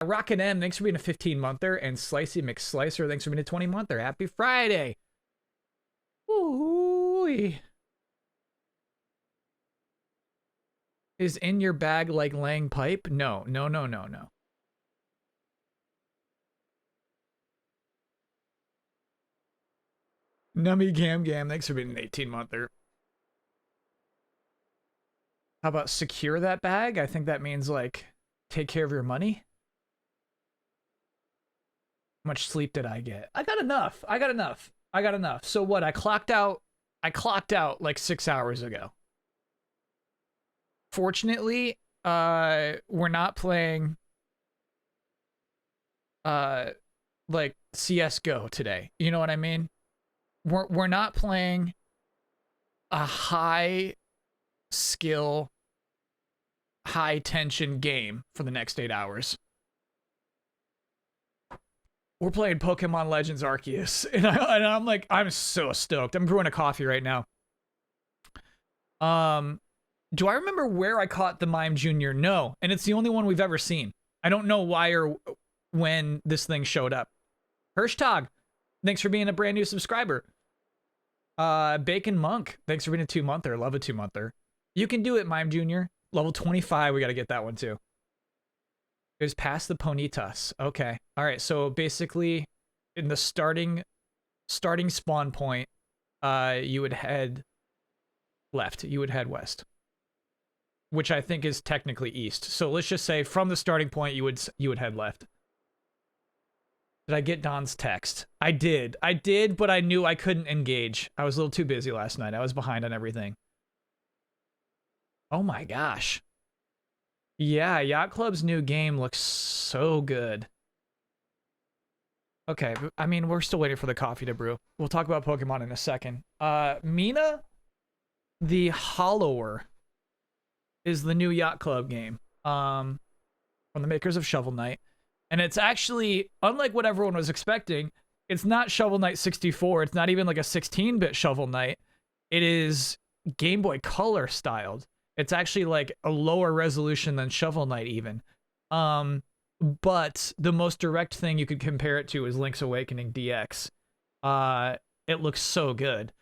Rockin' M, thanks for being a 15-monther. And Slicey McSlicer, thanks for being a 20-monther. Happy Friday. Ooh. Is in your bag like laying pipe? No, no, no, no, no. Nummy Gam Gam, thanks for being an 18-monther. How about secure that bag? I think that means, like, take care of your money. How much sleep did I get? I got enough. I got enough. I got enough. So what? I clocked out like 6 hours ago. Fortunately, we're not playing like CS:GO today. You know what I mean? We're not playing a high skill, high tension game for the next 8 hours. We're playing Pokemon Legends Arceus, and I'm like, I'm so stoked. I'm brewing a coffee right now. Do I remember where I caught the Mime Jr.? No, and it's the only one we've ever seen. I don't know why or when this thing showed up. Hirschtag, thanks for being a brand new subscriber. Bacon Monk, thanks for being a 2-monther. Love a 2-monther. You can do it, Mime Jr. Level 25, we got to get that one too. It was past the Ponytas. Okay. All right. So basically, in the starting spawn point, you would head left. You would head west, which I think is technically east. So let's just say from the starting point, you would head left. Did I get Don's text? I did, but I knew I couldn't engage. I was a little too busy last night. I was behind on everything. Oh my gosh. Yeah, Yacht Club's new game looks so good. Okay, I mean, we're still waiting for the coffee to brew. We'll talk about Pokemon in a second. Mina the Hollower is the new Yacht Club game from the makers of Shovel Knight. And it's actually, unlike what everyone was expecting, it's not Shovel Knight 64. It's not even like a 16-bit Shovel Knight. It is Game Boy Color styled. It's actually like a lower resolution than Shovel Knight even. But the most direct thing you could compare it to is Link's Awakening DX. It looks so good.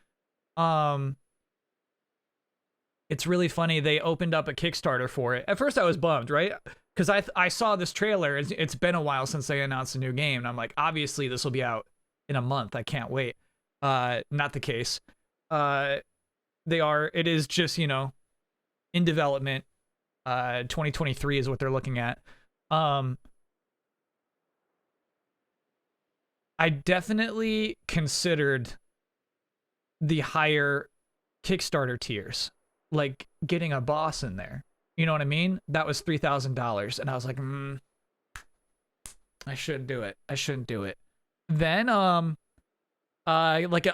It's really funny. They opened up a Kickstarter for it. At first I was bummed, right? Because I saw this trailer. It's been a while since they announced a new game. And I'm like, obviously this will be out in a month. I can't wait. Not the case. It is just, you know, in development. 2023 is what they're looking at. I definitely considered the higher Kickstarter tiers, like getting a boss in there. You know what I mean? That was $3,000, and I was like, I shouldn't do it. I shouldn't do it. Then, like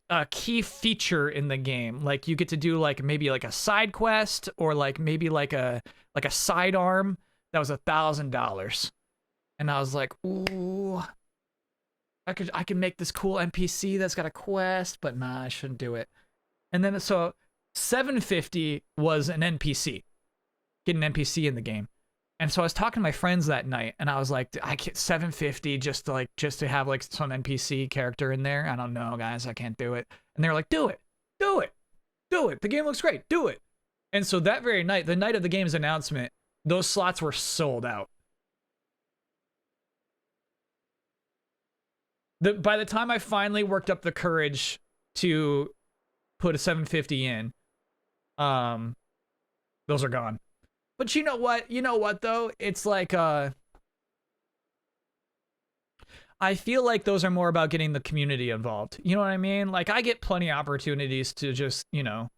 a key feature in the game, like you get to do like maybe like a side quest or like maybe like a sidearm. That was $1,000, and I was like, ooh, I could make this cool NPC that's got a quest, but nah, I shouldn't do it. And then so $750 was an NPC, get an NPC in the game. And so I was talking to my friends that night, and I was like, I get $750 just to have like some NPC character in there. I don't know, guys, I can't do it. And they were like, do it. The game looks great. Do it. And so that very night, the night of the game's announcement, those slots were sold out. By the time I finally worked up the courage to put a $750 in, those are gone. But you know what? You know what, though? It's like, I feel like those are more about getting the community involved. You know what I mean? Like, I get plenty of opportunities to just, you know,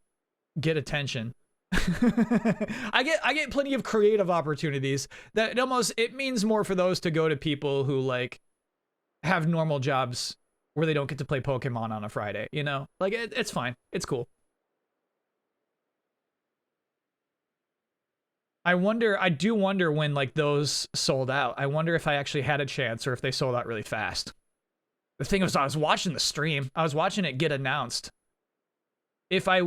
get attention. I get plenty of creative opportunities that it means more for those to go to people who, like, have normal jobs where they don't get to play Pokemon on a Friday, you know? Like, it's fine. It's cool. I do wonder when, like, those sold out. I wonder if I actually had a chance or if they sold out really fast. The thing was, I was watching the stream. I was watching it get announced. If I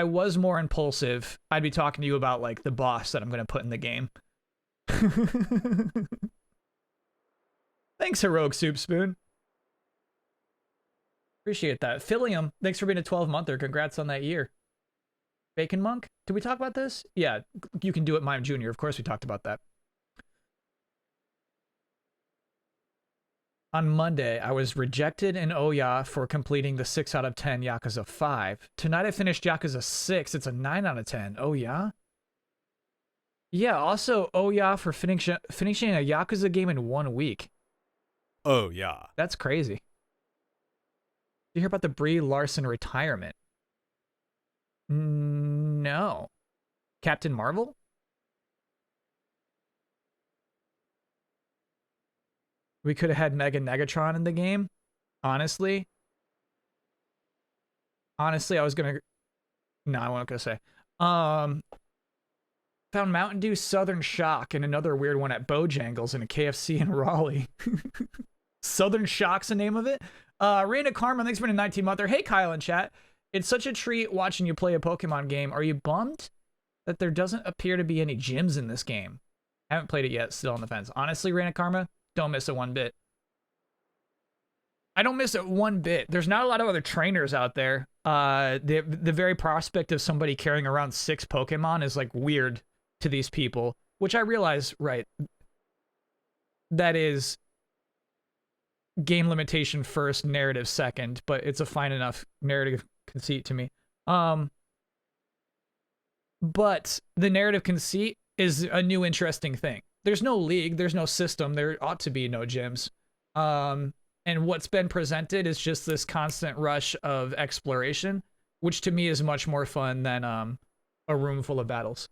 was more impulsive, I'd be talking to you about, like, the boss that I'm going to put in the game. Thanks, Heroic Soup Spoon. Appreciate that. Philium, thanks for being a 12-monther. Congrats on that year. Bacon Monk, did we talk about this? Yeah, you can do it, Mime Jr. Of course we talked about that. On Monday, I was rejected in Ouya for completing the 6 out of 10 Yakuza 5. Tonight I finished Yakuza 6. It's a 9 out of 10. Ouya? Yeah, also Ouya for finishing a Yakuza game in 1 week. Oh, yeah. That's crazy. Did you hear about the Brie Larson retirement? No. Captain Marvel? We could have had Mega Negatron in the game. Honestly, I was gonna. No, I wasn't gonna say. Found Mountain Dew Southern Shock and another weird one at Bojangles in a KFC in Raleigh. Southern Shock's the name of it. Raina Karma, thanks for being a 19-monther. Hey, Kyle in chat. It's such a treat watching you play a Pokemon game. Are you bummed that there doesn't appear to be any gyms in this game? I haven't played it yet. Still on the fence. Honestly, Raina Karma, don't miss it one bit. I don't miss it one bit. There's not a lot of other trainers out there. The very prospect of somebody carrying around 6 Pokemon is like weird to these people, which I realize, right, that is game limitation first, narrative second, but it's a fine enough narrative conceit to me. But the narrative conceit is a new interesting thing. There's no league, there's no system, there ought to be no gyms. And what's been presented is just this constant rush of exploration, which to me is much more fun than a room full of battles.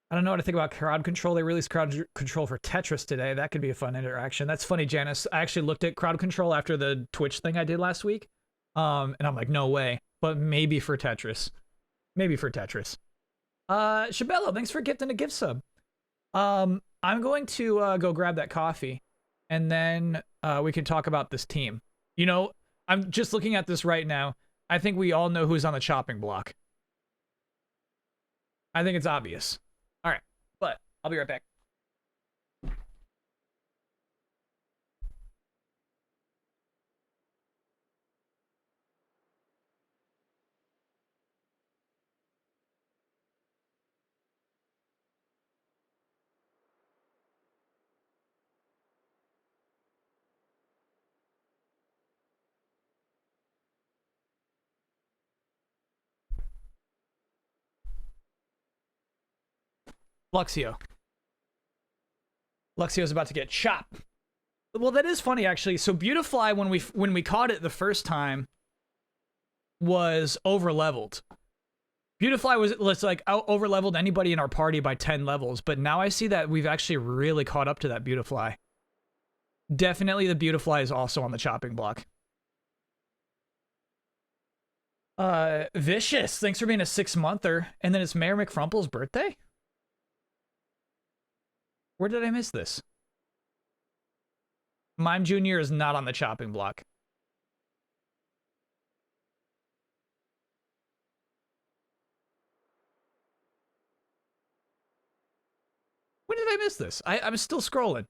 I don't know what to think about crowd control. They released crowd control for Tetris today. That could be a fun interaction. That's funny, Janice. I actually looked at crowd control after the Twitch thing I did last week. And I'm like, no way. But maybe for Tetris. Maybe for Tetris. Shabello, thanks for gifting a gift sub. I'm going to go grab that coffee. And then we can talk about this team. You know, I'm just looking at this right now. I think we all know who's on the chopping block. I think it's obvious. All right, but I'll be right back. Luxio. Luxio's about to get chopped. Well, that is funny, actually. So Beautifly, when we caught it the first time, was over-leveled. Beautifly was like over-leveled anybody in our party by 10 levels, but now I see that we've actually really caught up to that Beautifly. Definitely the Beautifly is also on the chopping block. Vicious, thanks for being a 6-monther. And then it's Mayor McFrumple's birthday? Where did I miss this? Mime Jr. is not on the chopping block. When did I miss this? I'm still scrolling.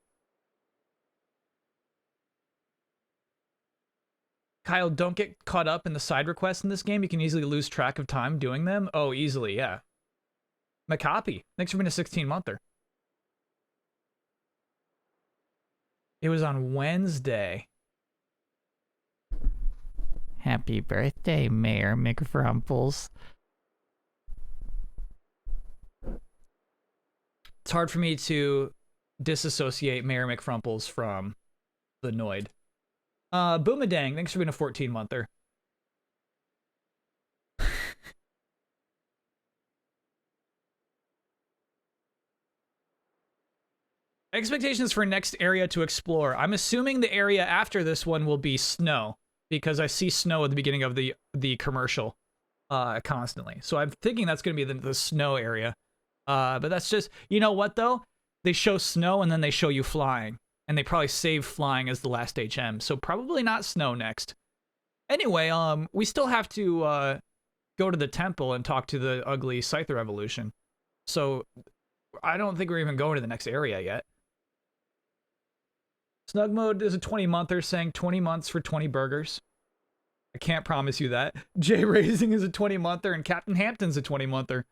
Kyle, don't get caught up in the side requests in this game. You can easily lose track of time doing them. Oh, easily, yeah. Macapi, thanks for being a 16-monther. It was on Wednesday. Happy birthday, Mayor McFrumples. It's hard for me to disassociate Mayor McFrumples from the Noid. Boomadang, thanks for being a 14-monther. Expectations for next area to explore. I'm assuming the area after this one will be snow, because I see snow at the beginning of the commercial constantly. So I'm thinking that's going to be the snow area. But that's just, you know what though? They show snow and then they show you flying. And they probably save flying as the last HM. So probably not snow next. Anyway, we still have to go to the temple and talk to the ugly Scyther evolution. So I don't think we're even going to the next area yet. Snug Mode is a 20-monther saying 20 months for 20 burgers. I can't promise you that. J Raising is a 20-monther and Captain Hampton's a 20-monther.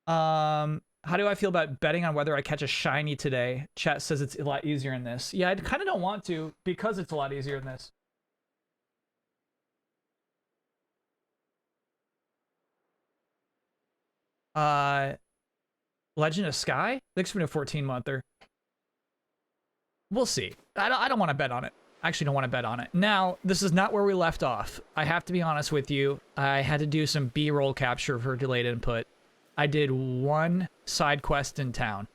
How do I feel about betting on whether I catch a shiny today? Chat says it's a lot easier in this. Yeah, I kind of don't want to because it's a lot easier in this. Legend of Sky? Thanks for a 14-monther. We'll see. I don't want to bet on it. I actually don't want to bet on it. Now, this is not where we left off. I have to be honest with you. I had to do some B-roll capture for delayed input. I did one side quest in town.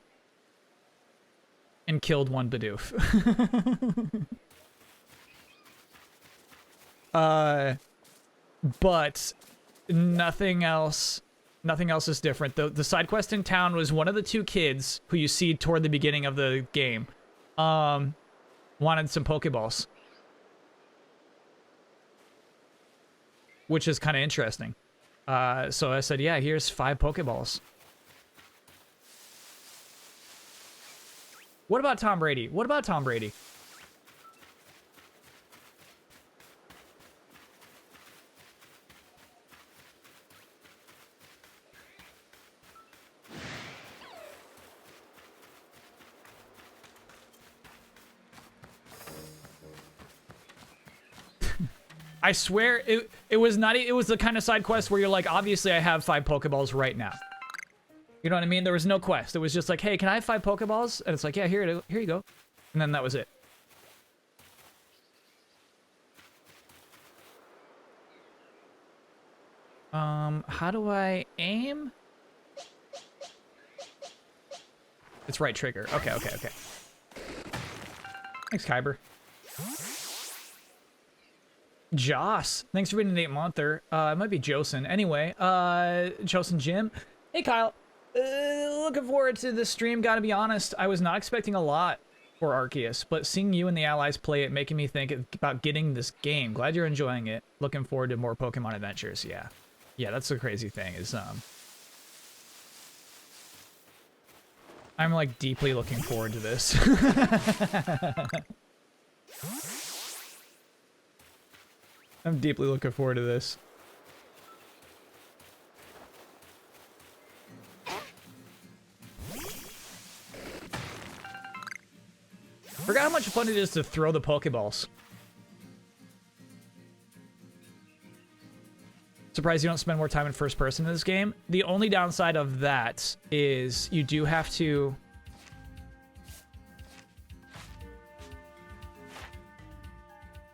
And killed one Bidoof. But nothing else. Nothing else is different. The side quest in town was one of the two kids who you see toward the beginning of the game. Wanted some Pokeballs. Which is kind of interesting. So I said, yeah, here's 5 Pokeballs. What about Tom Brady? What about Tom Brady? I swear it was not. It was the kind of side quest where you're like, obviously I have 5 Pokeballs right now. You know what I mean? There was no quest. It was just like, hey, can I have 5 Pokeballs? And it's like, yeah, here you go. And then that was it. How do I aim? It's right trigger. Okay. Thanks, Kyber. Joss, thanks for being an 8-monther. It might be Josen. Anyway, Josen Jim. Hey, Kyle. Looking forward to this stream. Gotta be honest, I was not expecting a lot for Arceus, but seeing you and the allies play it, making me think about getting this game. Glad you're enjoying it. Looking forward to more Pokemon adventures. Yeah, that's the crazy thing is, I'm like deeply looking forward to this. I'm deeply looking forward to this. Forgot how much fun it is to throw the Pokeballs. Surprised you don't spend more time in first person in this game. The only downside of that is you do have to...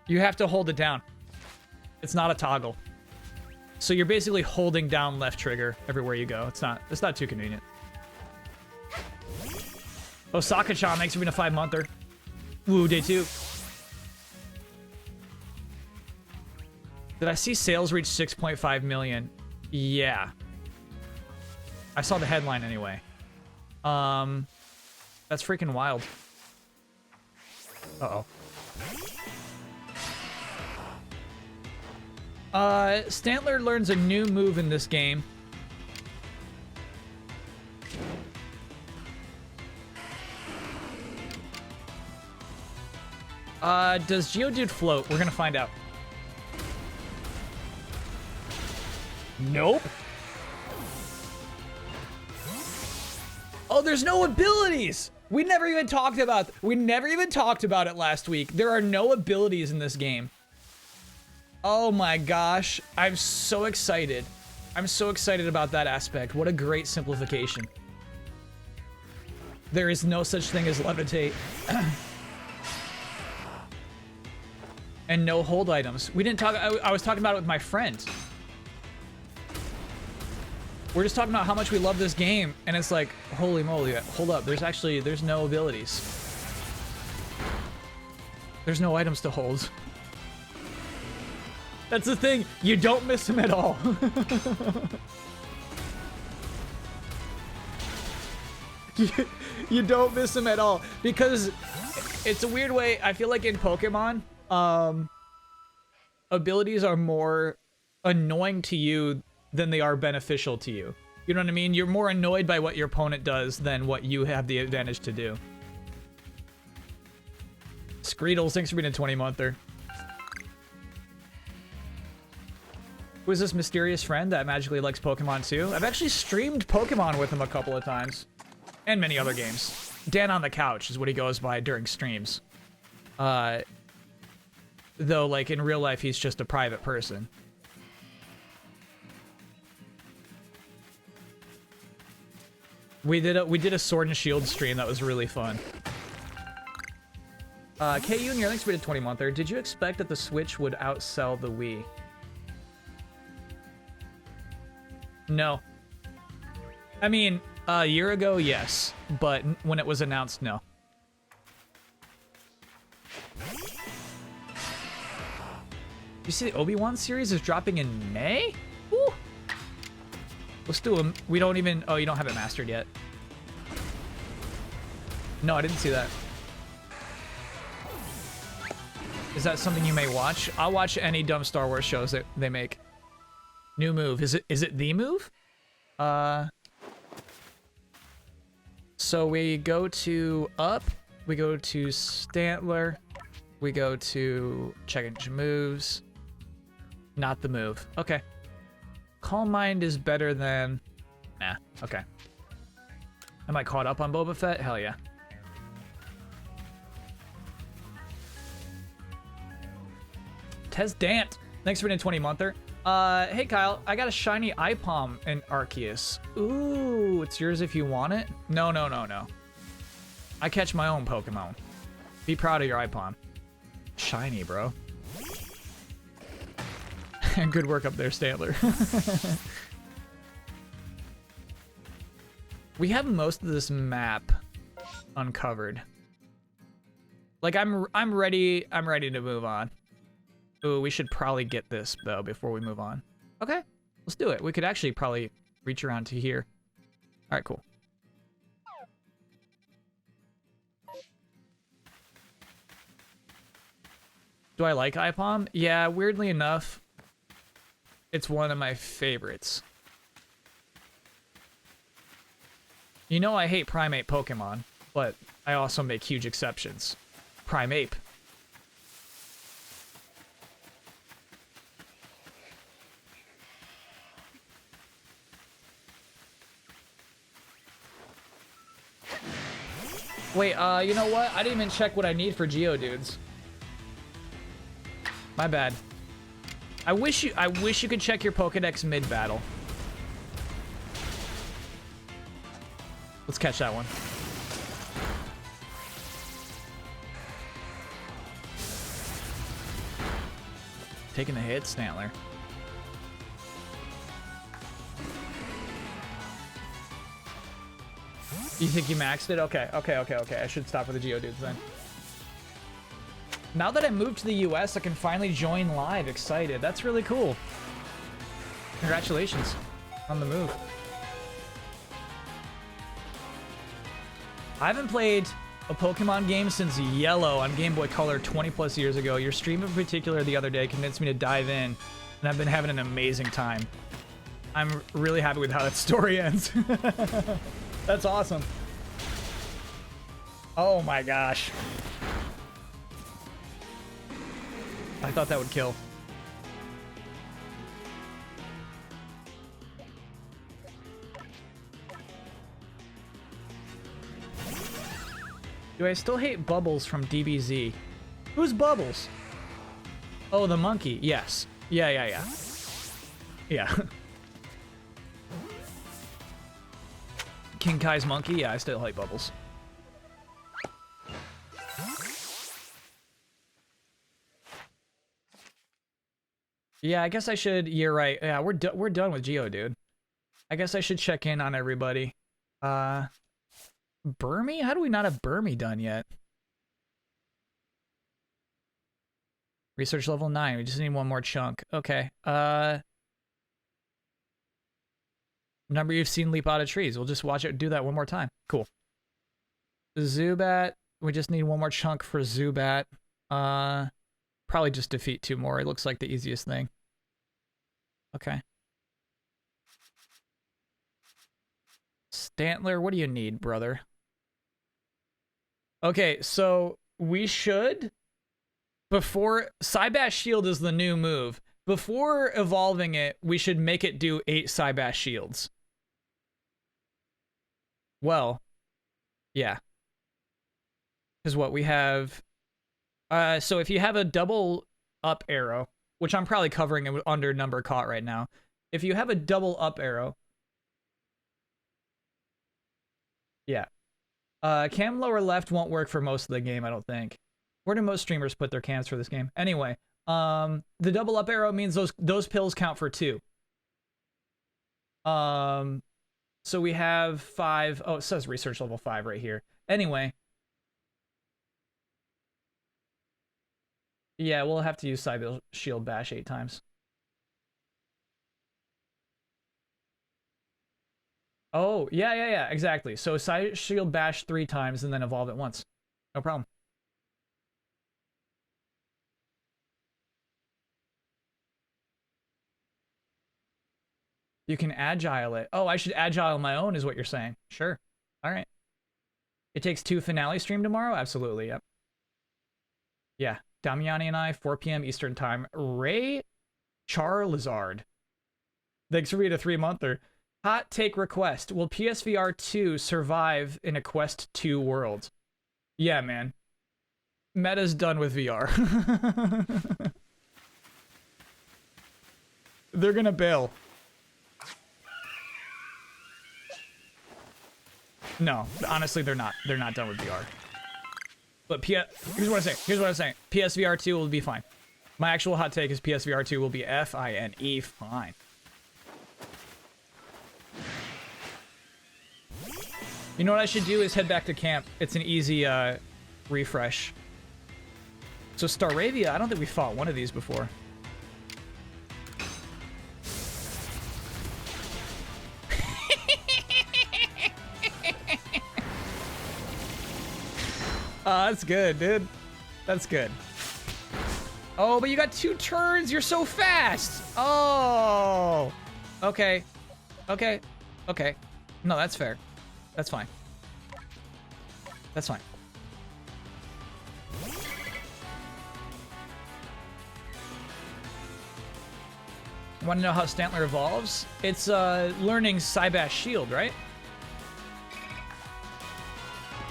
You have to hold it down. It's not a toggle. So you're basically holding down left trigger everywhere you go. It's not too convenient. Osaka-chan, thanks for being a 5-monther. Woo, day 2. Did I see sales reach 6.5 million? Yeah. I saw the headline anyway. That's freaking wild. Uh-oh. Stantler learns a new move in this game. Does Geodude float? We're gonna find out. Nope. Oh, there's no abilities! We never even talked about it last week. There are no abilities in this game. Oh my gosh. I'm so excited. I'm so excited about that aspect. What a great simplification. There is no such thing as levitate. And no hold items. We didn't talk, I was talking about it with my friend. We're just talking about how much we love this game, and it's like, holy moly, hold up, there's no abilities. There's no items to hold. That's the thing, you don't miss them at all. You don't miss them at all, because it's a weird way, I feel like in Pokemon, abilities are more annoying to you than they are beneficial to you. You know what I mean? You're more annoyed by what your opponent does than what you have the advantage to do. Screedles, thanks for being a 20-monther. Who is this mysterious friend that magically likes Pokemon too? I've actually streamed Pokemon with him a couple of times. And many other games. Dan on the couch is what he goes by during streams. Though, like, in real life, he's just a private person. We did a Sword and Shield stream that was really fun. K Junior, thanks for being a 20-monther. Did you expect that the Switch would outsell the Wii? No. I mean, a year ago, yes. But when it was announced, no. You see the Obi-Wan series is dropping in May? Woo! Let's do them. We don't even... Oh, you don't have it mastered yet. No, I didn't see that. Is that something you may watch? I'll watch any dumb Star Wars shows that they make. New move. Is it the move? So we go to up, we go to Stantler, we go to check engine moves. Not the move. Okay. Calm Mind is better than... Nah, okay. Am I caught up on Boba Fett? Hell yeah. Tez Dant, thanks for being a 20-monther. Hey Kyle, I got a shiny Ipom in Arceus. Ooh, it's yours if you want it? No. I catch my own Pokemon. Be proud of your Ipom. Shiny, bro. Good work up there, Stantler. We have most of this map uncovered. Like I'm ready to move on. Ooh, we should probably get this, though, before we move on. Okay, let's do it. We could actually probably reach around to here. All right, cool. Do I like Ipom? Yeah, weirdly enough, it's one of my favorites. You know I hate Primate Pokemon, but I also make huge exceptions. Primeape. Wait, you know what? I didn't even check what I need for Geodudes. My bad. I wish you could check your Pokedex mid-battle. Let's catch that one. Taking the hit, Stantler. You think you maxed it? Okay. I should stop with the Geodudes then. Now that I moved to the US, I can finally join live. Excited. That's really cool. Congratulations on the move. I haven't played a Pokemon game since Yellow on Game Boy Color 20 plus years ago. Your stream in particular the other day convinced me to dive in, and I've been having an amazing time. I'm really happy with how that story ends. That's awesome. Oh my gosh. I thought that would kill. Do I still hate Bubbles from DBZ? Who's Bubbles? Oh, the monkey. Yes. Yeah. Yeah. King Kai's monkey? Yeah, I still hate Bubbles. Yeah, I guess I should... You're right. Yeah, we're done with Geodude. I guess I should check in on everybody. Burmy? How do we not have Burmy done yet? Research level 9. We just need one more chunk. Okay. Number you've seen leap out of trees. We'll just watch it do that one more time. Cool. Zubat. We just need one more chunk for Zubat. Probably just defeat 2 more. It looks like the easiest thing. Okay. Stantler, what do you need, brother? Okay, so we should, before Cybash Shield is the new move, before evolving it, we should make it do 8 Cybash Shields. Well, yeah. Because what we have, so if you have a double up arrow, which I'm probably covering it under number caught right now. If you have a double up arrow, yeah. Cam lower left won't work for most of the game, I don't think. Where do most streamers put their cams for this game? Anyway, the double up arrow means those pills count for 2. So we have 5. Oh, it says research level 5 right here. Anyway. Yeah, we'll have to use Cyber Shield Bash 8 times. Oh, yeah, exactly. So Cyber Shield Bash 3 times and then evolve it once. No problem. You can agile it. Oh, I should agile my own is what you're saying. Sure. All right. It takes 2 finale stream tomorrow? Absolutely, yep. Yeah. Damiani and I, 4 p.m. Eastern Time. Ray Charlizard. Thanks for being a 3-monther. Hot take request. Will PSVR 2 survive in a Quest 2 world? Yeah, man. Meta's done with VR. They're gonna bail. No, honestly, they're not. They're not done with VR. But here's what I'm saying. PSVR 2 will be fine. My actual hot take is PSVR 2 will be F-I-N-E fine. You know what I should do is head back to camp. It's an easy refresh. So Staravia, I don't think we fought one of these before. That's good, dude. That's good. Oh, but you got 2 turns. You're so fast. Oh. Okay. Okay. Okay. No, that's fair. That's fine. That's fine. Want to know how Stantler evolves? It's learning Cybash Shield, right?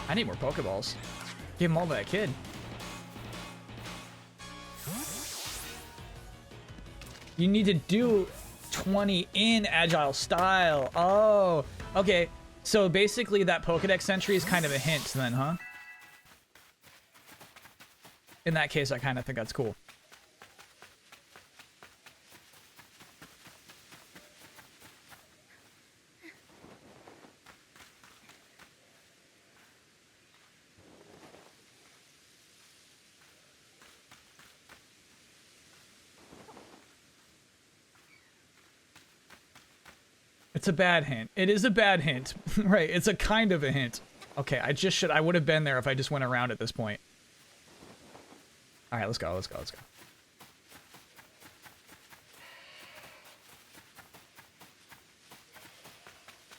I need more Pokeballs. Give them all to that kid. You need to do 20 in Agile style. Oh, okay. So basically that Pokedex entry is kind of a hint then, huh? In that case, I kind of think that's cool. It's a bad hint. It is a bad hint. Right, it's a kind of a hint. Okay, I would have been there if I just went around at this point. All right, let's go.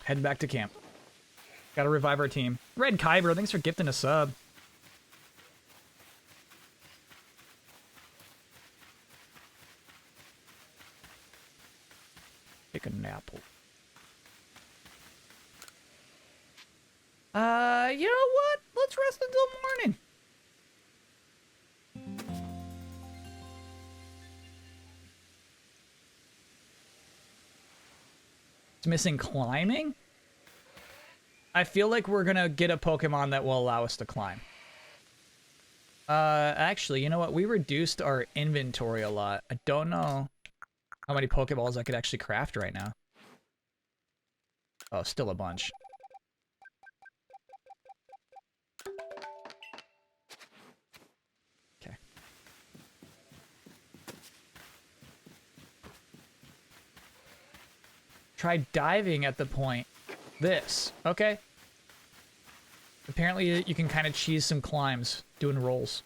Heading back to camp. Gotta revive our team. Red Kyber, thanks for gifting a sub. Take a nap. You know what? Let's rest until morning. It's missing climbing? I feel like we're gonna get a Pokemon that will allow us to climb. Actually, you know what? We reduced our inventory a lot. I don't know how many Pokeballs I could actually craft right now. Oh, still a bunch. Okay. Try diving at the point. This. Okay. Apparently you can kind of cheese some climbs doing rolls.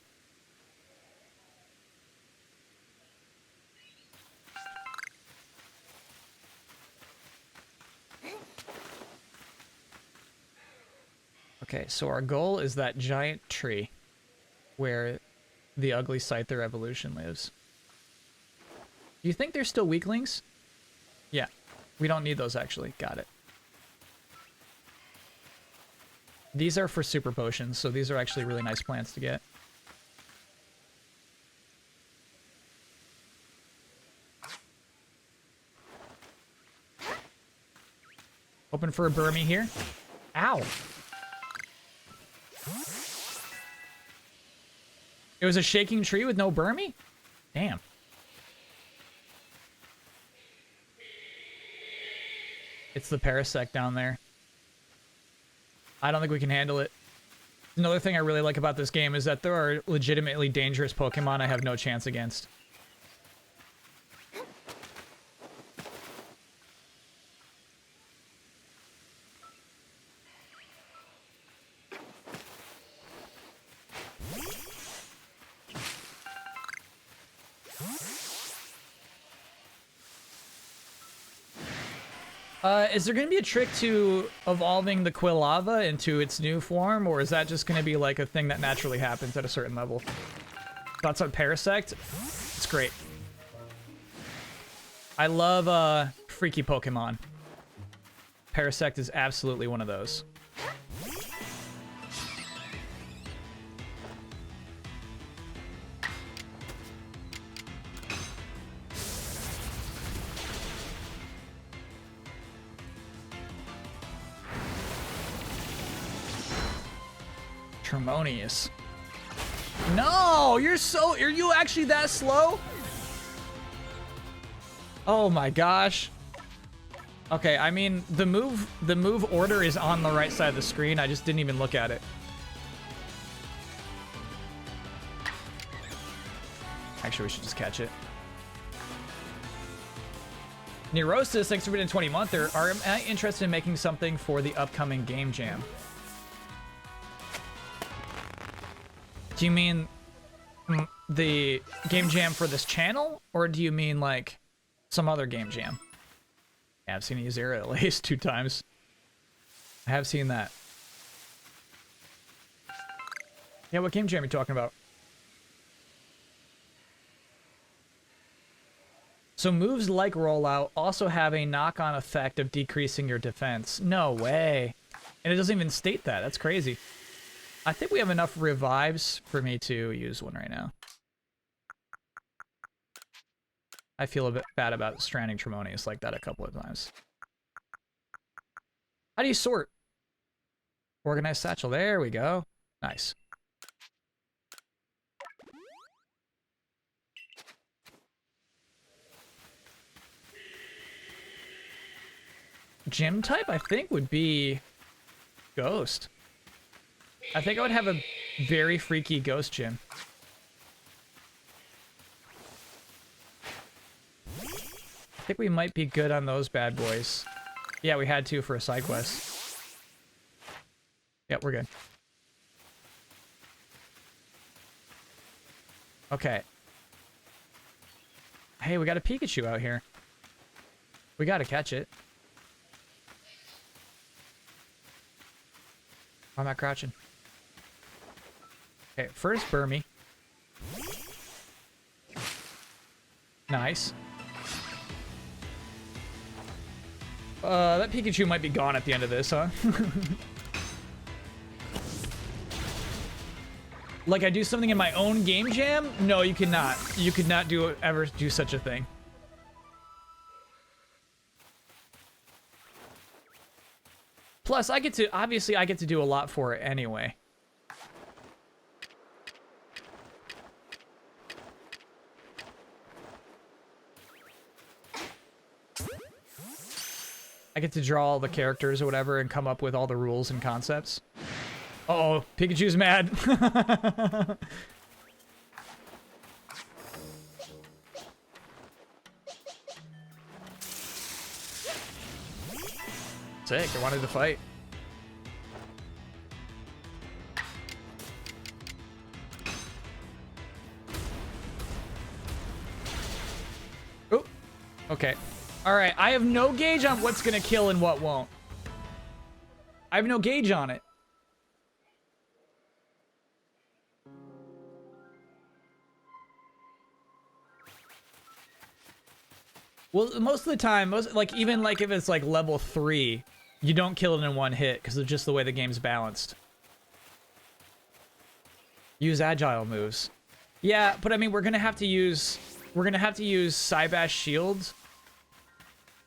Okay, so our goal is that giant tree where the ugly Scyther evolution lives. Do you think there's still weaklings? Yeah. We don't need those, actually. Got it. These are for super potions, so these are actually really nice plants to get. Hoping for a Burmy here. Ow! It was a shaking tree with no Burmy? Damn. It's the Parasect down there. I don't think we can handle it. Another thing I really like about this game is that there are legitimately dangerous Pokemon I have no chance against. Is there going to be a trick to evolving the Quilava into its new form, or is that just going to be like a thing that naturally happens at a certain level? Thoughts on Parasect? It's great. I love freaky Pokemon. Parasect is absolutely one of those. Harmonious. No, you're so... Are you actually that slow? Oh my gosh. Okay, I mean, the move order is on the right side of the screen. I just didn't even look at it. Actually, we should just catch it. Neurosis, thanks for being a 20-monther. Am I interested in making something for the upcoming Game Jam? Do you mean the Game Jam for this channel, or do you mean like some other Game Jam? Yeah, I've seen you zero at least 2 times. I have seen that. Yeah, what Game Jam are you talking about? So moves like Rollout also have a knock-on effect of decreasing your defense. No way. And it doesn't even state that. That's crazy. I think we have enough revives for me to use one right now. I feel a bit bad about stranding Tremonius like that a couple of times. How do you sort? Organized satchel. There we go. Nice. Gym type, I think, would be Ghost. I think I would have a very freaky Ghost Gym. I think we might be good on those bad boys. Yeah, we had to for a side quest. Yep, we're good. Okay. Hey, we got a Pikachu out here. We gotta catch it. Why am I crouching? Okay, first Burmy. Nice. That Pikachu might be gone at the end of this, huh? Like I do something in my own Game Jam? No, you cannot. You could not ever do such a thing. Plus, obviously I get to do a lot for it anyway. I get to draw all the characters or whatever and come up with all the rules and concepts. Uh-oh, Pikachu's mad. Sick, I wanted to fight. Oh, okay. All right, I have no gauge on what's gonna kill and what won't. I have no gauge on it. Well, most of the time, like even like if it's like level 3, you don't kill it in one hit because of just the way the game's balanced. Use agile moves. Yeah, but I mean we're gonna have to use Cybash shields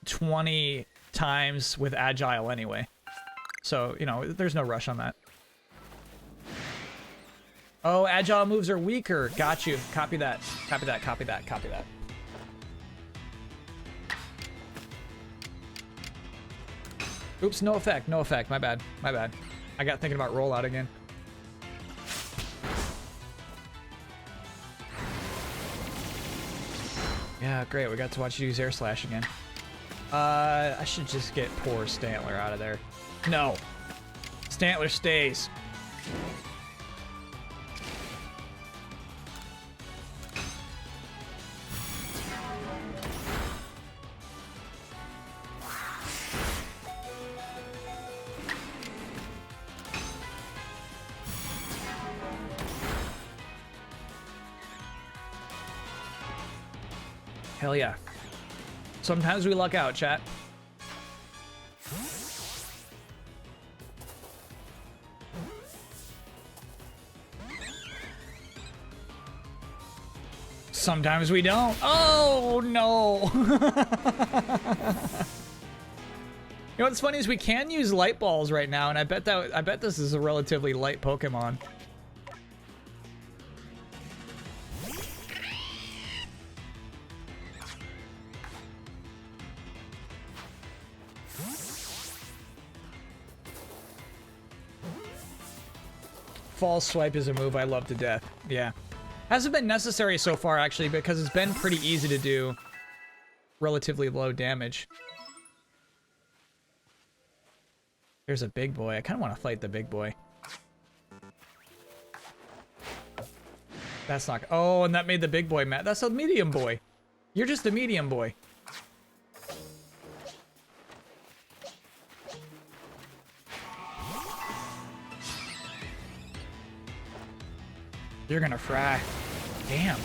20 times with agile anyway. So, you know, there's no rush on that. Oh, agile moves are weaker. Got you. Copy that. Copy that. Copy that. Copy that. Oops, no effect. No effect. My bad. My bad. I got thinking about rollout again. Yeah, great. We got to watch you use Air Slash again. I should just get poor Stantler out of there. No. Stantler stays. Hell yeah. Sometimes we luck out, chat. Sometimes we don't. Oh, no. You know what's funny is we can use light balls right now, and I bet this is a relatively light Pokemon. False swipe is a move I love to death. Yeah. Hasn't been necessary so far, actually, because it's been pretty easy to do relatively low damage. There's a big boy. I kind of want to fight the big boy. That's not... Oh, and that made the big boy mad. That's a medium boy. You're just a medium boy. You're gonna fry. Damn.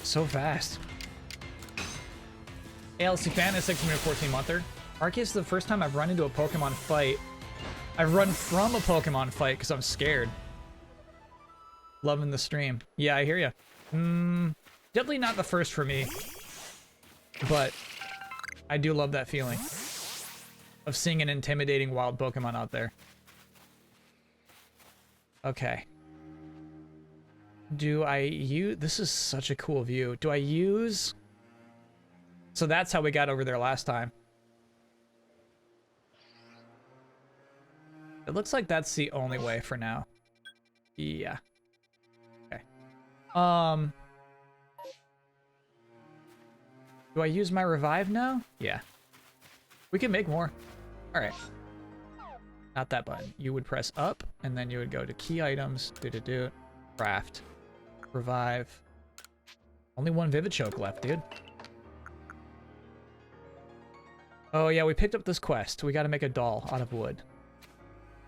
So fast. ALC fan is 614 monther. Arceus is the first time I've run into a Pokemon fight. I've run from a Pokemon fight because I'm scared. Loving the stream. Yeah, I hear ya. Definitely not the first for me. But I do love that feeling of seeing an intimidating wild Pokemon out there. Okay. Do I use... This is such a cool view. Do I use... So that's how we got over there last time. It looks like that's the only way for now. Yeah. Okay. Do I use my revive now? Yeah. We can make more. All right. Not that button. You would press up, and then you would go to key items, craft, revive. Only one Vivid Choke left, dude. Oh yeah, we picked up this quest. We gotta make a doll out of wood.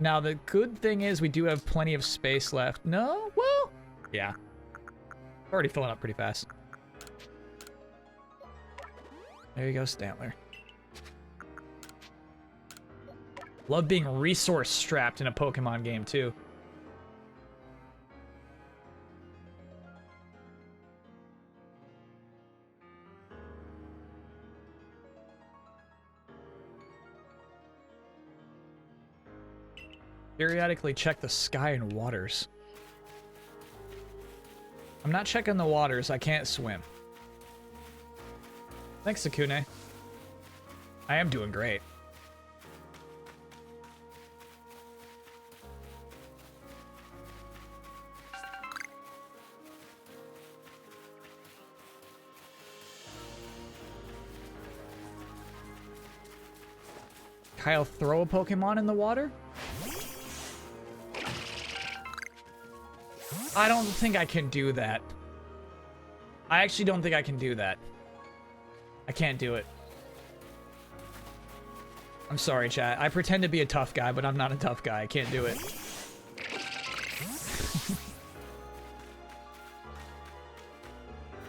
Now the good thing is we do have plenty of space left. No? Well, yeah. Already filling up pretty fast. There you go, Stantler. Love being resource strapped in a Pokemon game too. Periodically check the sky and waters. I'm not checking the waters. I can't swim. Thanks, Sakune. I am doing great. Kyle, throw a Pokemon in the water? I don't think I can do that. I actually don't think I can do that. I can't do it. I'm sorry, chat. I pretend to be a tough guy, but I'm not a tough guy. I can't do it.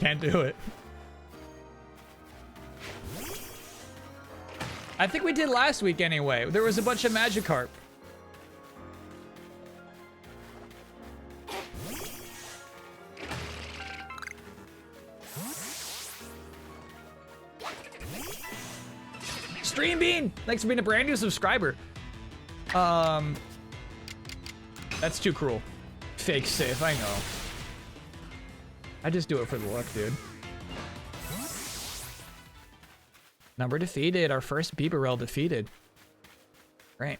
can't do it. I think we did last week anyway. There was a bunch of Magikarp. Stream Bean! Thanks for being a brand new subscriber. That's too cruel. Fake safe, I know. I just do it for the luck, dude. Number defeated. Our first Bibarel defeated. Great.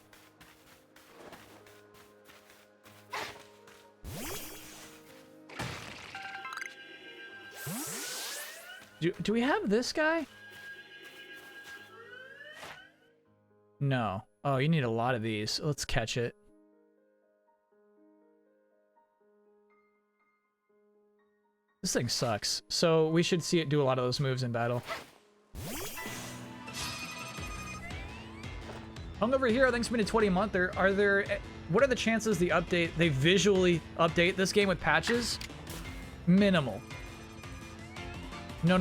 Do we have this guy? No. Oh, you need a lot of these. Let's catch it. This thing sucks. So we should see it do a lot of those moves in battle. Hungover Hero, thanks for being a 20-monther. What are the chances they visually update this game with patches? Minimal. No.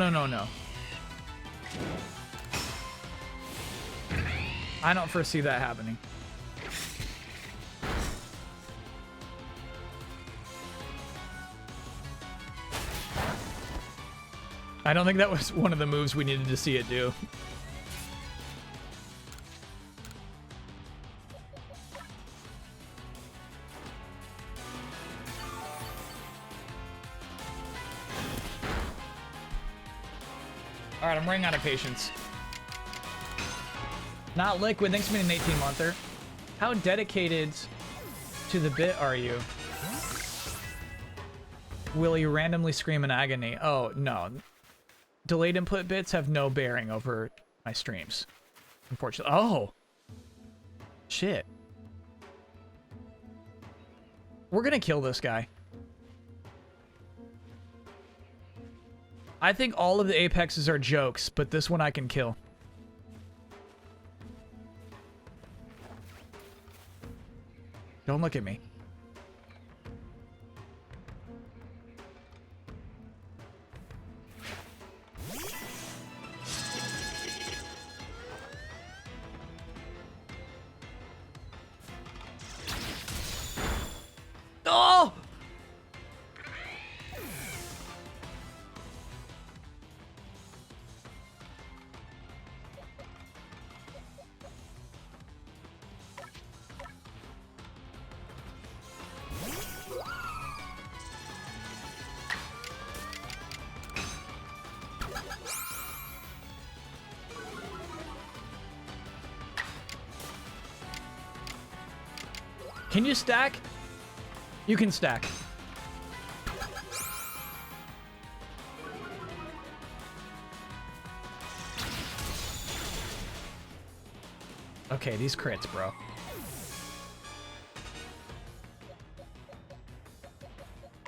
I don't foresee that happening. I don't think that was one of the moves we needed to see it do. All right, I'm running out of patience. Not Liquid, thanks for being an 18-monther. How dedicated to the bit are you? Will you randomly scream in agony? Oh, no. Delayed input bits have no bearing over my streams, unfortunately. Oh! Shit. We're gonna kill this guy. I think all of the Apexes are jokes, but this one I can kill. Don't look at me. Oh! Can you stack? You can stack. Okay, these crits, bro.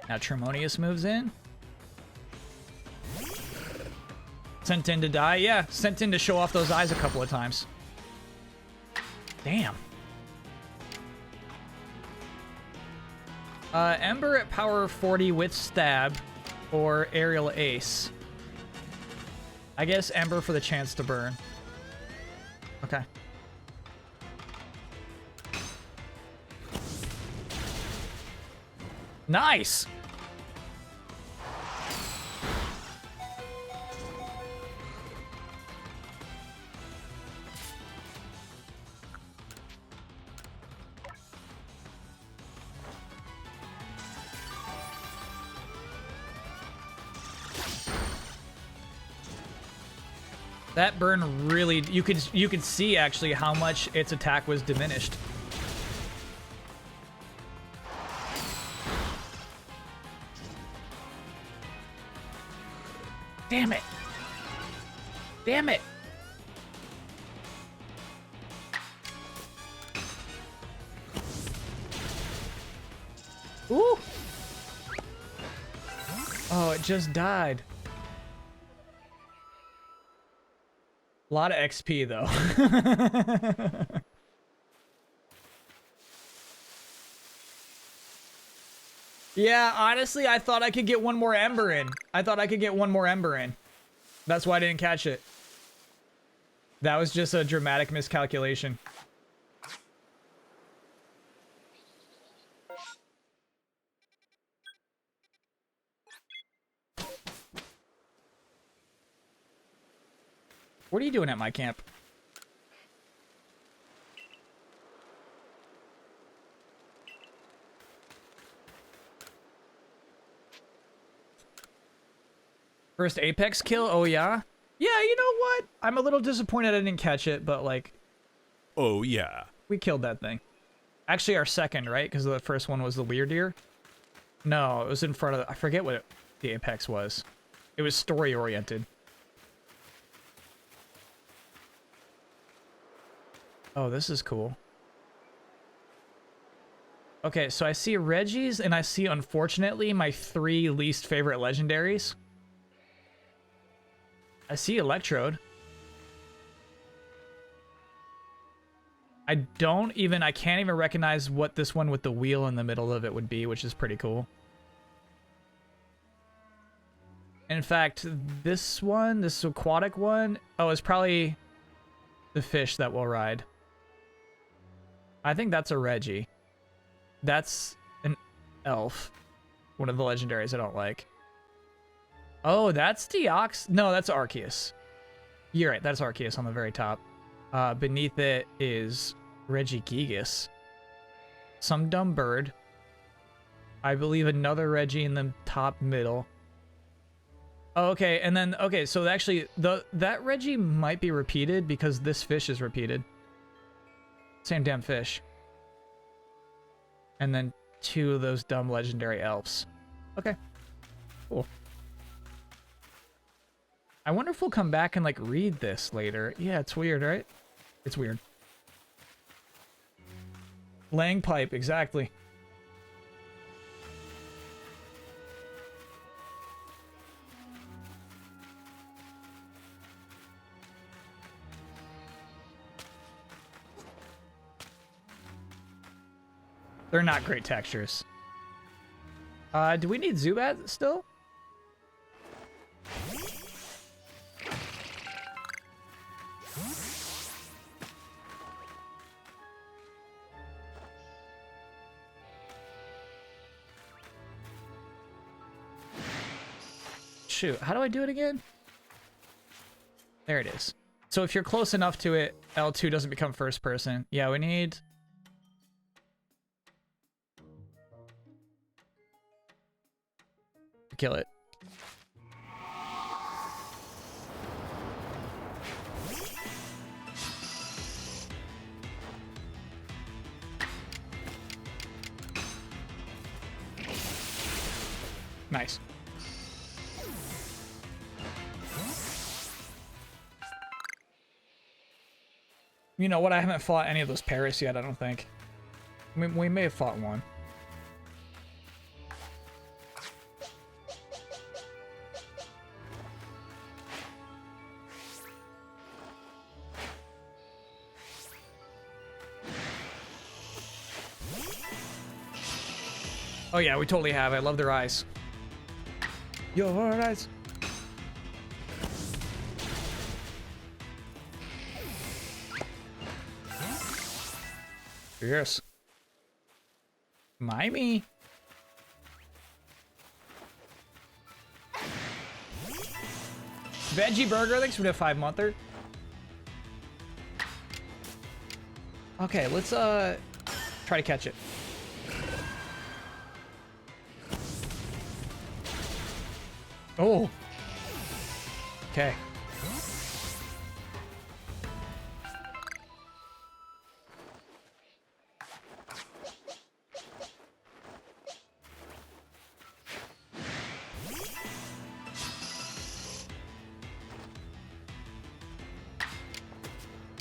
Now Tremonius moves in. Sent in to die. Yeah, sent in to show off those eyes a couple of times. Damn. Ember at power 40 with stab or aerial ace. I guess Ember for the chance to burn. Okay. Nice! That burn really, you could see actually how much its attack was diminished. Damn it. Damn it. Ooh. Oh, it just died. A lot of XP, though. Yeah, honestly, I thought I could get one more ember in. That's why I didn't catch it. That was just a dramatic miscalculation. What are you doing at my camp? First Apex kill? Oh, yeah? Yeah, you know what? I'm a little disappointed I didn't catch it, but, like... Oh, yeah. We killed that thing. Actually, our second, right? Because the first one was the weird deer? No, it was in front of... I forget what the Apex was. It was story-oriented. Oh, this is cool. Okay, so I see Reggie's, and I see, unfortunately, my 3 least favorite legendaries. I see Electrode. I can't even recognize what this one with the wheel in the middle of it would be, which is pretty cool. In fact, this aquatic one, oh, it's probably the fish that we'll ride. I think that's a Reggie. That's an elf. One of the legendaries I don't like. Oh, that's Deox. No, that's Arceus. You're right, that's Arceus on the very top. Beneath it is Regigigas. Some dumb bird. I believe another Reggie in the top middle. Oh, okay, and then, okay, so actually, that Reggie might be repeated because this fish is repeated. Same damn fish. And then 2 of those dumb legendary elves. Okay, cool. I wonder if we'll come back and, like, read this later. Yeah, it's weird, right? It's weird. Lang pipe, exactly. They're not great textures. Do we need Zubat still? Shoot, how do I do it again? There it is. So if you're close enough to it, L2 doesn't become first person. Yeah, we need... kill it. Nice. You know what? I haven't fought any of those Paris yet, I don't think. We may have fought one. Oh yeah, we totally have. I love their eyes. Your eyes. Yes. Mimey. Veggie Burger, thanks for the 5-monther. Okay, let's try to catch it. Oh. Okay.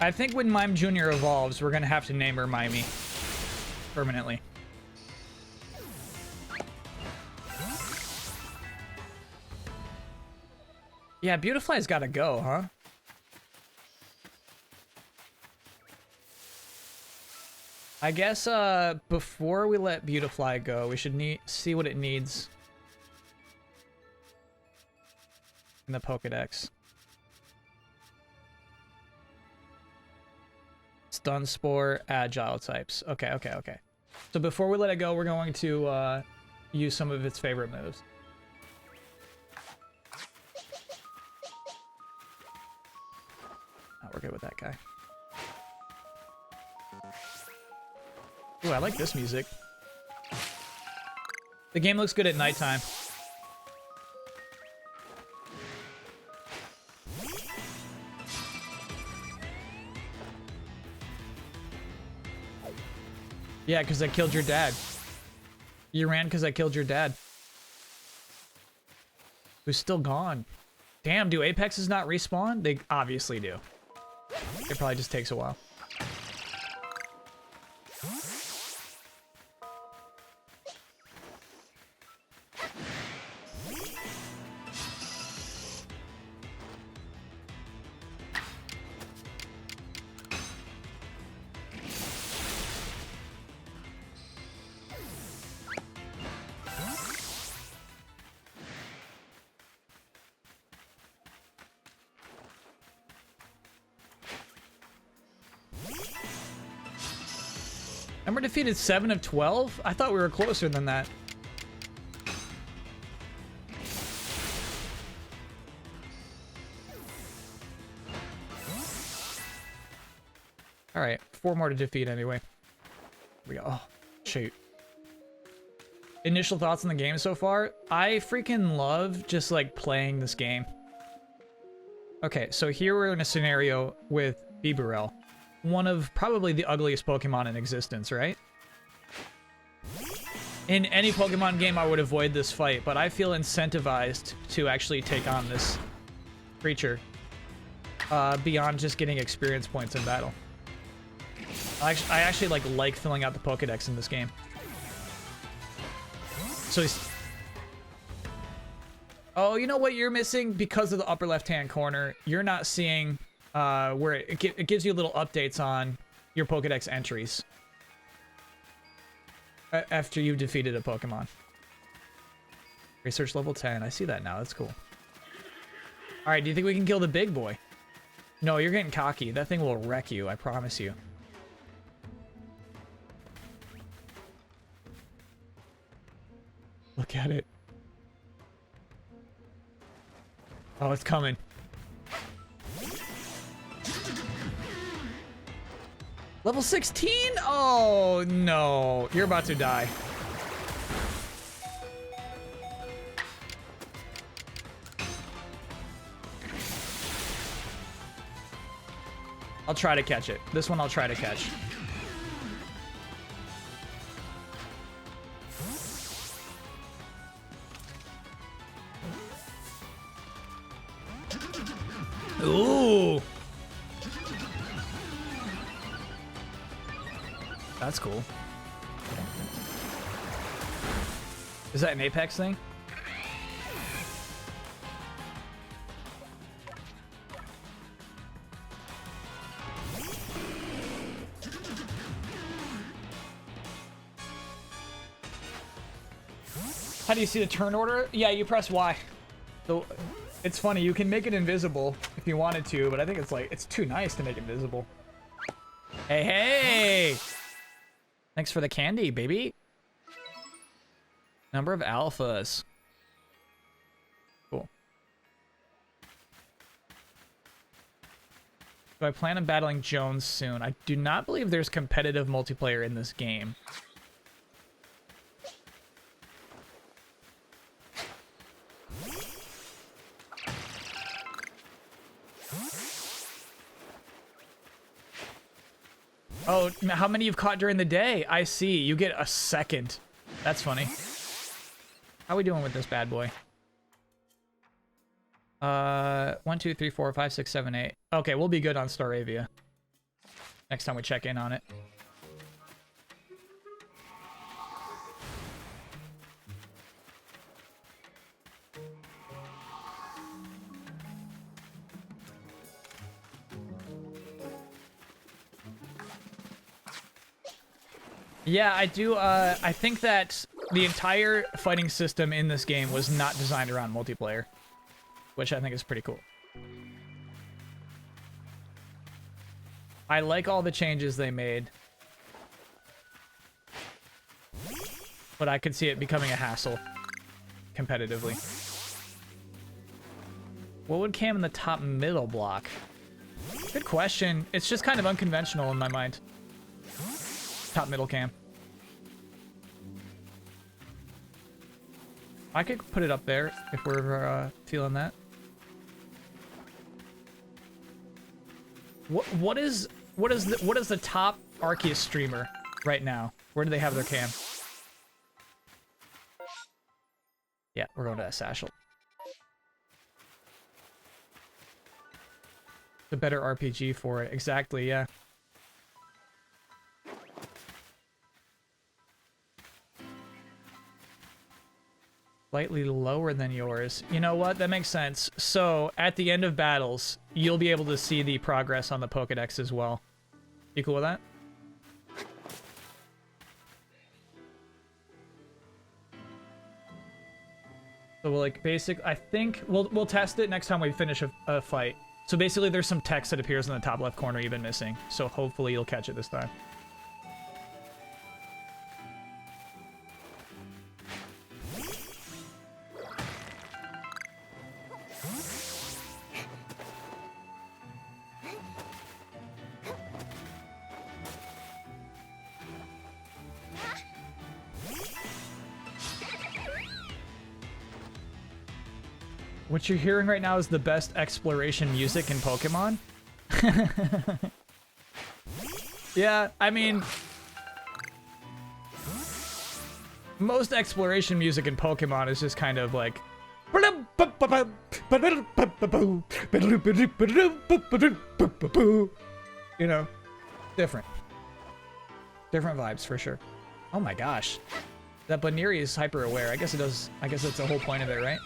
I think when Mime Jr. evolves, we're gonna have to name her Mimey permanently. Yeah, Beautifly's gotta go, huh? I guess before we let Beautifly go, we should see what it needs in the Pokédex. Stun Spore, Agile types. Okay, okay, okay. So before we let it go, we're going to use some of its favorite moves. Oh, we're good with that guy. Ooh, I like this music. The game looks good at nighttime. Yeah, because I killed your dad. You ran because I killed your dad. Who's still gone. Damn, do Apexes not respawn? They obviously do. It probably just takes a while. And we're defeated 7 of 12? I thought we were closer than that. Alright, 4 more to defeat anyway. Here we go. Oh, shoot. Initial thoughts on the game so far? I freaking love just like playing this game. Okay, so here we're in a scenario with Bibarel. One of probably the ugliest Pokemon in existence, right? In any Pokemon game, I would avoid this fight, but I feel incentivized to actually take on this creature beyond just getting experience points in battle. I actually like filling out the Pokédex in this game. So he's... Oh, you know what you're missing? Because of the upper left-hand corner, you're not seeing where it gives you little updates on your Pokédex entries after you've defeated a Pokemon. Research level 10. I see that now. That's cool. All right, do you think we can kill the big boy? No, you're getting cocky. That thing will wreck you, I promise you. Look at it. Oh, it's coming. Level 16? Oh, no. You're about to die. I'll try to catch it. This one I'll try to catch. Ooh. That's cool. Is that an Apex thing? How do you see the turn order? Yeah, you press Y. So it's funny, you can make it invisible if you wanted to, but I think it's too nice to make it visible. Hey, hey! Thanks for the candy, baby. Number of alphas. Cool. Do I plan on battling Jones soon? I do not believe there's competitive multiplayer in this game. Oh, how many you've caught during the day? I see. You get a second. That's funny. How are we doing with this bad boy? 1, 2, 3, 4, 5, 6, 7, 8. Okay, we'll be good on Staravia. Next time we check in on it. Yeah, I do. I think that the entire fighting system in this game was not designed around multiplayer, which I think is pretty cool. I like all the changes they made, but I could see it becoming a hassle competitively. What would cam in the top middle block? Good question. It's just kind of unconventional in my mind. Top middle cam. I could put it up there if we're feeling that. What is the top Arceus streamer right now? Where do they have their cam? Yeah, we're going to Satchel. The better RPG for it. Exactly, yeah. Slightly lower than yours. You know what? That makes sense. So, at the end of battles, you'll be able to see the progress on the Pokédex as well. You cool with that? So, like, I think we'll test it next time we finish a fight. So basically, there's some text that appears in the top left corner you've been missing. So hopefully you'll catch it this time. What you're hearing right now is the best exploration music in Pokemon. Yeah, I mean, most exploration music in Pokemon is just kind of like, you know, different vibes for sure. Oh my gosh, that Baneri is hyper aware. I guess it does. I guess that's the whole point of it, right?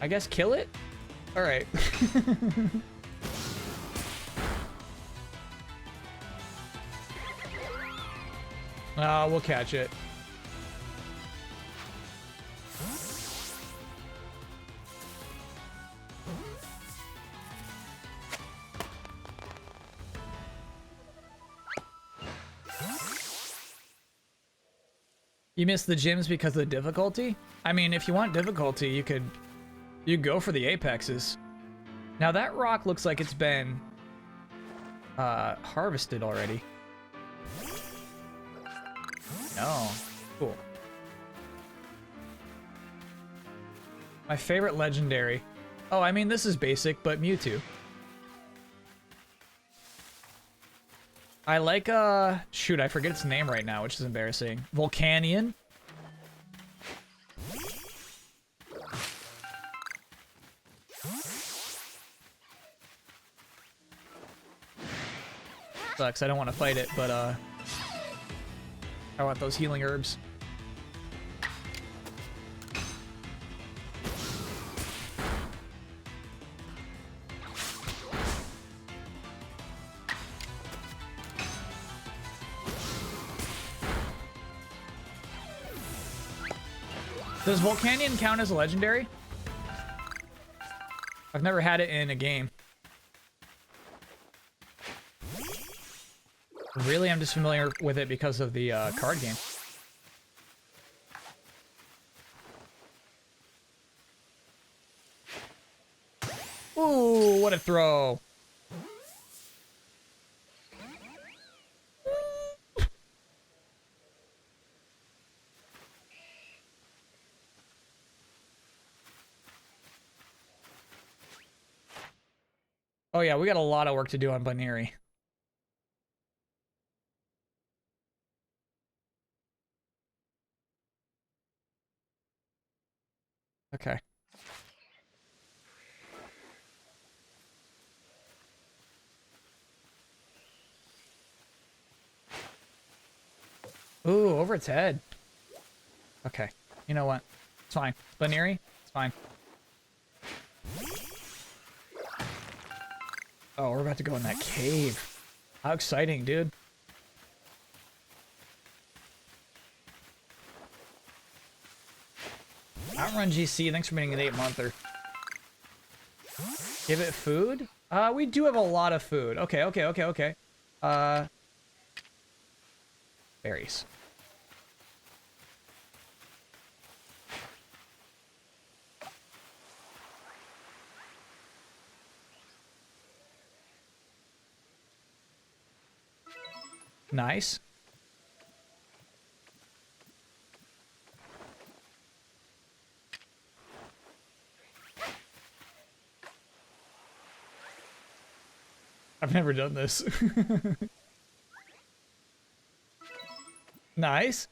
I guess kill it? Alright. We'll catch it. You missed the gyms because of the difficulty? I mean, if you want difficulty, you could go for the apexes. Now that rock looks like it's been harvested already. No. Cool. My favorite legendary. Oh, I mean, this is basic, but Mewtwo. I like, shoot, I forget its name right now, which is embarrassing. Volcanion. Sucks, I don't want to fight it, but, I want those healing herbs. Does Volcanion count as a legendary? I've never had it in a game. Really, I'm just familiar with it because of the card game. Ooh, what a throw. Oh yeah, we got a lot of work to do on Baneri. Okay. Ooh, over its head. Okay. You know what? It's fine. Baneri, it's fine. Oh, we're about to go in that cave. How exciting, dude. Outrun GC, thanks for being an 8-monther. Give it food? We do have a lot of food. Okay. Berries. Nice. I've never done this. Nice.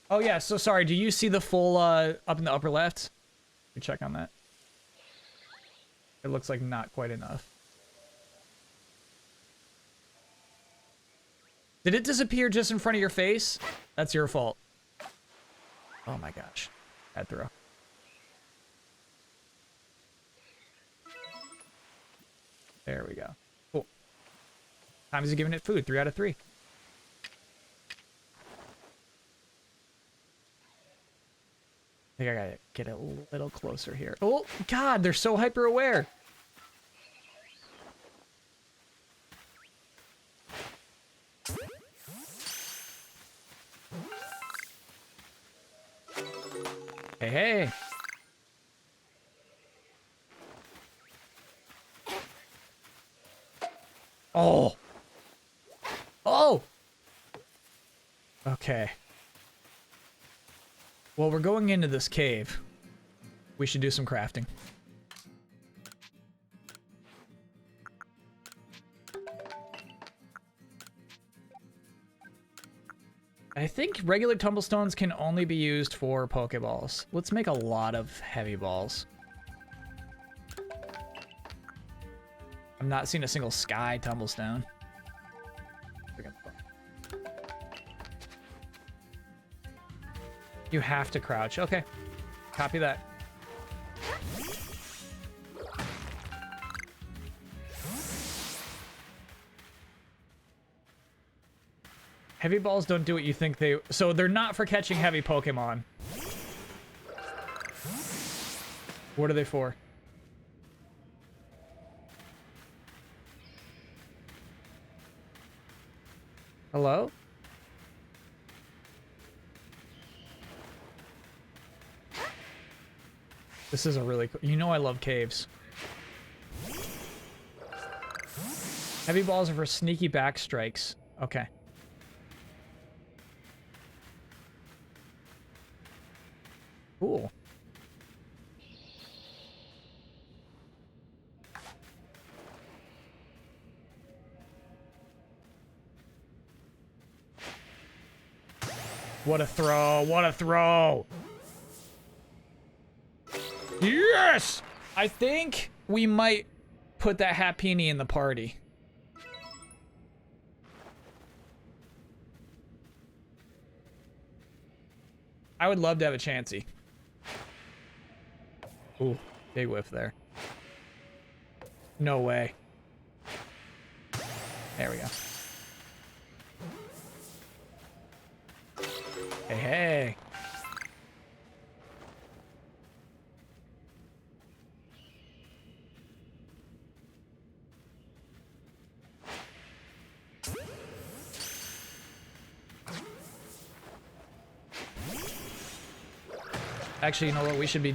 Oh yeah, so sorry, do you see the full up in the upper left? You check on that. It looks like not quite enough. Did it disappear just in front of your face? That's your fault. Oh my gosh. Bad throw. There we go. Cool. Times is giving it food. 3 out of 3. I think I gotta get a little closer here. Oh, God, they're so hyper aware. Hey, hey. Oh. Oh. Okay. Well, we're going into this cave. We should do some crafting. I think regular tumblestones can only be used for Pokeballs. Let's make a lot of heavy balls. I'm not seeing a single sky tumblestone. You have to crouch. Okay. Copy that. Heavy balls don't do what you think they... So they're not for catching heavy Pokemon. What are they for? Hello? This is a really cool... You know I love caves. Heavy balls are for sneaky back strikes. Okay. Cool. What a throw! What a throw! Yes! I think we might put that Happini in the party. I would love to have a Chansey. Ooh, big whiff there. No way. There we go. Hey, hey. Actually, you know what? We should be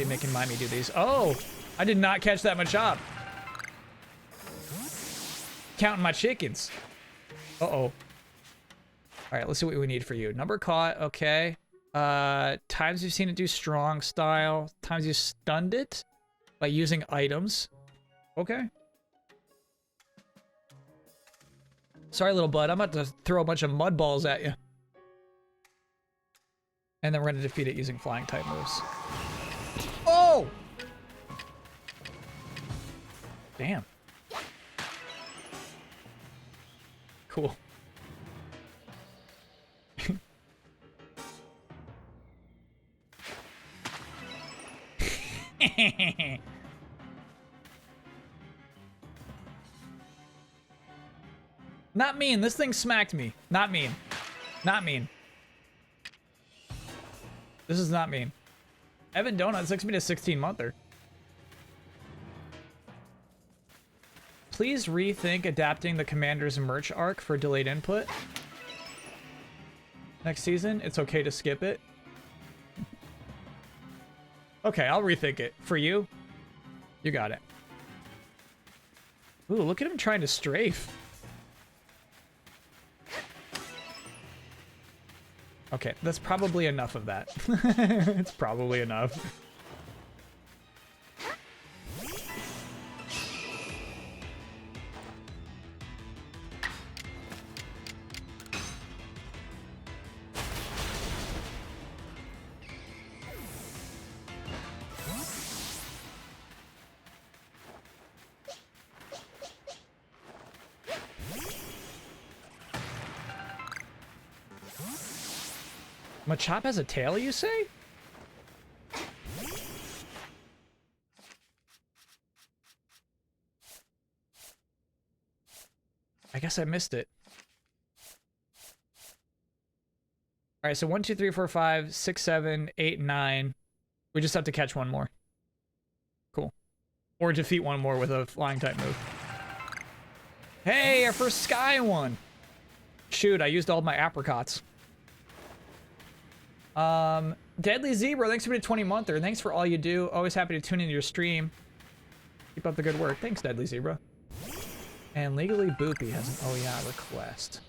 making Mimey do these. Oh, I did not catch that much up. Counting my chickens. Uh-oh. All right, let's see what we need for you. Number caught, okay. Times you've seen it do strong style. Times you stunned it by using items. Okay. Sorry, little bud. I'm about to throw a bunch of mud balls at you. And then we're going to defeat it using flying type moves. Oh! Damn. Cool. Not mean. This thing smacked me. Not mean. Not mean. This is not mean. Evan Donut takes me to 16-monther. Please rethink adapting the Commander's merch arc for delayed input. Next season, it's okay to skip it. Okay, I'll rethink it. For you, you got it. Ooh, look at him trying to strafe. Okay, that's probably enough of that. It's probably enough. Machop has a tail, you say? I guess I missed it. All right, so 1, 2, 3, 4, 5, 6, 7, 8, 9. We just have to catch one more. Cool. Or defeat one more with a flying type move. Hey, our first sky one. Shoot, I used all my apricots. Deadly Zebra, thanks for being a 20-monther. Thanks for all you do. Always happy to tune into your stream. Keep up the good work. Thanks, Deadly Zebra. And Legally Boopy has an oh yeah request.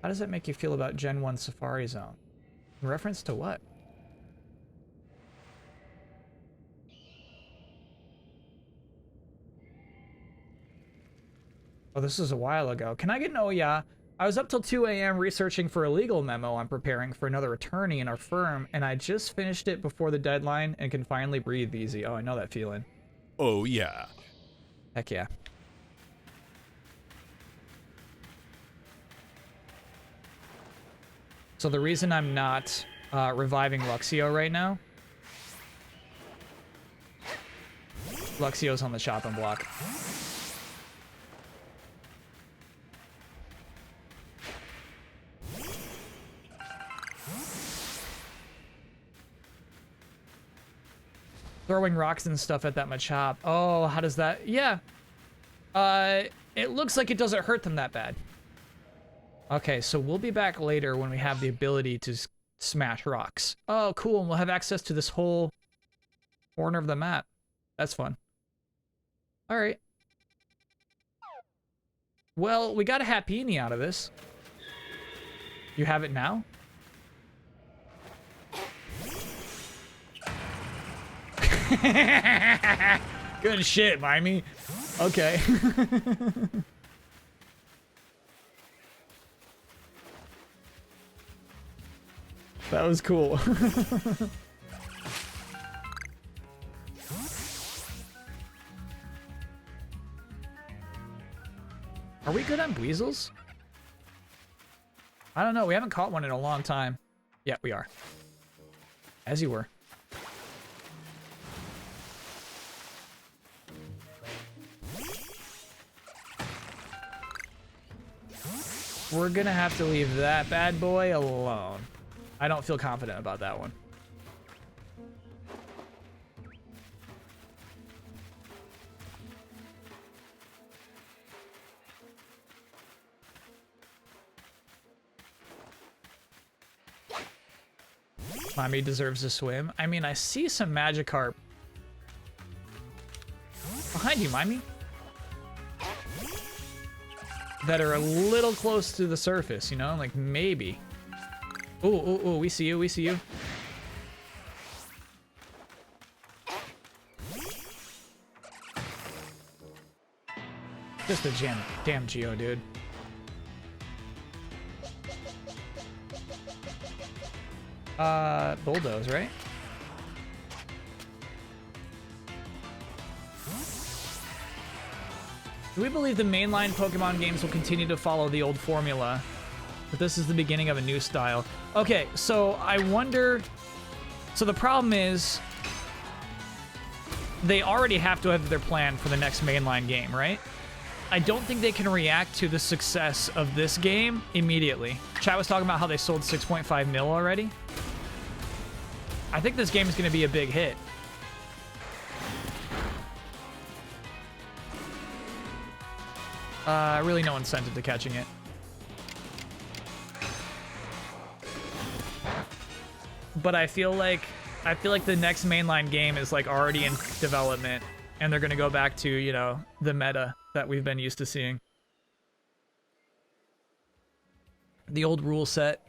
How does that make you feel about Gen 1 Safari Zone? In reference to what? Oh, this is a while ago. Can I get an oh yeah? I was up till 2 a.m. researching for a legal memo I'm preparing for another attorney in our firm, and I just finished it before the deadline and can finally breathe easy. Oh, I know that feeling. Oh, yeah. Heck yeah. So the reason I'm not reviving Luxio right now, Luxio's on the chopping block. Throwing rocks and stuff at that Machop. Oh, how does that? Yeah. It looks like it doesn't hurt them that bad. Okay, so we'll be back later when we have the ability to smash rocks. Oh, cool. And we'll have access to this whole corner of the map. That's fun. All right. Well, we got a Happini out of this. You have it now? Good shit, Mimey. Okay. That was cool. Are we good on Weasels? I don't know. We haven't caught one in a long time. Yeah, we are. As you were. We're gonna have to leave that bad boy alone. I don't feel confident about that one. Mommy deserves a swim. I mean, I see some Magikarp behind you, Mimey, that are a little close to the surface, you know? Like, maybe. Ooh, ooh, ooh, we see you, we see you. Just a damn Geo, dude. Bulldoze, right? Do we believe the mainline Pokemon games will continue to follow the old formula but this is the beginning of a new style. Okay, so I wonder... So the problem is... They already have to have their plan for the next mainline game, right? I don't think they can react to the success of this game immediately. Chat was talking about how they sold 6.5 mil already. I think this game is going to be a big hit. Really no incentive to catching it. But I feel like the next mainline game is like already in development, and they're gonna go back to, you know, the meta that we've been used to seeing. The old rule set,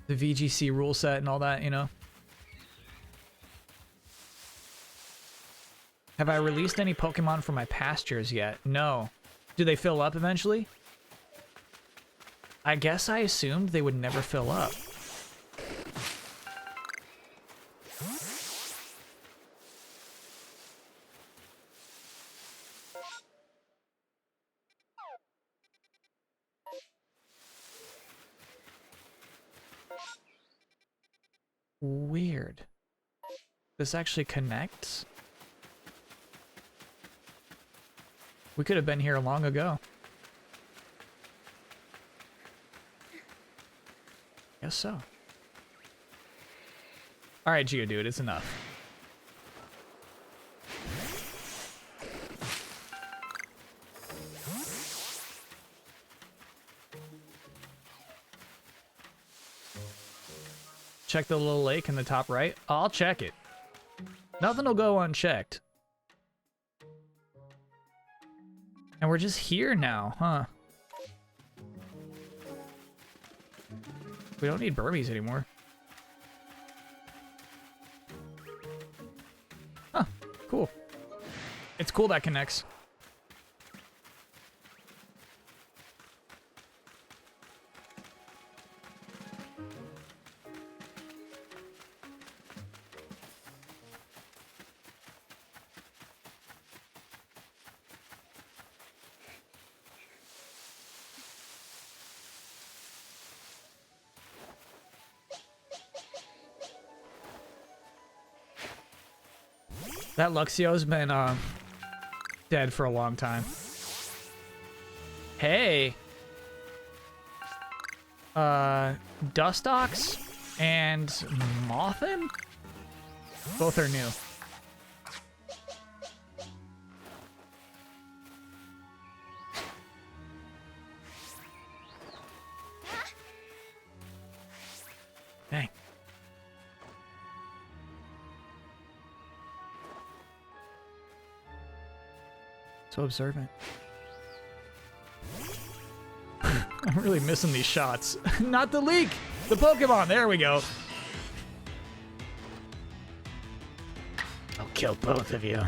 the VGC rule set and all that, you know. Have I released any Pokemon from my pastures yet? No. Do they fill up eventually? I guess I assumed they would never fill up. Weird. This actually connects? We could have been here long ago. Guess so. Alright, Geodude, it's enough. Check the little lake in the top right. I'll check it. Nothing will go unchecked. And we're just here now, huh? We don't need Burbies anymore. Huh, cool. It's cool that connects. That Luxio's been dead for a long time. Hey. Dustox and Mothin? Both are new. Dang. So observant. I'm really missing these shots. Not the leak! The Pokemon! There we go. I'll kill both of you.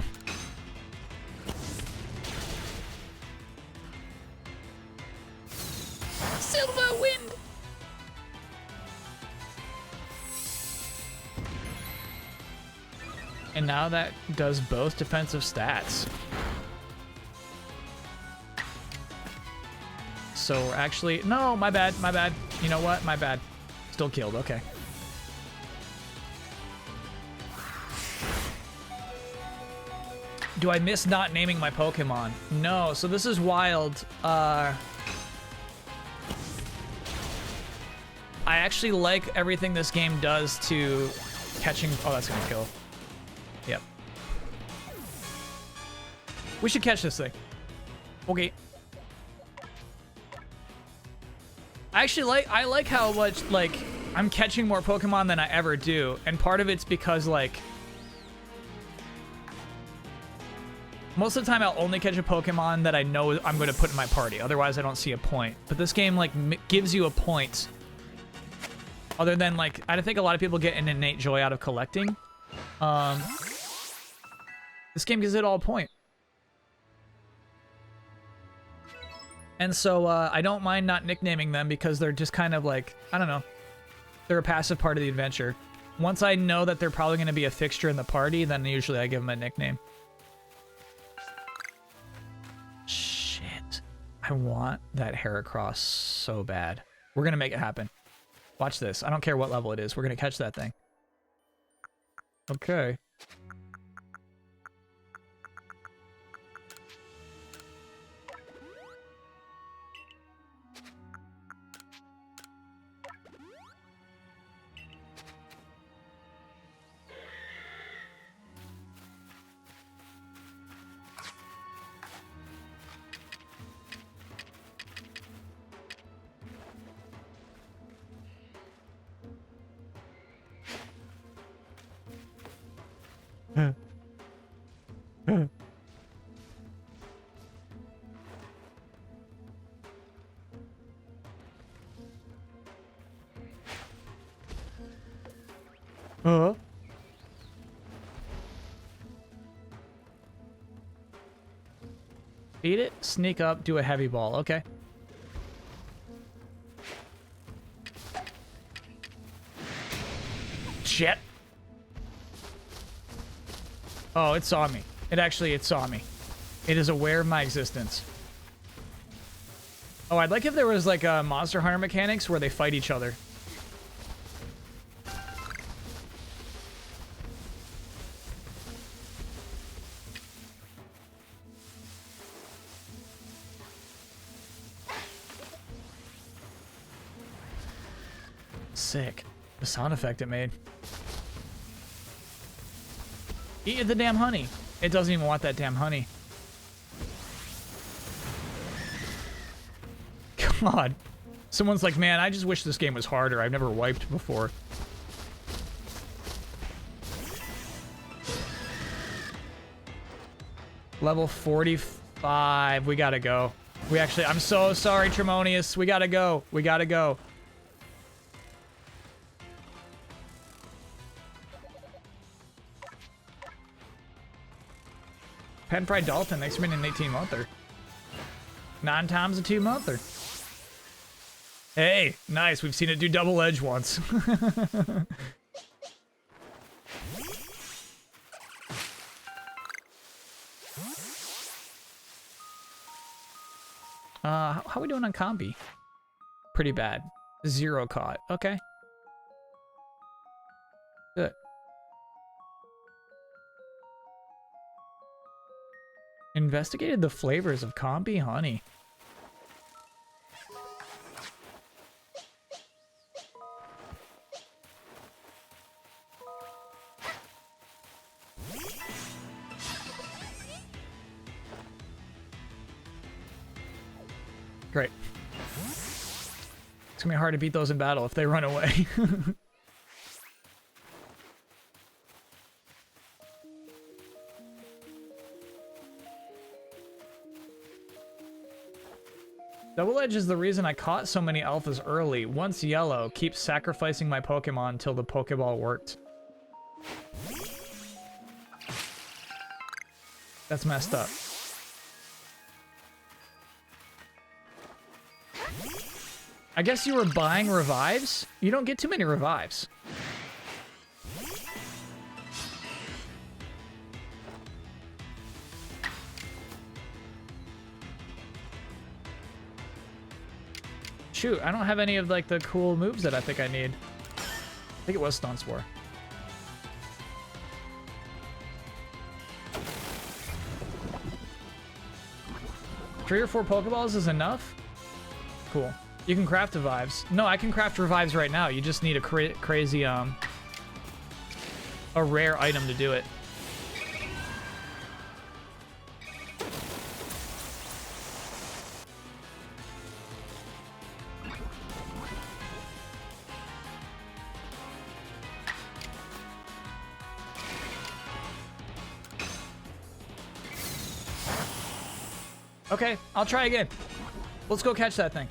Silver Wind! And now that does both defensive stats. So we're actually... No, my bad, my bad. You know what? My bad. Still killed, okay. Do I miss not naming my Pokemon? No, so this is wild. I actually like everything this game does to catching... Oh, that's gonna kill. Yep. We should catch this thing. Okay. I like how much, like, I'm catching more Pokemon than I ever do, and part of it's because, like, most of the time I'll only catch a Pokemon that I know I'm going to put in my party, otherwise I don't see a point. But this game, like, gives you a point, other than, like, I think a lot of people get an innate joy out of collecting. This game gives it all a point. And so I don't mind not nicknaming them because they're just kind of like, I don't know, they're a passive part of the adventure. Once I know that they're probably going to be a fixture in the party, then usually I give them a nickname. Shit. I want that Heracross so bad. We're gonna make it happen. Watch this. I don't care what level it is. We're gonna catch that thing. Okay. Beat it, sneak up, do a heavy ball. Okay. Shit. Oh, it saw me. It saw me. It is aware of my existence. Oh, I'd like if there was like a Monster Hunter mechanics where they fight each other. Sick. The sound effect it made. Eat the damn honey. It doesn't even want that damn honey. God. Someone's like, man, I just wish this game was harder. I've never wiped before. Level 45. We gotta go. We actually, I'm so sorry, Tremonius. We gotta go. We gotta go. Pen Fried Dalton, thanks for being an 18-monther. 9 times a 2-monther. Hey, nice. We've seen it do double edge once. How are we doing on combi? Pretty bad. 0 caught. Okay. Good. Investigated the flavors of combi honey. Great. It's gonna be hard to beat those in battle if they run away. Double Edge is the reason I caught so many alphas early. Once yellow, keep sacrificing my Pokemon until the Pokeball worked. That's messed up. I guess you were buying revives? You don't get too many revives. Shoot, I don't have any of like the cool moves that I think I need. I think it was Stone Spore. Three or 4 Pokeballs is enough? Cool. You can craft revives. No, I can craft revives right now. You just need a crazy, a rare item to do it. Okay, I'll try again. Let's go catch that thing.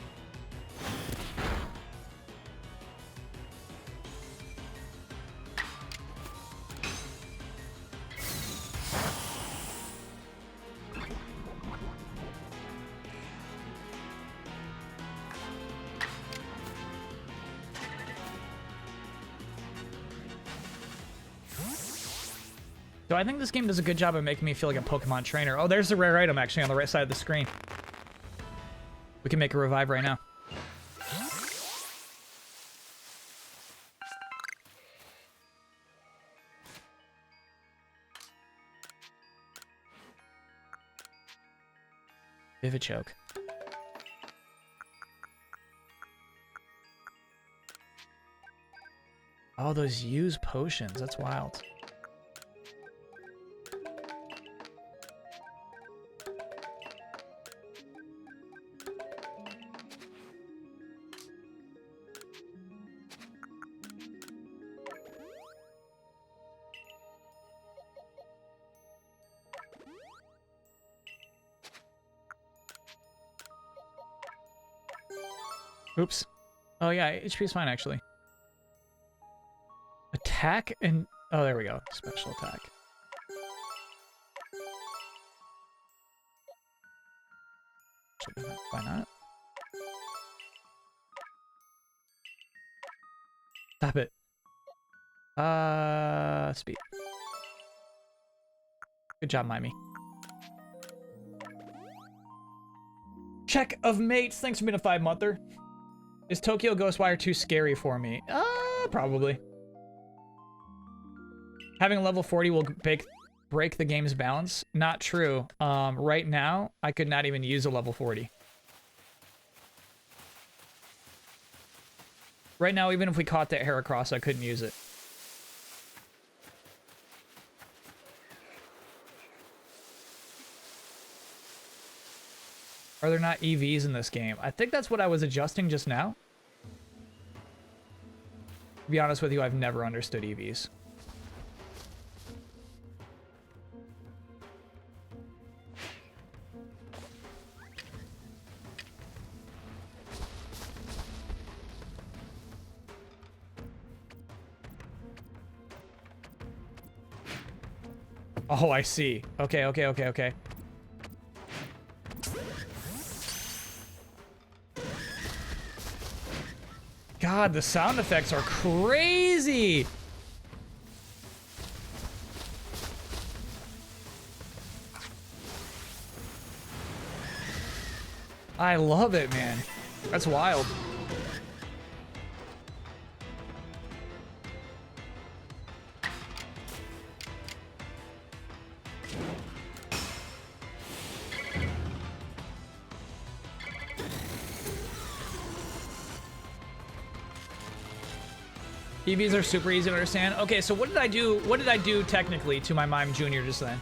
So I think this game does a good job of making me feel like a Pokemon trainer. Oh, there's the rare item actually on the right side of the screen. We can make a revive right now. Vivid Choke. Oh, those used potions. That's wild. Oops. Oh yeah, HP is fine actually. Attack and... Oh, there we go. Special attack. Why not? Stop it. Speed. Good job, Mimey. Check of mates. Thanks for being a 5-monther. Is Tokyo Ghostwire too scary for me? Probably. Having a level 40 will break the game's balance. Not true. Right now, I could not even use a level 40. Right now, even if we caught that Heracross, I couldn't use it. Are there not EVs in this game? I think that's what I was adjusting just now. To be honest with you, I've never understood EVs. Oh, I see. Okay, okay, okay, okay. God, the sound effects are crazy. I love it, man. That's wild. EVs are super easy to understand. Okay, so what did I do? What did I do technically to my Mime Jr. just then?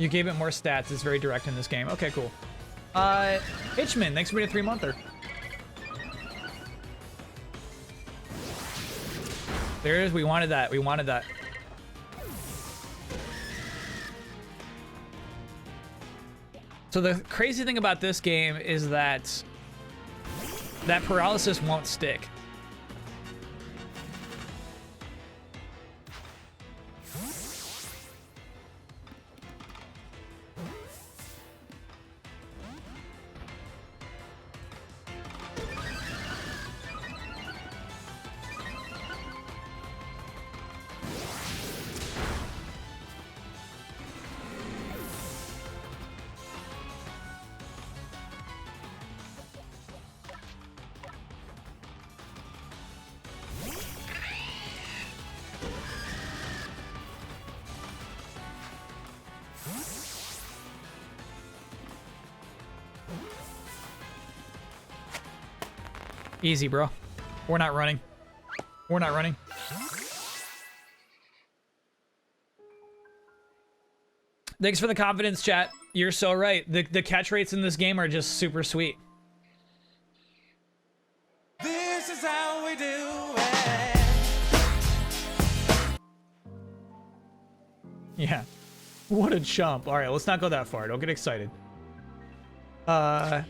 You gave it more stats. It's very direct in this game. Okay, cool. Hitchman, thanks for being a 3-monther. There it is. We wanted that. We wanted that. So the crazy thing about this game is that paralysis won't stick. Easy, bro. We're not running. We're not running. Thanks for the confidence, chat. You're so right. The catch rates in this game are just super sweet. This is how we do it. Yeah. What a chump. All right, let's not go that far. Don't get excited. I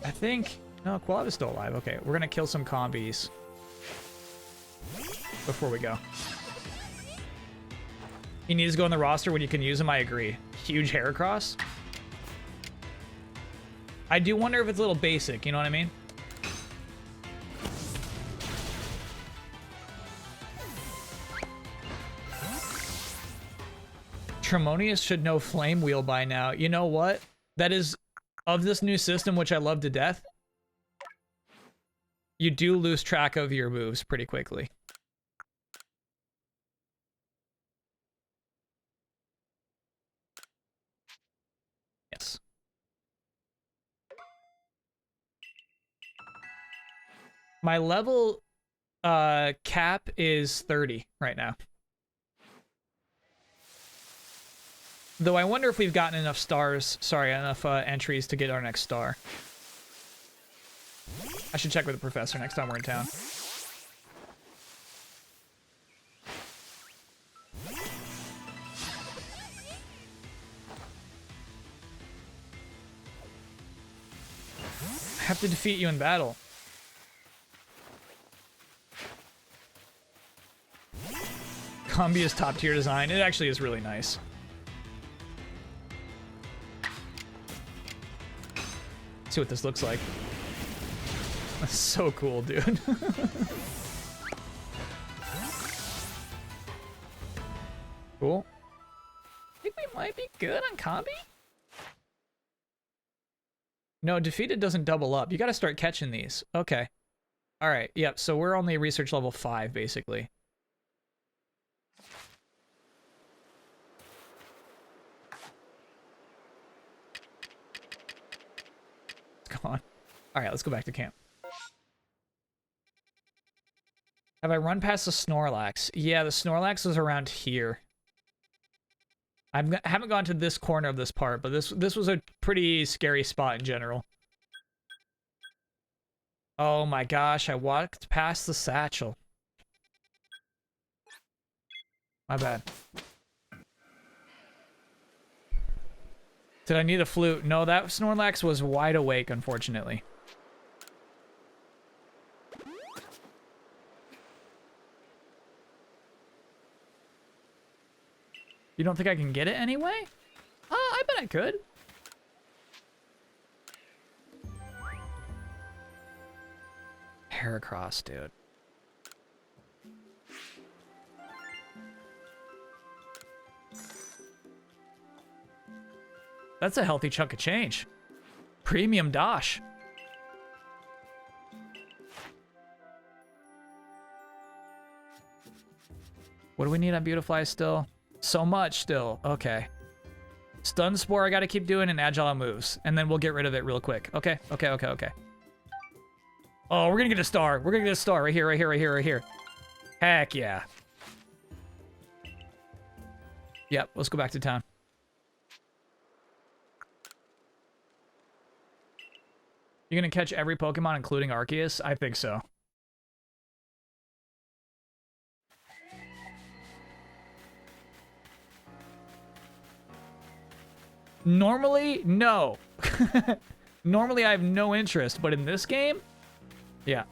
think... No, Qualav is still alive. Okay, we're gonna kill some combies before we go. He needs to go in the roster when you can use him, I agree. Huge Heracross. I do wonder if it's a little basic, you know what I mean? Tremonius should know Flame Wheel by now. You know what? That is, of this new system, which I love to death, you do lose track of your moves pretty quickly. Yes. My level cap is 30 right now. Though I wonder if we've gotten enough stars, sorry, enough entries to get our next star. I should check with the professor next time we're in town. I have to defeat you in battle. Combi is top tier design. It actually is really nice. Let's see what this looks like. That's so cool, dude. Cool. I think we might be good on combi. No, defeated doesn't double up. You gotta start catching these. Okay. Alright, yep, so we're only research level 5, basically. It's gone. Alright, let's go back to camp. Have I run past the Snorlax? Yeah, the Snorlax is around here. I haven't gone to this corner of this part, but this was a pretty scary spot in general. Oh my gosh, I walked past the satchel. My bad. Did I need a flute? No, that Snorlax was wide awake, unfortunately. You don't think I can get it anyway? Oh, I bet I could. Heracross, dude. That's a healthy chunk of change. Premium Dosh. What do we need on Beautifly still? So much still. Okay. Stun Spore I gotta keep doing and Agile moves. And then we'll get rid of it real quick. Okay, okay, okay, okay. Oh, we're gonna get a star. We're gonna get a star right here, right here, right here, right here. Heck yeah. Yep, let's go back to town. You're gonna catch every Pokemon, including Arceus? I think so. Normally, no. Normally, I have no interest, but in this game, yeah.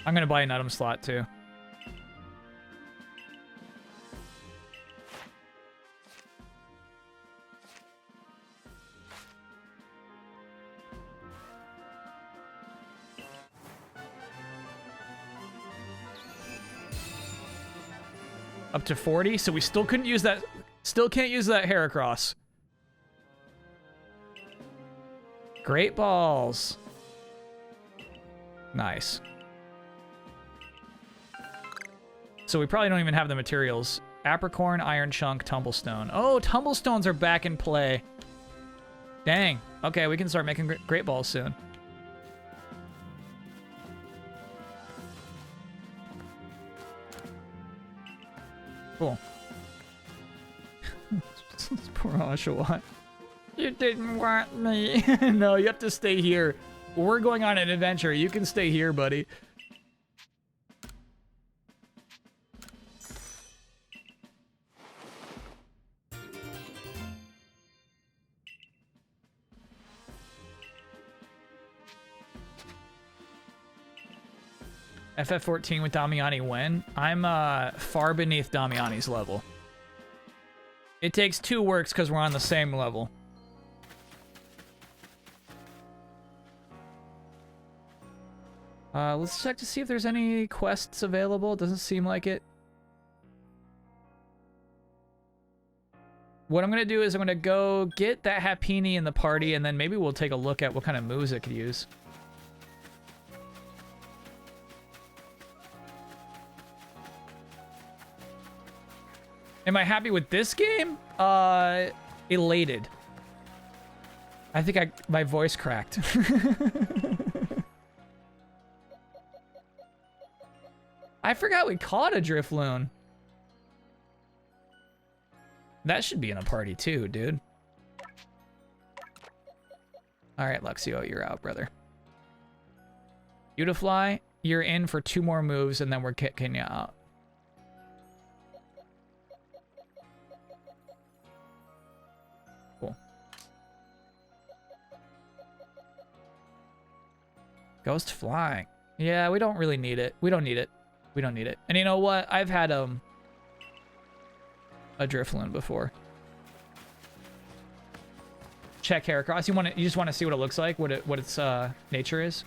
I'm gonna buy an item slot too. Up to 40, so we still couldn't use that. Still can't use that Heracross. Great balls. Nice. So we probably don't even have the materials. Apricorn, Iron Chunk, Tumblestone. Oh, Tumblestones are back in play. Dang. Okay, we can start making great balls soon. Cool. Poor Oshawott. You didn't want me. No, you have to stay here. We're going on an adventure. You can stay here, buddy. FF14 with Damiani when? I'm far beneath Damiani's level. It takes 2 works because we're on the same level. Let's check to see if there's any quests available. Doesn't seem like it. What I'm going to do is I'm going to go get that Happini in the party, and then maybe we'll take a look at what kind of moves it could use. Am I happy with this game? Elated. I think my voice cracked. I forgot we caught a Drifloon. That should be in a party too, dude. All right, Luxio, you're out, brother. Beautifly, you're in for 2 more moves, and then we're kicking you out. Cool. Ghost flying. Yeah, we don't really need it. We don't need it. We don't need it. And you know what? I've had a Drifloon before. Check Heracross. You just want to see what it looks like, what its nature is.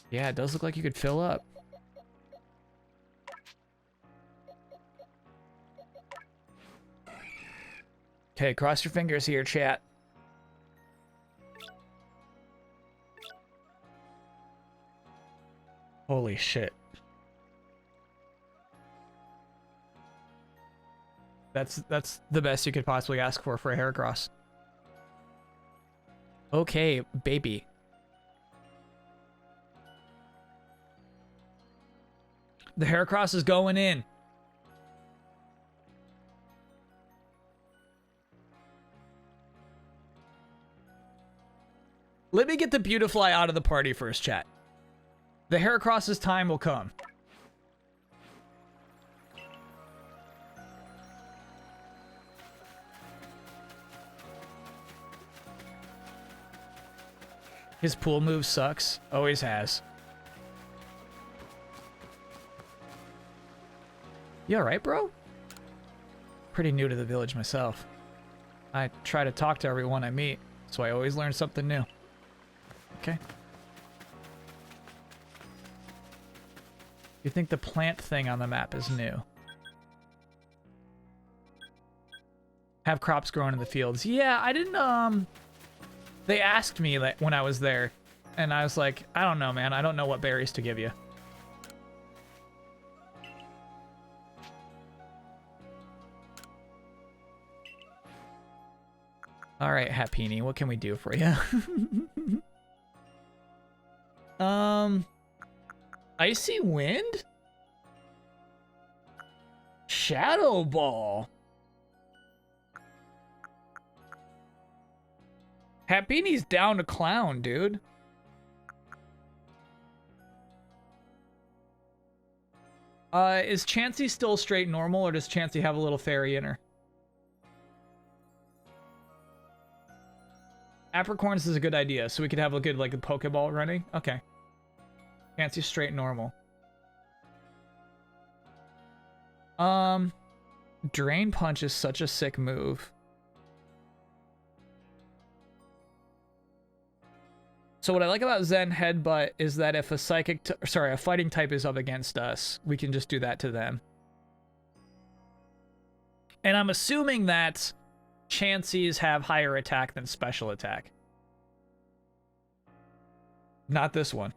Yeah, it does look like you could fill up. Okay, cross your fingers here, chat. Holy shit. That's the best you could possibly ask for a Heracross. Okay, baby. The Heracross is going in. Let me get the Beautifly out of the party first, chat. The Heracross's time will come. His pool move sucks. Always has. You alright, bro? Pretty new to the village myself. I try to talk to everyone I meet, so I always learn something new. Okay. You think the plant thing on the map is new? Have crops growing in the fields. Yeah, I didn't, they asked me that when I was there, and I was like, I don't know, man. I don't know what berries to give you. All right, Happini, what can we do for you? Icy Wind? Shadow Ball. Happini's down to clown, dude. Is Chansey still straight normal, or does Chansey have a little fairy in her? Apricorns is a good idea, so we could have a good, like, a Pokeball running. Okay. Chansey's straight normal. Drain Punch is such a sick move. So what I like about Zen Headbutt is that if a a fighting type is up against us, we can just do that to them. And I'm assuming that Chanseys have higher attack than special attack. Not this one.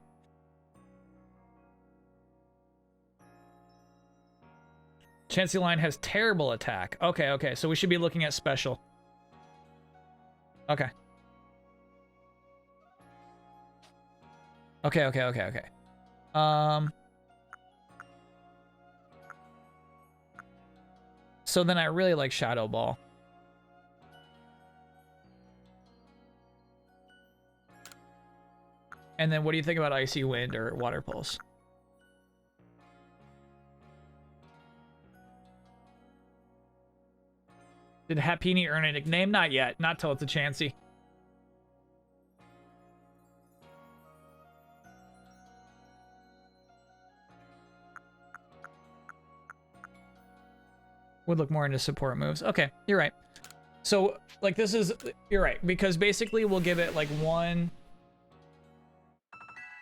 Chansey line has terrible attack. Okay, so we should be looking at special. Okay. Okay. So then I really like Shadow Ball. And then what do you think about Icy Wind or Water Pulse? Did Happini earn a nickname? Not yet. Not till it's a Chansey. Would look more into support moves. Okay, you're right. So, like, this is... You're right, because basically we'll give it, like, one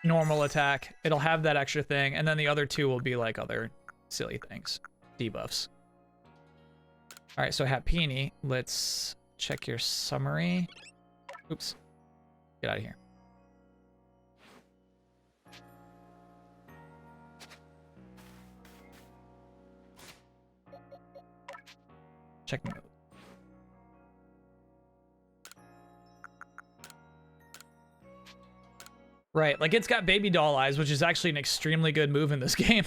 normal attack. It'll have that extra thing, and then the other two will be, like, other silly things. Debuffs. All right, so Happini, let's check your summary. Oops. Get out of here. Check mode. Right, like it's got baby doll eyes, which is actually an extremely good move in this game.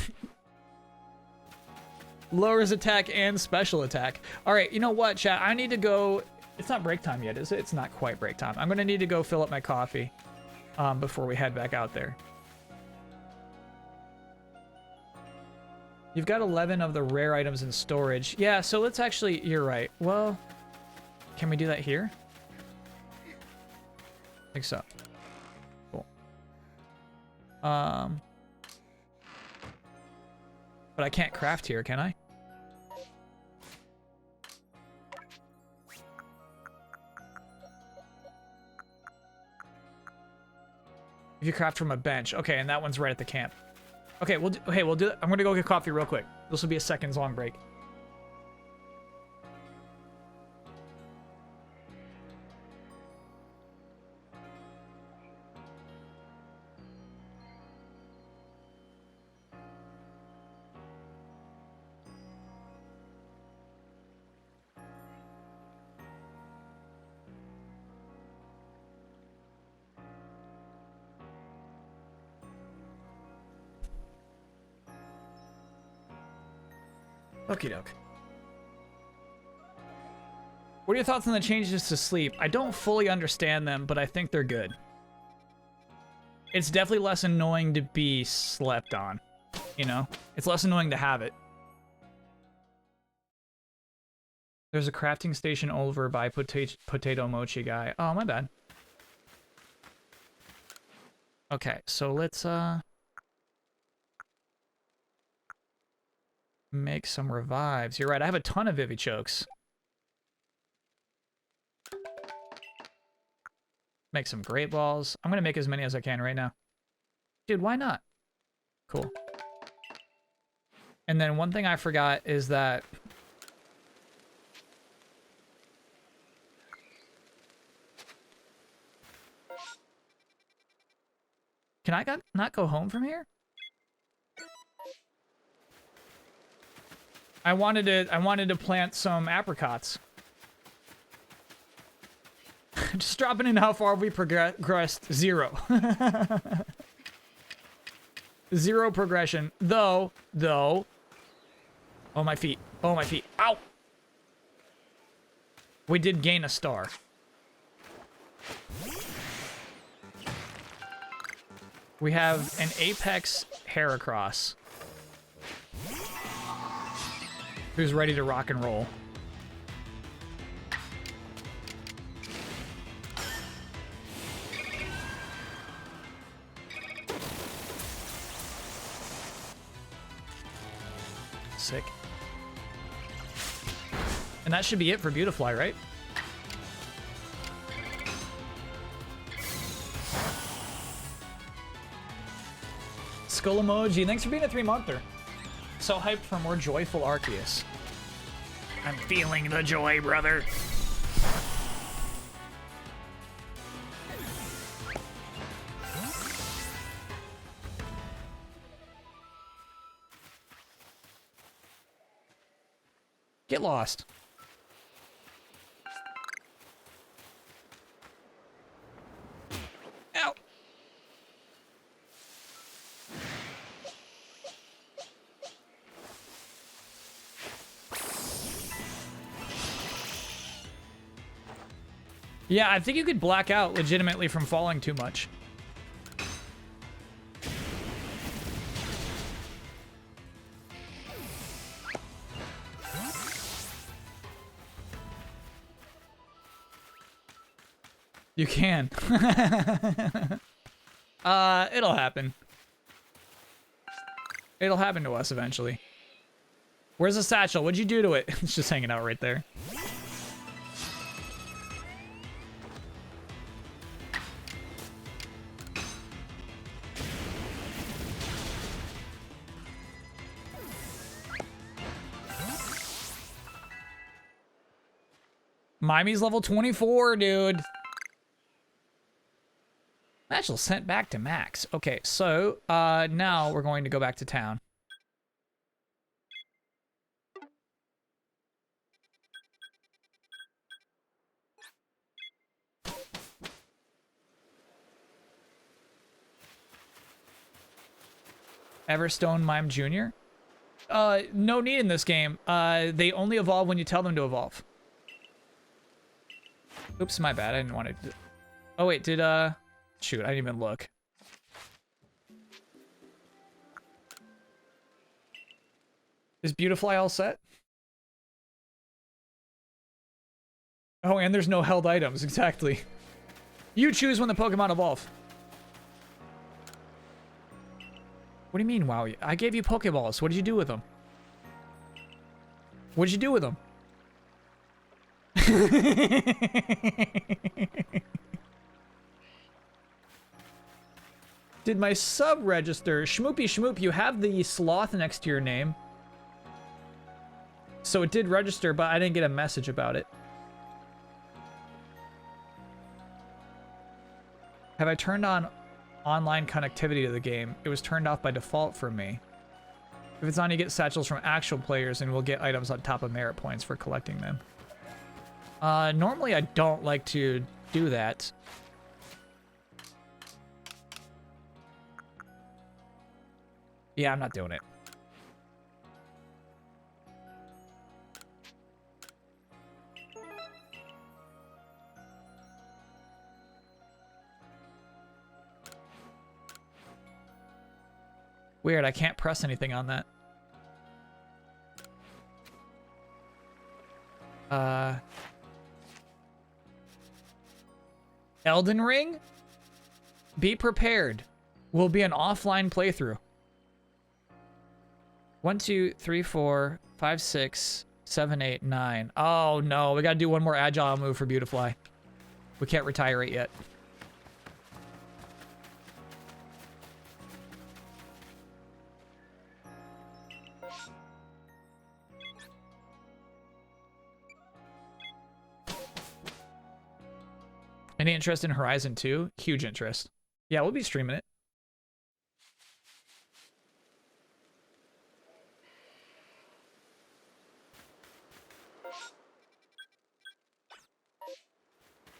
Lowers attack and special attack. All right, you know what, chat? I need to go. It's not break time yet, is it? It's not quite break time. I'm gonna need to go fill up my coffee before we head back out there. You've got 11 of the rare items in storage. Yeah, so let's actually, you're right. Well, can we do that here? I think so. Cool. But I can't craft here, can I? If you craft from a bench. Okay, and that one's right at the camp. Okay, we'll do it. I'm gonna go get coffee real quick. This will be a seconds long break. Okie doke. What are your thoughts on the changes to sleep? I don't fully understand them, but I think they're good. It's definitely less annoying to be slept on, you know? It's less annoying to have it. There's a crafting station over by Potato Mochi guy. Oh, my bad. Okay, so let's, make some revives. You're right, I have a ton of Vivichokes. Make some Great Balls. I'm gonna make as many as I can right now. Dude, why not? Cool. And then one thing I forgot is that... Can I not go home from here? I wanted to plant some apricots. Just dropping in how far we progressed. 0. 0 progression. Though. Oh, my feet. Oh, my feet. Ow! We did gain a star. We have an Apex Heracross. Who's ready to rock and roll. Sick. And that should be it for Beautifly, right? Skull emoji, thanks for being a 3-monther. So hyped for more joyful Arceus. I'm feeling the joy, brother. Get lost. Ow. Yeah, I think you could black out legitimately from falling too much. You can. It'll happen. It'll happen to us eventually. Where's the satchel? What'd you do to it? It's just hanging out right there. Mimey's level 24, dude. Satchel sent back to max. Okay, so now we're going to go back to town. Everstone Mime Jr.? No need in this game. They only evolve when you tell them to evolve. Oops, my bad. I didn't want to... Oh, wait, did, shoot, I didn't even look. Is Beautifly all set? Oh, and there's no held items, exactly. You choose when the Pokemon evolve. What do you mean, wow? I gave you Pokeballs. What did you do with them? What did you do with them? Did my sub register? Schmoopy Schmoop, you have the sloth next to your name. So it did register, but I didn't get a message about it. Have I turned on online connectivity to the game? It was turned off by default for me. If it's on, you get satchels from actual players and we'll get items on top of merit points for collecting them. Normally I don't like to do that. Yeah, I'm not doing it. Weird, I can't press anything on that. Elden Ring? Be prepared. Will be an offline playthrough. 1, 2, 3, 4, 5, 6, 7, 8, 9. Oh no, we gotta do one more agile move for Beautifly. We can't retire it yet. Any interest in Horizon 2? Huge interest. Yeah, we'll be streaming it.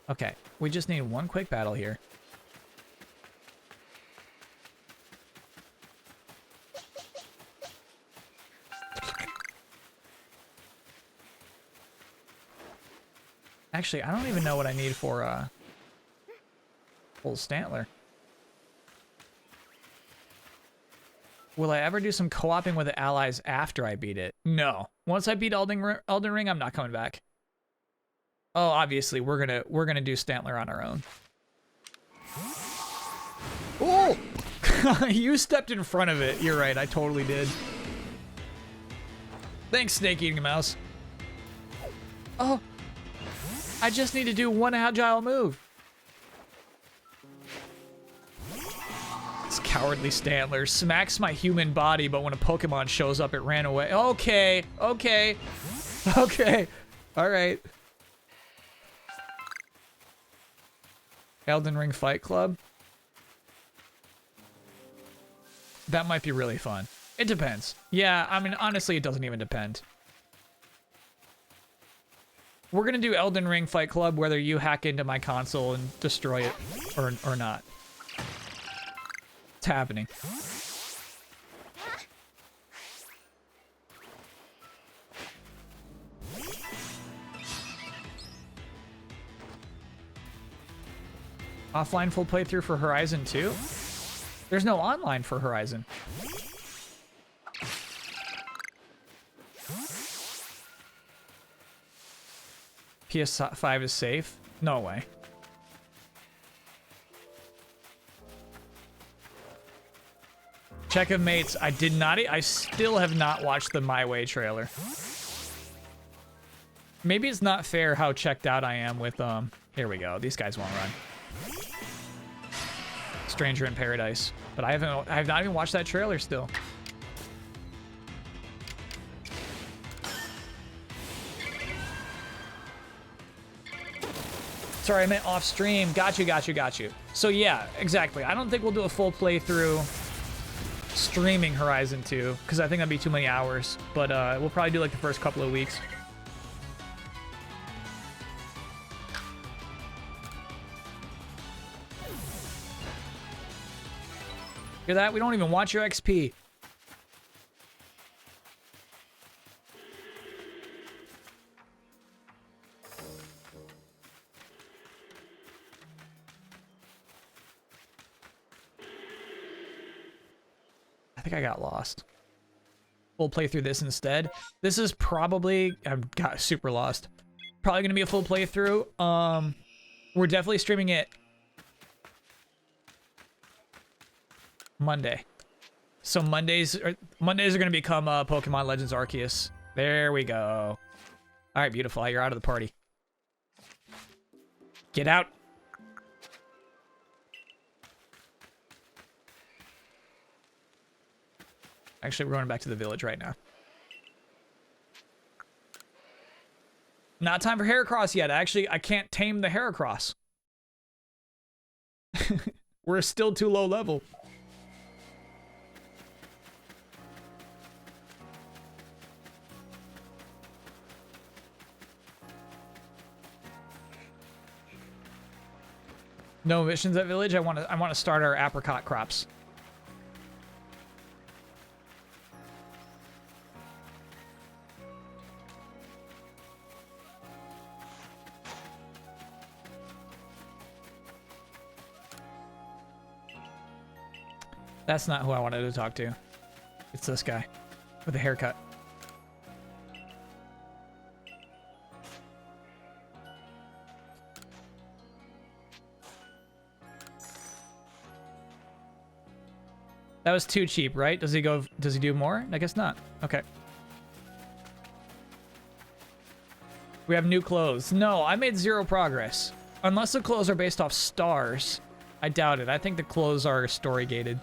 Okay, we just need one quick battle here. Actually, I don't even know what I need for full Stantler. Will I ever do some co-oping with the allies after I beat it? No. Once I beat Elden Ring, I'm not coming back. Oh, obviously, we're gonna do Stantler on our own. Oh! You stepped in front of it. You're right, I totally did. Thanks, Snake Eating Mouse. Oh! I just need to do one agile move. This cowardly Stantler smacks my human body, but when a Pokemon shows up, it ran away. Okay, okay, okay. All right. Elden Ring Fight Club. That might be really fun. It depends. Yeah, I mean, honestly, it doesn't even depend. We're gonna do Elden Ring Fight Club whether you hack into my console and destroy it or not. It's happening. Offline full playthrough for Horizon 2? There's no online for Horizon. PS5 is safe? No way. Check of Mates. I did not. I still have not watched the My Way trailer. Maybe it's not fair how checked out I am with Here we go. These guys won't run. Stranger in Paradise. But I have not even watched that trailer still. Sorry, I meant off stream. Got you. So yeah, exactly. I don't think we'll do a full playthrough streaming Horizon 2 because I think that'd be too many hours. But we'll probably do like the first couple of weeks. Hear that? We don't even want your XP. I think I got lost. We'll play through this instead. This is probably... I got super lost. Probably going to be a full playthrough. We're definitely streaming it Monday. So Mondays are going to become Pokemon Legends Arceus. There we go. All right, beautiful. You're out of the party. Get out. Actually, we're going back to the village right now. Not time for Heracross yet. Actually, I can't tame the Heracross. We're still too low level. No missions at village. I want to start our apricot crops. That's not who I wanted to talk to. It's this guy with a haircut. That was too cheap, right? Does he do more? I guess not. Okay. We have new clothes. No, I made 0 progress. Unless the clothes are based off stars. I doubt it. I think the clothes are story gated.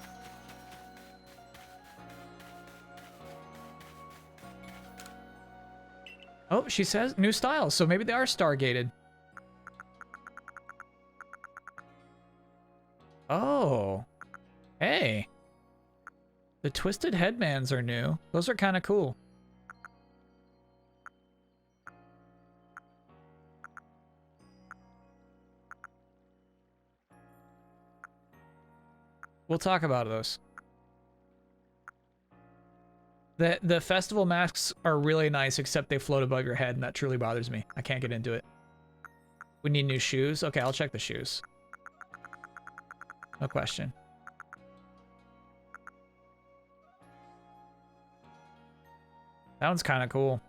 Oh, she says new styles, so maybe they are star gated. Oh. Hey. The twisted headbands are new. Those are kind of cool. We'll talk about those. The festival masks are really nice, except they float above your head, and that truly bothers me. I can't get into it. We need new shoes. Okay, I'll check the shoes. No question. That one's kind of cool.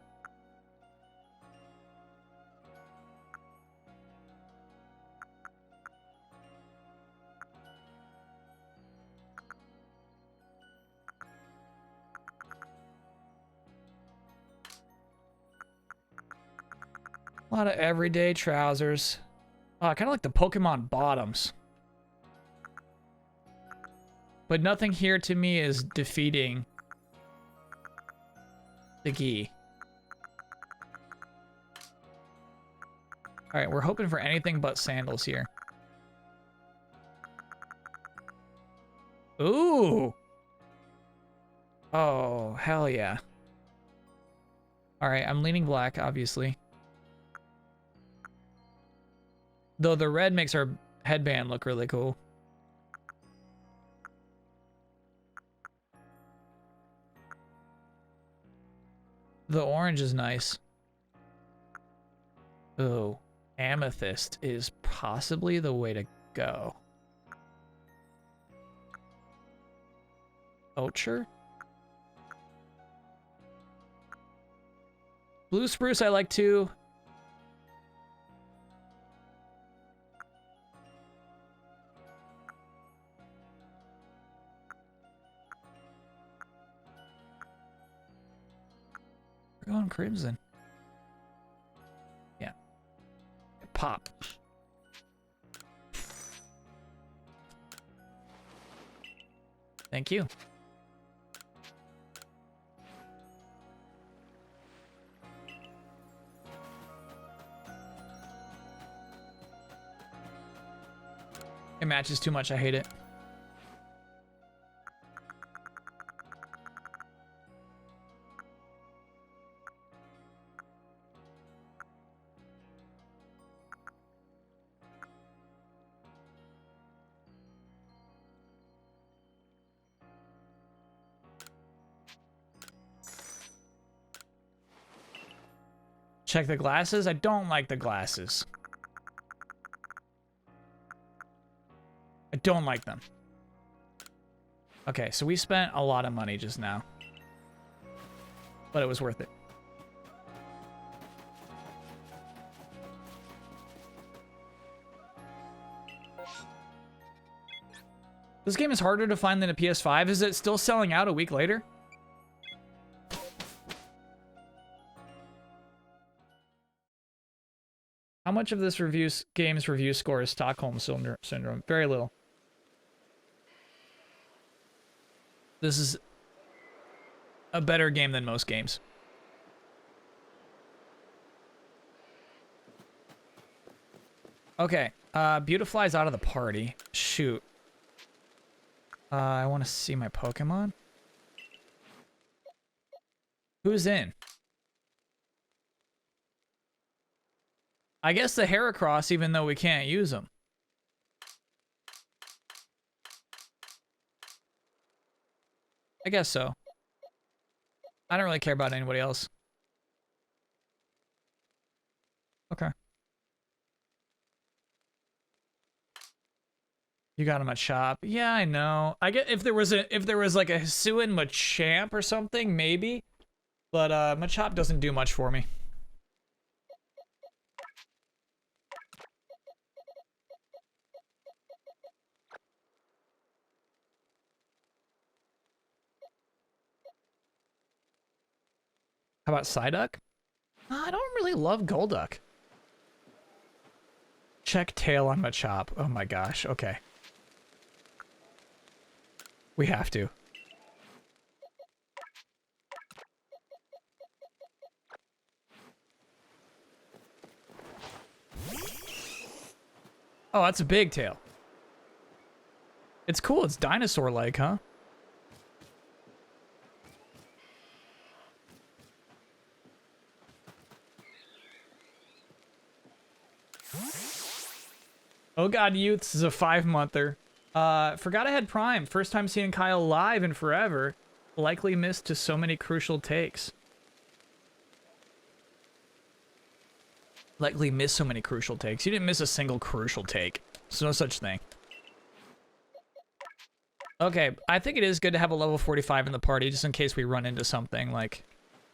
A lot of everyday trousers. I kind of like the Pokemon bottoms. But nothing here to me is defeating the gi. All right, we're hoping for anything but sandals here. Ooh. Oh, hell yeah. All right, I'm leaning black, obviously. Though the red makes our headband look really cool. The orange is nice. Oh, amethyst is possibly the way to go. Ochre? Blue spruce I like too. We're going crimson. Yeah. Pop. Thank you. It matches too much. I hate it. Check the glasses. I don't like the glasses. I don't like them. Okay, so we spent a lot of money just now. But it was worth it. This game is harder to find than a PS5. Is it still selling out a week later? How much of this game's review score is Stockholm Syndrome? Very little. This is a better game than most games. Okay, Beautifly's out of the party. Shoot. I want to see my Pokemon. Who's in? I guess the Heracross, even though we can't use them. I guess so. I don't really care about anybody else. Okay. You got him at shop. Yeah, I know. I get if there was like a Hisuian Machamp or something, maybe. But Machop doesn't do much for me. How about Psyduck? I don't really love Golduck. Check tail on Machop. Oh my gosh. Okay. We have to. Oh, that's a big tail. It's cool. It's dinosaur-like, huh? Oh God, Youths is a 5-monther. Forgot I had Prime. First time seeing Kyle live in forever. Likely missed to so many crucial takes. Likely missed so many crucial takes. You didn't miss a single crucial take. There's no such thing. Okay, I think it is good to have a level 45 in the party just in case we run into something like...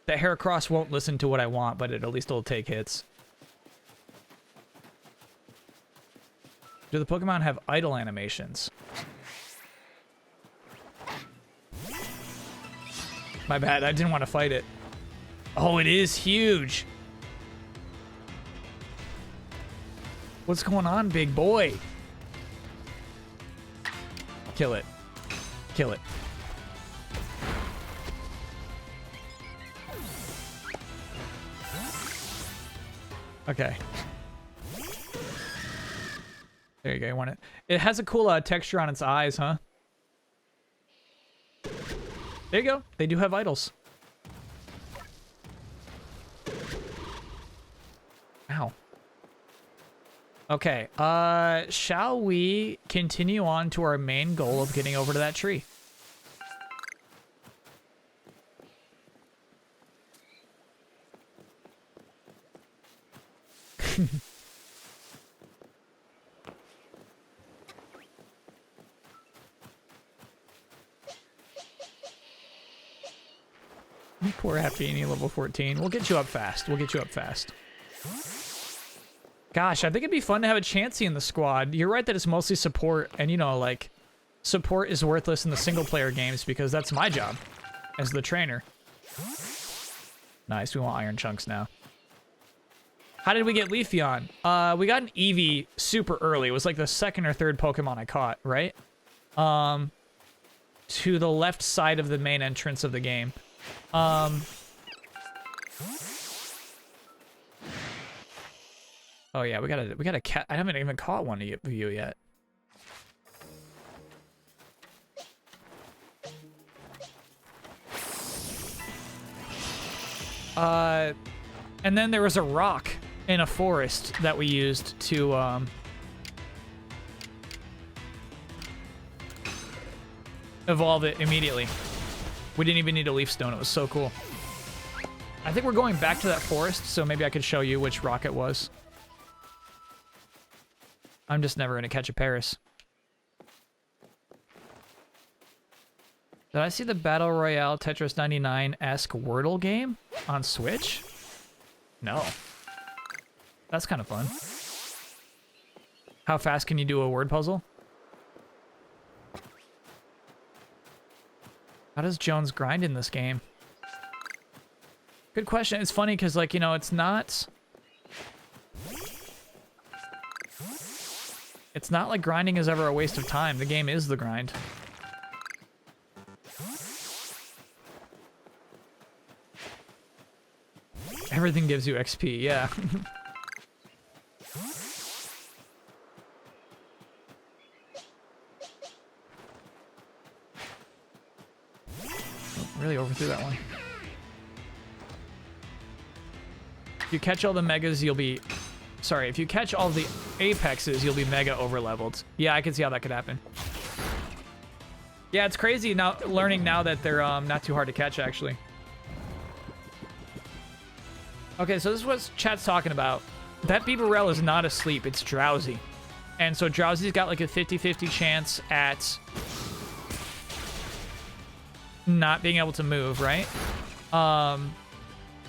The Heracross won't listen to what I want, but at least it'll take hits. Do the Pokemon have idle animations? My bad, I didn't want to fight it. Oh, it is huge. What's going on, big boy? Kill it. Kill it. Okay. There you go. You want it. It has a cool texture on its eyes, huh? There you go. They do have idols. Ow. Okay. Shall we continue on to our main goal of getting over to that tree? Poor Happy level 14. We'll get you up fast. We'll get you up fast. Gosh, I think it'd be fun to have a Chansey in the squad. You're right that it's mostly support, and you know, like, support is worthless in the single-player games because that's my job as the trainer. Nice, we want iron chunks now. How did we get Leafeon? We got an Eevee super early. It was like the second or third Pokemon I caught, right? To the left side of the main entrance of the game. Oh yeah, we gotta cat. I haven't even caught one of you yet. And then there was a rock in a forest that we used to, evolve it immediately. We didn't even need a leaf stone. It was so cool. I think we're going back to that forest, so maybe I could show you which rock it was. I'm just never going to catch a Paris. Did I see the Battle Royale Tetris 99-esque Wordle game on Switch? No. That's kind of fun. How fast can you do a word puzzle? How does Jones grind in this game? Good question. It's funny because, like, you know, it's not like grinding is ever a waste of time. The game is the grind. Everything gives you XP, yeah. Really overthrew that one. If you catch all the megas, you'll be... Sorry, if you catch all the apexes, you'll be mega overleveled. Yeah, I can see how that could happen. Yeah, it's crazy now learning now that they're not too hard to catch, actually. Okay, so this is what chat's talking about. That Bibarel is not asleep, it's drowsy. And so drowsy's got like a 50-50 chance at not being able to move, right?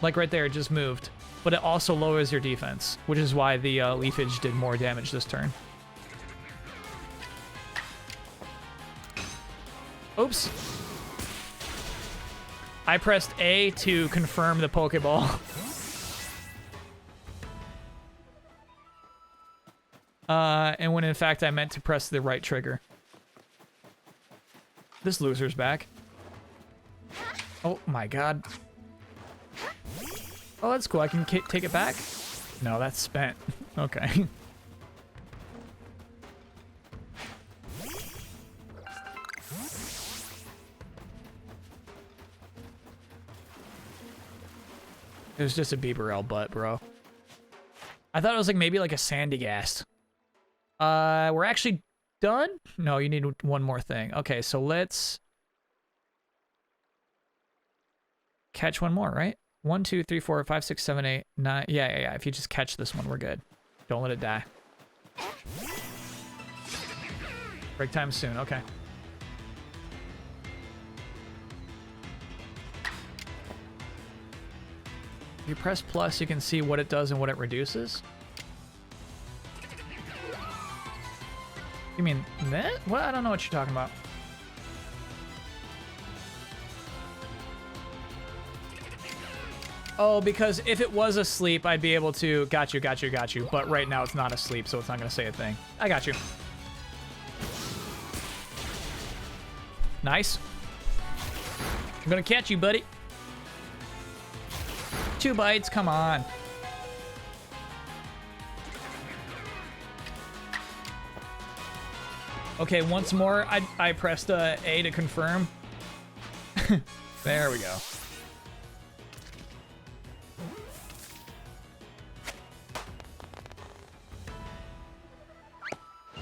Like right there, it just moved. But it also lowers your defense, which is why the Leafage did more damage this turn. Oops. I pressed A to confirm the Pokeball. And when in fact I meant to press the right trigger. This loser's back. Oh my god. Oh, that's cool. I can take it back? No, that's spent. Okay. It was just a Bibarel butt, bro. I thought it was like maybe like a Sandygast. We're actually done? No, you need one more thing. Okay, so let's catch one more, right? 1, 2, 3, 4, 5, 6, 7, 8, 9. Yeah. If you just catch this one, we're good. Don't let it die. Break time soon. Okay. If you press plus, you can see what it does and what it reduces. You mean that? What? I don't know what you're talking about. Oh, because if it was asleep, I'd be able to... Got you. But right now it's not asleep, so it's not going to say a thing. I got you. Nice. I'm going to catch you, buddy. 2 bites, come on. Okay, once more, I pressed A to confirm. There we go.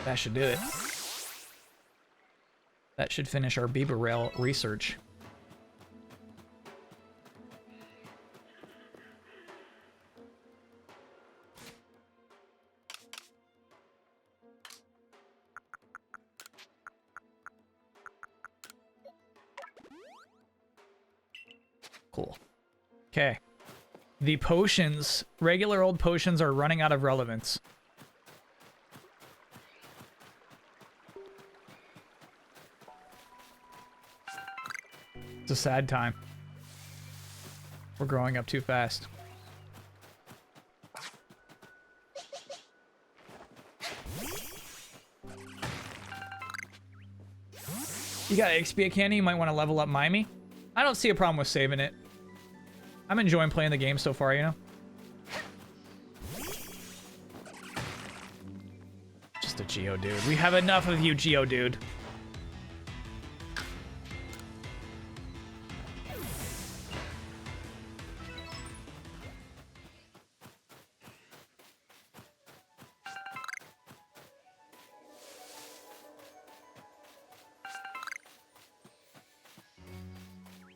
That should do it. That should finish our Bibarel research. Cool. Okay. The potions, regular old potions, are running out of relevance. It's a sad time. We're growing up too fast. You got XP candy, you might want to level up Mimey. I don't see a problem with saving it. I'm enjoying playing the game so far, you know? Just a Geodude. We have enough of you, Geodude.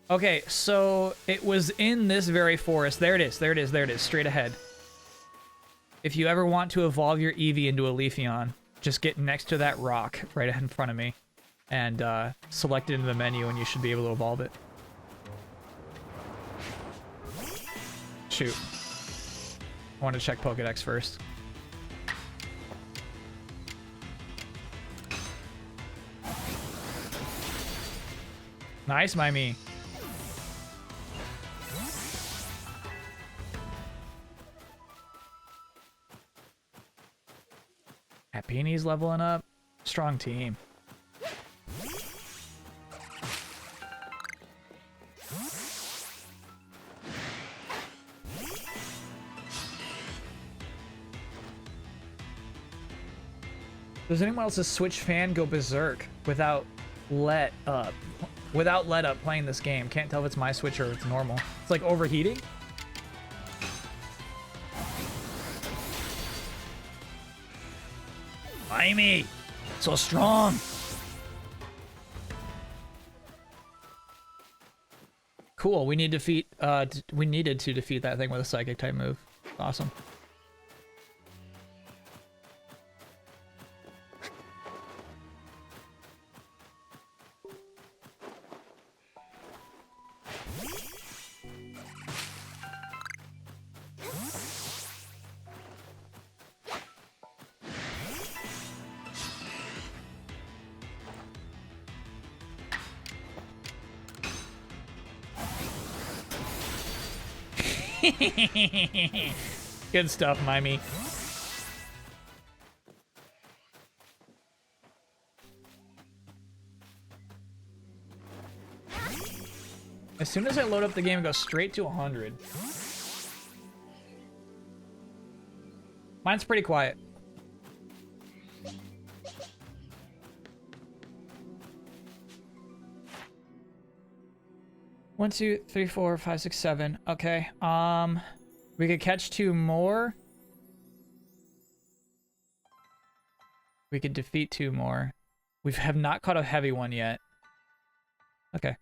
Okay, so it was in this very forest. There it is, there it is, there it is, straight ahead. If you ever want to evolve your Eevee into a Leafeon, just get next to that rock right in front of me and select it in the menu and you should be able to evolve it. Shoot. I want to check Pokedex first. Nice, Mimey. Happini's leveling up. Strong team. Does anyone else's Switch fan go berserk without let up? Without let up playing this game. Can't tell if it's my Switch or it's normal. It's like overheating. Mimey, so strong. Cool. We need to defeat. We needed to defeat that thing with a psychic type move. Awesome. Good stuff, Mimey. As soon as I load up the game, it goes straight to 100. Mine's pretty quiet. One, two, three, four, five, six, seven. Okay. We could catch 2 more. We could defeat 2 more. We have not caught a heavy one yet. Okay.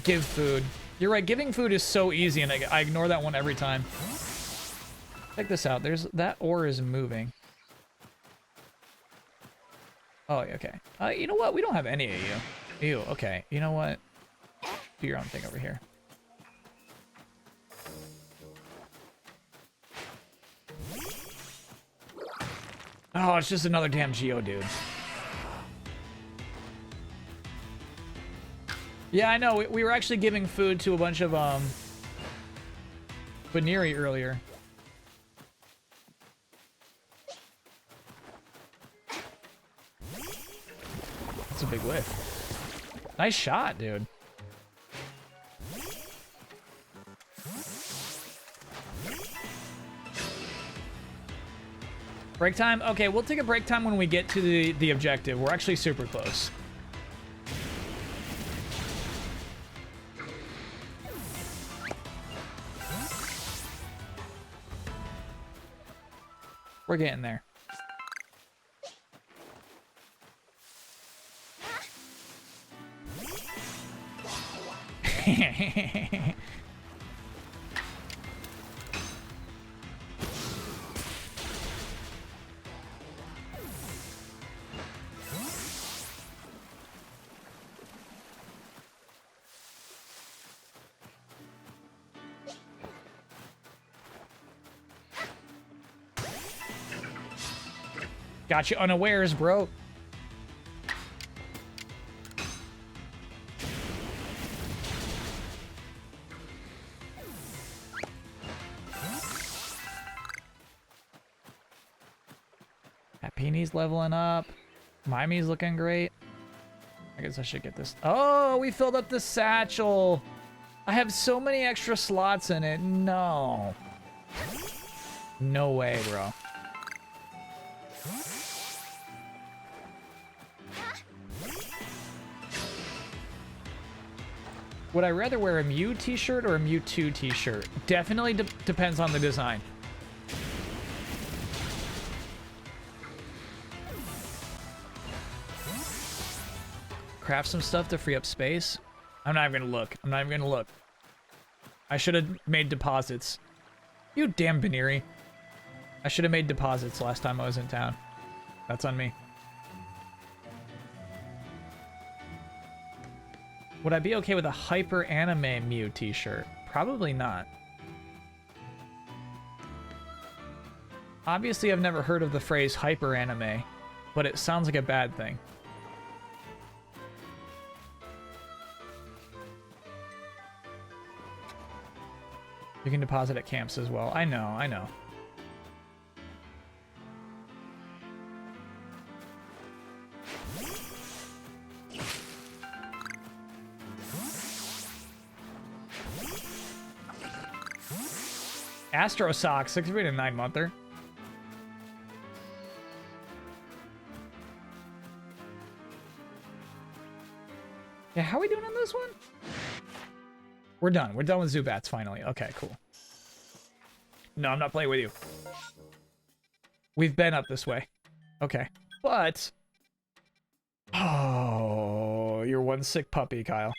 Give food. You're right, giving food is so easy, and I ignore that one every time. Check this out. There's that ore is moving. Oh, okay. You know what? We don't have any of you. Ew, okay. You know what? Do your own thing over here. Oh, it's just another damn Geodude. Yeah, I know. We were actually giving food to a bunch of Baneri earlier. That's a big whiff. Nice shot, dude. Break time? Okay, we'll take a break time when we get to the objective. We're actually super close. We're getting there. Got you unawares, bro. Peony's leveling up. Mimey's looking great. I guess I should get this. Oh, we filled up the satchel. I have so many extra slots in it. No. No way, bro. Would I rather wear a Mew t-shirt or a Mewtwo t-shirt? Definitely depends on the design. Craft some stuff to free up space. I'm not even gonna look. I'm not even gonna look. I should have made deposits. You damn Baneri. I should have made deposits last time I was in town. That's on me. Would I be okay with a hyper anime Mew t-shirt? Probably not. Obviously, I've never heard of the phrase hyper anime, but it sounds like a bad thing. You can deposit at camps as well. I know, I know. Astro Sock, 6 feet and 9 monther. Yeah, how are we doing on this one? We're done. We're done with Zubats finally. Okay, cool. No, I'm not playing with you. We've been up this way. Okay. But... Oh, you're one sick puppy, Kyle.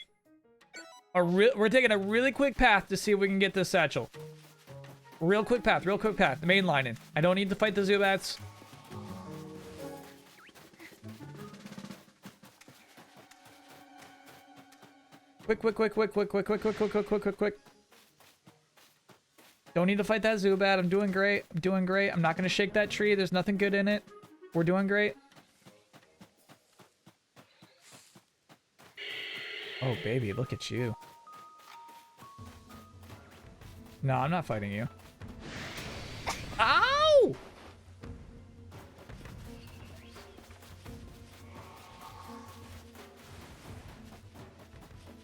We're taking a really quick path to see if we can get this satchel. Real quick path, real quick path. Mainlining. I don't need to fight the Zubats. Quick. Don't need to fight that Zubat. I'm doing great. I'm doing great. I'm not going to shake that tree. There's nothing good in it. We're doing great. Oh, baby, look at you. No, I'm not fighting you. Ow!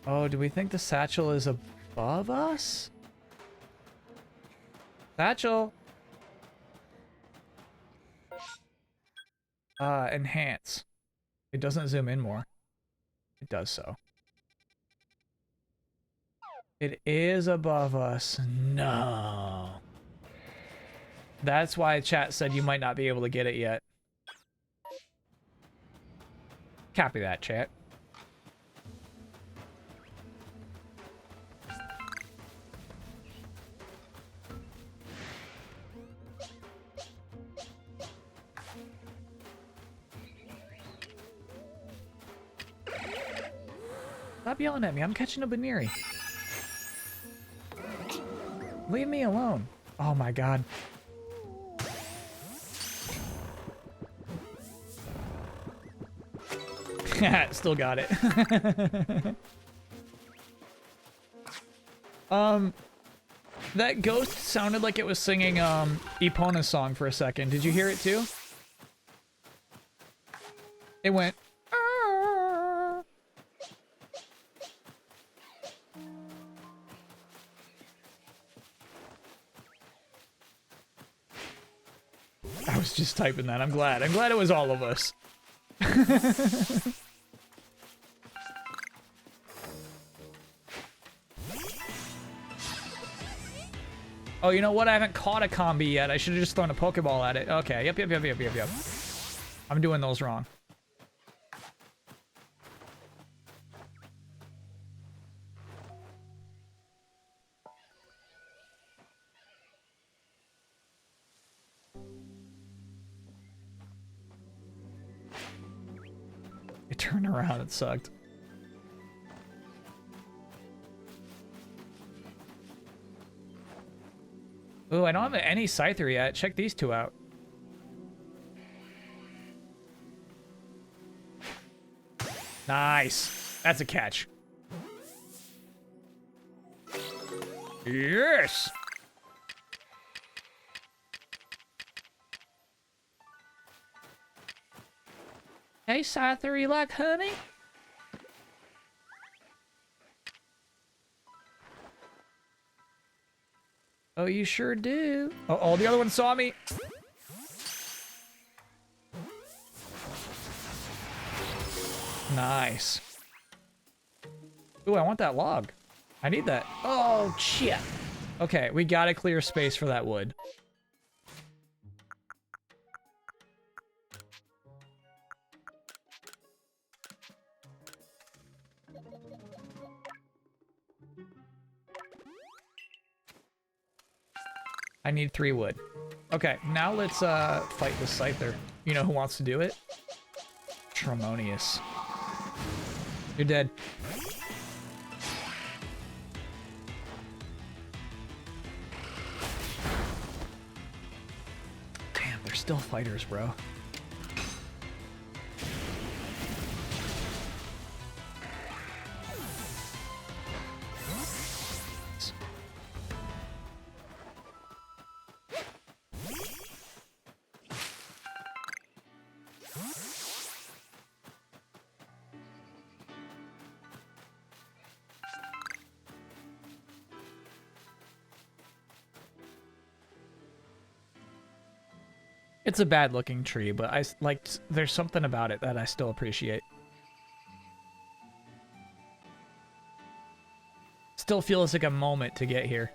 Oh, do we think the satchel is above us? Satchel. Enhance. It doesn't zoom in more. It does so. It is above us. No. That's why chat said you might not be able to get it yet. Copy that, chat. Stop yelling at me. I'm catching a Baneri. Leave me alone. Oh my god. Still got it. That ghost sounded like it was singing Epona's song for a second. Did you hear it too? It went. I was just typing that. I'm glad. I'm glad it was all of us. Oh, you know what? I haven't caught a combi yet. I should have just thrown a Pokeball at it. Okay. Yep. I'm doing those wrong. It turned around. It sucked. Ooh, I don't have any Scyther yet. Check these two out. Nice. That's a catch. Yes. Hey, Scyther, you like honey? Oh, you sure do. Oh, the other one saw me. Nice. Ooh, I want that log. I need that. Oh, shit. Okay, we gotta clear space for that wood. I need 3 wood. Okay, now let's fight the Scyther. You know who wants to do it? Tremonius. You're dead. Damn, they're still fighters, bro. It's a bad looking tree, but there's something about it that I still appreciate. Still feels like a moment to get here.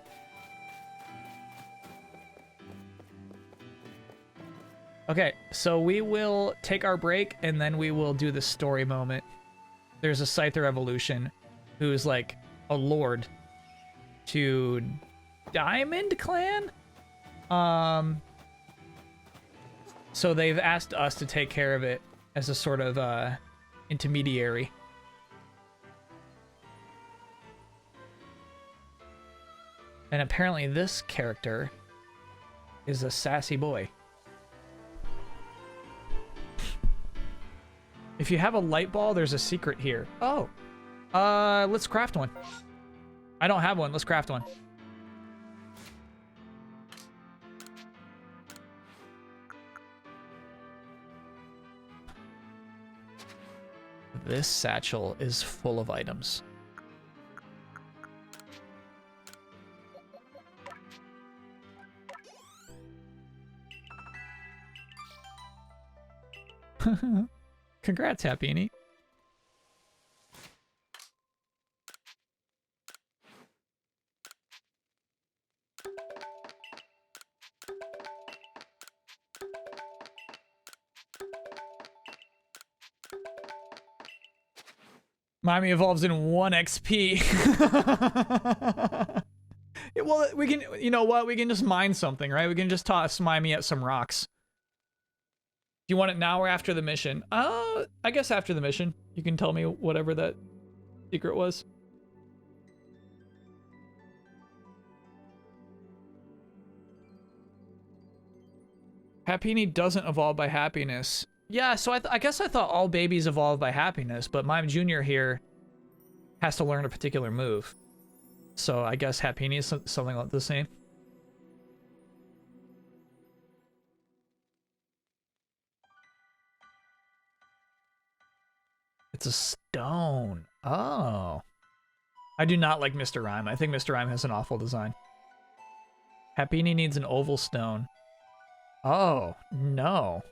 Okay, so we will take our break and then we will do the story moment. There's a Scyther evolution who's like a lord to Diamond Clan? So they've asked us to take care of it as a sort of intermediary. And apparently this character is a sassy boy. If you have a light ball, there's a secret here. Oh, let's craft one. I don't have one. Let's craft one. This satchel is full of items. Congrats, Happyini. Mimey evolves in 1 XP. Well, we can, you know what? We can just mine something, right? We can just toss Mimey at some rocks. Do you want it now or after the mission? I guess after the mission. You can tell me whatever that secret was. Happyini doesn't evolve by happiness. Yeah, so I guess I thought all babies evolve by happiness, but Mime Jr. here has to learn a particular move. So I guess Happyini is something like the same. It's a stone. Oh. I do not like Mr. Rhyme. I think Mr. Rhyme has an awful design. Happyini needs an oval stone. Oh, no.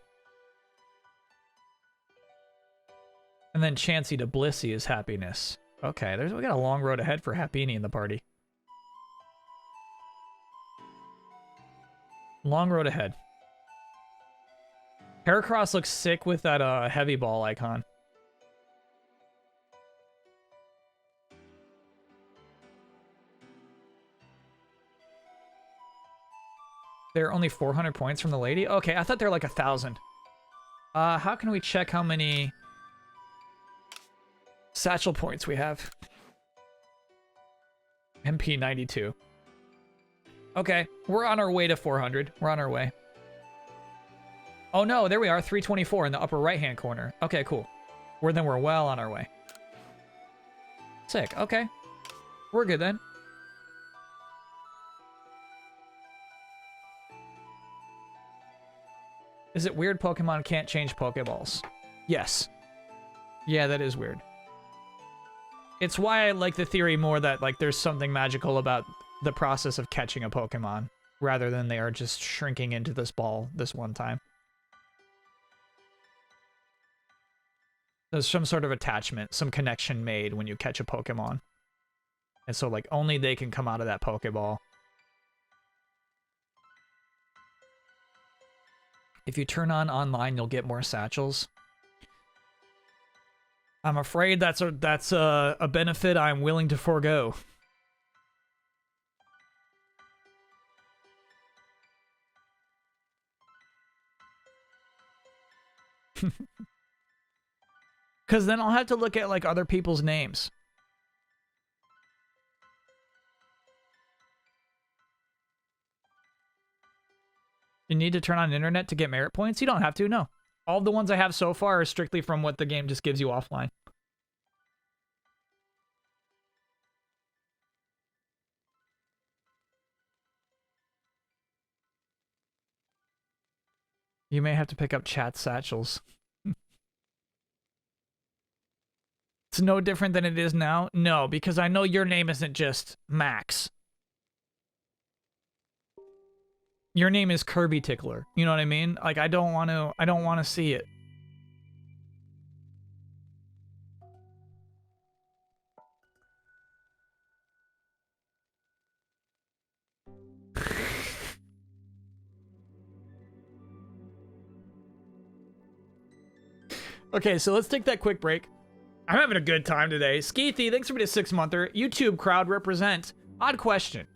And then Chansey to Blissey is happiness. Okay, we got a long road ahead for Happyini in the party. Long road ahead. Heracross looks sick with that heavy ball icon. They're only 400 points from the lady? Okay, I thought they're like 1,000. How can we check how many satchel points we have? MP 92. Okay, we're on our way to 400. We're on our way. Oh no, there we are, 324 in the upper right-hand corner. Okay, cool. Then we're well on our way. Sick. Okay. We're good then. Is it weird Pokemon can't change Pokeballs? Yes. Yeah, that is weird. It's why I like the theory more that, like, there's something magical about the process of catching a Pokemon, rather than they are just shrinking into this ball this one time. There's some sort of attachment, some connection made when you catch a Pokemon. And so, like, only they can come out of that Pokeball. If you turn on online, you'll get more satchels. I'm afraid that's a benefit I'm willing to forego. Because then I'll have to look at, like, other people's names. You need to turn on internet to get merit points? You don't have to, no. All the ones I have so far are strictly from what the game just gives you offline. You may have to pick up chat satchels. It's no different than it is now? No, because I know your name isn't just Max. Your name is Kirby Tickler. You know what I mean? Like, I don't want to see it. Okay, so let's take that quick break. I'm having a good time today. Skeethy, thanks for being a 6-monther. YouTube crowd represent. Odd question.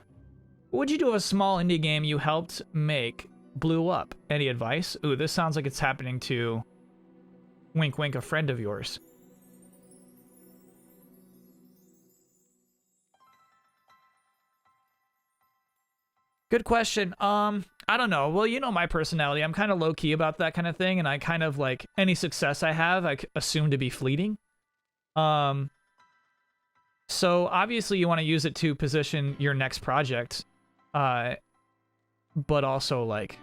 What would you do if a small indie game you helped make blew up? Any advice? Ooh, this sounds like it's happening to wink wink, a friend of yours. Good question. I don't know. Well, you know my personality. I'm kind of low-key about that kind of thing, and I kind of, like, any success I have, I assume to be fleeting. So obviously you want to use it to position your next project, but also, like,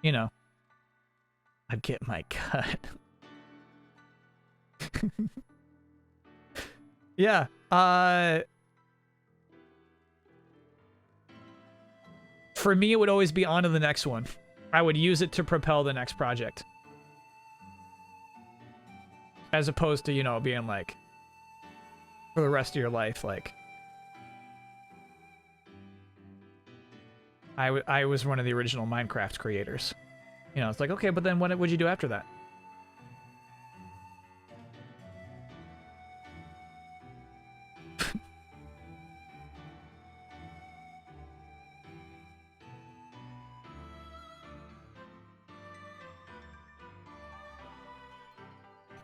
you know, I'd get my cut. Yeah, for me, it would always be on to the next one. I would use it to propel the next project. As opposed to, you know, being like, for the rest of your life, like, I was one of the original Minecraft creators. You know, it's like, okay, but then what would you do after that?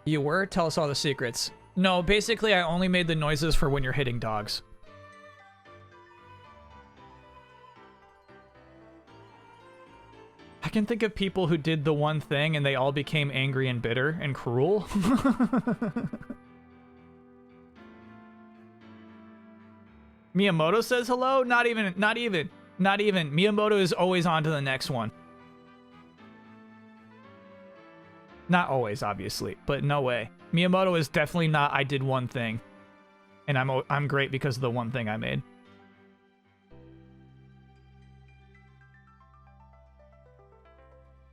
You were? Tell us all the secrets. No, basically I only made the noises for when you're hitting dogs. I can think of people who did the one thing and they all became angry and bitter and cruel. Miyamoto says hello? Not even. Miyamoto is always on to the next one. Not always, obviously, but no way. Miyamoto is definitely not, I did one thing. And I'm great because of the one thing I made.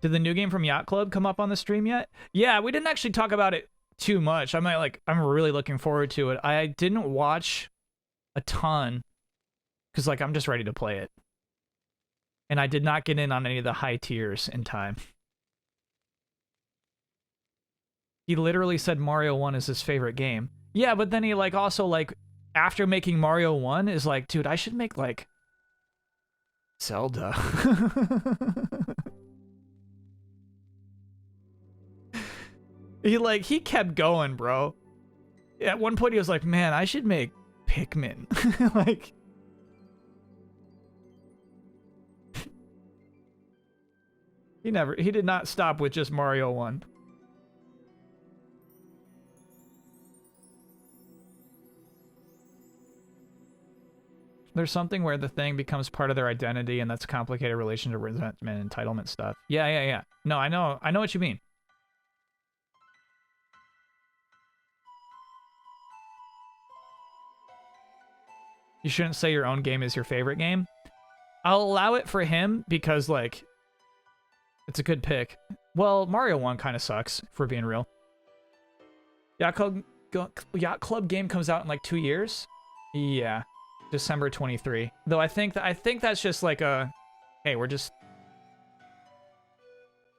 Did the new game from Yacht Club come up on the stream yet? Yeah, we didn't actually talk about it too much. I'm really looking forward to it. I didn't watch a ton because, like, I'm just ready to play it. And I did not get in on any of the high tiers in time. He literally said Mario 1 is his favorite game. Yeah, but then he, like, also, like, after making Mario 1 is like, dude, I should make, like, Zelda. He kept going, bro. At one point he was like, man, I should make Pikmin. Like, he did not stop with just Mario 1. There's something where the thing becomes part of their identity, and that's a complicated relation to resentment, entitlement stuff. Yeah. No, I know what you mean. You shouldn't say your own game is your favorite game. I'll allow it for him because, like, it's a good pick. Well, Mario 1 kind of sucks, if we're being real. Yacht Club game comes out in like 2 years. Yeah, December 23. Though I think that's just like a, hey, we're just,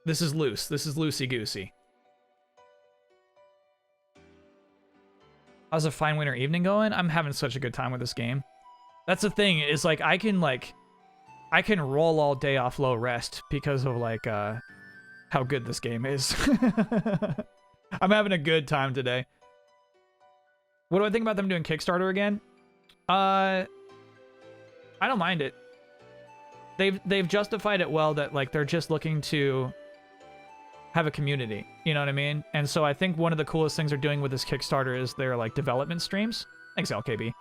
this is loose. This is loosey-goosey. How's a fine winter evening going? I'm having such a good time with this game. That's the thing, is like I can roll all day off low rest because of like how good this game is. I'm having a good time today. What do I think about them doing Kickstarter again? I don't mind it. They've justified it well that like they're just looking to have a community, you know what I mean? And so I think one of the coolest things they're doing with this Kickstarter is their like development streams. Thanks, LKB.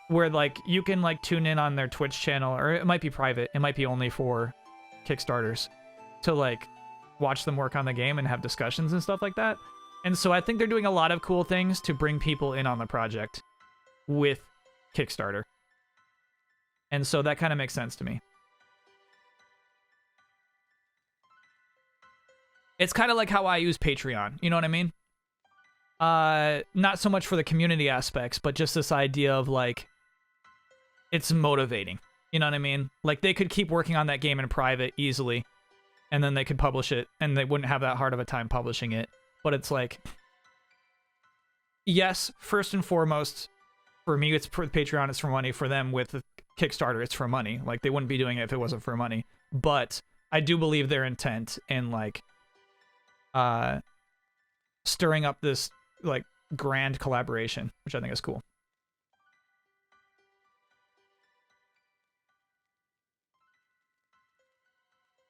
Where like you can like tune in on their Twitch channel, or it might be private. It might be only for Kickstarters to like watch them work on the game and have discussions and stuff like that. And so I think they're doing a lot of cool things to bring people in on the project with Kickstarter. And so that kind of makes sense to me. It's kind of like how I use Patreon. You know what I mean? Not so much for the community aspects, but just this idea of like, it's motivating. You know what I mean? Like they could keep working on that game in private easily, and then they could publish it, and they wouldn't have that hard of a time publishing it. But it's like, yes, first and foremost, for me, it's for Patreon, it's for money. For them, with Kickstarter, it's for money. Like they wouldn't be doing it if it wasn't for money. But I do believe their intent in like stirring up this like grand collaboration, which I think is cool.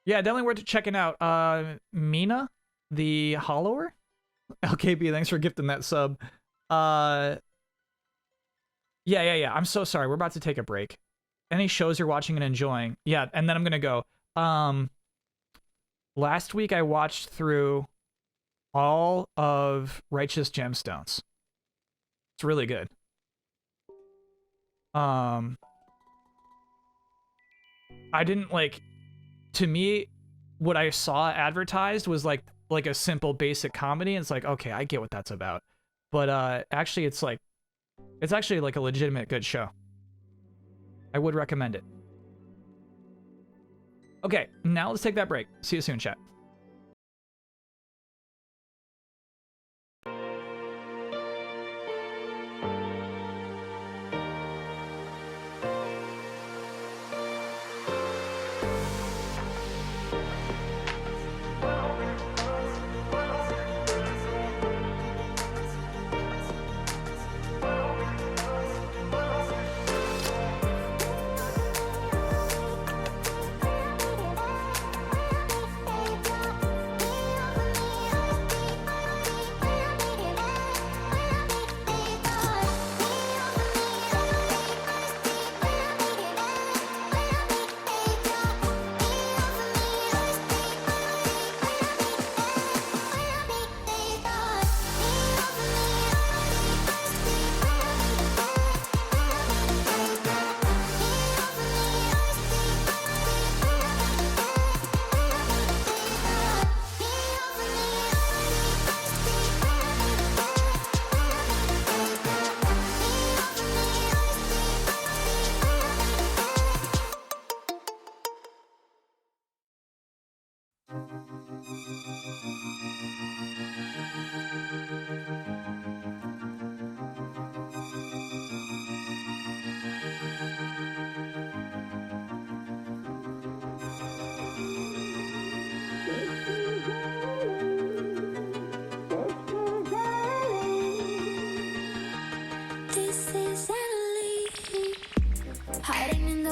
Yeah, definitely worth checking out. Mina, the Hollower. LKB, thanks for gifting that sub. Yeah. I'm so sorry. We're about to take a break. Any shows you're watching and enjoying? Yeah, and then I'm gonna go. Last week I watched through all of Righteous Gemstones. It's really good. I didn't like, to me, what I saw advertised was like a simple basic comedy, and it's like, okay, I get what that's about. But actually it's actually like a legitimate good show. I would recommend it. Okay, now let's take that break. See you soon, chat.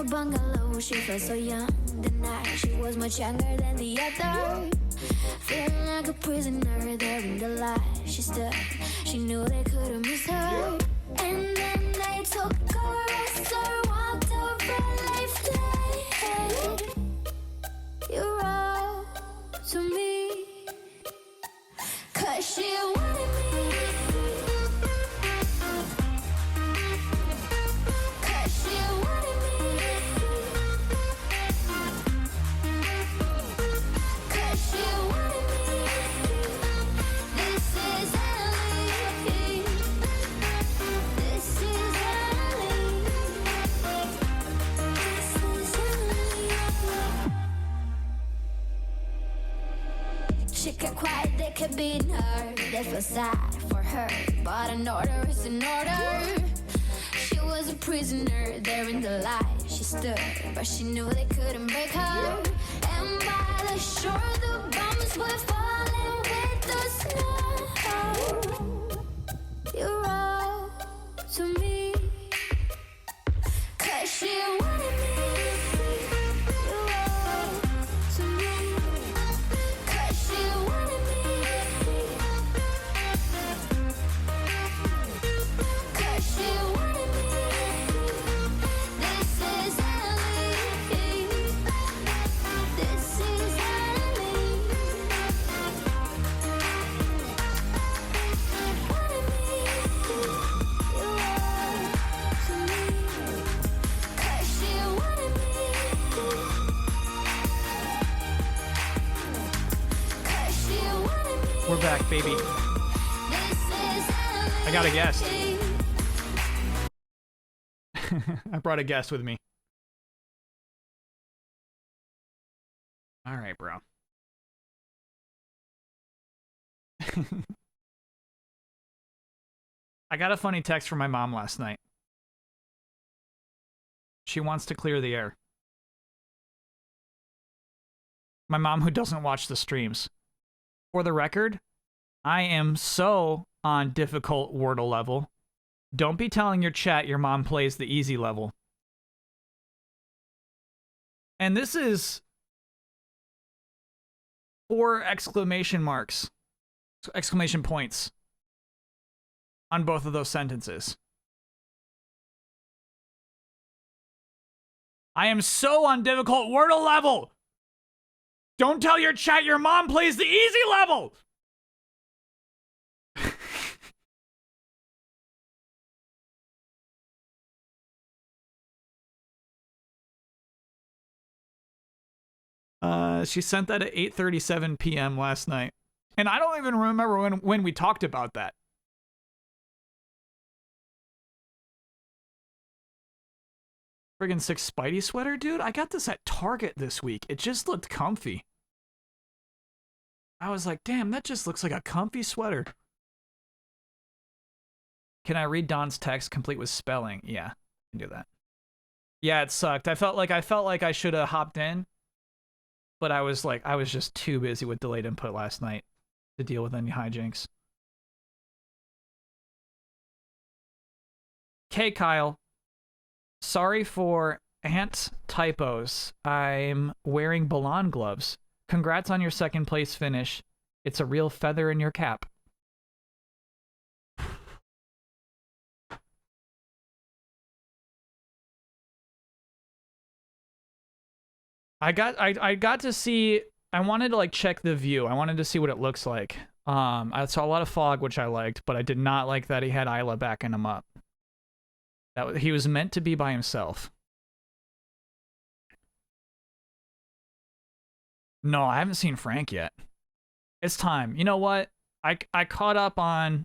Bungalow, she felt so young. The night she was much younger than the other. Feeling like a prisoner there in the light. She stood, she knew they couldn't miss her. And then they took her. that kept beating her. They feel sad for her, but an order is an order. She was a prisoner there in the light. She stood, but she knew they couldn't break her. And by the shore, the bombs were falling with the snow. You wrote to me, 'cause she wanted me. You wrote to me, 'cause she wanted me. 'Cause she wanted me. This is Ellie. This is Ellie. Wanted me. You wrote to me, 'cause she wanted me. 'Cause she wanted me. We're back, baby. This is I got a guest. Ellie. I brought a guest with me. All right, bro. I got a funny text from my mom last night. She wants to clear the air. My mom, who doesn't watch the streams. For the record, I am so on difficult Wordle level. Don't be telling your chat your mom plays the easy level. And this is 4 exclamation marks, exclamation points on both of those sentences. I am so on difficult Wordle level. Don't tell your chat your mom plays the easy level. She sent that at 8:37 p.m. last night. And I don't even remember when we talked about that. Friggin' 6 Spidey sweater, dude. I got this at Target this week. It just looked comfy. I was like, damn, that just looks like a comfy sweater. Can I read Don's text complete with spelling? Yeah, I can do that. Yeah, it sucked. I felt like I should have hopped in. But I was just too busy with delayed input last night to deal with any hijinks. Okay, Kyle. Sorry for ant typos. I'm wearing Balan gloves. Congrats on your 2nd place finish. It's a real feather in your cap. I got to see. I wanted to like check the view. I wanted to see what it looks like. I saw a lot of fog, which I liked, but I did not like that he had Isla backing him up. He was meant to be by himself. No, I haven't seen Frank yet. It's time. You know what? I caught up on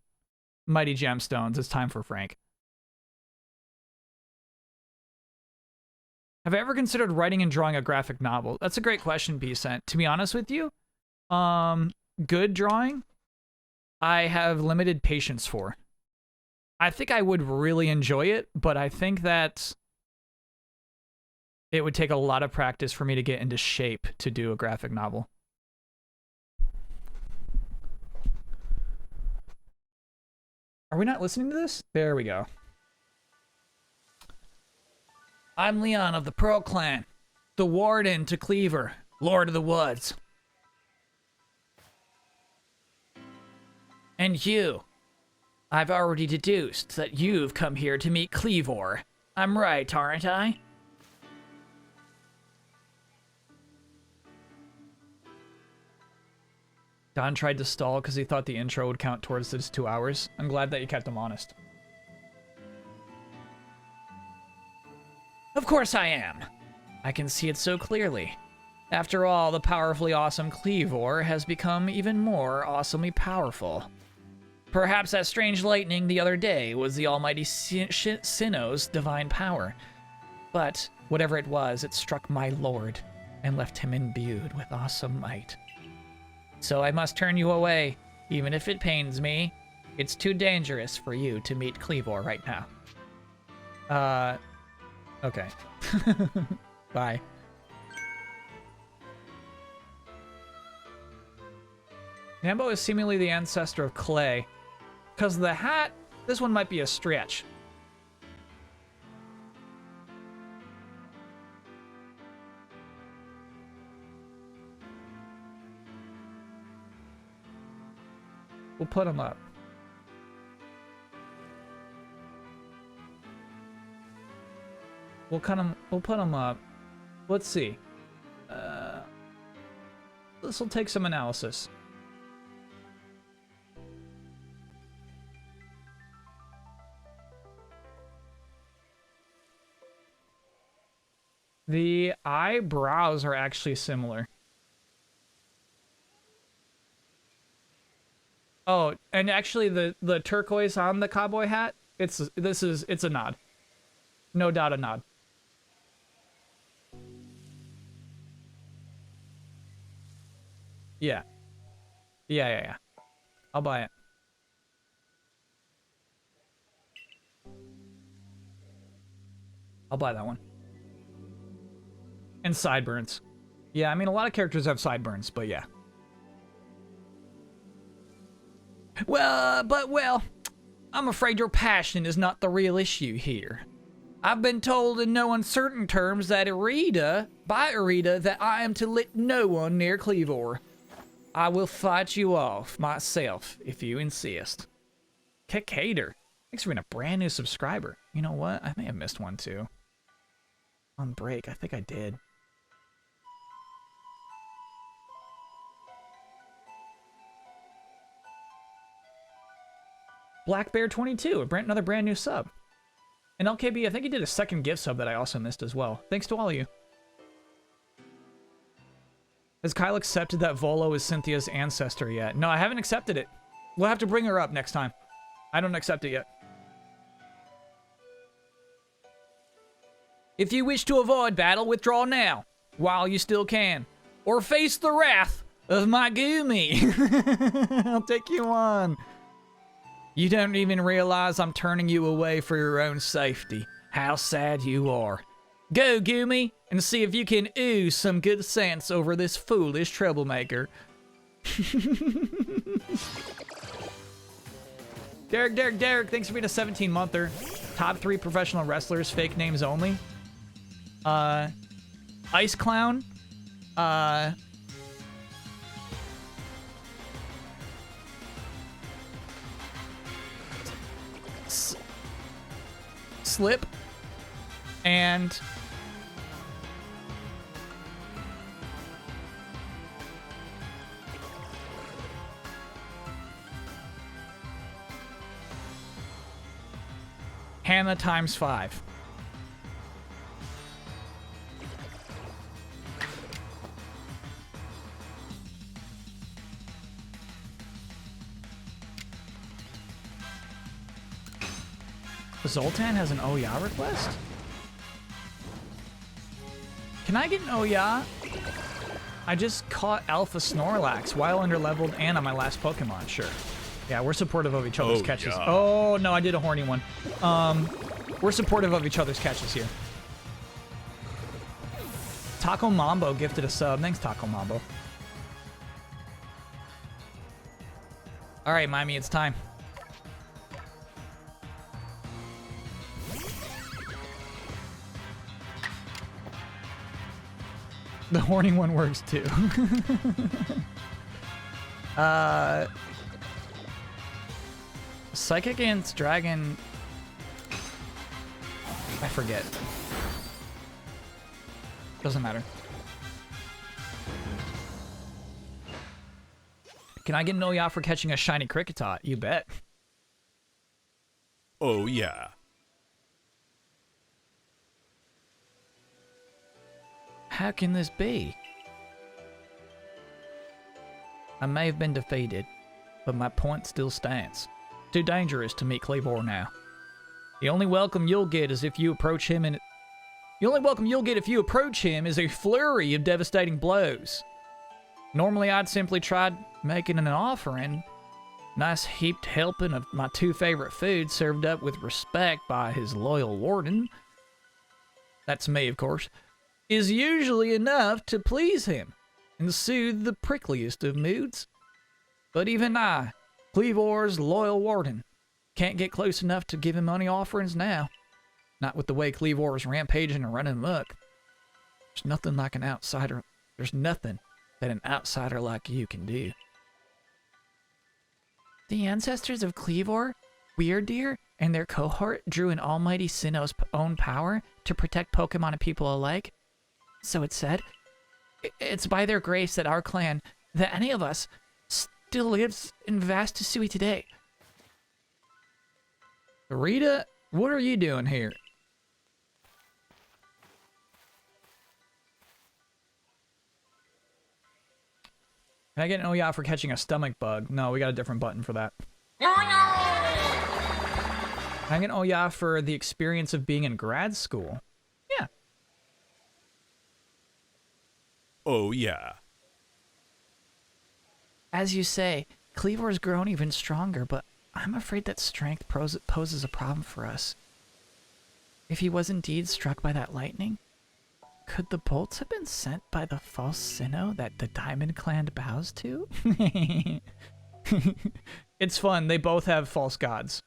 Mighty Gemstones. It's time for Frank. Have I ever considered writing and drawing a graphic novel? That's a great question, B-Cent. To be honest with you, good drawing, I have limited patience for. I think I would really enjoy it, but I think that it would take a lot of practice for me to get into shape to do a graphic novel. Are we not listening to this? There we go. I'm Leon of the Pearl Clan, the Warden to Cleaver, Lord of the Woods. And you. I've already deduced that you've come here to meet Cleavor. I'm right, aren't I? Don tried to stall because he thought the intro would count towards his 2 hours. I'm glad that you kept him honest. Of course I am. I can see it so clearly. After all, the powerfully awesome Cleavor has become even more awesomely powerful. Perhaps that strange lightning the other day was the almighty Sinnoh's divine power. But whatever it was, it struck my lord and left him imbued with awesome might. So I must turn you away, even if it pains me. It's too dangerous for you to meet Cleavor right now. Okay. Bye. Nambo is seemingly the ancestor of clay. Because of the hat, this one might be a stretch. We'll put him up. We'll put him up. Let's see. This will take some analysis. The eyebrows are actually similar. Oh, and actually the turquoise on the cowboy hat, it's a nod. No doubt a nod. Yeah. Yeah. I'll buy it. I'll buy that one. And sideburns. Yeah, I mean, a lot of characters have sideburns, but yeah. Well, I'm afraid your passion is not the real issue here. I've been told in no uncertain terms by Irida, that I am to let no one near Cleavor. I will fight you off myself if you insist. Kikader, thanks for being a brand new subscriber. You know what? I may have missed one too. On break, I think I did. Black Bear 22, another brand new sub. And LKB, I think he did a second gift sub that I also missed as well. Thanks to all of you. Has Kyle accepted that Volo is Cynthia's ancestor yet? No, I haven't accepted it. We'll have to bring her up next time. I don't accept it yet. If you wish to avoid battle, withdraw now, while you still can. Or face the wrath of my Gumi. I'll take you on. You don't even realize I'm turning you away for your own safety. How sad you are. Go, Gumi, and see if you can ooze some good sense over this foolish troublemaker. Derek, thanks for being a 17-monther. Top 3 professional wrestlers, fake names only. Ice Clown. Slip. And Hannah times 5. Zoltan has an Oya request? Can I get an Oya? I just caught Alpha Snorlax while underleveled and on my last Pokemon, sure. Yeah, we're supportive of each other's catches. Yeah. Oh, no, I did a horny one. We're supportive of each other's catches here. Taco Mambo gifted a sub. Thanks, Taco Mambo. All right, Mimey, it's time. The horny one works too. Psychic against Dragon. I forget. Doesn't matter. Can I get an Oya for catching a shiny Kricketot? You bet. Oh, yeah. How can this be? I may have been defeated, but my point still stands. Too dangerous to meet Cleavor now. The only welcome you'll get is if you approach him and the only welcome you'll get if you approach him is a flurry of devastating blows. Normally, I'd simply try making an offering. Nice heaped helping of my 2 favorite foods served up with respect by his loyal warden. That's me, of course. Is usually enough to please him and soothe the prickliest of moods. But even I, Cleavor's loyal warden, can't get close enough to give him money offerings now. Not with the way Cleavor's rampaging and running amok. There's nothing like an outsider. There's nothing that an outsider like you can do. The ancestors of Cleavor, Weirdeer, and their cohort drew in Almighty Sinnoh's own power to protect Pokemon and people alike. So it's said. It's by their grace that our clan, that any of us, still lives in vast Hisui today. Rita, what are you doing here? Can I get an Oya for catching a stomach bug? No, we got a different button for that. Can I get an Oya for the experience of being in grad school? Yeah. Oh, yeah. As you say, Cleavor's grown even stronger, but I'm afraid that strength poses a problem for us. If he was indeed struck by that lightning, could the bolts have been sent by the false Sinnoh that the Diamond Clan bows to? It's fun. They both have false gods.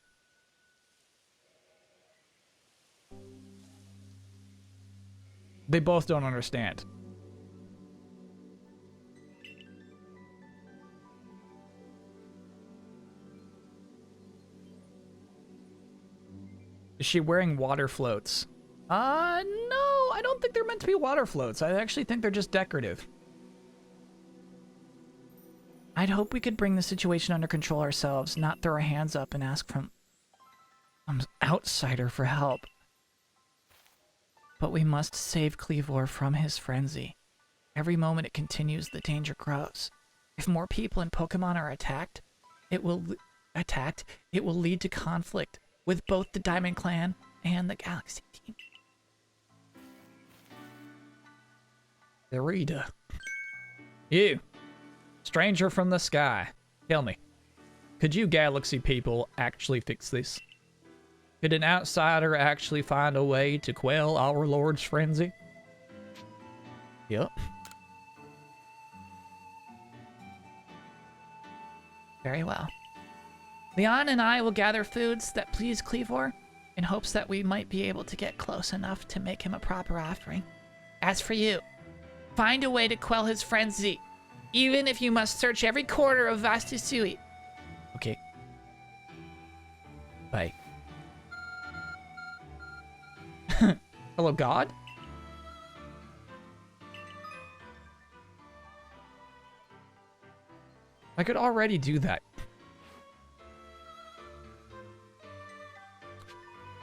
They both don't understand. Is she wearing water floats? No, I don't think they're meant to be water floats. I actually think they're just decorative. I'd hope we could bring the situation under control ourselves, not throw our hands up and ask from some outsider for help. But we must save Cleavor from his frenzy. Every moment it continues, the danger grows. If more people and Pokemon are attacked, it will lead to conflict with both the Diamond Clan and the Galaxy team. Rita. You, stranger from the sky, tell me, could you Galaxy people actually fix this? Could an outsider actually find a way to quell our Lord's frenzy? Yep. Very well. Leon and I will gather foods that please Cleavor in hopes that we might be able to get close enough to make him a proper offering. As for you, find a way to quell his frenzy, even if you must search every corner of vast Hisui. Okay. Bye. Hello, God? I could already do that.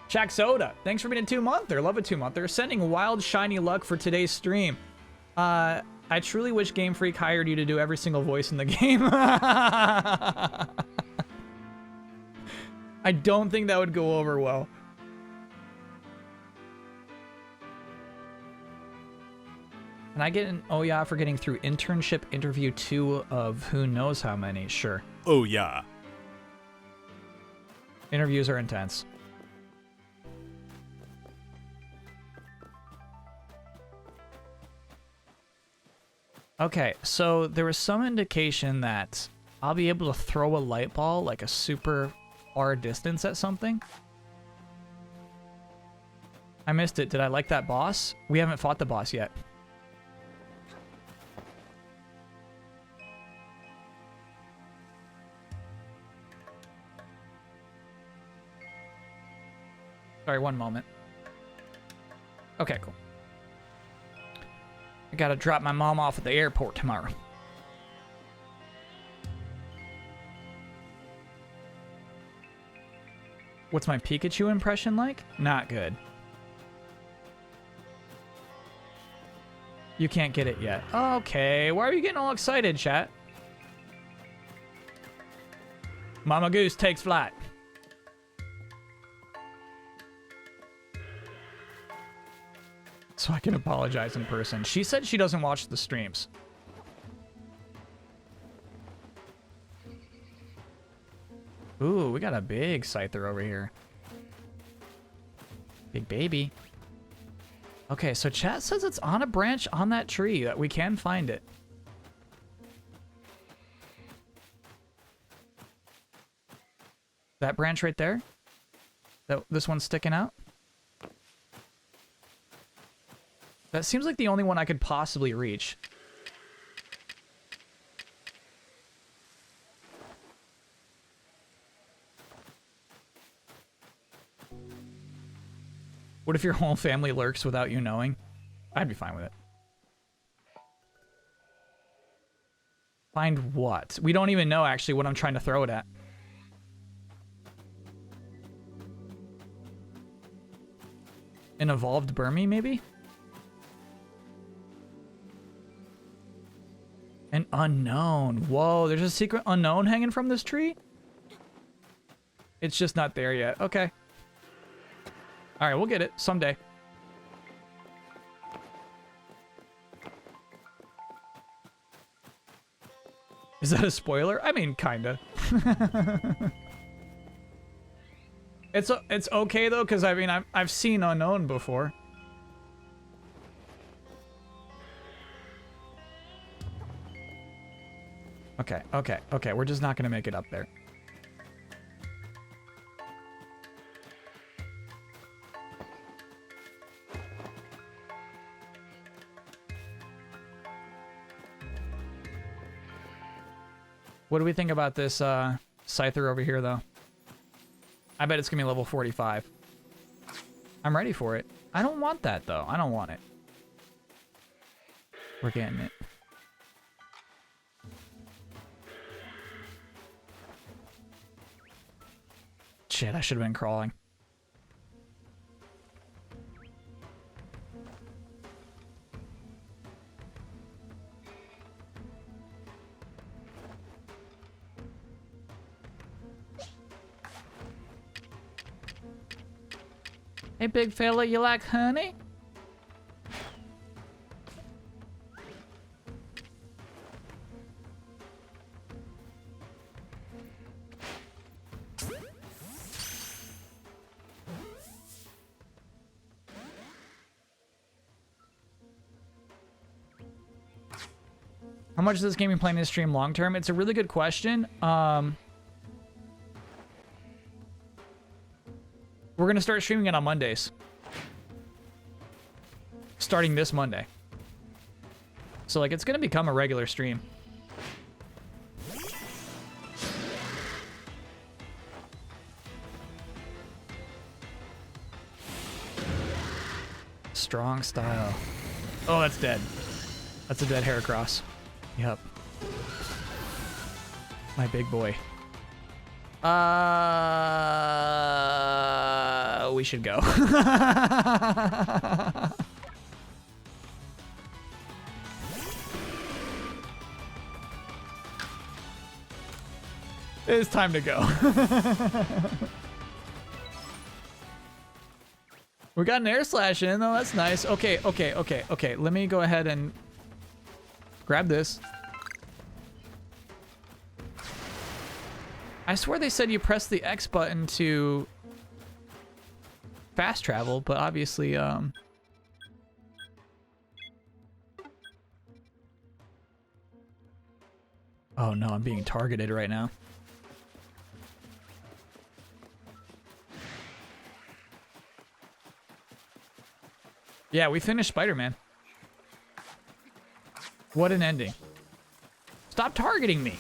Shaq Soda, thanks for being a 2-monther. Love a 2-monther. Sending wild shiny luck for today's stream. I truly wish Game Freak hired you to do every single voice in the game. I don't think that would go over well. Can I get an Oya for getting through internship interview 2 of who knows how many? Sure. Oh, yeah. Interviews are intense. Okay, so there was some indication that I'll be able to throw a light ball like a super far distance at something. I missed it. Did I like that boss? We haven't fought the boss yet. Sorry, one moment. Okay, cool. I gotta drop my mom off at the airport tomorrow. What's my Pikachu impression like? Not good. You can't get it yet. Okay, why are you getting all excited, chat? Mama Goose takes flight. So I can apologize in person. She said she doesn't watch the streams. Ooh, we got a big scyther over here. Big baby. Okay, so chat says it's on a branch on that tree, that we can find it. That branch right there? This one's sticking out? That seems like the only one I could possibly reach. What if your whole family lurks without you knowing? I'd be fine with it. Find what? We don't even know actually what I'm trying to throw it at. An evolved Burmy, maybe? An unknown. Whoa, there's a secret unknown hanging from this tree? It's just not there yet. Okay. Alright, we'll get it someday. Is that a spoiler? I mean, kinda. It's okay though, because I mean I've seen Unknown before. Okay, we're just not gonna make it up there. What do we think about this Scyther over here though? I bet it's gonna be level 45. I'm ready for it. I don't want that though. I don't want it. We're getting it. Shit, I should have been crawling. Hey, big fella, you like honey? How much is this game you playing this stream long term? It's a really good question. We're gonna start streaming it on Mondays. Starting this Monday. So like it's gonna become a regular stream. Strong style. Oh, that's dead. That's a dead Heracross. Yep. My big boy. We should go. It's time to go. We got an air slash in though, that's nice. Okay. Let me go ahead and grab this. I swear they said you press the X button to fast travel, but obviously, oh no, I'm being targeted right now. Yeah, we finished Spider-Man. What an ending. Stop targeting me.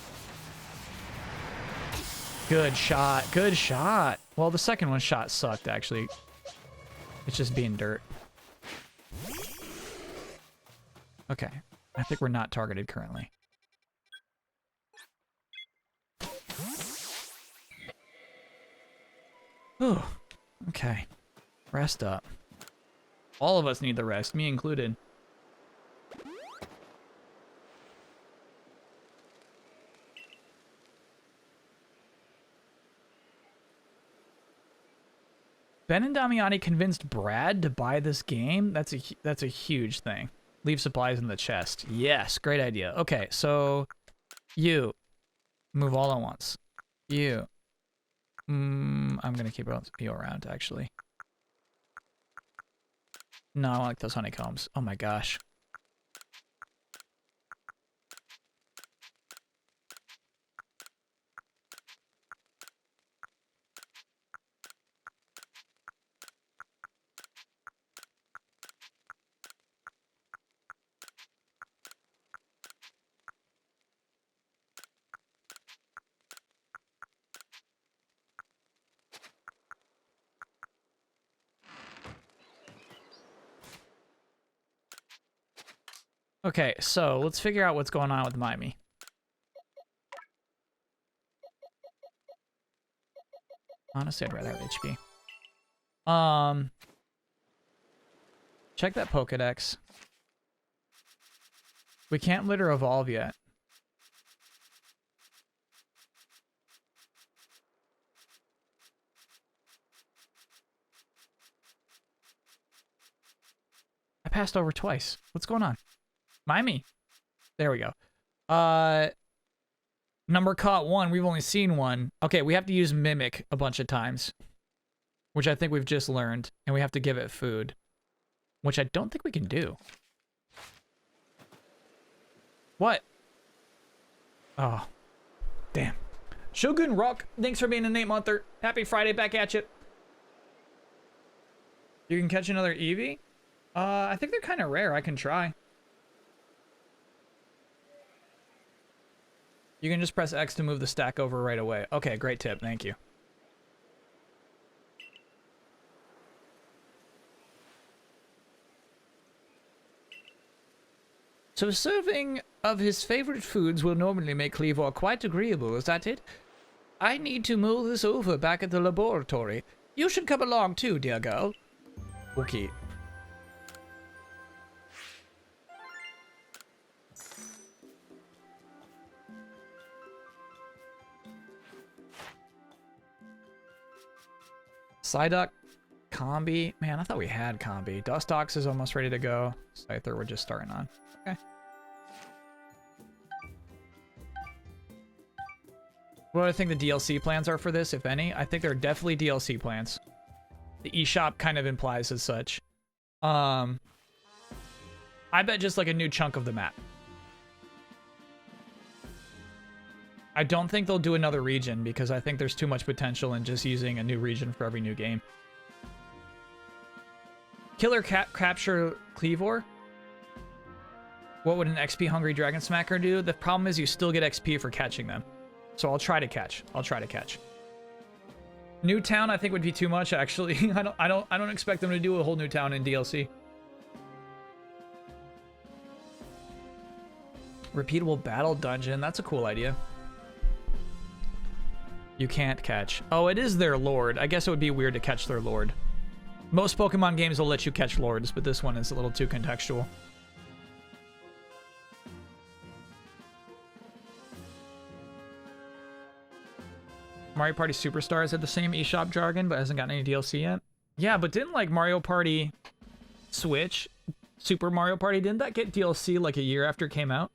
Good shot. Good shot. Well, the second one shot sucked, actually. It's just being dirt. Okay. I think we're not targeted currently. Ooh. Okay. Rest up. All of us need the rest, me included. Ben and Damiani convinced Brad to buy this game. That's a huge thing. Leave supplies in the chest. Yes, great idea. Okay, so you move all at once. You I'm gonna keep you around, actually. No, I don't like those honeycombs. Oh my gosh. Okay, so let's figure out what's going on with Mimey. Honestly, I'd rather have HP. Check that Pokedex. We can't let her evolve yet. I passed over twice. What's going on? Mimey. There we go. Number caught 1. We've only seen 1. Okay, we have to use Mimic a bunch of times, which I think we've just learned, and we have to give it food, which I don't think we can do. What? Oh, damn. Shogun Rock, thanks for being an 8-monther. Happy Friday, back at you. You can catch another Eevee? I think they're kind of rare. I can try. You can just press X to move the stack over right away. Okay, great tip. Thank you. So serving of his favorite foods will normally make Cleavor quite agreeable, is that it? I need to mull this over back at the laboratory. You should come along too, dear girl. Okay. Psyduck, Combi. Man, I thought we had Combi. Dustox is almost ready to go. Scyther we're just starting on. Okay. What do I think the DLC plans are for this, if any? I think they're definitely DLC plans. The eShop kind of implies as such. I bet just like a new chunk of the map. I don't think they'll do another region because I think there's too much potential in just using a new region for every new game. Killer capture Cleavor? What would an XP hungry Dragon Smacker do? The problem is you still get XP for catching them. So I'll try to catch. New town I think would be too much actually. I don't expect them to do a whole new town in DLC. Repeatable battle dungeon. That's a cool idea. You can't catch. Oh, it is their lord. I guess it would be weird to catch their lord. Most Pokemon games will let you catch lords, but this one is a little too contextual. Mario Party Superstars had the same eShop jargon, but hasn't gotten any DLC yet. Yeah, but didn't like Mario Party Switch, Super Mario Party, didn't that get DLC like a year after it came out?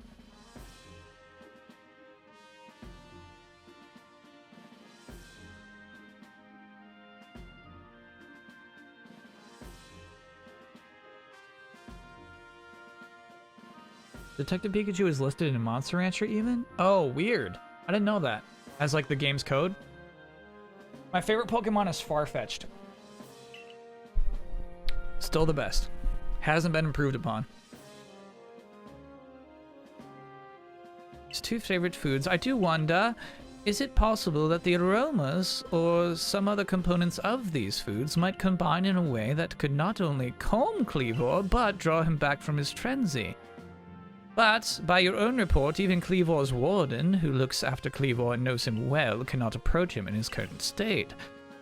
Detective Pikachu is listed in Monster Rancher even? Oh, weird. I didn't know that. As like the game's code. My favorite Pokemon is Farfetch'd. Still the best. Hasn't been improved upon. His 2 favorite foods. I do wonder, is it possible that the aromas or some other components of these foods might combine in a way that could not only calm Cleavor, but draw him back from his frenzy? But, by your own report, even Cleavor's warden, who looks after Cleavor and knows him well, cannot approach him in his current state.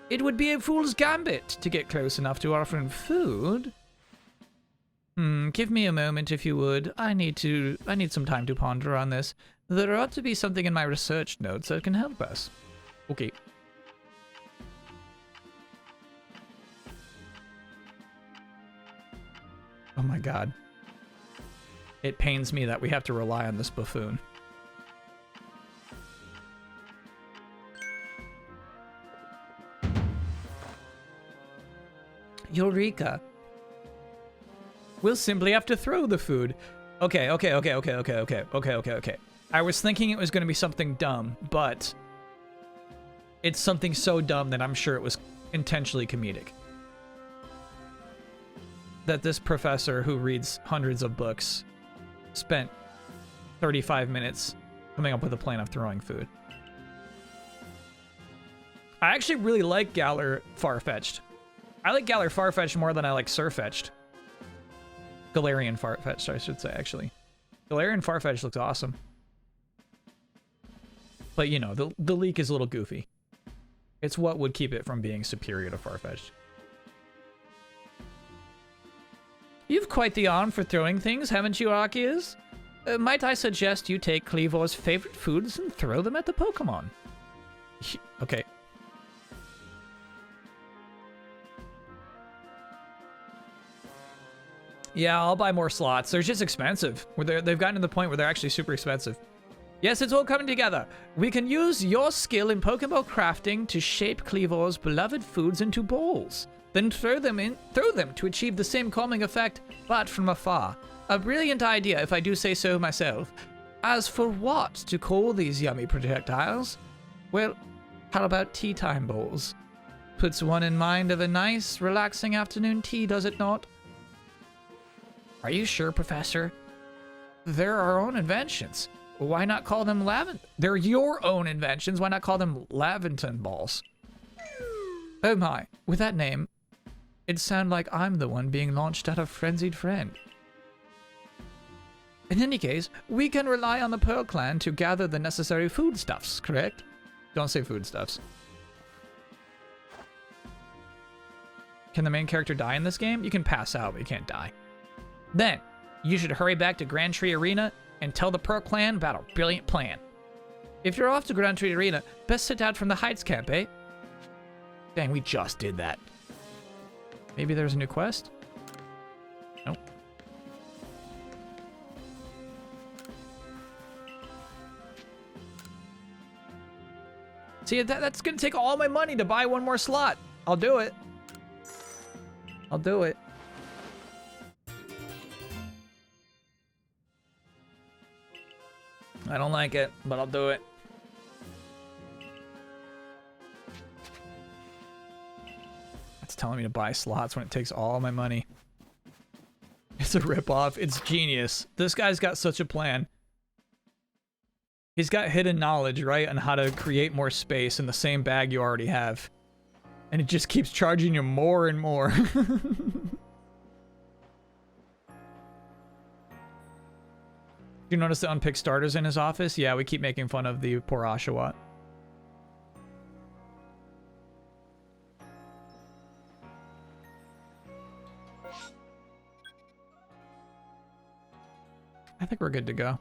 It would be a fool's gambit to get close enough to offer him food. Give me a moment if you would. I need some time to ponder on this. There ought to be something in my research notes that can help us. Okay. Oh my god. It pains me that we have to rely on this buffoon. Eureka. We'll simply have to throw the food. Okay. I was thinking it was going to be something dumb, but it's something so dumb that I'm sure it was intentionally comedic. That this professor who reads hundreds of books spent 35 minutes coming up with a plan of throwing food. I actually really like Galar Farfetch'd. I like Galar Farfetch'd more than I like Sirfetch'd. Galarian Farfetch'd, I should say, actually. Galarian Farfetch'd looks awesome. But, you know, the leak is a little goofy. It's what would keep it from being superior to Farfetch'd. You've quite the arm for throwing things, haven't you, Arceus? Might I suggest you take Kleavor's favorite foods and throw them at the Pokémon? Okay. Yeah, I'll buy more slots. They're just expensive. They've gotten to the point where they're actually super expensive. Yes, it's all coming together. We can use your skill in Pokeball crafting to shape Kleavor's beloved foods into balls. Then throw them to achieve the same calming effect, but from afar. A brilliant idea, if I do say so myself. As for what to call these yummy projectiles? Well, how about tea time balls? Puts one in mind of a nice, relaxing afternoon tea, does it not? Are you sure, Professor? They're our own inventions. Why not call them They're your own inventions. Why not call them Laventon balls? Oh my, with that name, it sounds like I'm the one being launched at a frenzied friend. In any case, we can rely on the Pearl Clan to gather the necessary foodstuffs, correct? Don't say foodstuffs. Can the main character die in this game? You can pass out, but you can't die. Then, you should hurry back to Grand Tree Arena and tell the Pearl Clan about our brilliant plan. If you're off to Grand Tree Arena, best sit out from the Heights camp, eh? Dang, we just did that. Maybe there's a new quest? Nope. See, that's gonna take all my money to buy one more slot. I'll do it. I'll do it. I don't like it, but I'll do it. It's telling me to buy slots when it takes all my money. It's a ripoff. It's genius. This guy's got such a plan. He's got hidden knowledge, right, on how to create more space in the same bag you already have. And it just keeps charging you more and more. You notice the unpicked starters in his office? Yeah, we keep making fun of the poor Oshawott. I think we're good to go.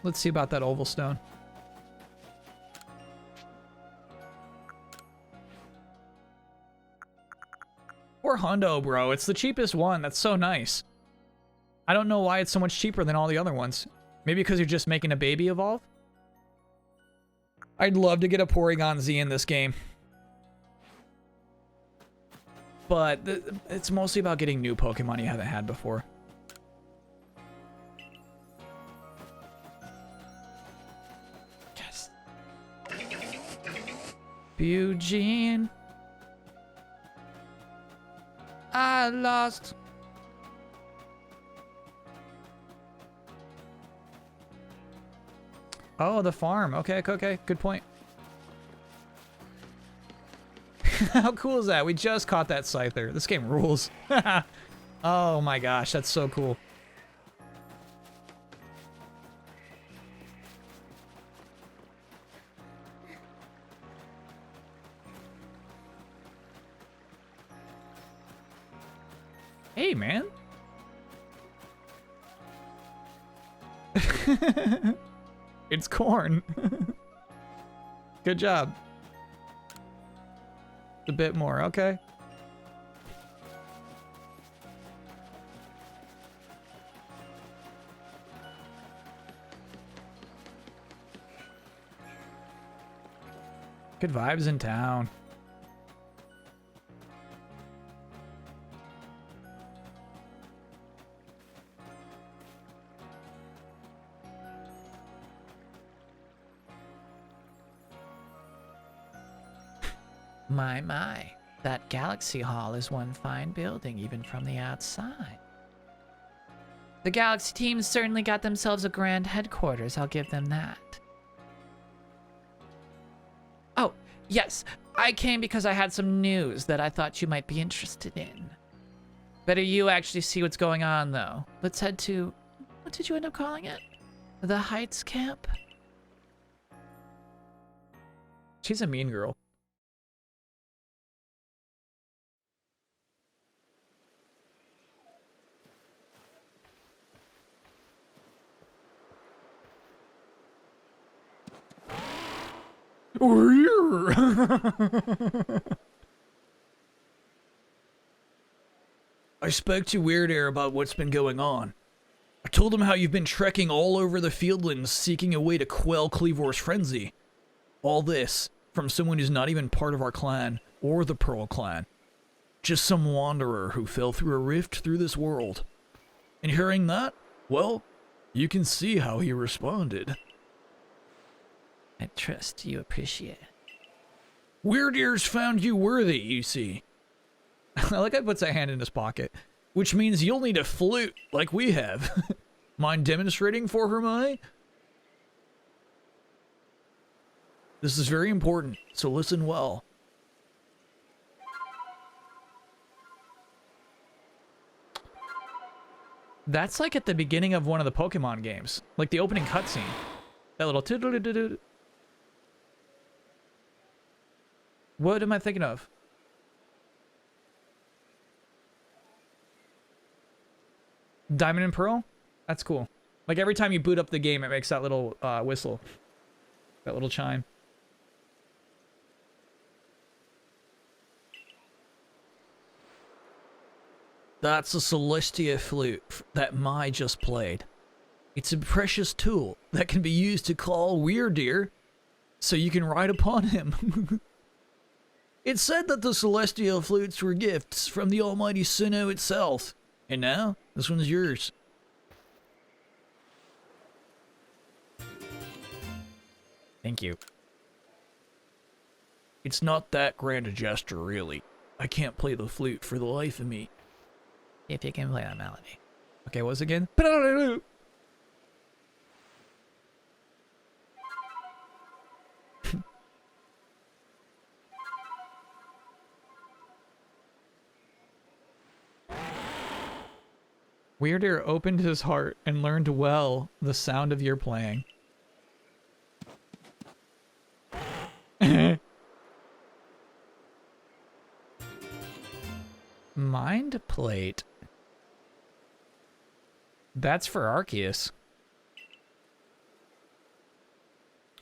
Let's see about that oval stone. Poor Hundo, bro. It's the cheapest one. That's so nice. I don't know why it's so much cheaper than all the other ones. Maybe because you're just making a baby evolve? I'd love to get a Porygon Z in this game. But it's mostly about getting new Pokemon you haven't had before. Yes. Eugene. I lost. Oh, the farm. Okay, okay, good point. How cool is that? We just caught that Scyther. This game rules. Oh my gosh, that's so cool. Hey, man. It's corn. Good job. A bit more, okay. Good vibes in town. My. That Galaxy Hall is one fine building, even from the outside. The Galaxy team certainly got themselves a grand headquarters, I'll give them that. Oh, yes, I came because I had some news that I thought you might be interested in. Better you actually see what's going on, though. Let's head to... what did you end up calling it? The Heights Camp? She's a mean girl. I spoke to Weird Air about what's been going on. I told him how you've been trekking all over the Fieldlands seeking a way to quell Cleavor's frenzy. All this from someone who's not even part of our clan or the Pearl clan. Just some wanderer who fell through a rift through this world. And hearing that, well, you can see how he responded. I trust you appreciate it. Weird Ears found you worthy, you see. I like how he puts a hand in his pocket, which means you'll need a flute like we have. Mind demonstrating for her, Mai? This is very important, so listen well. That's like at the beginning of one of the Pokemon games, like the opening cutscene. That little toodle-doo-doo-doo. What am I thinking of? Diamond and Pearl? That's cool. Like every time you boot up the game, it makes that little whistle. That little chime. That's a Celestia flute that Mai just played. It's a precious tool that can be used to call Weirdeer so you can ride upon him. It's said that the Celestial flutes were gifts from the almighty Sinnoh itself. And now, this one's yours. Thank you. It's not that grand a gesture, really. I can't play the flute for the life of me. If you can play that melody. Okay, what was it again? Weirder opened his heart and learned well the sound of your playing. Mind plate. That's for Arceus.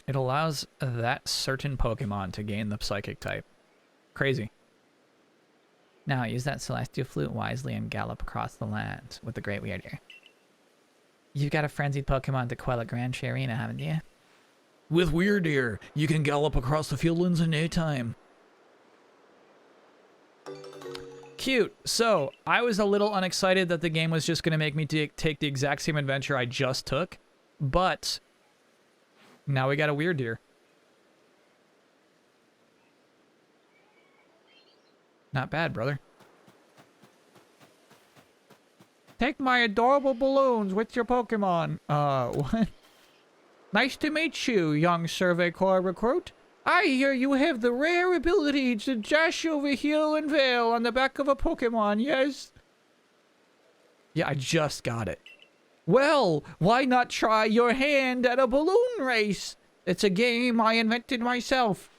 It allows that certain Pokemon to gain the psychic type. Crazy. Now use that celestial flute wisely and gallop across the land with the Great Weirder. You've got a frenzied Pokemon to quell at Grand Tree Arena, haven't you? With Weirdeer, you can gallop across the Fieldlands in no time. Cute. So, I was a little unexcited that the game was just going to make me take the exact same adventure I just took, but now we got a Weirdeer. Not bad, brother. Take my adorable balloons with your Pokemon. What? Nice to meet you, young Survey Corps recruit. I hear you have the rare ability to dash over hill and vale on the back of a Pokemon, yes? Yeah, I just got it. Well, why not try your hand at a balloon race? It's a game I invented myself.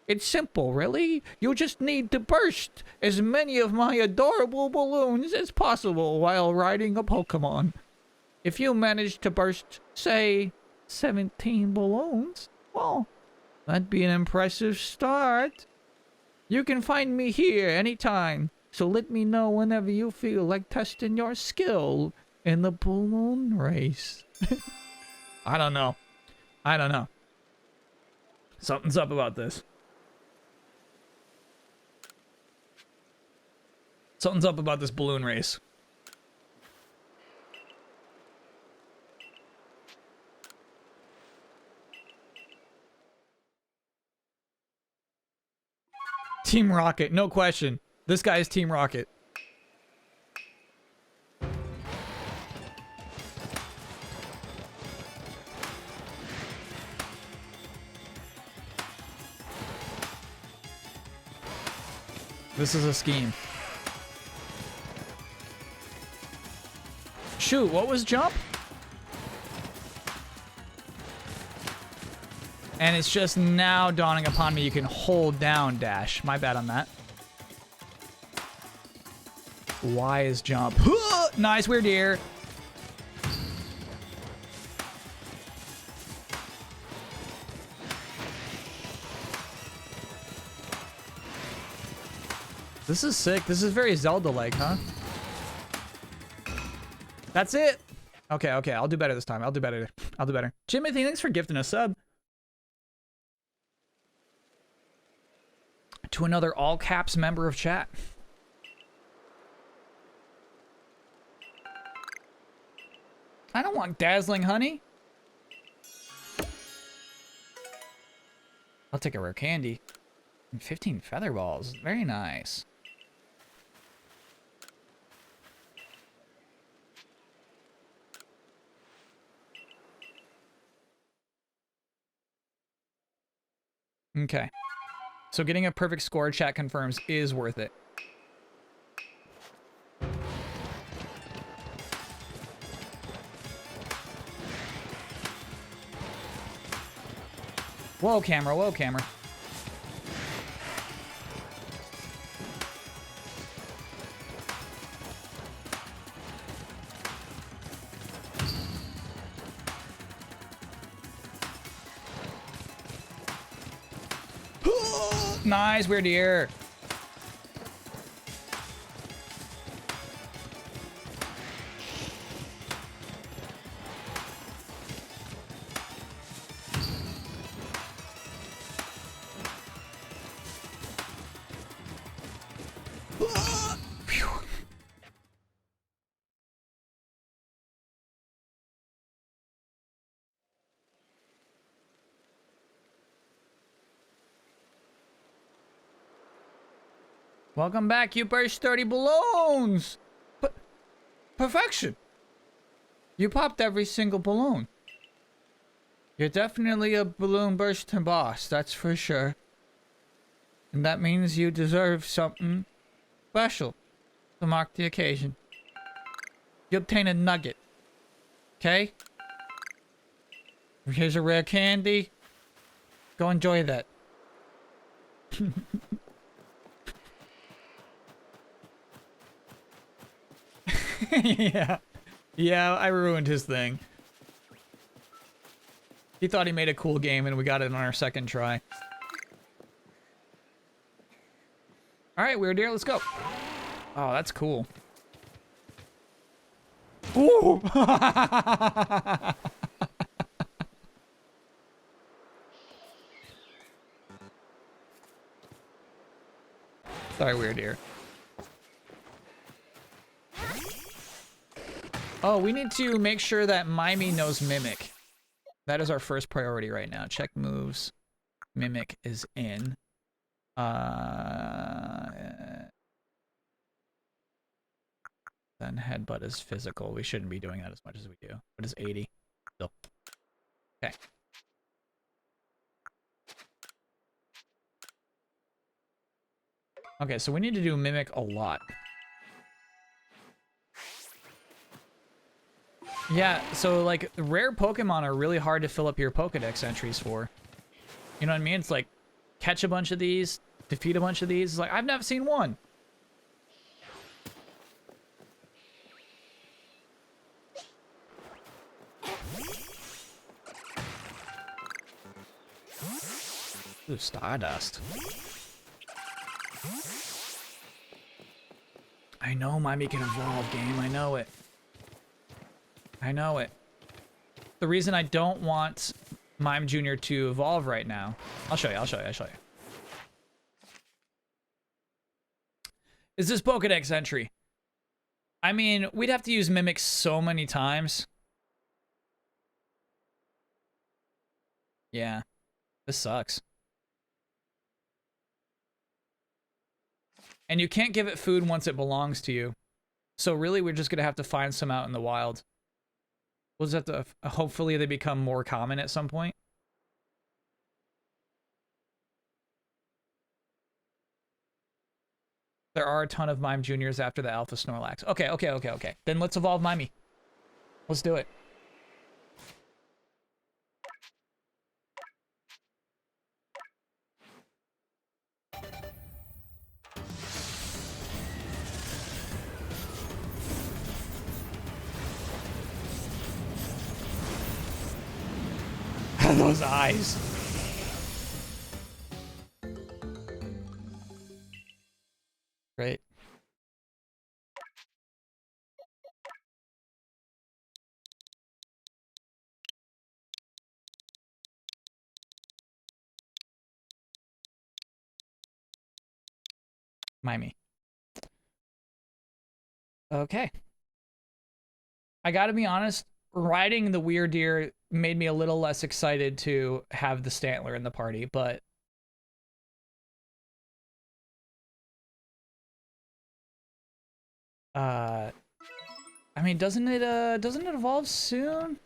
It's simple, really. You just need to burst as many of my adorable balloons as possible while riding a Pokemon. If you manage to burst, say, 17 balloons, well, that'd be an impressive start. You can find me here anytime, so let me know whenever you feel like testing your skill in the balloon race. I don't know. I don't know. Something's up about this. Something's up about this balloon race. Team Rocket, no question. This guy is Team Rocket. This is a scheme. Shoot, what was jump? And it's just now dawning upon me you can hold down dash. My bad on that. Y is jump. Nice, weird ear. This is sick. This is very Zelda-like, huh? That's it. Okay, okay. I'll do better this time. I'll do better. I'll do better. Jimothy, thanks for gifting a sub. To another all caps member of chat. I don't want dazzling honey. I'll take a rare candy. And 15 feather balls. Very nice. Okay. So getting a perfect score, chat confirms, is worth it. Whoa, camera. Whoa, camera. Nice, weird ear. Welcome back, you burst 30 balloons! Perfection! You popped every single balloon. You're definitely a balloon bursting boss, that's for sure. And that means you deserve something special to mark the occasion. You obtain a nugget. Okay? Here's a rare candy. Go enjoy that. Yeah. Yeah, I ruined his thing. He thought he made a cool game and we got it on our second try. Alright, weird deer, let's go. Oh, that's cool. Ooh! Sorry, weird deer. Oh, we need to make sure that Mimey knows Mimic. That is our first priority right now. Check moves. Mimic is in. Then headbutt is physical. We shouldn't be doing that as much as we do. What is 80? Still. Okay. Okay, so we need to do Mimic a lot. Yeah, so like rare Pokemon are really hard to fill up your Pokedex entries for. You know what I mean? It's like catch a bunch of these, defeat a bunch of these. It's like I've never seen one. Ooh, Stardust. I know Mimey can evolve, game. I know it. I know it. The reason I don't want Mime Jr. to evolve right now... I'll show you, I'll show you, I'll show you. Is this Pokedex entry? I mean, we'd have to use Mimic so many times. Yeah. This sucks. And you can't give it food once it belongs to you. So really, we're just going to have to find some out in the wild. We'll just have to... Hopefully, they become more common at some point. There are a ton of Mime Juniors after the Alpha Snorlax. Okay. Then let's evolve Mimey. Let's do it. Those eyes. Great. Mimey. Okay. I gotta be honest, riding the Weird Deer made me a little less excited to have the Stantler in the party, but... I mean, doesn't it evolve soon?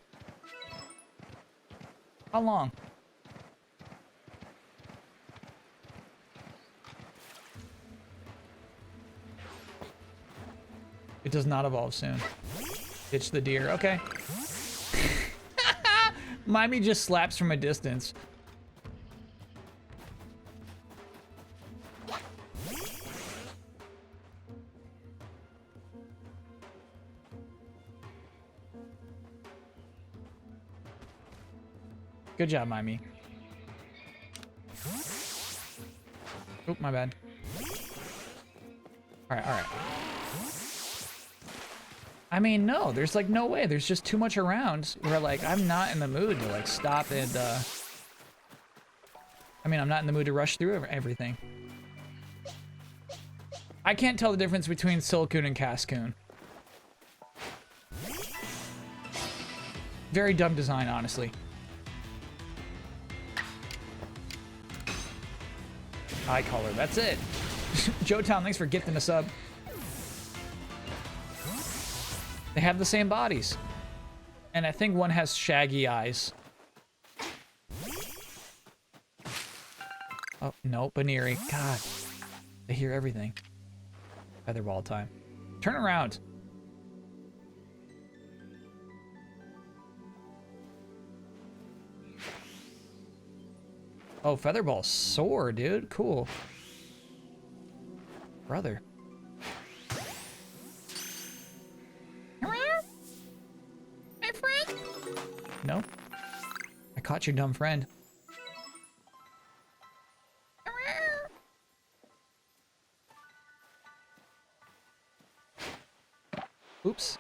How long? It does not evolve soon. Ditch the deer. Okay. Mimey just slaps from a distance. Good job, Mimey. Oop, my bad. All right. I mean, no, there's like no way. There's just too much around where like I'm not in the mood to like stop and I mean, I'm not in the mood to rush through everything. I can't tell the difference between Silcoon and Cascoon. Very dumb design, honestly. Eye color, that's it. Joetown, thanks for gifting a sub. They have the same bodies. And I think one has shaggy eyes. Oh, no, Baneri. God. They hear everything. Featherball time. Turn around. Oh, Featherball's sore, dude. Cool. Brother. My friend? No. I caught your dumb friend. Oops.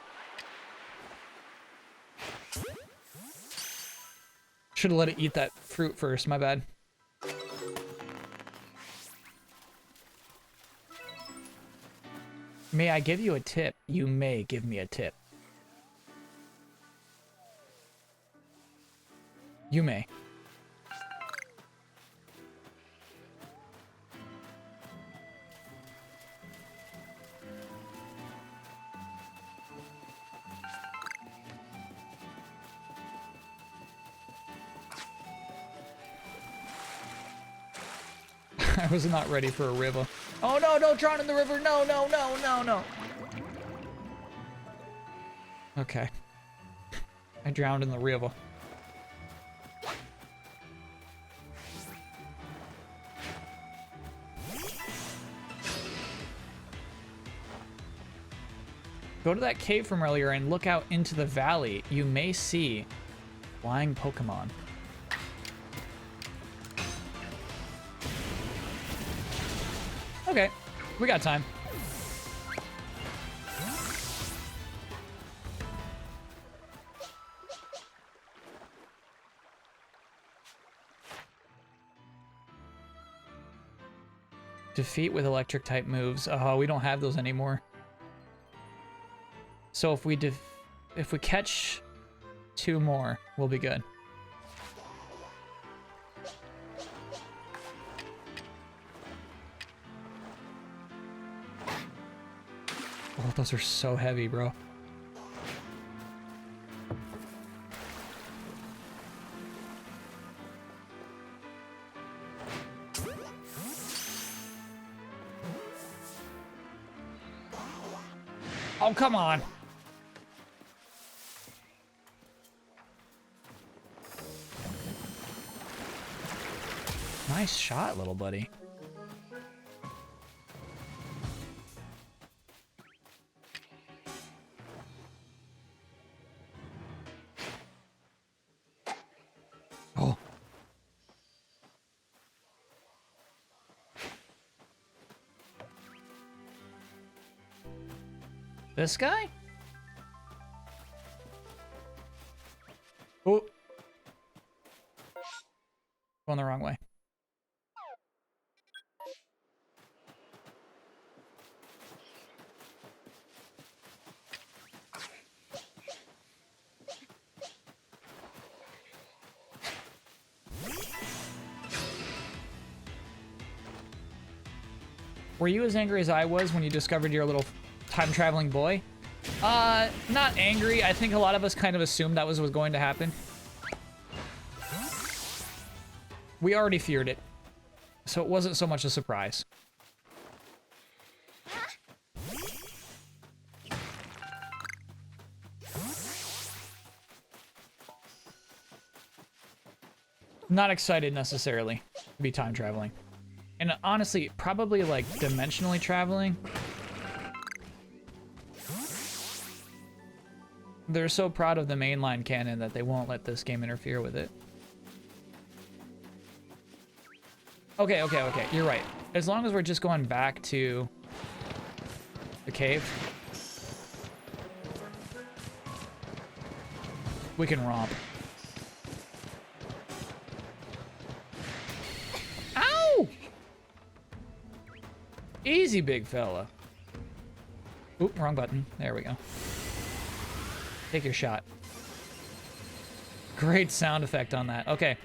Should have let it eat that fruit first, my bad. May I give you a tip? You may give me a tip. You may. I was not ready for a river. Oh no, don't drown in the river. No, no, no, no, no. Okay. I drowned in the river. Go to that cave from earlier and look out into the valley. You may see flying Pokemon. Okay, we got time. Defeat with electric type moves. Oh, we don't have those anymore. So if we catch 2 more, we'll be good. Oh, those are so heavy, bro. Oh, come on. Nice shot, little buddy. Oh. This guy? Oh. Going the wrong way. Were you as angry as I was when you discovered your little time-traveling boy? Not angry. I think a lot of us kind of assumed that was going to happen. We already feared it, so it wasn't so much a surprise. Not excited necessarily to be time traveling. And honestly, probably like dimensionally traveling. They're so proud of the mainline canon that they won't let this game interfere with it. Okay, okay, okay, you're right. As long as we're just going back to the cave, we can romp. Ow! Easy, big fella. Oop, wrong button. There we go. Take your shot. Great sound effect on that. Okay.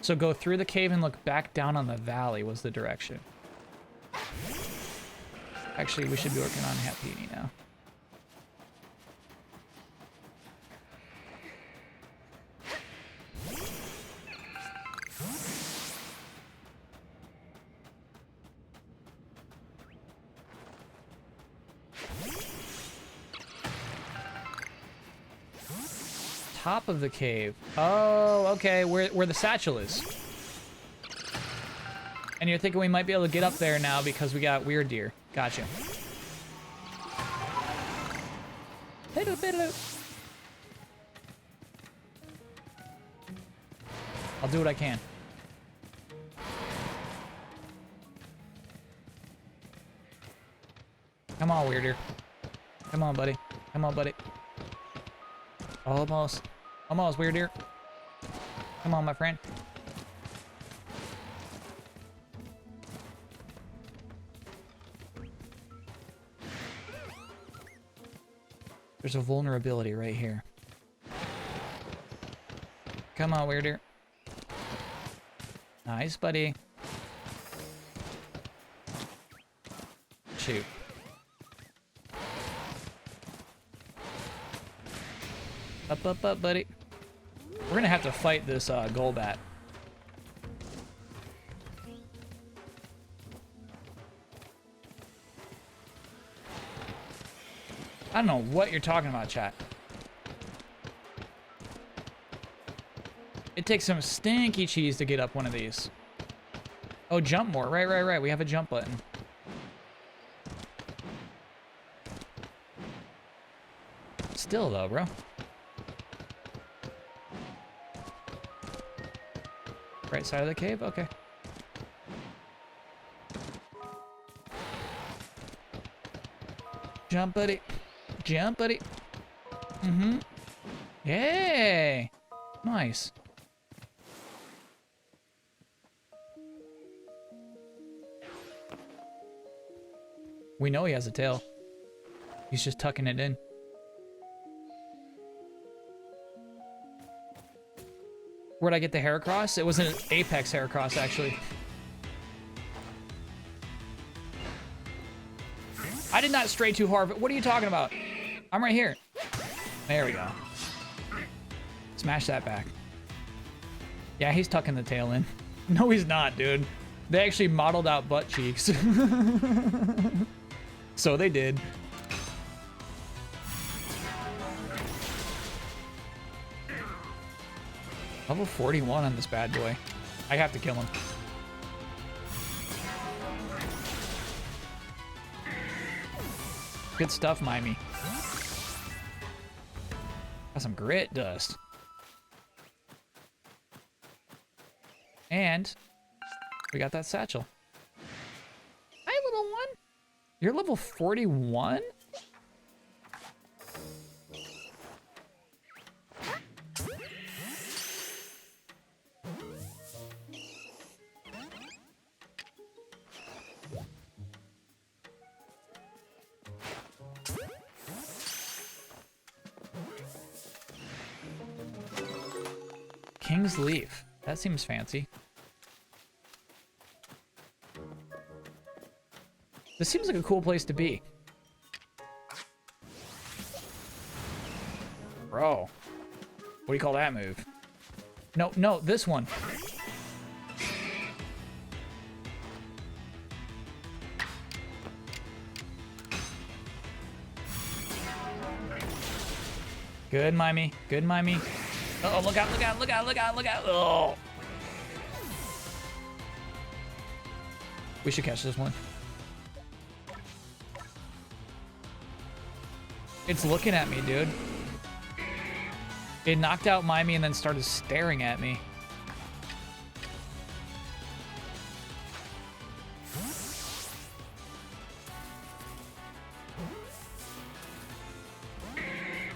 So go through the cave and look back down on the valley was the direction. Actually, we should be working on Happini now. Top of the cave. Oh, okay, where the satchel is. And you're thinking we might be able to get up there now because we got weird deer. Gotcha. I'll do what I can. Come on, weird deer. Come on, buddy. Come on, buddy. Almost. Almost, weird deer. Come on, my friend. There's a vulnerability right here. Come on, weird deer. Nice, buddy. Shoot. Up, up, up, buddy. We're gonna have to fight this Golbat. I don't know what you're talking about, chat. It takes some stinky cheese to get up one of these. Oh, jump more. Right, right, right. We have a jump button. Still, though, bro. Right side of the cave? Okay. Jump, buddy. Jump, buddy. Mm-hmm. Yay! Nice. We know he has a tail. He's just tucking it in. Where'd I get the Heracross? It was an Apex Heracross, actually. I did not stray too hard, but what are you talking about? I'm right here. There we go. Smash that back. Yeah, he's tucking the tail in. No, he's not, dude. They actually modeled out butt cheeks. So they did. Level 41 on this bad boy. I have to kill him. Good stuff, Mimey. Got some grit dust. And we got that satchel. Hi, little one. You're level 41? King's Leaf. That seems fancy. This seems like a cool place to be. Bro. What do you call that move? No, no, this one. Good, Mimey. Good, Mimey. Uh-oh, look out, look out, look out, look out, look out. Oh. We should catch this one. It's looking at me, dude. It knocked out Mimey and then started staring at me.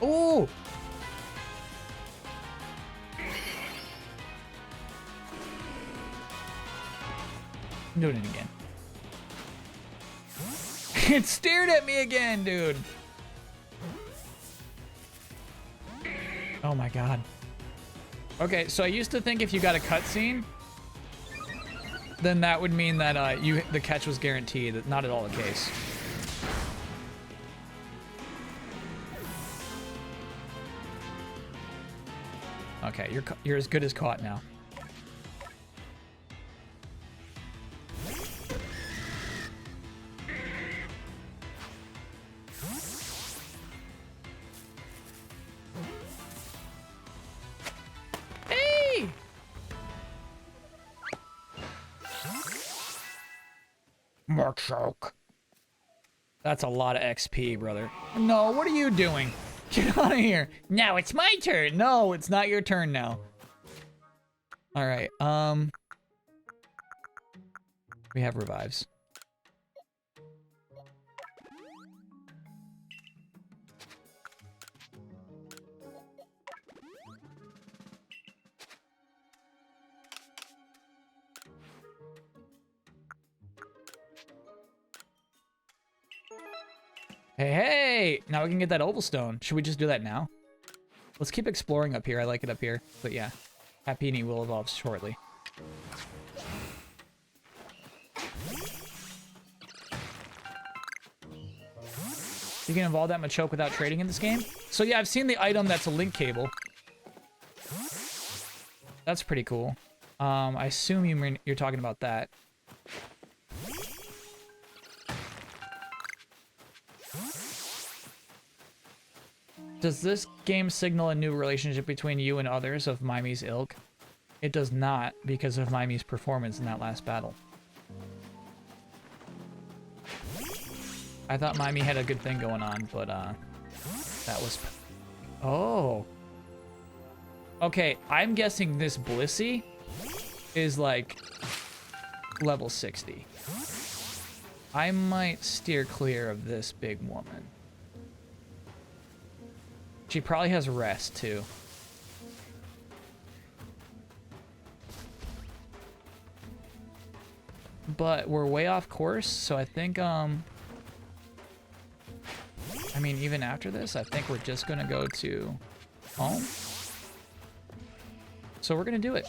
Ooh! I'm doing it again. It stared at me again, dude. Oh my god. Okay, so I used to think if you got a cutscene, then that would mean that the catch was guaranteed. That's not at all the case. Okay, you're as good as caught now. Hey! Mark Shark. That's a lot of XP, brother. No, what are you doing? Get out of here. Now it's my turn. No, it's not your turn now. All right. We have revives. Hey, hey! Now we can get that oval stone. Should we just do that now? Let's keep exploring up here. I like it up here. But yeah, Happini will evolve shortly. You can evolve that Machoke without trading in this game? So yeah, I've seen the item that's a link cable. That's pretty cool. I assume you're talking about that. Does this game signal a new relationship between you and others of Mimy's ilk? It does not, because of Mimy's performance in that last battle. I thought Mimey had a good thing going on, but that was... Oh. Okay, I'm guessing this Blissey is like level 60. I might steer clear of this big woman. She probably has rest too. But we're way off course, so I think I mean, even after this, I think we're just gonna go to home. So we're gonna do it.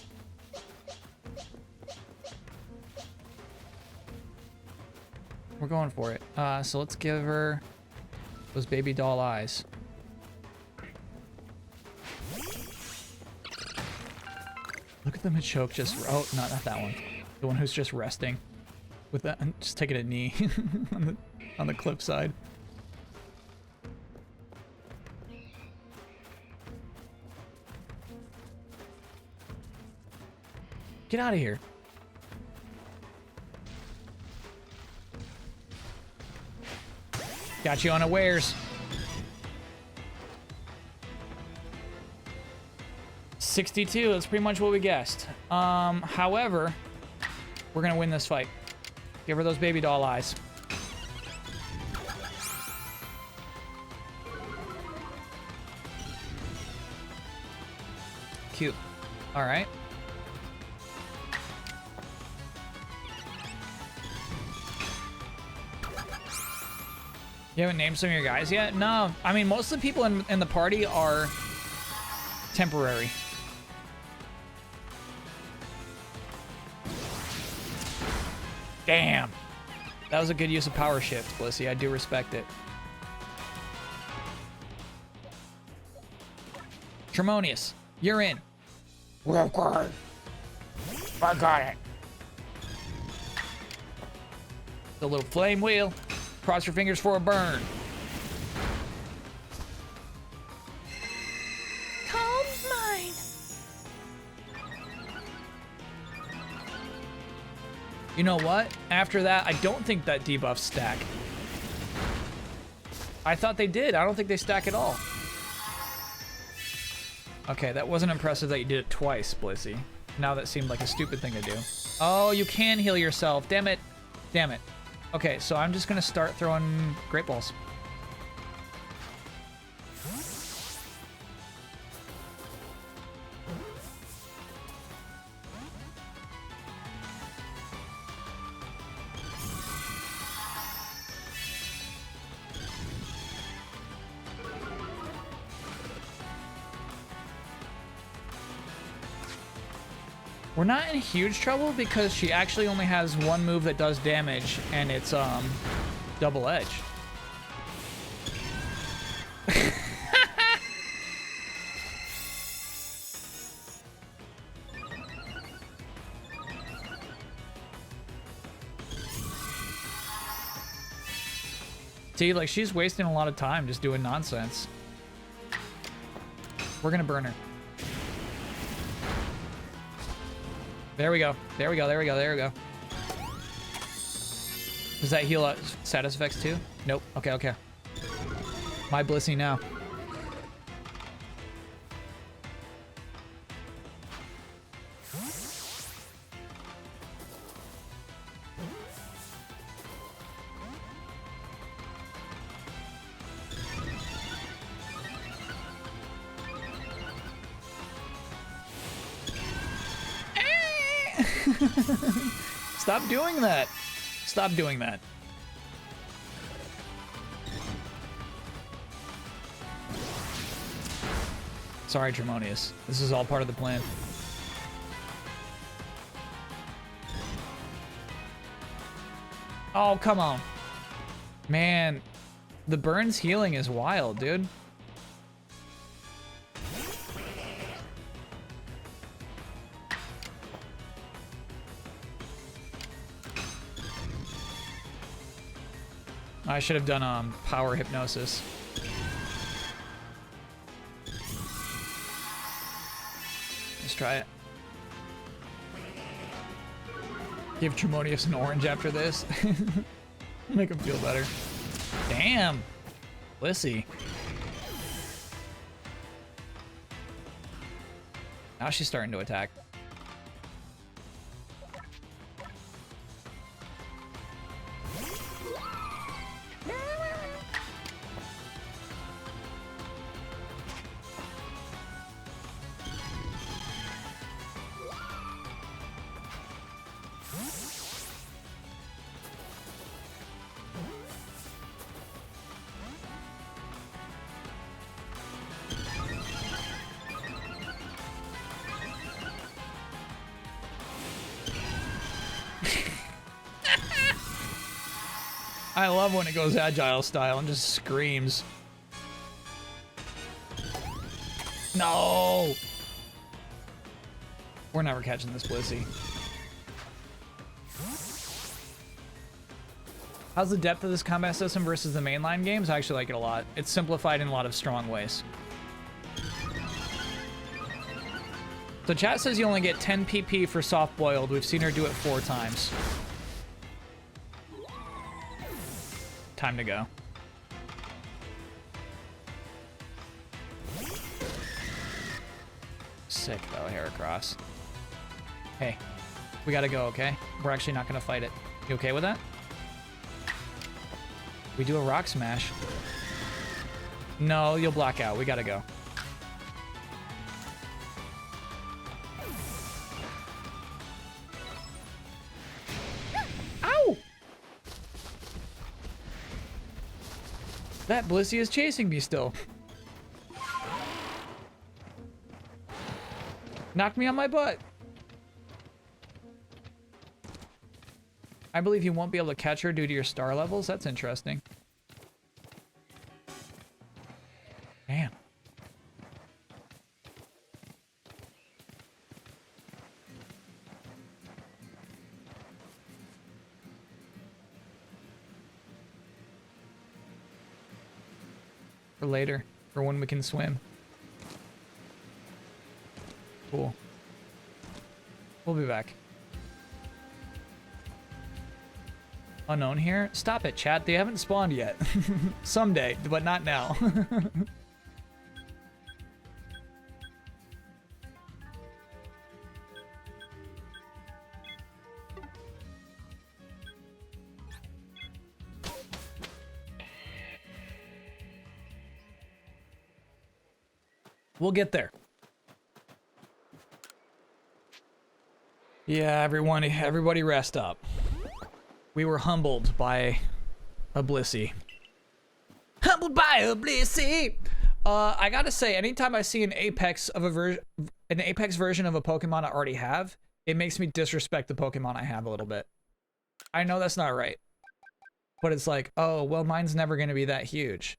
We're going for it. So let's give her those baby doll eyes. Look at the Machoke just... Oh, not that one. The one who's just resting. With that, just taking a knee on the cliff side. Get out of here. Got you unawares. 62, that's pretty much what we guessed. However, we're gonna win this fight. Give her those baby doll eyes. Cute. All right. You haven't named some of your guys yet? No. I mean, most of the people in the party are temporary. Damn. That was a good use of power shift, Blissey. I do respect it. Tremonius, you're in. Okay. I got it. The little flame wheel. Cross your fingers for a burn. Calm's mine. You know what? After that, I don't think that debuffs stack. I thought they did. I don't think they stack at all. Okay, that wasn't impressive that you did it twice, Blissey. Now that seemed like a stupid thing to do. Oh, you can heal yourself. Damn it. Damn it. Okay, so I'm just gonna start throwing Great Balls. We're not in huge trouble because she actually only has one move that does damage, and it's double edge. See, like, she's wasting a lot of time just doing nonsense. We're gonna burn her. There we go. There we go. There we go. There we go. Does that heal status effects too? Nope. Okay, okay. My Blissey now. Stop doing that. Stop doing that. Sorry, Tremonius. This is all part of the plan. Oh, come on. Man, the Burns healing is wild, dude. I should have done power hypnosis. Let's try it. Give Tremonius an orange after this. Make him feel better. Damn. Blissey. Now she's starting to attack. I love when it goes agile style and just screams. No! We're never catching this Blissey. How's the depth of this combat system versus the mainline games? I actually like it a lot. It's simplified in a lot of strong ways. So chat says you only get 10 PP for soft boiled. We've seen her do it 4 times. Time to go. Sick though, Heracross. Hey, we gotta go, okay? We're actually not gonna fight it. You okay with that? We do a rock smash. No, you'll black out. We gotta go. Ow! That Blissey is chasing me still. Knocked me on my butt. I believe you won't be able to catch her due to your star levels. That's interesting. Man. For later, for when we can swim. Cool. We'll be back. Unknown here? Stop it, chat. They haven't spawned yet. Someday, but not now. We'll get there. Yeah, everybody rest up. We were humbled by a Blissey. Humbled by a Blissey! I gotta say, anytime I see an Apex version of a Pokemon I already have, it makes me disrespect the Pokemon I have a little bit. I know that's not right. But it's like, oh, well, mine's never gonna be that huge.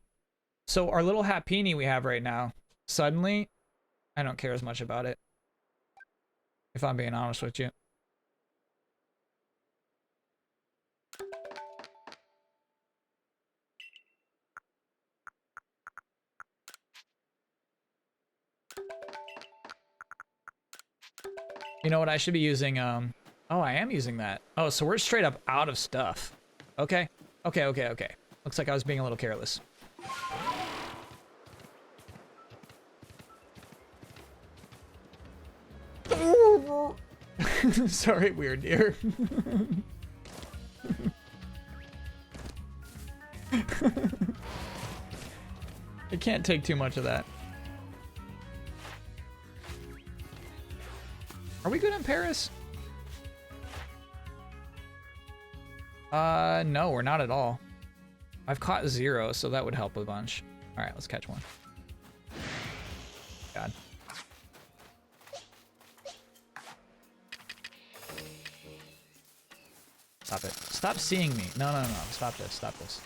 So our little Happiny we have right now, suddenly, I don't care as much about it. If I'm being honest with you. You know what I should be using? Oh, I am using that. Oh, so we're straight up out of stuff. Okay. Okay. Looks like I was being a little careless. Sorry, weird dear. I can't take too much of that. Are we good in Paris? No, we're not at all. I've caught 0, so that would help a bunch. All right, let's catch one. God. Stop it. Stop seeing me. No. Stop this. Stop this.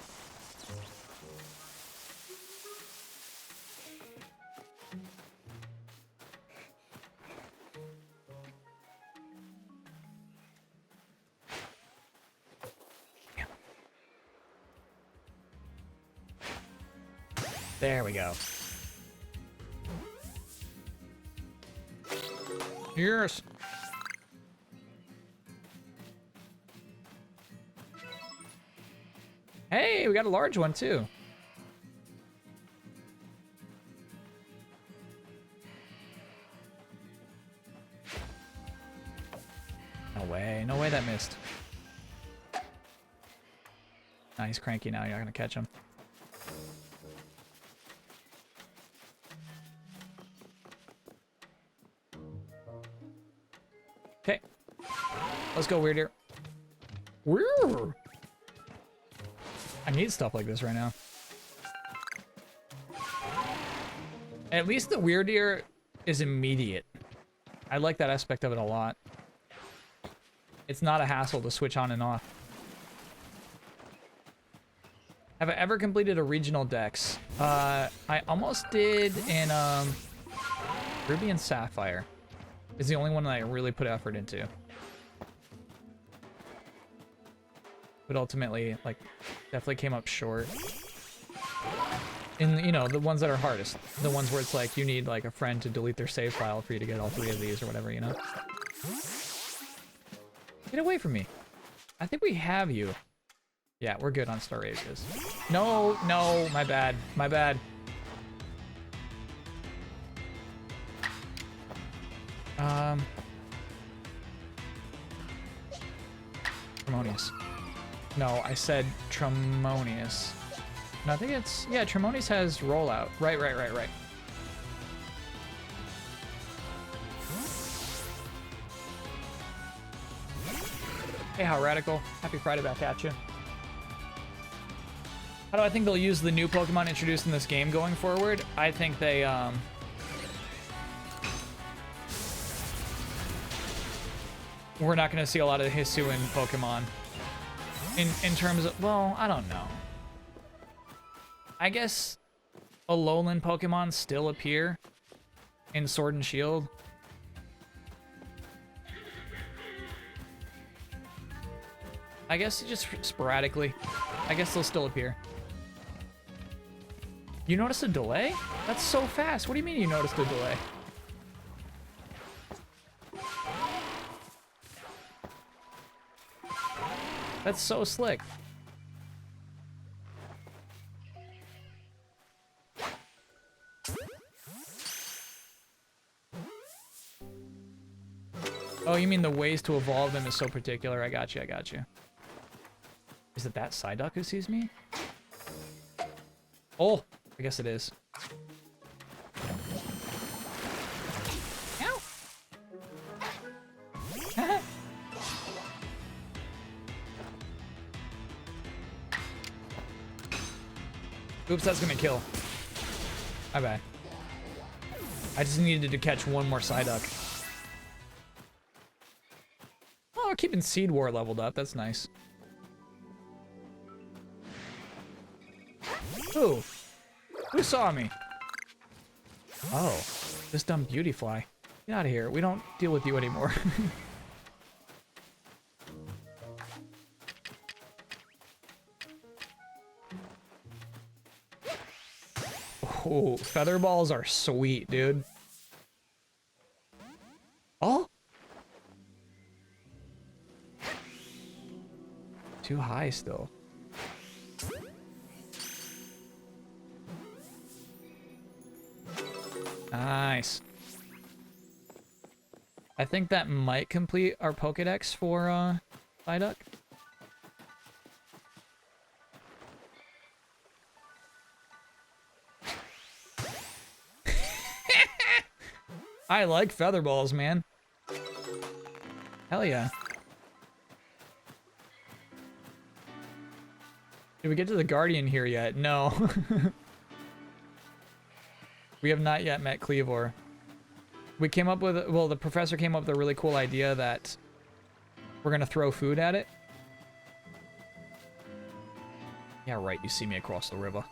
There we go. Yes. Hey, we got a large one too. No way that missed. Nah, he's cranky now. You're not gonna catch him. Okay. Let's go, Weird Ear. Weird. I need stuff like this right now. At least the Weird Ear is immediate. I like that aspect of it a lot. It's not a hassle to switch on and off. Have I ever completed a regional dex? I almost did in Ruby and Sapphire. Is the only one that I really put effort into. But ultimately, like, definitely came up short. In, you know, the ones that are hardest. The ones where it's like, you need, like, a friend to delete their save file for you to get all 3 of these or whatever, you know? Get away from me. I think we have you. Yeah, we're good on Star Ages. No, no, my bad. My bad. Tremonious. No, I said Tremonious. No, I think it's... Yeah, Tremonious has rollout. Right. Hey, how radical. Happy Friday back at you. How do I think they'll use the new Pokemon introduced in this game going forward? I think they, we're not going to see a lot of Hisuian Pokemon. In terms of, well, I don't know. I guess Alolan Pokemon still appear in Sword and Shield. I guess just sporadically. I guess they'll still appear. You noticed a delay? That's so fast. What do you mean you noticed a delay? That's so slick. Oh, you mean the ways to evolve them is so particular. I got you. Is it that Psyduck who sees me? Oh, I guess it is. Ow. Oops, that's gonna kill. My bad. I just needed to catch one more Psyduck. Oh, we're keeping Seed War leveled up. That's nice. Who? Who saw me? Oh, this dumb beauty fly. Get out of here. We don't deal with you anymore. Oh, feather balls are sweet, dude. Oh. Too high still. Nice. I think that might complete our Pokedex for Psyduck. I like feather balls, man. Hell yeah. Did we get to the Guardian here yet? No. We have not yet met Cleavor. We came up with, well, the professor came up with a really cool idea that we're gonna throw food at it. Yeah, right, you see me across the river.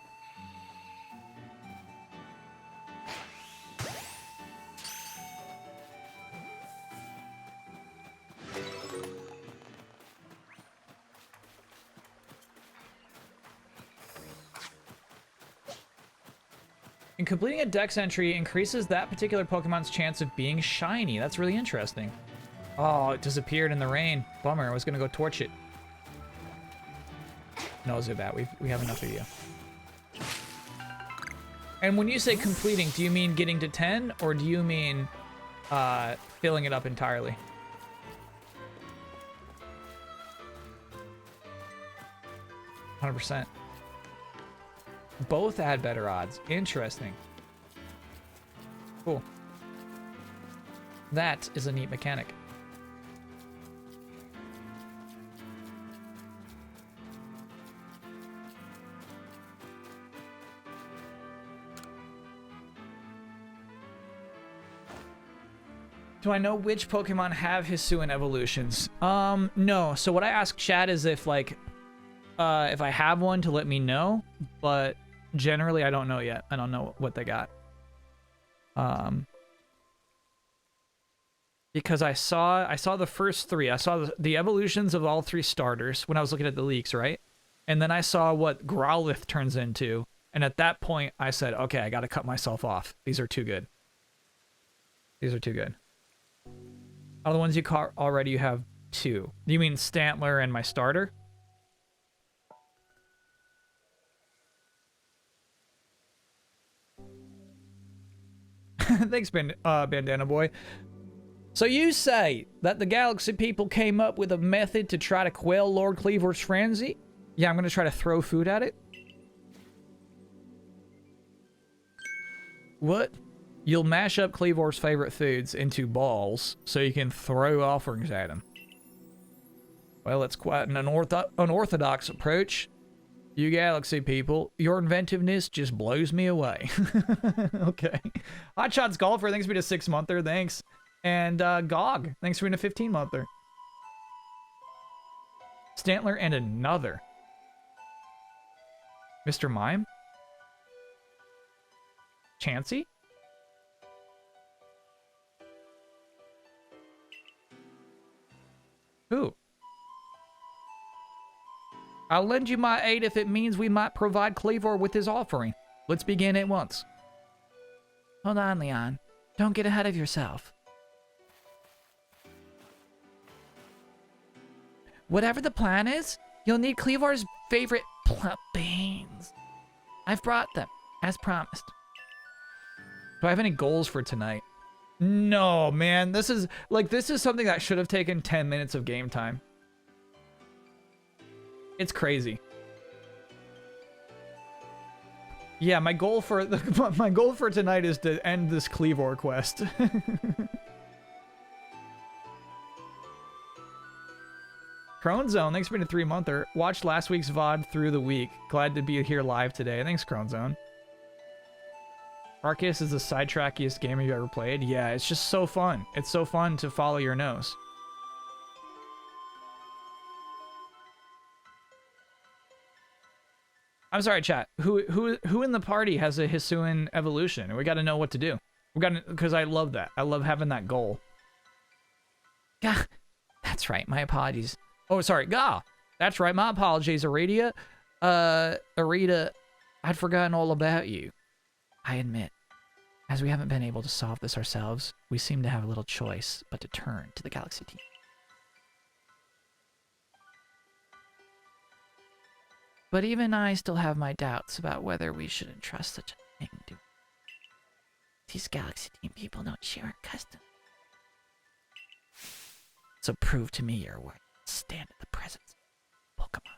And completing a dex entry increases that particular Pokemon's chance of being shiny. That's really interesting. Oh, it disappeared in the rain. Bummer, I was gonna go torch it. No, Zubat, we have enough of you. And when you say completing, do you mean getting to 10, or do you mean filling it up entirely? %. Both add better odds. Interesting. Cool. That is a neat mechanic. Do I know which Pokemon have Hisuian evolutions? No. So what I asked Chad is if, like, if I have one, to let me know. But generally, I don't know yet. I don't know what they got. Because I saw the first 3. I saw the evolutions of all 3 starters when I was looking at the leaks, right? And then I saw what Growlithe turns into. And at that point, I said, okay, I got to cut myself off. These are too good. These are too good. Out of the ones you caught already, you have 2. You mean Stantler and my starter? Thanks, Bandana Boy. So you say that the Galaxy people came up with a method to try to quell Lord Cleavor's frenzy? Yeah, I'm going to try to throw food at it. What? You'll mash up Cleavor's favorite foods into balls so you can throw offerings at him. Well, it's quite an unorthodox approach. You Galaxy people, your inventiveness just blows me away. Okay. Hot Shots Golfer, thanks for being a 6-monther. Thanks. And Gog, thanks for being a 15-monther. Stantler and another. Mr. Mime? Chansey? Who? I'll lend you my aid if it means we might provide Cleavor with his offering. Let's begin at once. Hold on, Leon. Don't get ahead of yourself. Whatever the plan is, you'll need Cleavor's favorite beans. I've brought them, as promised. Do I have any goals for tonight? No, man. This is something that should have taken 10 minutes of game time. It's crazy. Yeah, my goal for tonight is to end this Cleavor quest. Crone Zone, thanks for being a 3-monther. Watched last week's VOD through the week. Glad to be here live today. Thanks, Crone Zone. Arceus is the sidetrackiest game you've ever played. Yeah, it's just so fun. It's so fun to follow your nose. I'm sorry, chat. Who in the party has a Hisuian evolution? We got to know what to do. We got to, because I love that. I love having that goal. Gah, that's right. My apologies. Oh, sorry. Gah, that's right. My apologies, Arita. Arita, I'd forgotten all about you. I admit, as we haven't been able to solve this ourselves, we seem to have little choice but to turn to the Galaxy team. But even I still have my doubts about whether we should entrust such a thing to... These Galaxy team people don't share our customs. So prove to me your worth. Stand in the presence of Pokemon.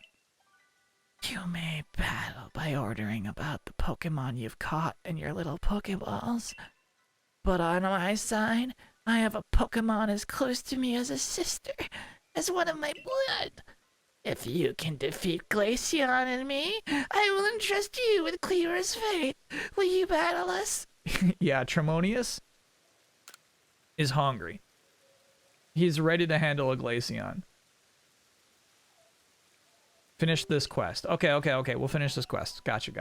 You may battle by ordering about the Pokemon you've caught in your little Pokeballs. But on my side, I have a Pokemon as close to me as a sister, as one of my blood. If you can defeat Glaceon and me, I will entrust you with Cleavor's fate. Will you battle us? Yeah, Tremonius is hungry. He's ready to handle a Glaceon. Finish this quest. Okay. We'll finish this quest. Gotcha.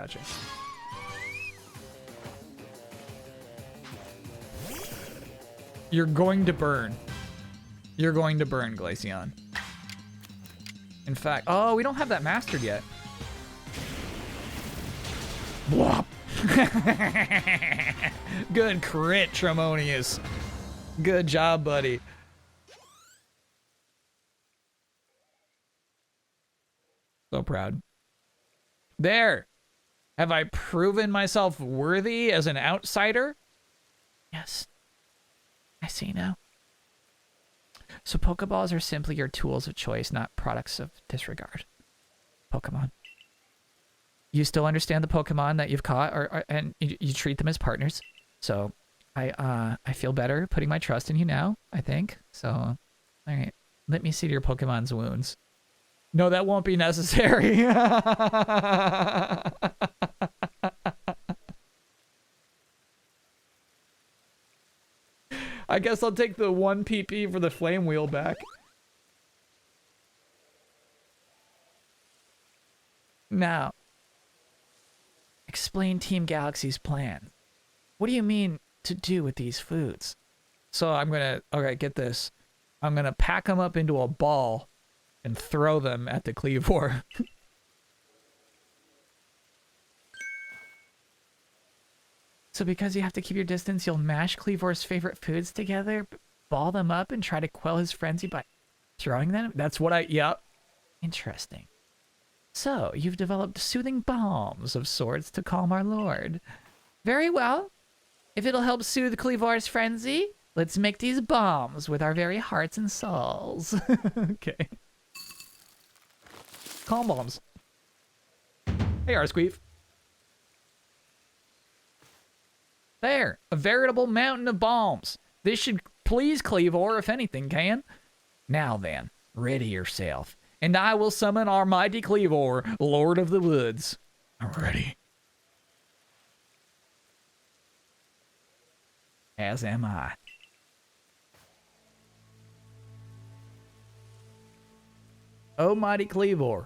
You're going to burn. You're going to burn, Glaceon. In fact, oh, we don't have that mastered yet. Blop. Good crit, Tremonius. Good job, buddy. So proud. There. Have I proven myself worthy as an outsider? Yes. I see now. So Pokeballs are simply your tools of choice, not products of disregard. Pokemon. You still understand the Pokemon that you've caught, and you treat them as partners. So I feel better putting my trust in you now, I think. So, all right. Let me see your Pokemon's wounds. No, that won't be necessary. I guess I'll take the 1 PP for the flame wheel back. Now, explain Team Galaxy's plan. What do you mean to do with these foods? So I'm gonna, okay, get this. I'm gonna pack them up into a ball and throw them at the Cleavor. So because you have to keep your distance, you'll mash Cleavor's favorite foods together, ball them up, and try to quell his frenzy by throwing them? That's what yep. Interesting. So, you've developed soothing balms of sorts to calm our lord. Very well. If it'll help soothe Cleavor's frenzy, let's make these balms with our very hearts and souls. Okay. Calm bombs. Hey, Arsqueef. There, a veritable mountain of bombs. This should please Cleavor if anything can. Now then, ready yourself, and I will summon our mighty Cleavor, Lord of the Woods. I'm ready. As am I. O mighty Cleavor,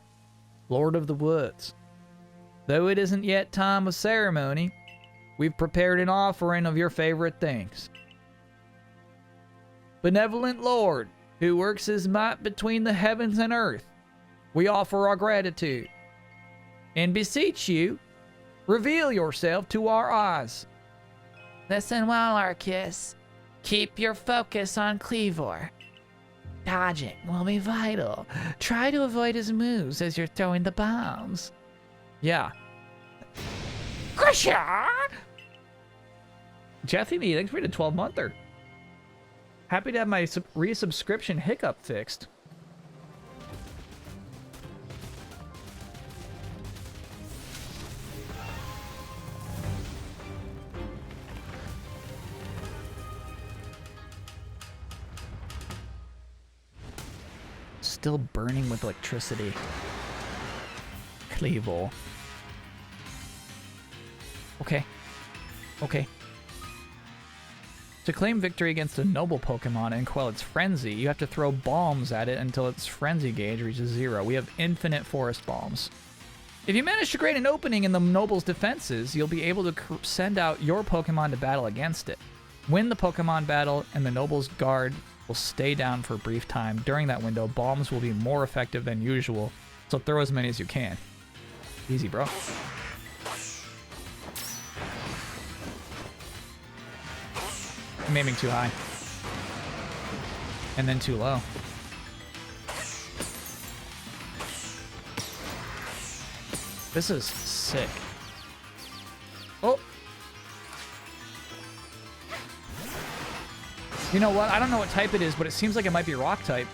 Lord of the Woods, though it isn't yet time of ceremony, we've prepared an offering of your favorite things. Benevolent Lord, who works his might between the heavens and earth, we offer our gratitude and beseech you, reveal yourself to our eyes. Listen well, Arceus. Keep your focus on Cleavor. Dodging will be vital. Try to avoid his moves as you're throwing the bombs. Yeah. Jeffy me, thanks for the 12-monther. Happy to have my resubscription hiccup fixed. Still burning with electricity. Cleavor. Okay. Okay. To claim victory against a noble Pokemon and quell its frenzy, you have to throw bombs at it until its frenzy gauge reaches 0. We have infinite forest bombs. If you manage to create an opening in the noble's defenses, you'll be able to send out your Pokemon to battle against it. Win the Pokemon battle, and the noble's guard will stay down for a brief time. During that window, bombs will be more effective than usual, so throw as many as you can. Easy, bro. I'm aiming too high. And then too low. This is sick. Oh! You know what? I don't know what type it is, but it seems like it might be rock type.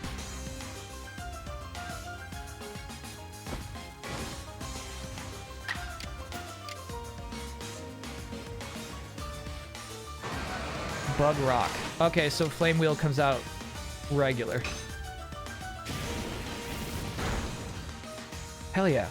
Bug rock. Okay, so Flame Wheel comes out regular. Hell yeah.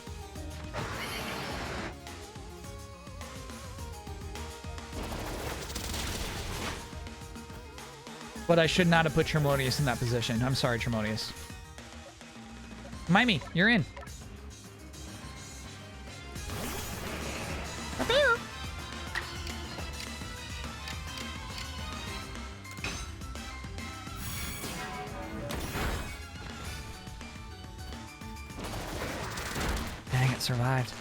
But I should not have put Tremonius in that position. I'm sorry, Tremonius. Mimey, you're in. Dang, it survived.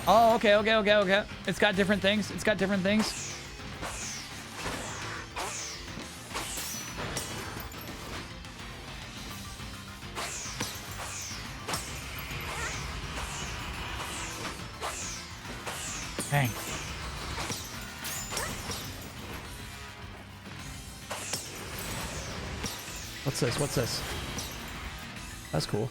Oh, okay. It's got different things. Dang. What's this? That's cool.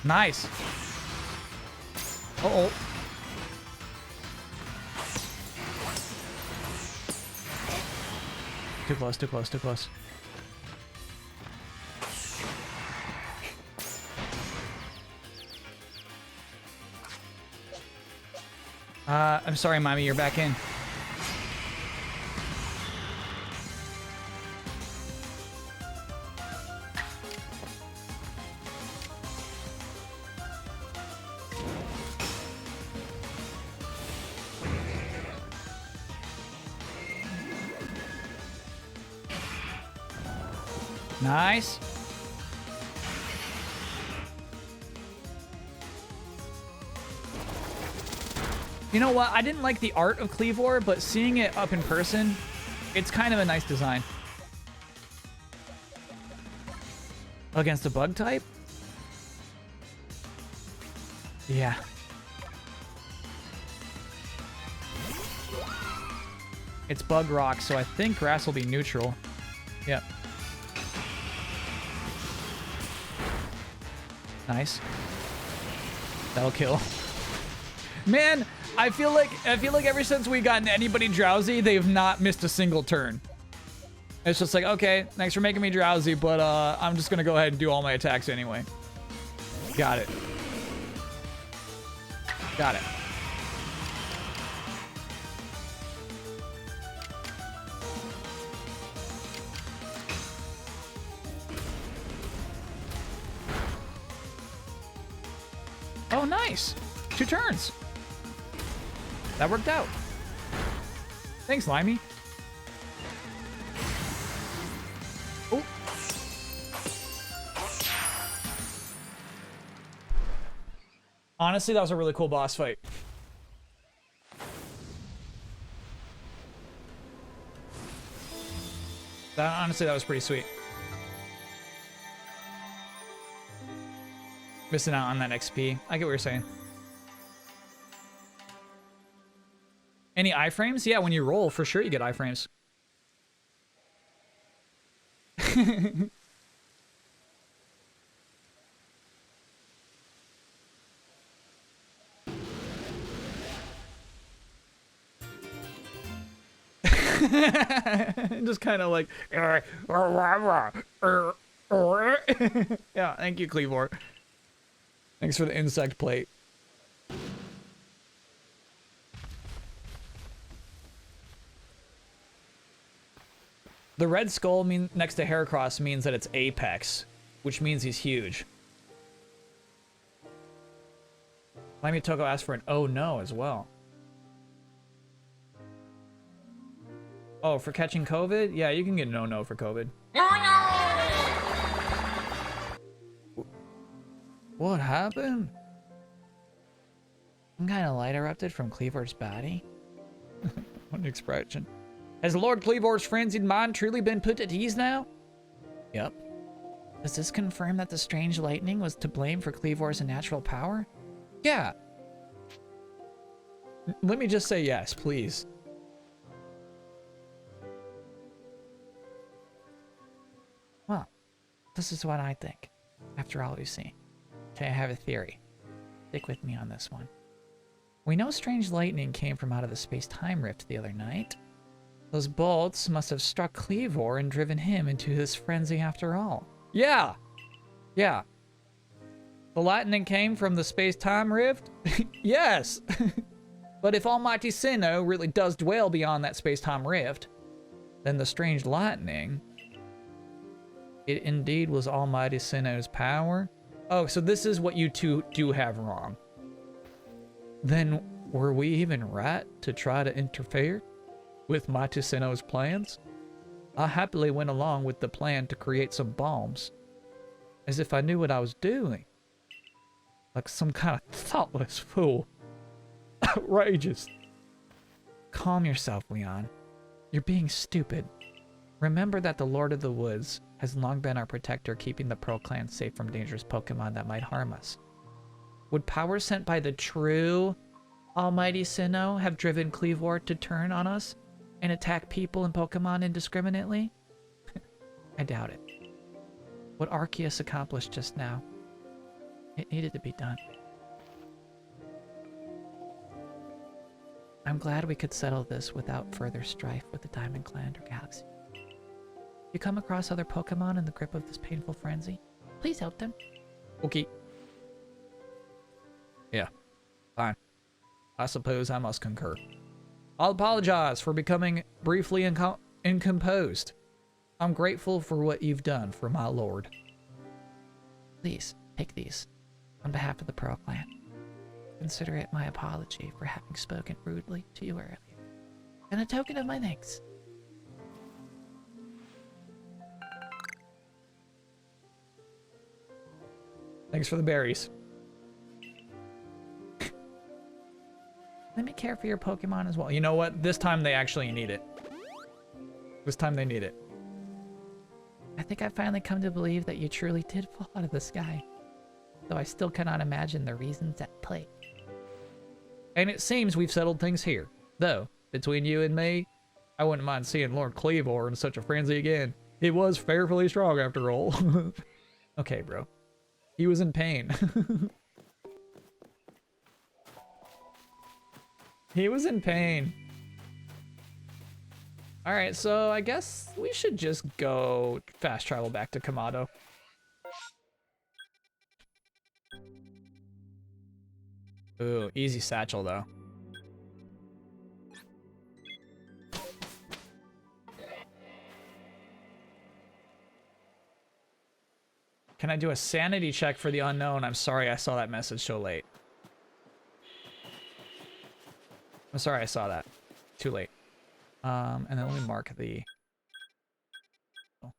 Nice. Uh-oh. Too close, too close, too close. I'm sorry, Mommy, you're back in. Nice. You know what? I didn't like the art of Cleavor, but seeing it up in person, it's kind of a nice design. Against a bug type? Yeah. It's bug rock, so I think grass will be neutral. Yep. Nice. That'll kill. Man, I feel like ever since we gotten anybody drowsy, they've not missed a single turn. It's just like, okay, thanks for making me drowsy, but I'm just gonna go ahead and do all my attacks anyway. Got it. Got it. Oh, nice. 2 turns. That worked out. Thanks, Limey. Oh. Honestly, that was a really cool boss fight. Honestly, that was pretty sweet. Missing out on that XP. I get what you're saying. Any iframes? Yeah, when you roll, for sure you get iframes. Just kind of like... Yeah, thank you, Cleavor. Thanks for the insect plate. The red skull next to Heracross means that it's Apex, which means he's huge. Limey Toko asked for an oh no as well. Oh, for catching COVID? Yeah, you can get an oh no for COVID. What happened? Some kind of light erupted from Cleavor's body. What an expression. Has Lord Cleavor's frenzied mind truly been put at ease now? Yep. Does this confirm that the strange lightning was to blame for Cleavor's unnatural power? Yeah. Let me just say yes, please. Well, this is what I think, after all we've seen. Okay, I have a theory. Stick with me on this one. We know strange lightning came from out of the space-time rift the other night. Those bolts must have struck Cleavor and driven him into his frenzy after all. Yeah. Yeah. The lightning came from the space-time rift? Yes. But if Almighty Sinnoh really does dwell beyond that space-time rift, then the strange lightning, it indeed was Almighty Sinnoh's power. Oh, so this is what you two do have wrong. Then were we even right to try to interfere with Mighty Sinnoh's plans? I happily went along with the plan to create some bombs, as if I knew what I was doing. Like some kind of thoughtless fool. Outrageous. Calm yourself, Leon. You're being stupid. Remember that the Lord of the Woods has long been our protector, keeping the Pearl Clan safe from dangerous Pokemon that might harm us. Would power sent by the true Almighty Sinnoh have driven Cleavor to turn on us and attack people and Pokemon indiscriminately? I doubt it. What Arceus accomplished just now, It needed to be done. I'm glad we could settle this without further strife with the Diamond Clan or Galaxy. If you come across other Pokemon in the grip of this painful frenzy, please help them. Okay. Yeah. Fine. I suppose I must concur. I'll apologize for becoming briefly incomposed. I'm grateful for what you've done for my lord. Please, take these. On behalf of the Pearl Clan. Consider it my apology for having spoken rudely to you earlier. And a token of my thanks. Thanks for the berries. Let me care for your Pokemon as well. You know what? This time they actually need it. This time they need it. I think I finally come to believe that you truly did fall out of the sky. Though I still cannot imagine the reasons at play. And it seems we've settled things here. Though, between you and me, I wouldn't mind seeing Lord Cleavor in such a frenzy again. He was fearfully strong after all. Okay, bro. He was in pain. He was in pain. Alright, so I guess we should just go fast travel back to Kamado. Ooh, easy satchel though. Can I do a sanity check for the unknown? I'm sorry I saw that message so late. I'm sorry I saw that. Too late. And then let me mark the... Oh.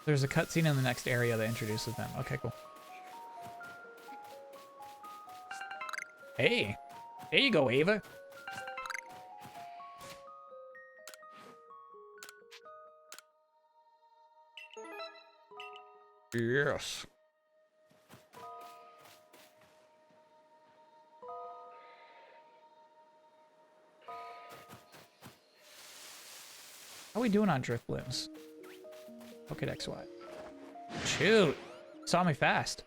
There's a cutscene in the next area that introduces them. Okay, cool. Hey, there you go, Ava. Yes. How are we doing on drift blooms? Pokédex wide. Shoot! Saw me fast.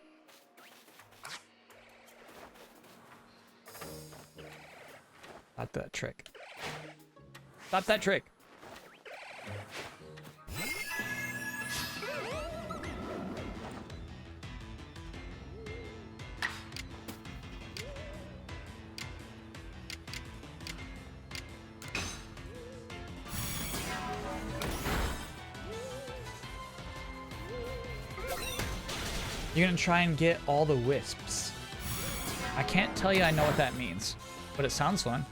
Stop that trick. Stop that trick. You're gonna try and get all the wisps. I can't tell you I know what that means, but it sounds fun.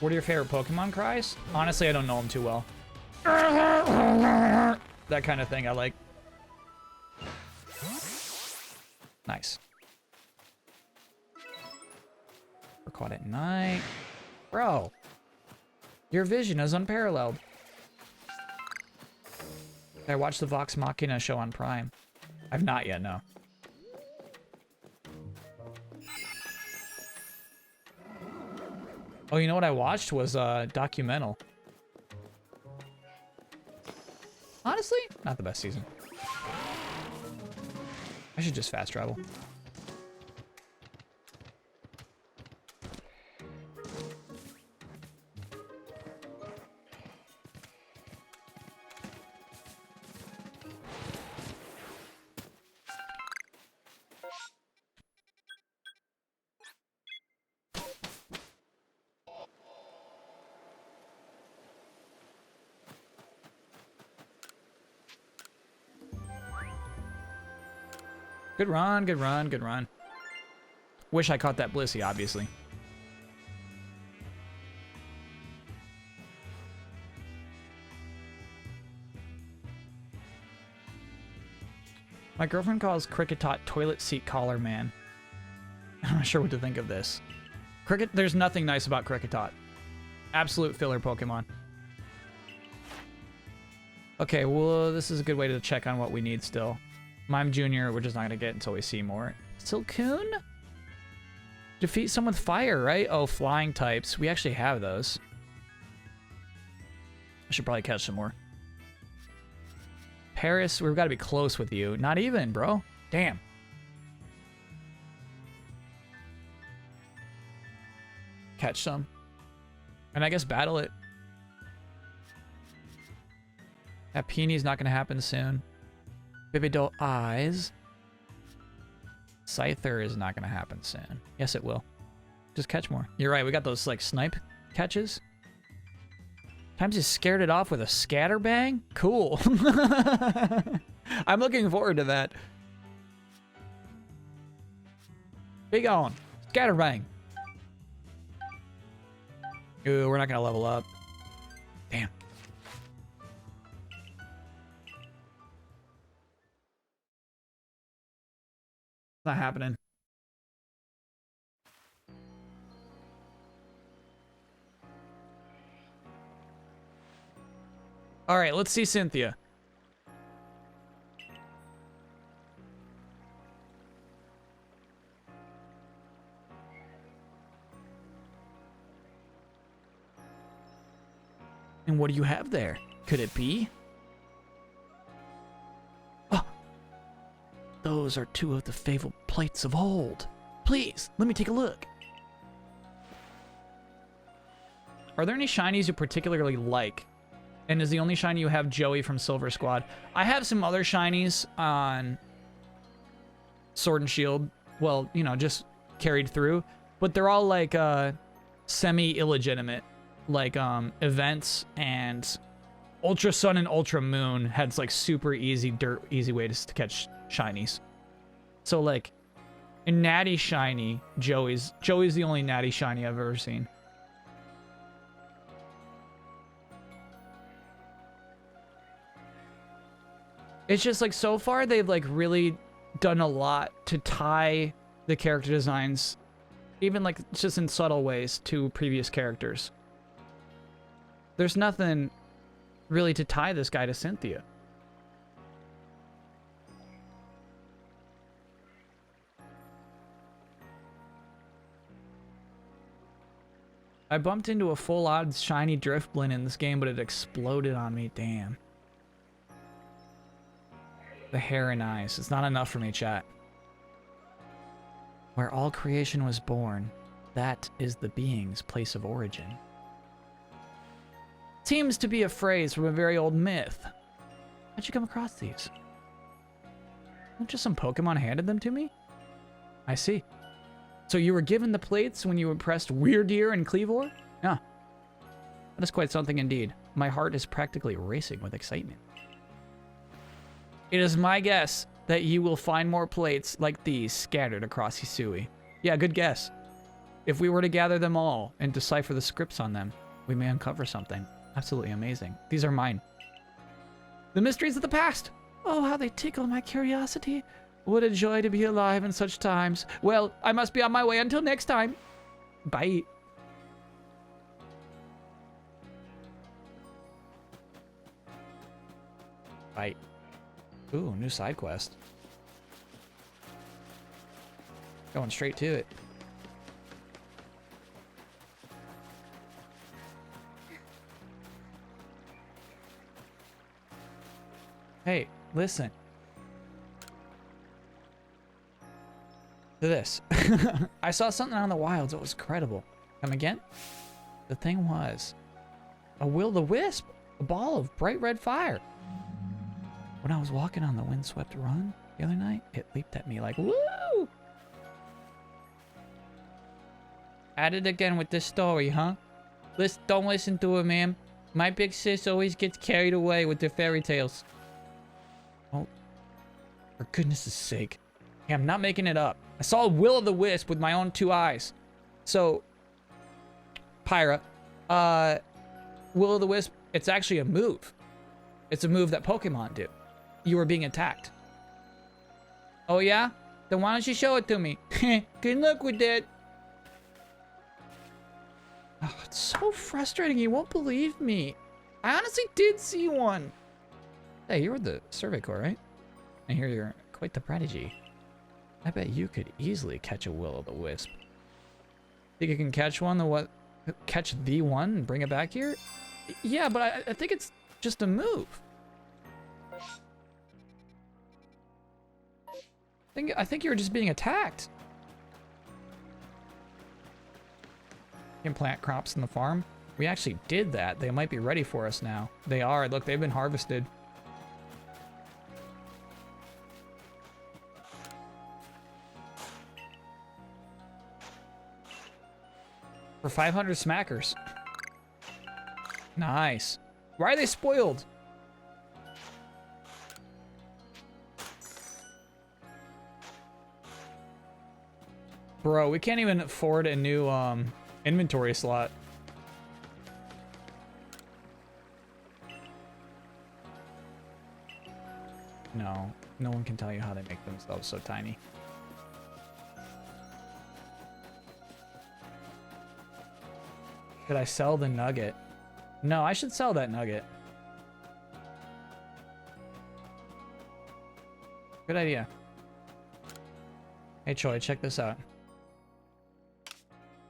What are your favorite Pokemon cries? Honestly, I don't know them too well. That kind of thing I like. Nice. We're caught at night. Bro. Your vision is unparalleled. I watched the Vox Machina show on Prime. I've not yet, no. Oh, you know what I watched was documental. Honestly, not the best season. I should just fast travel. Good run, good run, good run. Wish I caught that Blissey, obviously. My girlfriend calls Kricketot toilet seat collar man. I'm not sure what to think of this. There's nothing nice about Kricketot. Absolute filler Pokemon. Okay, well, this is a good way to check on what we need still. Mime Jr., we're just not gonna get until we see more. Silcoon? Defeat some with fire, right? Oh, flying types. We actually have those. I should probably catch some more. Paris, we've got to be close with you. Not even, bro. Damn. Catch some. And I guess battle it. That Peeny's not going to happen soon. Baby Doll Eyes. Scyther is not going to happen soon. Yes, it will. Just catch more. You're right. We got those, like, snipe catches. Times you scared it off with a scatterbang? Cool. I'm looking forward to that. Big on. Scatterbang. Ooh, we're not going to level up. Damn. Not happening. All right, let's see Cynthia. And what do you have there? Could it be? Oh, those are two of the fabled plates of old. Please, let me take a look. Are there any shinies you particularly like? And is the only shiny you have Joey from Silver Squad? I have some other shinies on Sword and Shield. Well, you know, just carried through. But they're all like semi-illegitimate. Like events, and Ultra Sun and Ultra Moon had like super easy ways to catch shinies. So like a natty shiny, Joey's the only natty shiny I've ever seen. It's just like so far they've like really done a lot to tie the character designs, even like just in subtle ways, to previous characters. There's nothing really to tie this guy to Cynthia. I bumped into a full odds shiny Drifblim in this game, but it exploded on me. Damn. The hair and eyes. It's not enough for me, chat. Where all creation was born, that is the being's place of origin. Seems to be a phrase from a very old myth. How'd you come across these? Just some Pokemon handed them to me? I see. So you were given the plates when you impressed Weirdeer and Cleavor? Yeah. That is quite something indeed. My heart is practically racing with excitement. It is my guess that you will find more plates like these scattered across Hisui. Yeah, good guess. If we were to gather them all and decipher the scripts on them, we may uncover something absolutely amazing. These are mine. The mysteries of the past. Oh, how they tickle my curiosity. What a joy to be alive in such times. Well, I must be on my way until next time. Bye. Bye. Ooh, new side quest. Going straight to it. Hey, listen. To this. I saw something out in the wilds that was incredible. Come again? The thing was a will-o-the-wisp, a ball of bright red fire. When I was walking on the windswept run the other night, it leaped at me like, woo! At it again with this story, huh? Don't listen to her, ma'am. My big sis always gets carried away with the fairy tales. Oh, for goodness' sake. Hey, I'm not making it up. I saw a will-o-the-wisp with my own two eyes. So, Pyra, will-o-the-wisp, it's actually a move. It's a move that Pokemon do. You were being attacked. Oh yeah? Then why don't you show it to me? Good luck with that. Oh, it's so frustrating. You won't believe me. I honestly did see one. Hey, you were the Survey Corps, right? I hear you're quite the prodigy. I bet you could easily catch a will-o'-the-wisp. Think you can catch one? Catch the one and bring it back here? Yeah, but I think it's just a move. I think you were just being attacked. You can plant crops in the farm. We actually did that. They might be ready for us now. They are. Look, they've been harvested. For 500 smackers. Nice. Why are they spoiled? Bro, we can't even afford a new inventory slot. No, no one can tell you how they make themselves so tiny. Should I sell the nugget? No, I should sell that nugget. Good idea. Hey, Choi, check this out.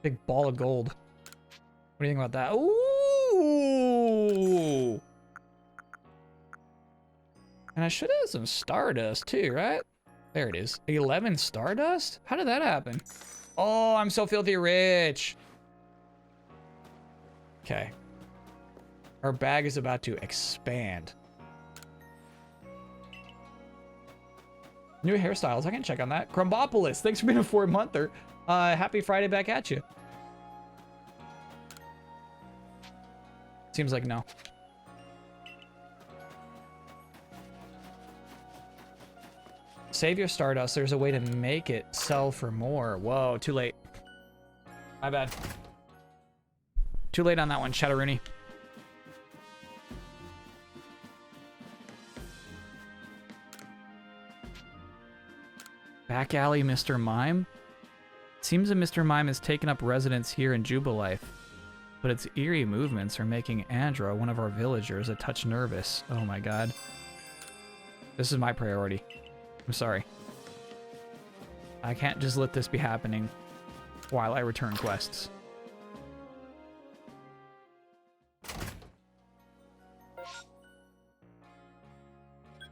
Big ball of gold. What do you think about that? Ooh! And I should have some stardust too, right? There it is. 11 stardust? How did that happen? Oh, I'm so filthy rich. Okay. Our bag is about to expand. New hairstyles. I can check on that. Crumbopolis, thanks for being a 4-monther. Happy Friday back at you. Seems like no. Save your stardust. There's a way to make it sell for more. Whoa, too late. My bad. Too late on that one, Chatteroony. Back alley, Mr. Mime. Seems that Mr. Mime has taken up residence here in Jubilife, but its eerie movements are making Andra, one of our villagers, a touch nervous. Oh my god. This is my priority. I'm sorry. I can't just let this be happening while I return quests.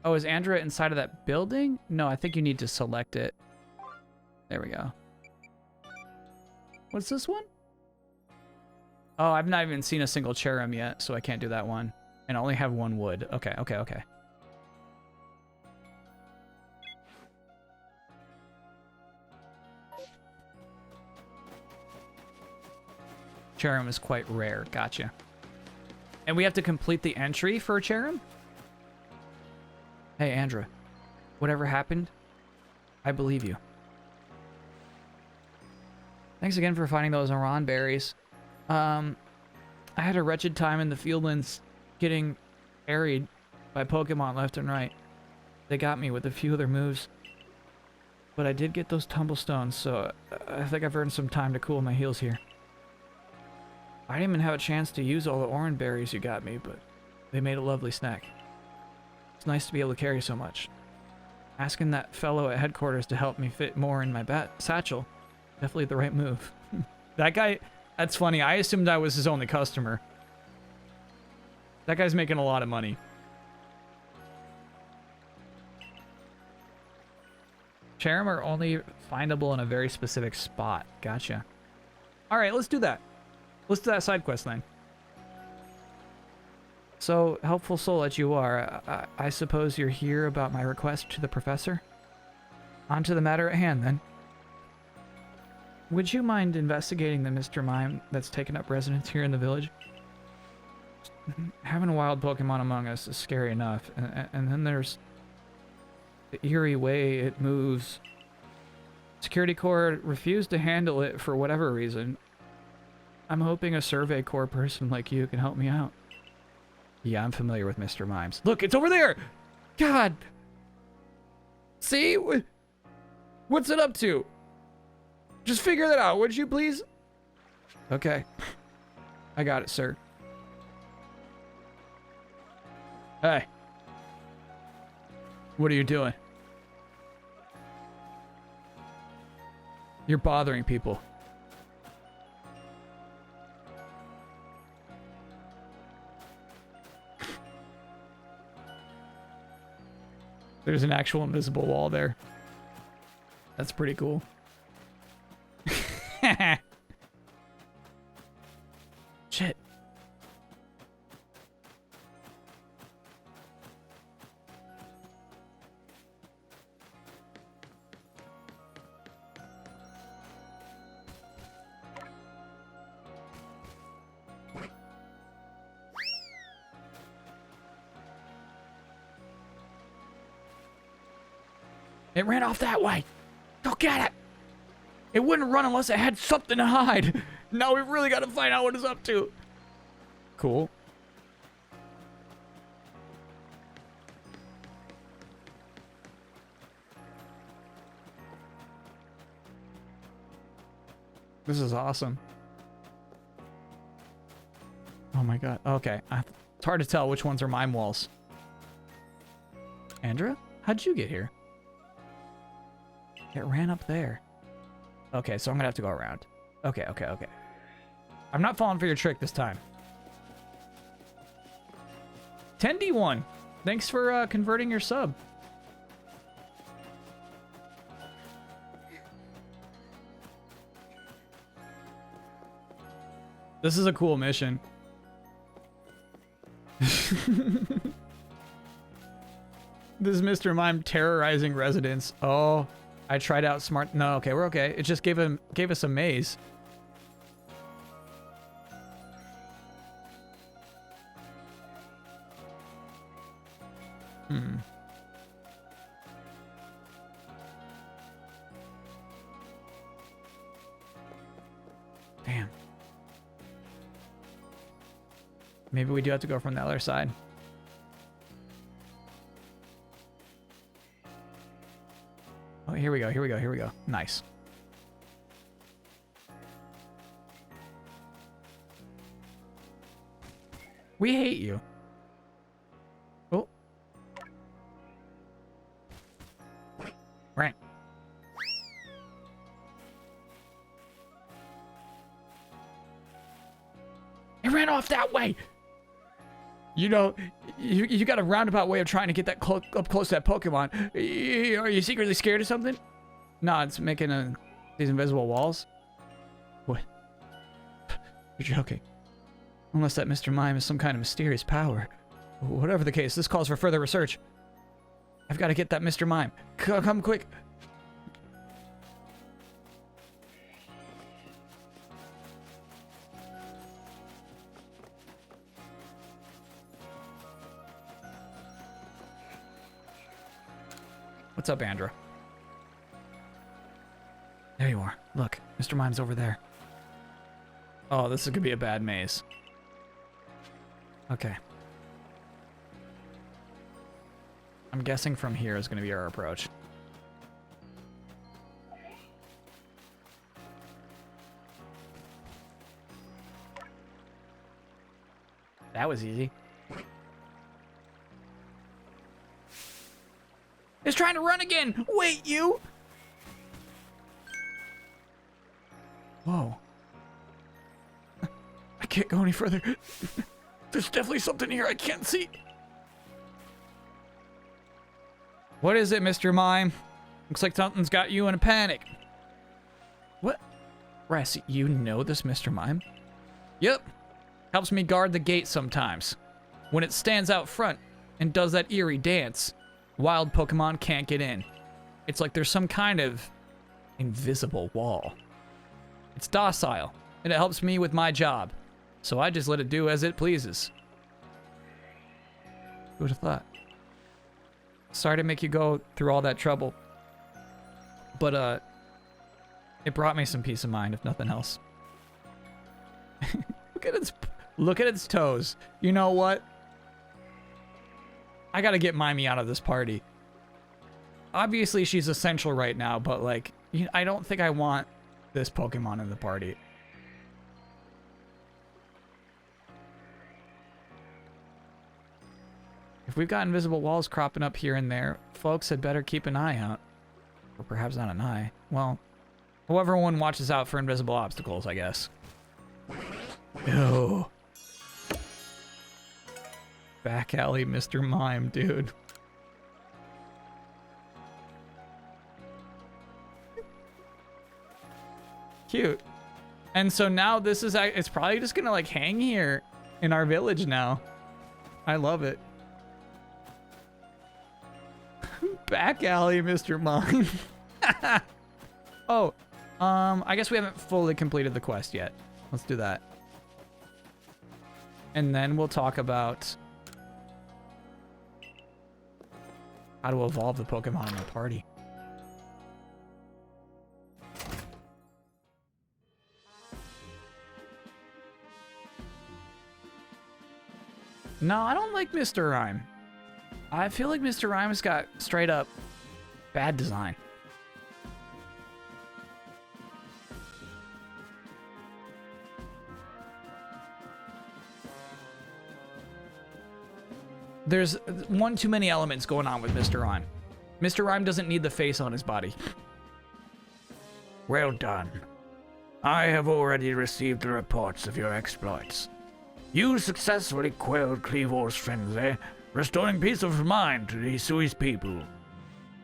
Oh, is Andra inside of that building? No, I think you need to select it. There we go. What's this one? Oh, I've not even seen a single Cherim yet, so I can't do that one. And I only have 1 wood. Okay, okay, okay. Cherim is quite rare. Gotcha. And we have to complete the entry for a Cherim? Hey, Andra. Whatever happened, I believe you. Thanks again for finding those Aran berries. I had a wretched time in the Fieldlands getting harried by Pokémon left and right. They got me with a few other moves. But I did get those tumblestones, so I think I've earned some time to cool my heels here. I didn't even have a chance to use all the orange berries you got me, but they made a lovely snack. It's nice to be able to carry so much. Asking that fellow at headquarters to help me fit more in my satchel. Definitely the right move. That guy, that's funny. I assumed I was his only customer. That guy's making a lot of money. Cherim are only findable in a very specific spot. Gotcha. All right, let's do that. Let's do that side quest then. So, helpful soul that you are, I suppose you're here about my request to the professor? On to the matter at hand, then. Would you mind investigating the Mr. Mime that's taken up residence here in the village? Having a wild Pokemon among us is scary enough, and then there's the eerie way it moves. Security Corps refused to handle it for whatever reason. I'm hoping a Survey Corps person like you can help me out. Yeah, I'm familiar with Mr. Mimes. Look, it's over there! God! See? What's it up to? Just figure that out, would you please? Okay. I got it, sir. Hey. What are you doing? You're bothering people. There's an actual invisible wall there. That's pretty cool. Shit. It ran off that way. Go get it. It wouldn't run unless it had something to hide. Now we really got to find out what it's up to. Cool. This is awesome. Oh my god. Okay. It's hard to tell which ones are mime walls. Andrea? How'd you get here? It ran up there. Okay, so I'm gonna have to go around. Okay. I'm not falling for your trick this time. 10D1. Thanks for converting your sub. This is a cool mission. This Mr. Mime terrorizing residents. Oh, I tried out smart. No, okay, we're okay. It just gave us a maze. Damn. Maybe we do have to go from the other side. Oh, here we go. Nice. We hate you. Oh. Right. It ran off that way. You know, you got a roundabout way of trying to get that up close to that Pokemon. Are you secretly scared of something? No, it's making these invisible walls. What? You're joking. Unless that Mr. Mime is some kind of mysterious power. Whatever the case, this calls for further research. I've got to get that Mr. Mime. Come quick. What's up, Andra? There you are. Look, Mr. Mime's over there. Oh, this is gonna be a bad maze. Okay. I'm guessing from here is gonna be our approach. That was easy. It's trying to run again! Wait, you! Whoa. I can't go any further. There's definitely something here I can't see. What is it, Mr. Mime? Looks like something's got you in a panic. What? Ras, you know this Mr. Mime? Yep. Helps me guard the gate sometimes. When it stands out front and does that eerie dance, wild Pokemon can't get in. It's like there's some kind of invisible wall. It's docile, and it helps me with my job. So I just let it do as it pleases. Who would have thought? Sorry to make you go through all that trouble. But, it brought me some peace of mind, if nothing else. Look at its toes. You know what? I gotta get Mimey out of this party. Obviously, she's essential right now, but, like, I don't think I want this Pokemon in the party. If we've got invisible walls cropping up here and there, folks had better keep an eye out. Or perhaps not an eye. Well, whoever one watches out for invisible obstacles, I guess. Ew. Back alley Mr. Mime, dude. Cute. And so now this is, it's probably just gonna like hang here in our village now. I love it. Back alley, Mr. Mime. Oh, I guess we haven't fully completed the quest yet. Let's do that. And then we'll talk about how to evolve the Pokemon in the party. No, I don't like Mr. Rhyme. I feel like Mr. Rhyme's got straight up bad design. There's one too many elements going on with Mr. Rhyme. Mr. Rhyme doesn't need the face on his body. Well done. I have already received the reports of your exploits. You successfully quelled Cleavor's frenzy, restoring peace of mind to Hisui's people.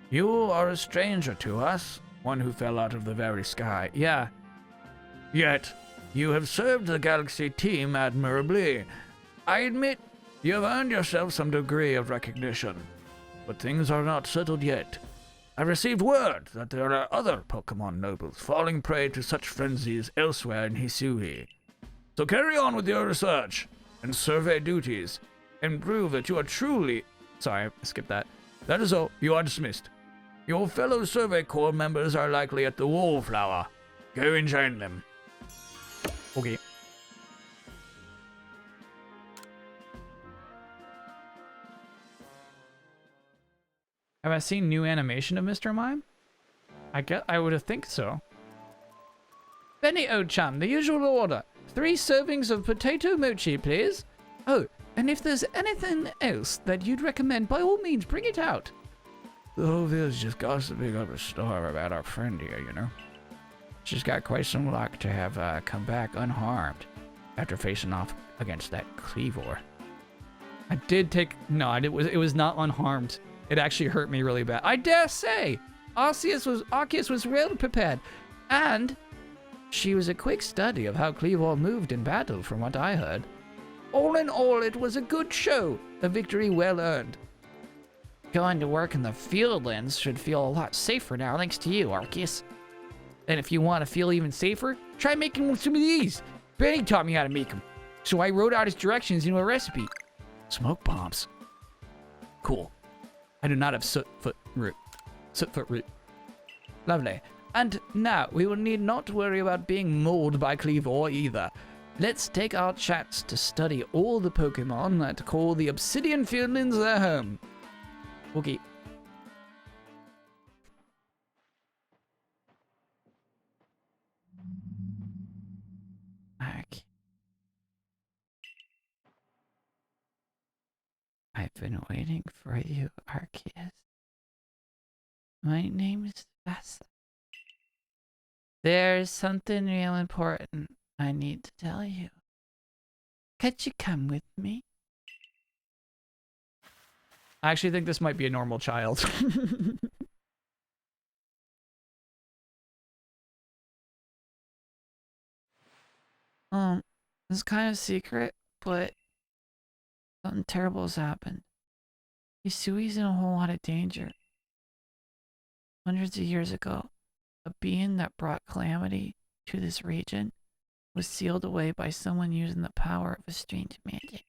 You are a stranger to us, one who fell out of the very sky. Yeah. Yet, you have served the Galaxy team admirably. I admit, you have earned yourself some degree of recognition. But things are not settled yet. I received word that there are other Pokemon nobles falling prey to such frenzies elsewhere in Hisui. So carry on with your research and survey duties, and prove that you are truly... Sorry, I skipped that. That is all. You are dismissed. Your fellow Survey Corps members are likely at the Wallflower. Go and join them. Okay. Have I seen new animation of Mr. Mime? I would have think so. Benny Ocham, the usual order. 3 servings of potato mochi, please. Oh, and if there's anything else that you'd recommend, by all means, bring it out. The whole village just gossiping up a storm about our friend here, you know. She's got quite some luck to have come back unharmed after facing off against that Cleavor. I did take... No, it was not unharmed. It actually hurt me really bad. I dare say, Arceus was well prepared, and she was a quick study of how Cleavor moved in battle, from what I heard. All in all, it was a good show, a victory well earned. Going to work in the fieldlands should feel a lot safer now, thanks to you, Arceus. And if you want to feel even safer, try making some of these. Benny taught me how to make them, so I wrote out his directions into a recipe. Smoke bombs. Cool. I do not have soot foot root. Lovely. And now, we will need not to worry about being mauled by Cleavor either. Let's take our chance to study all the Pokemon that call the Obsidian Fieldlands their home. Okay. Okay. I've been waiting for you, Arceus. My name is Vasa. There's something real important I need to tell you. Could you come with me? I actually think this might be a normal child. It's kind of secret, but something terrible has happened. Hisui's in a whole lot of danger. Hundreds of years ago, a being that brought calamity to this region was sealed away by someone using the power of a strange magic.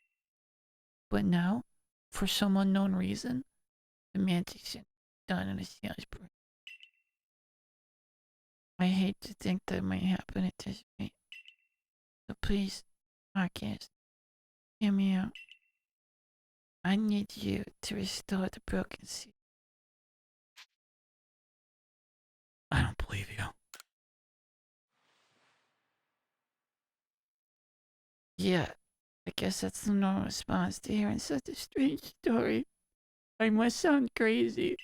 But now, for some unknown reason, the magic's done in a sealed proof. I hate to think that might happen at this rate. So please, Arceus, hear me out. I need you to restore the broken seal. I don't believe you. Yeah, I guess that's the normal response to hearing such a strange story. I must sound crazy,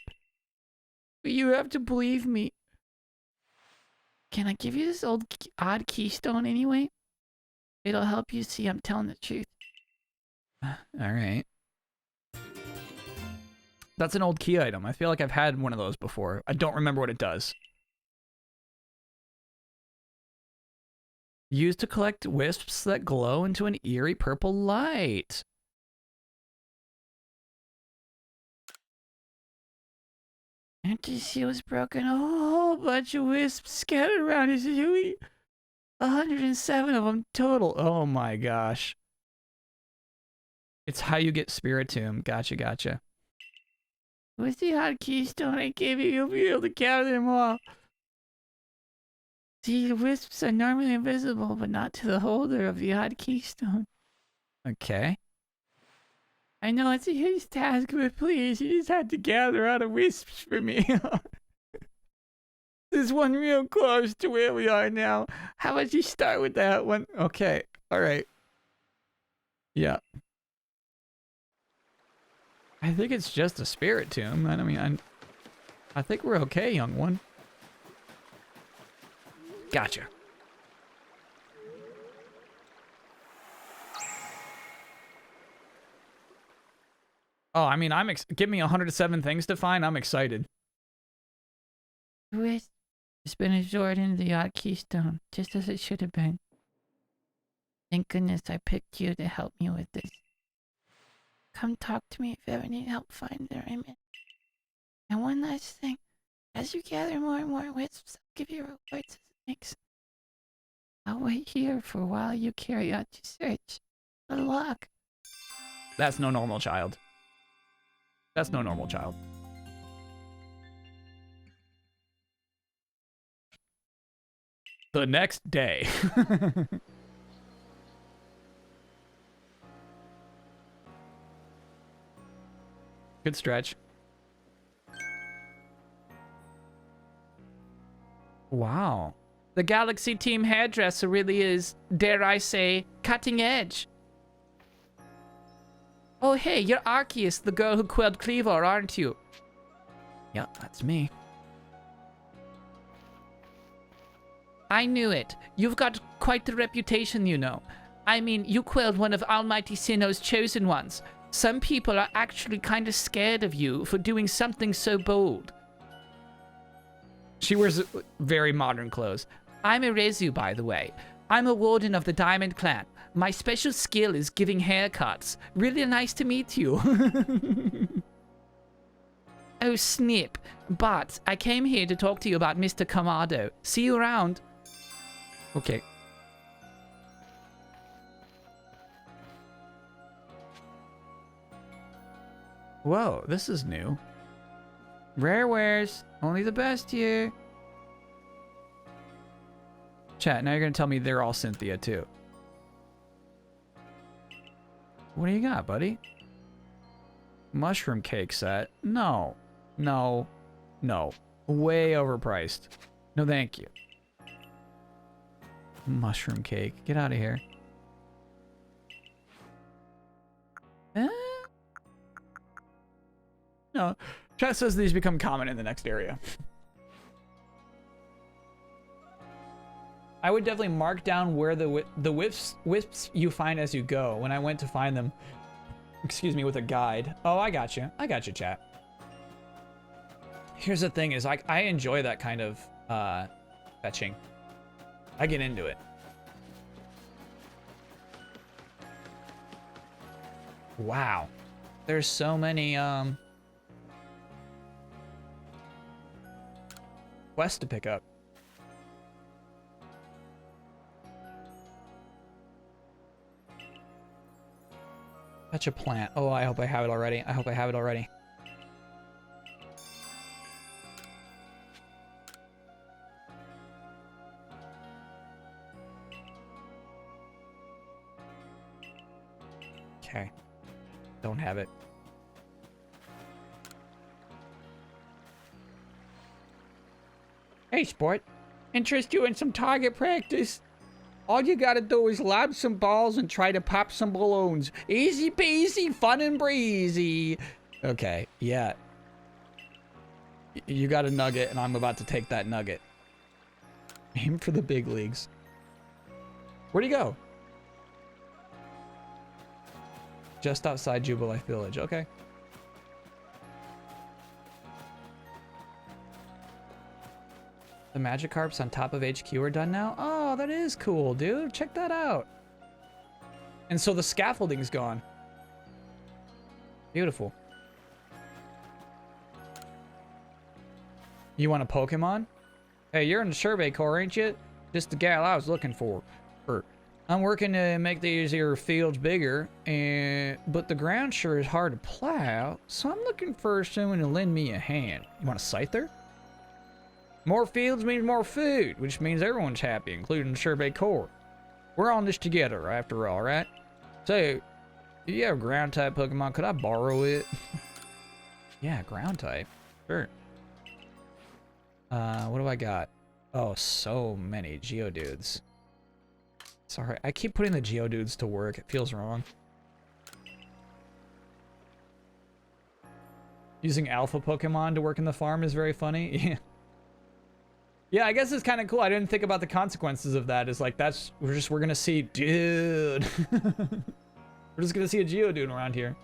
but you have to believe me. Can I give you this odd keystone anyway? It'll help you see I'm telling the truth. All right. That's an old key item. I feel like I've had one of those before. I don't remember what it does. Used to collect wisps that glow into an eerie purple light. Empty seal was broken. A whole bunch of wisps scattered around his Huey. 107 of them total. Oh my gosh. It's how you get Spiritomb. Gotcha, gotcha. With the odd keystone I gave you, you'll be able to gather them all. See, the wisps are normally invisible, but not to the holder of the odd keystone. Okay. I know it's a huge task, but please, you just have to gather all the wisps for me. There's one real close to where we are now. How about you start with that one? Okay. All right. Yeah. I think it's just a Spiritomb. I mean, I think we're okay, young one. Gotcha. Oh, I mean, give me 107 things to find. I'm excited. Wisp has been absorbed into the odd keystone, just as it should have been. Thank goodness I picked you to help me with this. Come talk to me if you ever need help finding the remnant. And one last thing, as you gather more and more wisps, I'll give you rewards as it makes. I'll wait here for a while you carry out your search. Good luck. That's no normal child. That's no normal child. The next day. Good stretch. Wow. The Galaxy Team hairdresser really is, dare I say, cutting edge. Oh, hey, you're Arceus, the girl who quelled Cleavor, aren't you? Yeah, that's me. I knew it. You've got quite the reputation, you know. I mean, you quelled one of Almighty Sinnoh's chosen ones. Some people are actually kind of scared of you for doing something so bold. She wears very modern clothes. I'm Erezu, by the way. I'm a warden of the Diamond Clan. My special skill is giving haircuts. Really nice to meet you. Oh, snip. But I came here to talk to you about Mr. Kamado. See you around. Okay. Whoa, this is new. Rare wares. Only the best here. Chat, now you're going to tell me they're all Cynthia, too. What do you got, buddy? Mushroom cake set. No. No. No. Way overpriced. No, thank you. Mushroom cake. Get out of here. No. Chat says these become common in the next area. I would definitely mark down where the wisps you find as you go. When I went to find them, excuse me, with a guide. Oh, I got you. I got you, chat. Here's the thing: is I enjoy that kind of fetching. I get into it. Wow, there's so many quests to pick up. Fetch a plant. Oh, I hope I have it already. I hope I have it already. Okay. Don't have it. Hey, sport. Interest you in some target practice? All you gotta do is lob some balls and try to pop some balloons. Easy peasy, fun and breezy. Okay, yeah. You got a nugget, and I'm about to take that nugget. Aim for the big leagues. Where'd he go? Just outside Jubilife Village. Okay. The Magikarps on top of HQ are done now? Oh, that is cool, dude. Check that out. And so the scaffolding's gone. Beautiful. You want a Pokemon? Hey, you're in the Survey Corps, ain't you? Just the gal I was looking for. I'm working to make these here fields bigger, but the ground sure is hard to plow, so I'm looking for someone to lend me a hand. You want a Scyther? More fields means more food, which means everyone's happy, including the Survey Corps. We're on this together, after all, right? So, do you have a ground-type Pokemon? Could I borrow it? Yeah, ground-type. Sure. What do I got? Oh, so many Geodudes. Sorry, I keep putting the Geodudes to work. It feels wrong. Using alpha Pokemon to work in the farm is very funny. Yeah. Yeah, I guess it's kind of cool. I didn't think about the consequences of that. It's like, we're gonna see, dude. We're just gonna see a Geodude around here.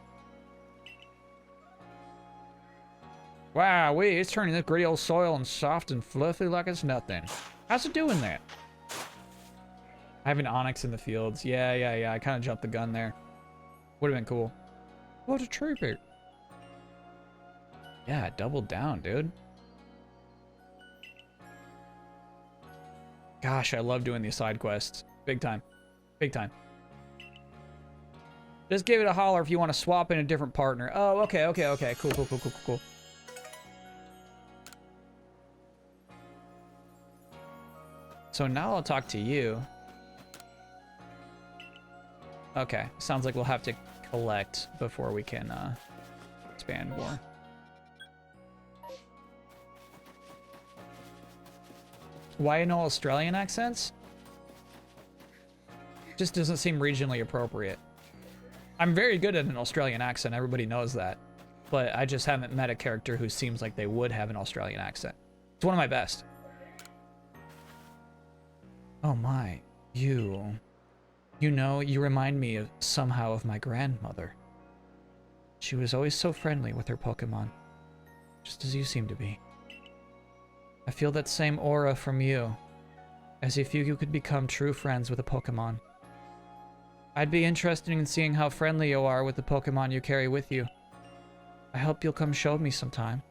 Wow, it's turning this gritty old soil and soft and fluffy like it's nothing. How's it doing that? I have an Onyx in the fields. Yeah. I kind of jumped the gun there. Would have been cool. What a trooper. Yeah, doubled down, dude. Gosh, I love doing these side quests. Big time. Big time. Just give it a holler if you want to swap in a different partner. Oh, okay. Cool. So now I'll talk to you. Okay, sounds like we'll have to collect before we can expand more. Why no Australian accents? Just doesn't seem regionally appropriate. I'm very good at an Australian accent, everybody knows that. But I just haven't met a character who seems like they would have an Australian accent. It's one of my best. Oh my, you know, you remind me somehow of my grandmother. She was always so friendly with her Pokemon, just as you seem to be. I feel that same aura from you, as if you could become true friends with a Pokemon. I'd be interested in seeing how friendly you are with the Pokemon you carry with you. I hope you'll come show me sometime.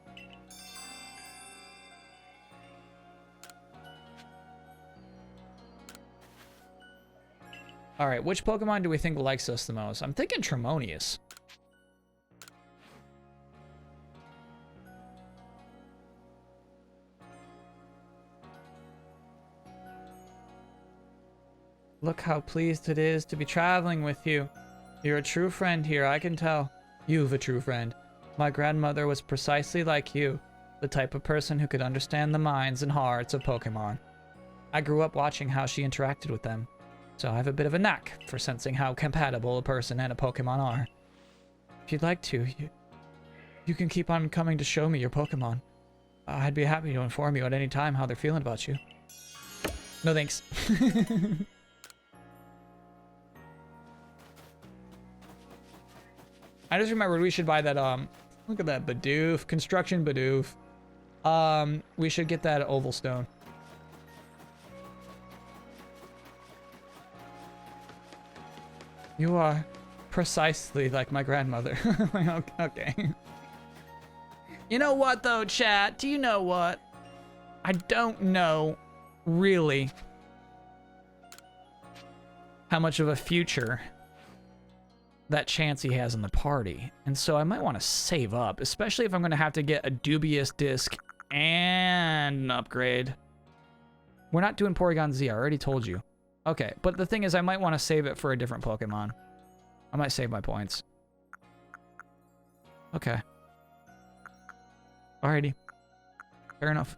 Alright, which Pokemon do we think likes us the most? I'm thinking Tremonius. Look how pleased it is to be traveling with you. You're a true friend here, I can tell. You've a true friend. My grandmother was precisely like you, the type of person who could understand the minds and hearts of Pokemon. I grew up watching how she interacted with them, so I have a bit of a knack for sensing how compatible a person and a Pokemon are. If you'd like to, you can keep on coming to show me your Pokemon. I'd be happy to inform you at any time how they're feeling about you. No thanks. I just remembered we should buy that, look at that Bidoof, Construction Bidoof. We should get that Oval Stone. You are precisely like my grandmother. Okay. You know what though, chat? Do you know what? I don't know, really, how much of a future that Chansey has in the party. And so I might want to save up, especially if I'm going to have to get a dubious disc and an upgrade. We're not doing Porygon Z, I already told you. Okay, but the thing is I might want to save it for a different Pokemon. I might save my points. Okay. Alrighty. Fair enough.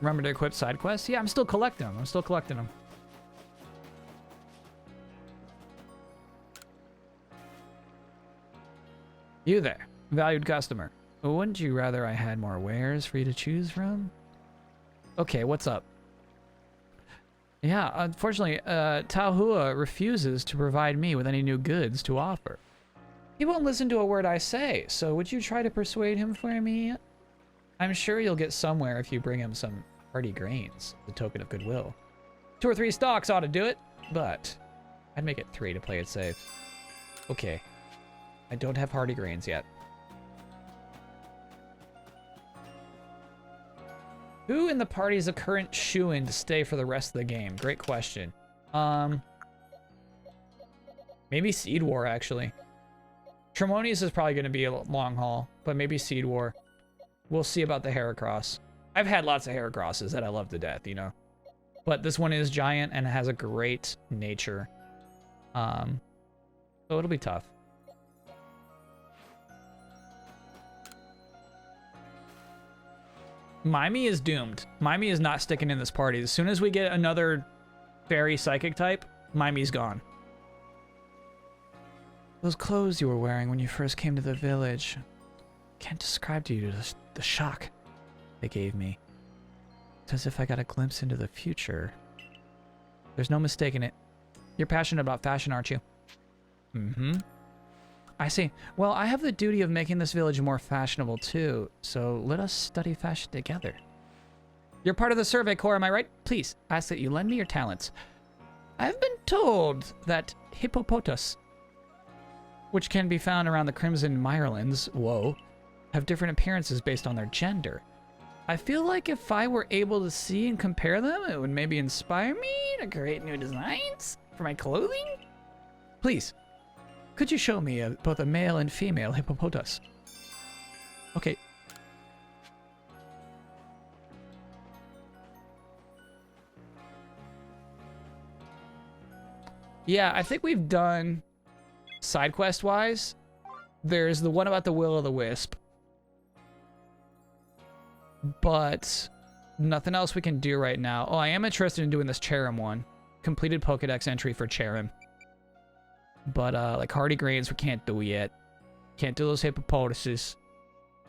Remember to equip side quests? Yeah, I'm still collecting them. I'm still collecting them. You there, valued customer. Wouldn't you rather I had more wares for you to choose from? Okay, what's up? Yeah, unfortunately, Taohua refuses to provide me with any new goods to offer. He won't listen to a word I say, so would you try to persuade him for me? I'm sure you'll get somewhere if you bring him some hearty grains, as a token of goodwill. 2 or 3 stocks ought to do it, but I'd make it 3 to play it safe. Okay. I don't have hearty grains yet. Who in the party is a current shoo-in to stay for the rest of the game? Great question. Maybe Seed War, actually. Tremonius is probably going to be a long haul, but maybe Seed War. We'll see about the Heracross. I've had lots of Heracrosses that I love to death, you know. But this one is giant and has a great nature. So it'll be tough. Mimey is doomed. Mimey is not sticking in this party. As soon as we get another fairy psychic type, Mimey's gone. Those clothes you were wearing when you first came to the village. Can't describe to you the shock they gave me. It's as if I got a glimpse into the future. There's no mistaking it. You're passionate about fashion, aren't you? Mm-hmm. I see. Well, I have the duty of making this village more fashionable too, so let us study fashion together. You're part of the Survey Corps, am I right? Please, ask that you lend me your talents. I've been told that hippopotas, which can be found around the Crimson Mirelands, whoa, have different appearances based on their gender. I feel like if I were able to see and compare them, it would maybe inspire me to create new designs for my clothing? Please. Could you show me both a male and female hippopotas? Okay. Yeah, I think we've done side quest wise. There's the one about the Will-o'-the-Wisp. But nothing else we can do right now. Oh, I am interested in doing this Cherim one. Completed Pokedex entry for Cherim. But, like, hardy grains we can't do yet. Can't do those hippopotases.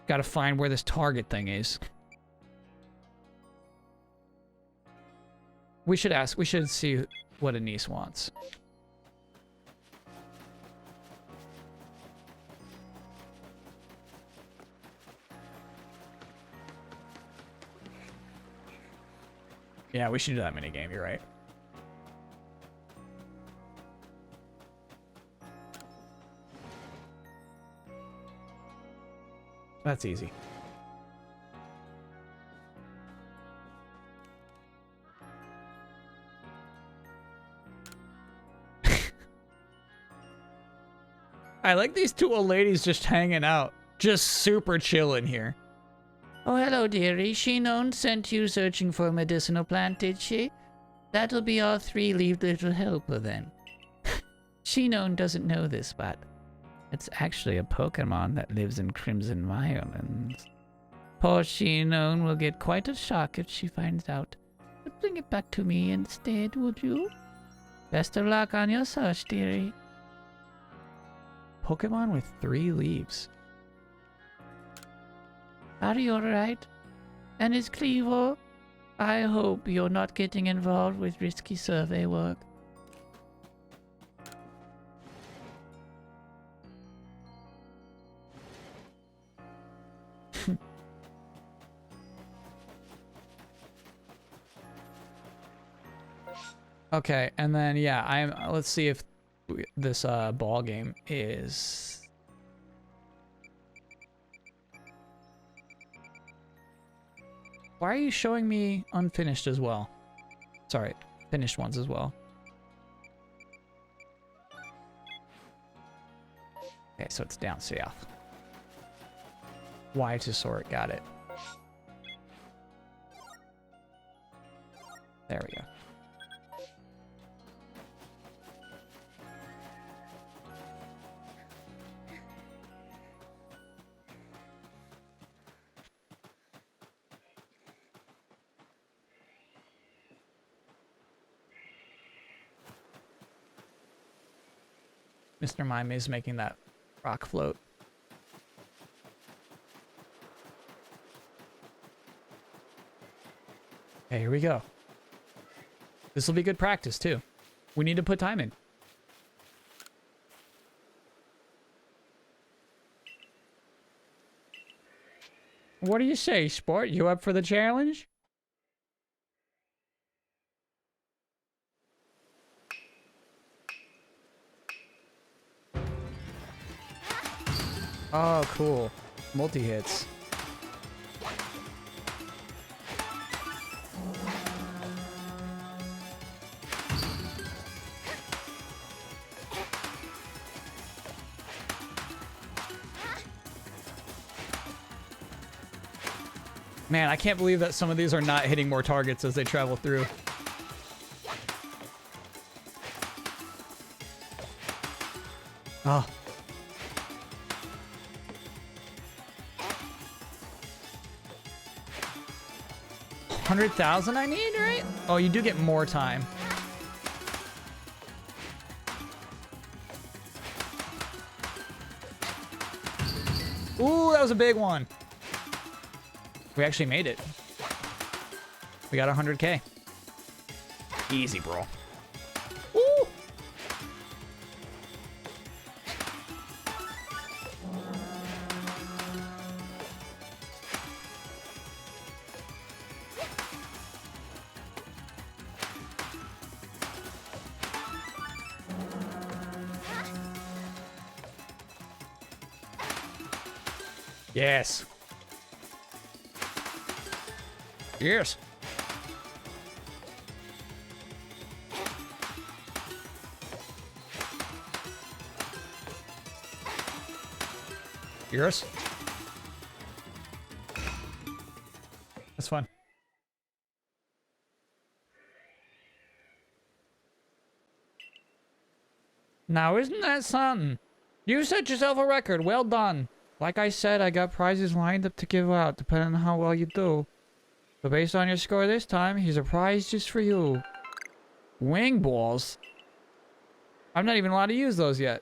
Gotta find where this target thing is. We should ask. We should see what Anise wants. Yeah, we should do that minigame. You're right. That's easy. I like these 2 old ladies just hanging out. Just super chilling here. Oh, hello, dearie. Shinon sent you searching for a medicinal plant, did she? That'll be our 3-leaved little helper, then. Shinon doesn't know this, but it's actually a Pokémon that lives in Crimson Mirelands. Poor Shinon will get quite a shock if she finds out. But bring it back to me instead, would you? Best of luck on your search, dearie. Pokémon with 3 leaves. Are you alright? And is Cleaver? I hope you're not getting involved with risky survey work. Okay, and then yeah, let's see if this ball game is. Why are you showing me unfinished as well? Sorry, finished ones as well. Okay, so it's down south. Y to sort, got it. There we go. Mr. Mime is making that rock float. Okay, here we go. This will be good practice, too. We need to put time in. What do you say, sport? You up for the challenge? Oh, cool. Multi-hits. Man, I can't believe that some of these are not hitting more targets as they travel through. Oh. 100,000 I need, right? Oh, you do get more time. Ooh, that was a big one. We actually made it. We got 100K. Easy, bro. Ooh. Yes. Yes. Yes. That's fun. Now, isn't that something? You set yourself a record. Well done. Like I said, I got prizes lined up to give out, depending on how well you do. So based on your score this time, here's a prize just for you. Wing balls? I'm not even allowed to use those yet.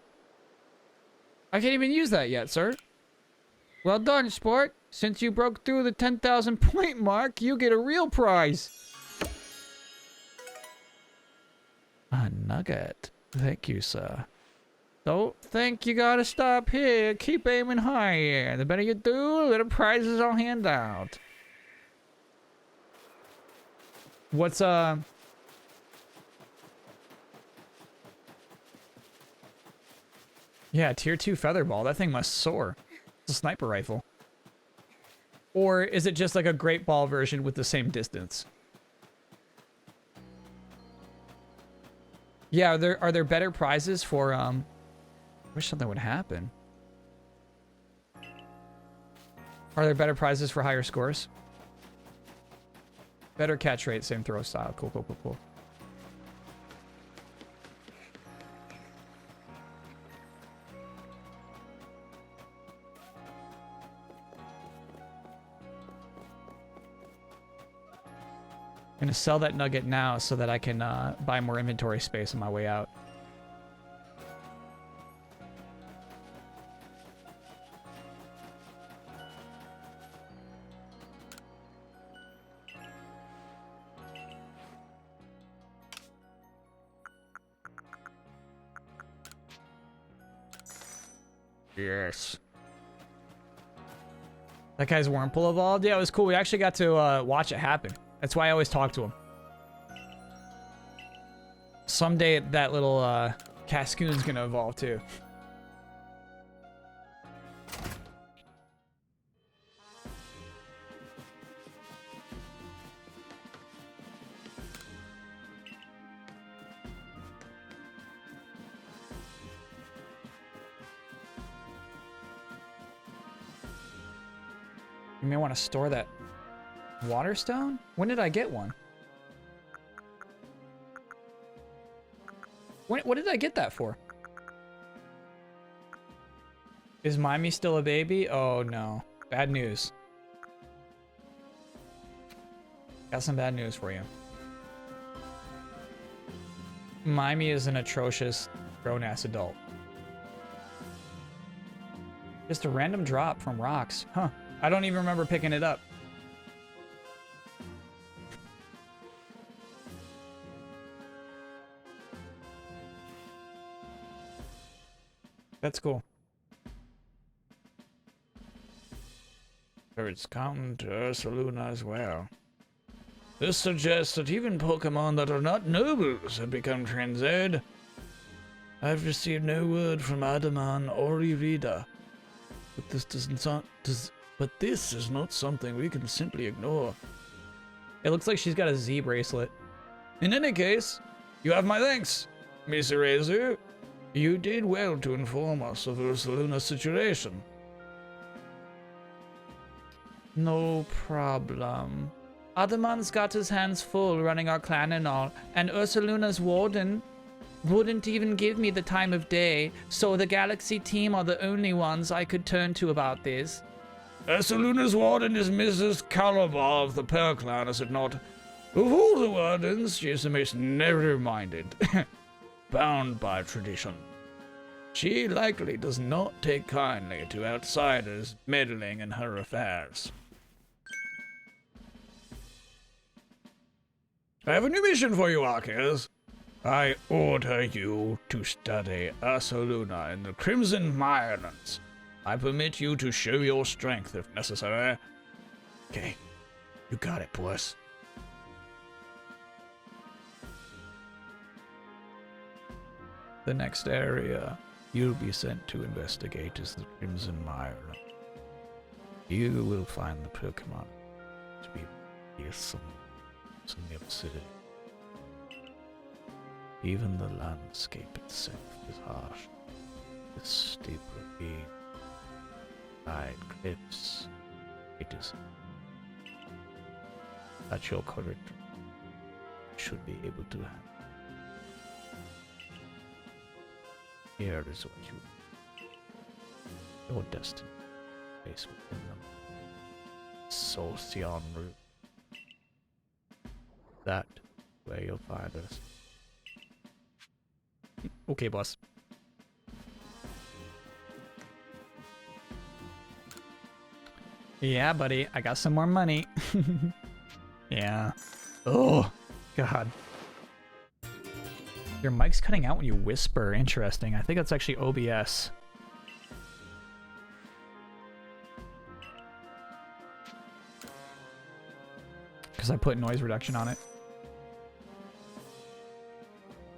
I can't even use that yet, sir. Well done, sport. Since you broke through the 10,000 point mark, you get a real prize. A nugget. Thank you, sir. Don't think you gotta stop here. Keep aiming higher. The better you do, the better prizes I'll hand out. What's yeah, tier 2 featherball. That thing must soar. It's a sniper rifle. Or is it just like a great ball version with the same distance? Yeah, are there better prizes for I wish something would happen. Are there better prizes for higher scores? Better catch rate, same throw style. Cool, cool, cool, cool. I'm gonna sell that nugget now so that I can buy more inventory space on my way out. Yes. That guy's Wurmple evolved? Yeah, it was cool. We actually got to watch it happen. That's why I always talk to him. Someday that little Cascoon's gonna evolve too. You may want to store that water stone? When did I get one? What did I get that for? Is Mimey still a baby? Oh no. Bad news. Got some bad news for you. Mimey is an atrocious grown-ass adult. Just a random drop from rocks. Huh. I don't even remember picking it up. That's cool. So it's come to Ursaluna as well. This suggests that even Pokemon that are not nobles have become transcended. I've received no word from Adaman or Irida, but this is not something we can simply ignore. It looks like she's got a Z bracelet. In any case, you have my thanks, Miss Erazu. You did well to inform us of Ursaluna's situation. No problem. Adaman's got his hands full running our clan and all, and Ursaluna's warden wouldn't even give me the time of day, so the Galaxy team are the only ones I could turn to about this. Ursaluna's warden is Mrs. Calabar of the Pearl Clan, is it not? Of all the wardens, she is the most narrow-minded, bound by tradition. She likely does not take kindly to outsiders meddling in her affairs. I have a new mission for you, Arceus. I order you to study Ursaluna in the Crimson Mirelands. I permit you to show your strength if necessary. Okay, you got it, boss. The next area you'll be sent to investigate is the Crimson Mireland. You will find the Pokémon to be fearsome in the city. Even the landscape itself is harsh. The steep ravine, wide cliffs. It is that your courage should be able to handle. Here is what your destiny face within them. Solcion root. That where you'll find us. Okay, boss. Yeah, buddy. I got some more money. Yeah. Oh, God. Your mic's cutting out when you whisper. Interesting. I think that's actually OBS. Because I put noise reduction on it.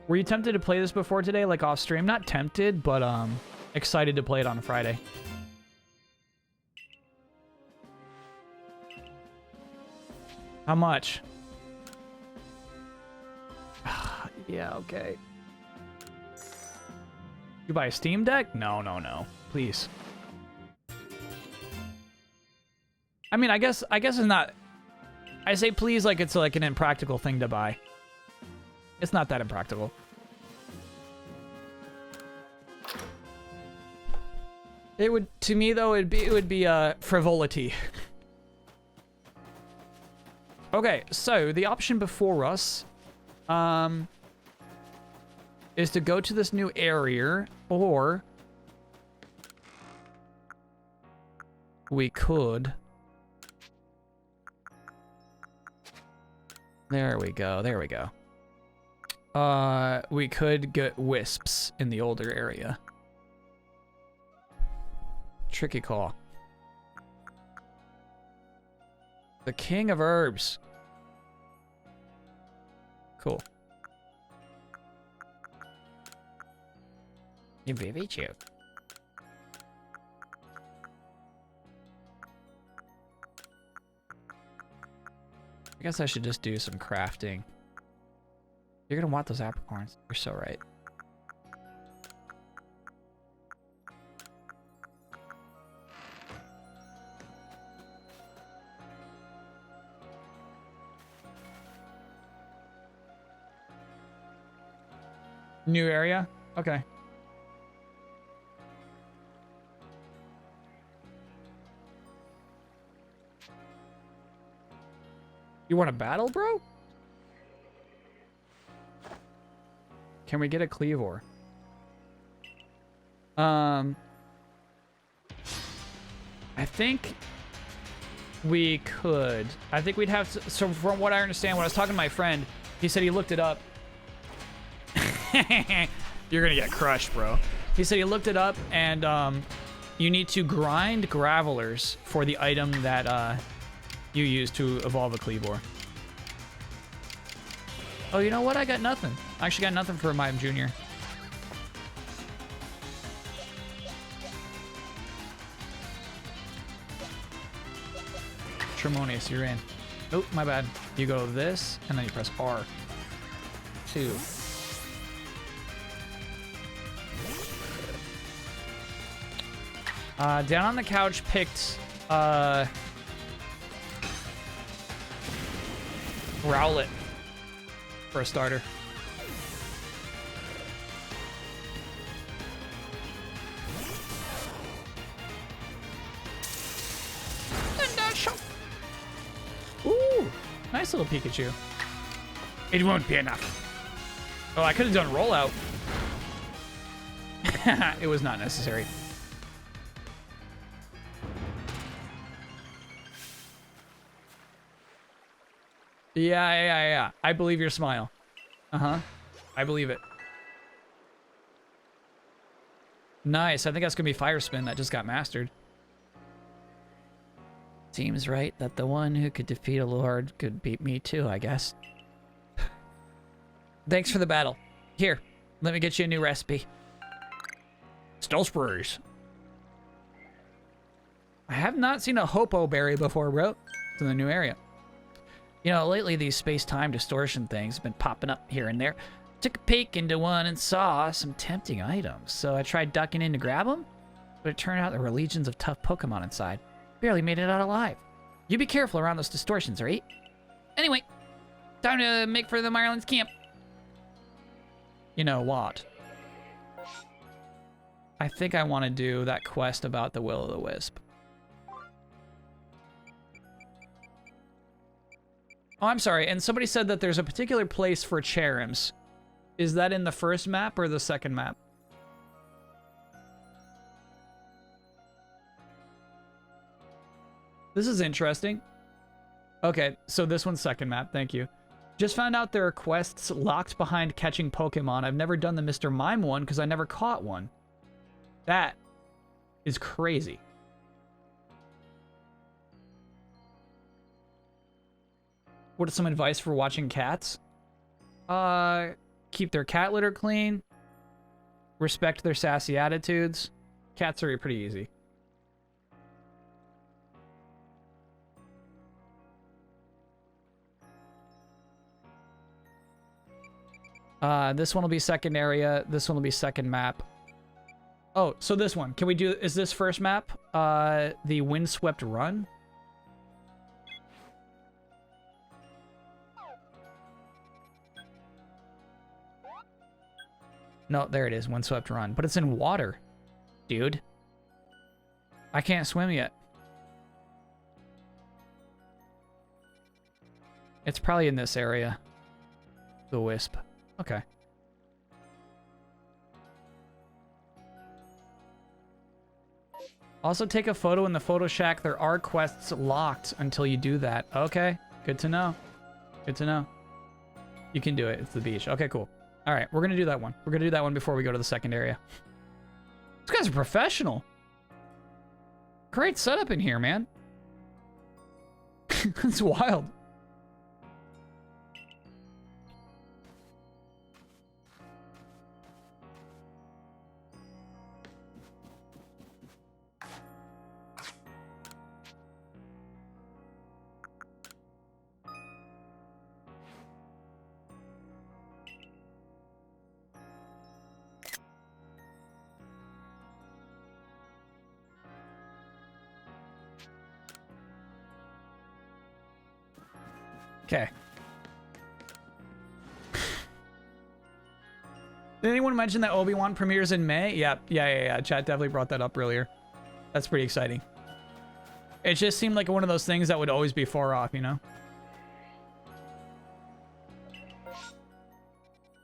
Were you tempted to play this before today, like off stream? Not tempted, but excited to play it on Friday. How much? Yeah, okay. You buy a Steam Deck? No, no, no. Please. I mean, I guess it's not... I say please like it's like an impractical thing to buy. It's not that impractical. It would, to me though, it would be frivolity. Okay, so the option before us is to go to this new area, or we could... There we go, there we go. We could get wisps in the older area. Tricky call. The king of herbs. Cool. You're very cute. I guess I should just do some crafting. You're gonna want those apricorns. You're so right. New area? Okay. You want to battle, bro? Can we get a Cleavor? I think we could. I think we'd have to, so from what I understand, when I was talking to my friend, he said he looked it up. You're gonna get crushed, bro. He said he looked it up, and you need to grind Gravelers for the item that you use to evolve a Cleavor. Oh, you know what? I got nothing. I actually got nothing for Mime Jr. Tremonius, you're in. Oh, my bad. You go this, and then you press R. 2. Down on the couch, picked Rowlet for a starter. Ooh, nice little Pikachu. It won't be enough. Oh, I could have done rollout. It was not necessary. Yeah. I believe your smile. Uh-huh. I believe it. Nice. I think that's going to be Fire Spin. That just got mastered. Seems right that the one who could defeat a lord could beat me too, I guess. Thanks for the battle. Here, let me get you a new recipe. Stealth sprays. I have not seen a Hopo berry before, bro. It's in the new area. You know, lately these space-time distortion things have been popping up here and there. Took a peek into one and saw some tempting items, so I tried ducking in to grab them, but it turned out there were legions of tough Pokemon inside. Barely made it out alive. You be careful around those distortions, alright? Anyway, time to make for the Ireland's camp. You know what? I think I want to do that quest about the Will-O-the-Wisp. Oh, I'm sorry. And somebody said that there's a particular place for Cherims. Is that in the first map or the second map? This is interesting. Okay, so this one's second map. Thank you. Just found out there are quests locked behind catching Pokemon. I've never done the Mr. Mime one because I never caught one. That is crazy. What is some advice for watching cats? Keep their cat litter clean. Respect their sassy attitudes. Cats are pretty easy. This one will be second area. This one will be second map. Oh, so this one. Can we do... Is this first map? The Windswept Run? No, there it is. Windswept Run. But it's in water, dude. I can't swim yet. It's probably in this area. The Wisp. Okay. Also take a photo in the photo shack. There are quests locked until you do that. Okay. Good to know. Good to know. You can do it. It's the beach. Okay, cool. All right, we're going to do that one. We're going to do that one before we go to the second area. This guy's a professional. Great setup in here, man. It's wild. Okay. Did anyone mention that Obi-Wan premieres in May? Yeah. Chat definitely brought that up earlier. That's pretty exciting. It just seemed like one of those things that would always be far off, you know?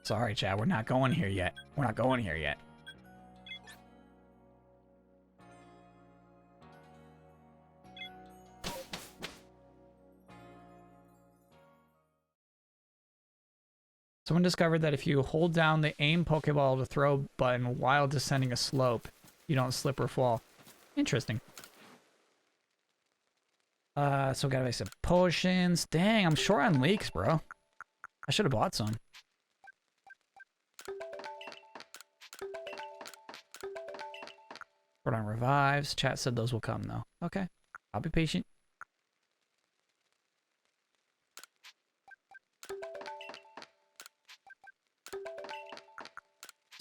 Sorry, chat. We're not going here yet. We're not going here yet. Someone discovered that if you hold down the aim Pokeball to throw button while descending a slope, you don't slip or fall. Interesting. So we gotta make some potions. Dang, I'm short on leeks, bro. I should have bought some. Short on revives. Chat said those will come, though. Okay. I'll be patient.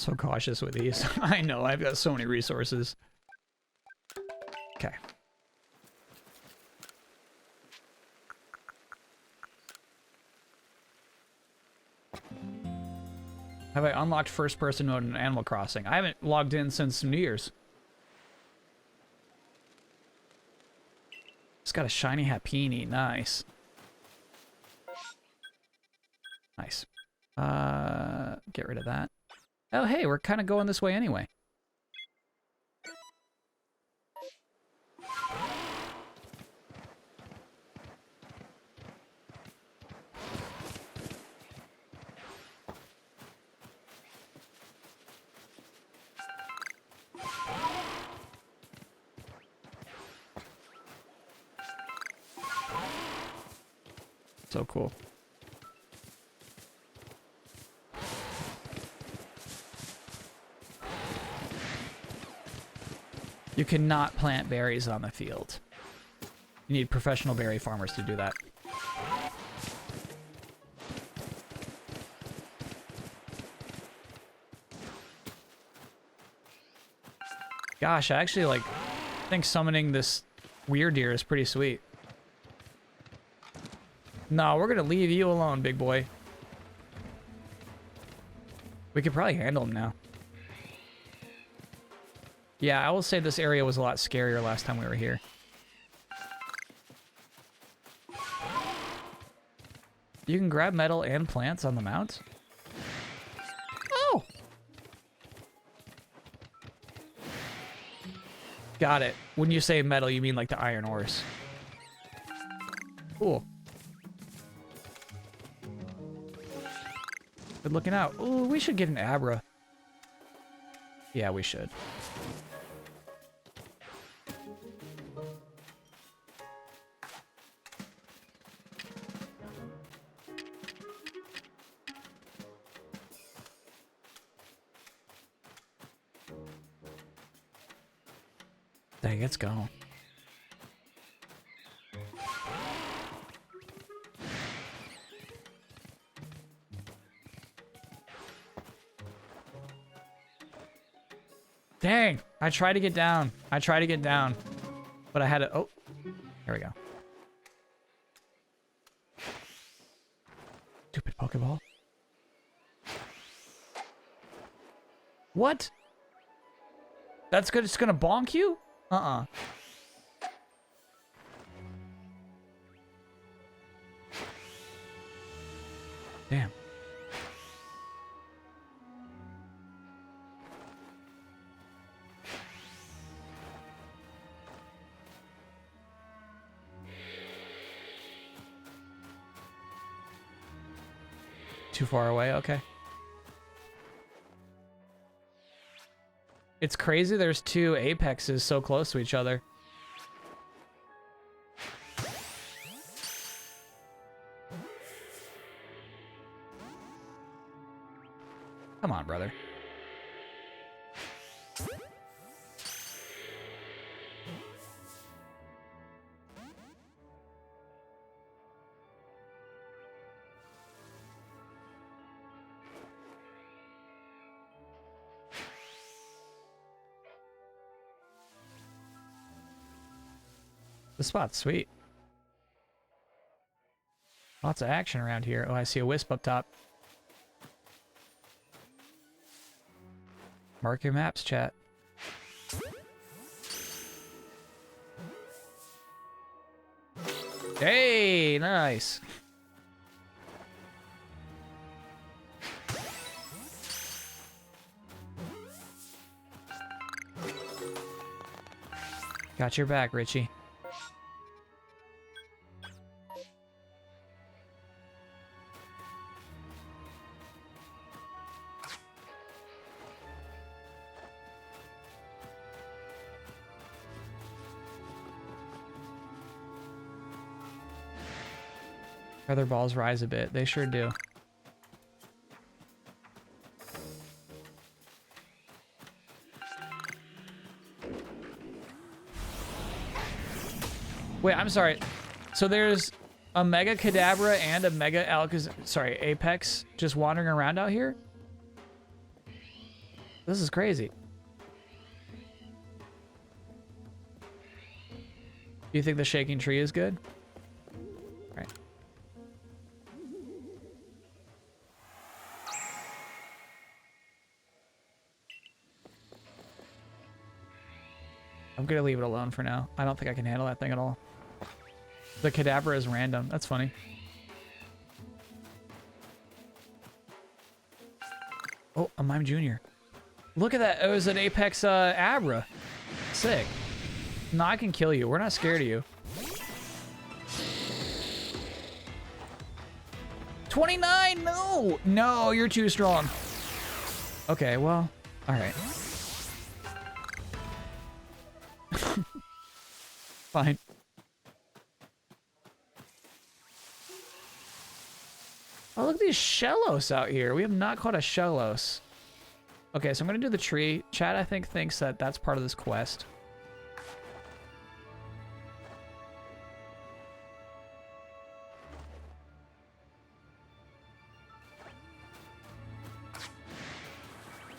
So cautious with these. I know, I've got so many resources. Okay. Have I unlocked first person mode in Animal Crossing? I haven't logged in since New Year's. It's got a shiny Happiny. Nice. Nice. Get rid of that. Oh, hey, we're kind of going this way anyway. So cool. You cannot plant berries on the field. You need professional berry farmers to do that. Gosh, I actually think summoning this weird deer is pretty sweet. No, we're gonna leave you alone, big boy. We could probably handle him now. Yeah, I will say this area was a lot scarier last time we were here. You can grab metal and plants on the mount? Oh! Got it. When you say metal, you mean like the iron ores. Cool. Good looking out. Ooh, we should get an Abra. Yeah, we should. Dang, let's go. Dang, I tried to get down. But I had to, oh, there we go. Stupid Pokeball. What? That's good, it's gonna bonk you? Uh-uh. Damn. Too far away, okay. It's crazy there's two apexes so close to each other. Come on, brother. This spot's sweet. Lots of action around here. Oh, I see a wisp up top. Mark your maps, chat. Hey, nice. Got your back, Richie. Feather balls rise a bit. They sure do. Wait, I'm sorry. So there's a Mega Kadabra and a Mega Apex just wandering around out here? This is crazy. Do you think the shaking tree is good? All right. I'm gonna leave it alone for now. I don't think I can handle that thing at all. The Kadabra is random. That's funny. Oh, a Mime Junior. Look at that. It was an Apex Abra. Sick. No, I can kill you. We're not scared of you. 29! No! No, you're too strong. Okay, well, all right. Fine. Oh, look at these Shellos out here. We have not caught a Shellos. Okay, so I'm going to do the tree. Chad, I think, thinks that that's part of this quest.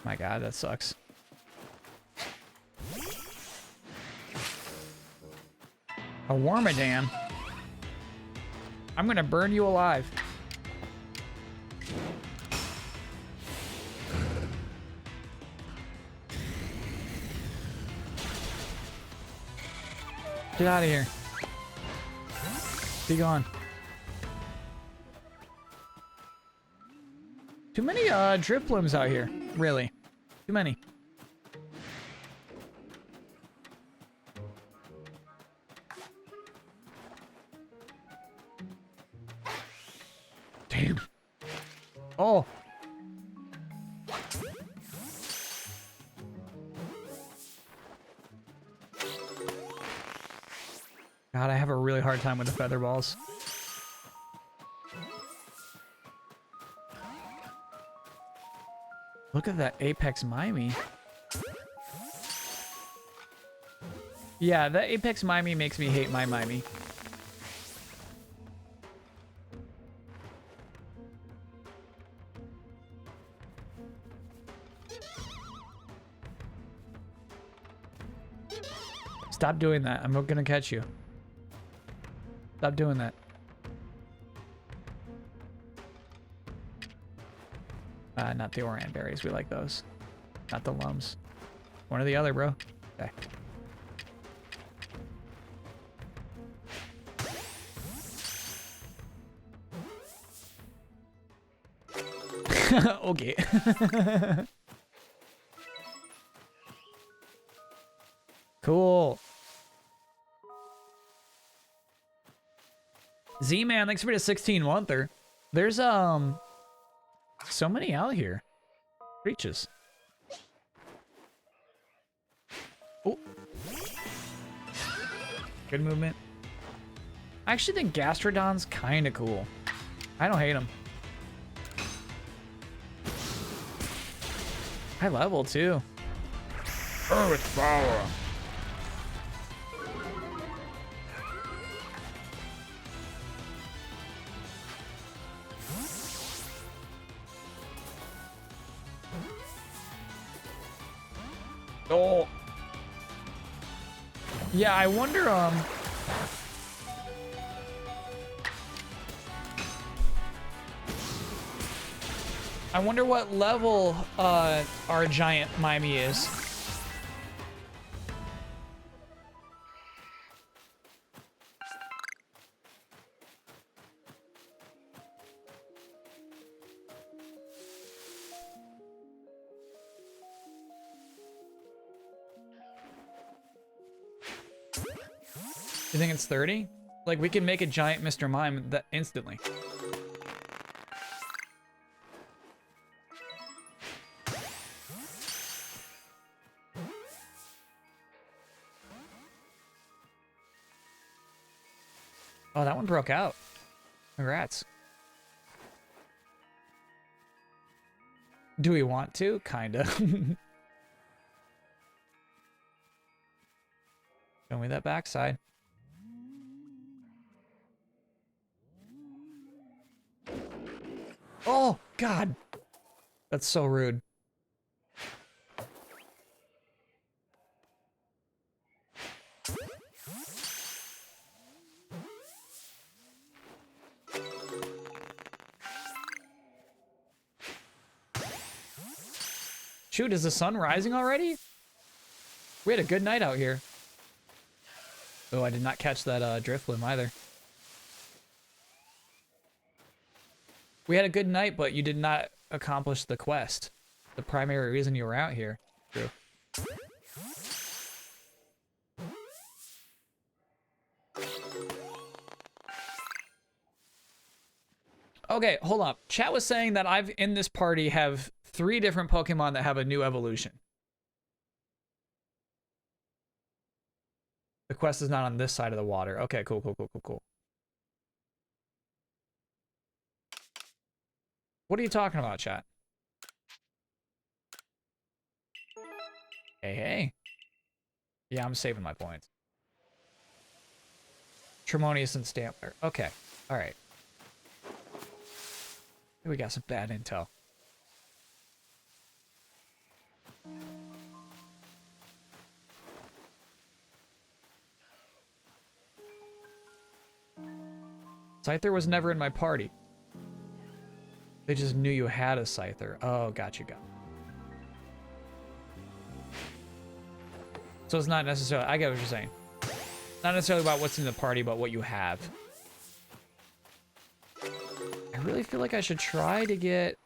My God, that sucks. A Wormadam. I'm going to burn you alive. Get out of here. Be gone. Too many Driflooms out here. Really. Too many. Damn. Oh. God, I have a really hard time with the feather balls. Look at that Apex Mimey. Yeah, that Apex Mimey makes me hate my Mimey. Stop doing that. I'm not gonna catch you. Stop doing that. Not the Oran berries. We like those. Not the lums. One or the other, bro. Okay. Okay. Cool. Z-Man, thanks for the 16-monther. There's so many out here. Reaches. Oh. Good movement. I actually think Gastrodon's kind of cool. I don't hate him. High level too. Earth power. Oh. Yeah, I wonder, I wonder what level, our giant Mimey is. You think it's 30? Like, we can make a giant Mr. Mime that instantly. Oh, that one broke out. Congrats. Do we want to? Kinda. Show me that backside. Oh, God. That's so rude. Shoot, is the sun rising already? We had a good night out here. Oh, I did not catch that driftwood either. We had a good night, but you did not accomplish the quest. The primary reason you were out here. True. Okay, hold up. Chat was saying that I've, in this party, have 3 different Pokemon that have a new evolution. The quest is not on this side of the water. Okay, cool, cool, cool, cool, cool. What are you talking about, chat? Hey, hey. Yeah, I'm saving my points. Tremonius and Stampler. Okay, all right. We got some bad intel. Scyther was never in my party. They just knew you had a Scyther. Oh, got you. So it's not necessarily... I get what you're saying. Not necessarily about what's in the party, but what you have. I really feel like I should try to get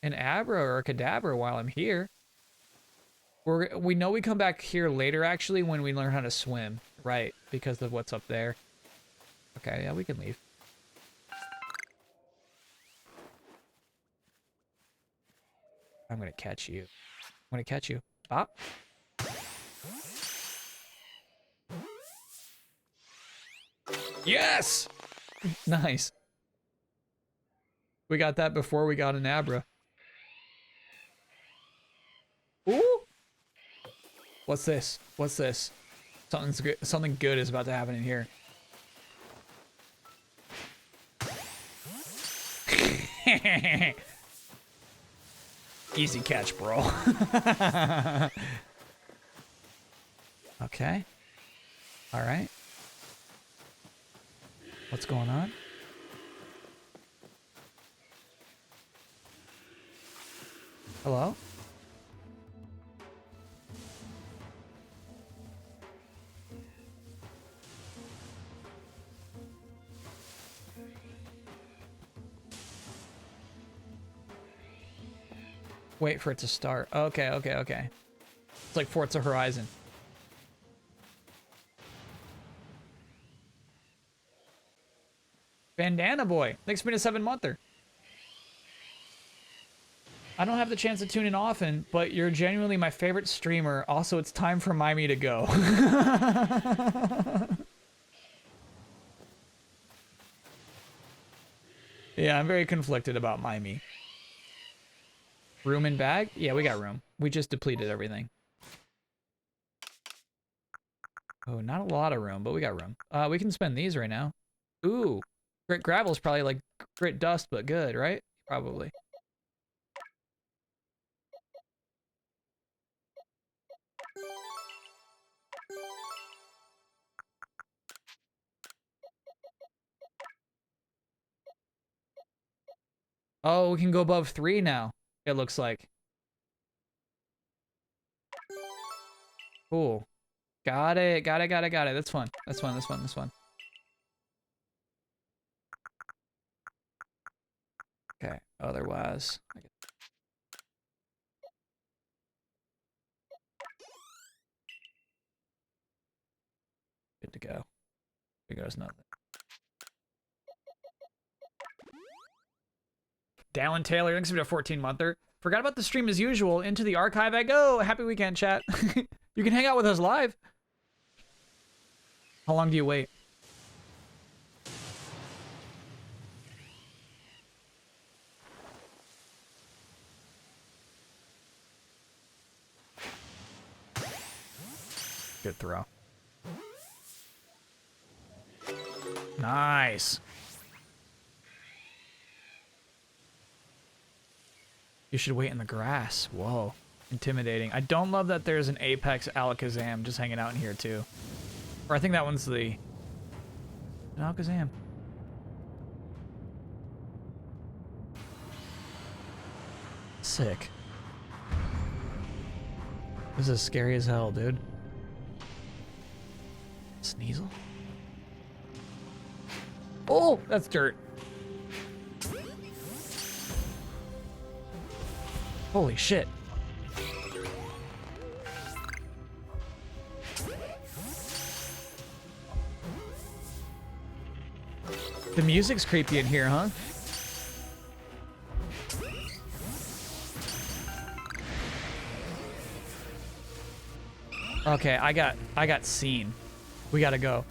an Abra or a Kadabra while I'm here. We know we come back here later, actually, when we learn how to swim. Right, because of what's up there. Okay, yeah, we can leave. I'm gonna catch you. I'm gonna catch you. Bop. Yes! Nice. We got that before we got an Abra. Ooh! What's this? What's this? Something's good. Something good is about to happen in here. Easy catch, bro. Okay. All right. What's going on? Hello? Wait for it to start. Okay, okay, okay. It's like Forza Horizon. Bandana Boy. Thanks for being a 7-monther. I don't have the chance to tune in often, but you're genuinely my favorite streamer. Also, it's time for Mimey to go. Yeah, I'm very conflicted about Mimey. Room and bag? Yeah, we got room. We just depleted everything. Oh, not a lot of room, but we got room. We can spend these right now. Ooh. Grit Gravel's probably like Grit Dust, but good, right? Probably. Oh, we can go above 3 now, it looks like. Cool. Got it, got it, got it, got it. That's fun. That's fun, that's fun, that's fun. Okay, otherwise... Good to go. Here goes nothing. Dallin Taylor, thanks for a 14-monther. Forgot about the stream as usual. Into the archive I go. Happy weekend, chat. You can hang out with us live. How long do you wait? Good throw. Nice. You should wait in the grass. Whoa. Intimidating. I don't love that there's an Apex Alakazam just hanging out in here too. Or I think that one's the... An Alakazam. Sick. This is scary as hell, dude. Sneasel? Oh, that's dirt. Holy shit. The music's creepy in here, huh? Okay, I got seen. We gotta go.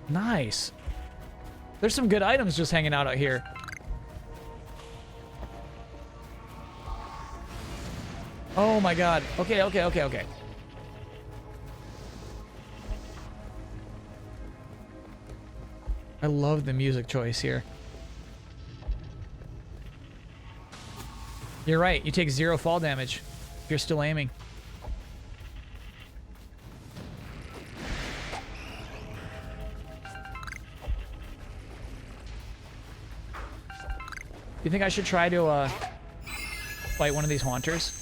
Nice. There's some good items just hanging out here. Oh my god. Okay. I love the music choice here. You're right. You take 0 fall damage if you're still aiming. You think I should try to fight one of these haunters?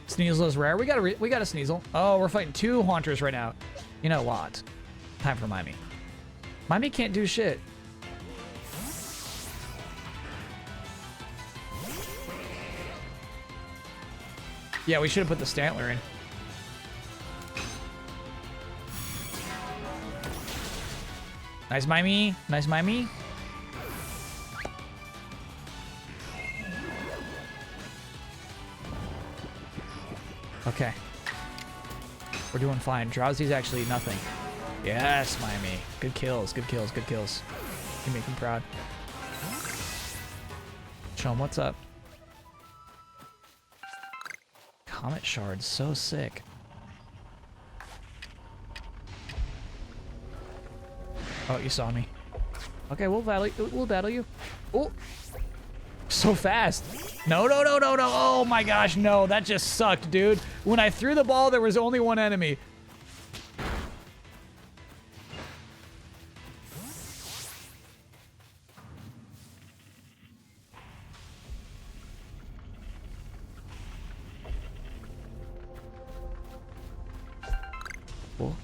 Sneasel is rare. We got a Sneasel. Oh, we're fighting 2 haunters right now. You know what? Time for Mimey. Mimey can't do shit. Yeah, we should have put the Stantler in. Nice Mimey. Nice Mimey. Okay. We're doing fine. Drowsy's actually nothing. Yes, Mimey. Good kills, good kills, good kills. You make him proud. Show him what's up. Comet shards, so sick. Oh, you saw me. Okay, we'll battle you. Oh, so fast. No. Oh my gosh, no, that just sucked, dude. When I threw the ball, there was only one enemy. Cool.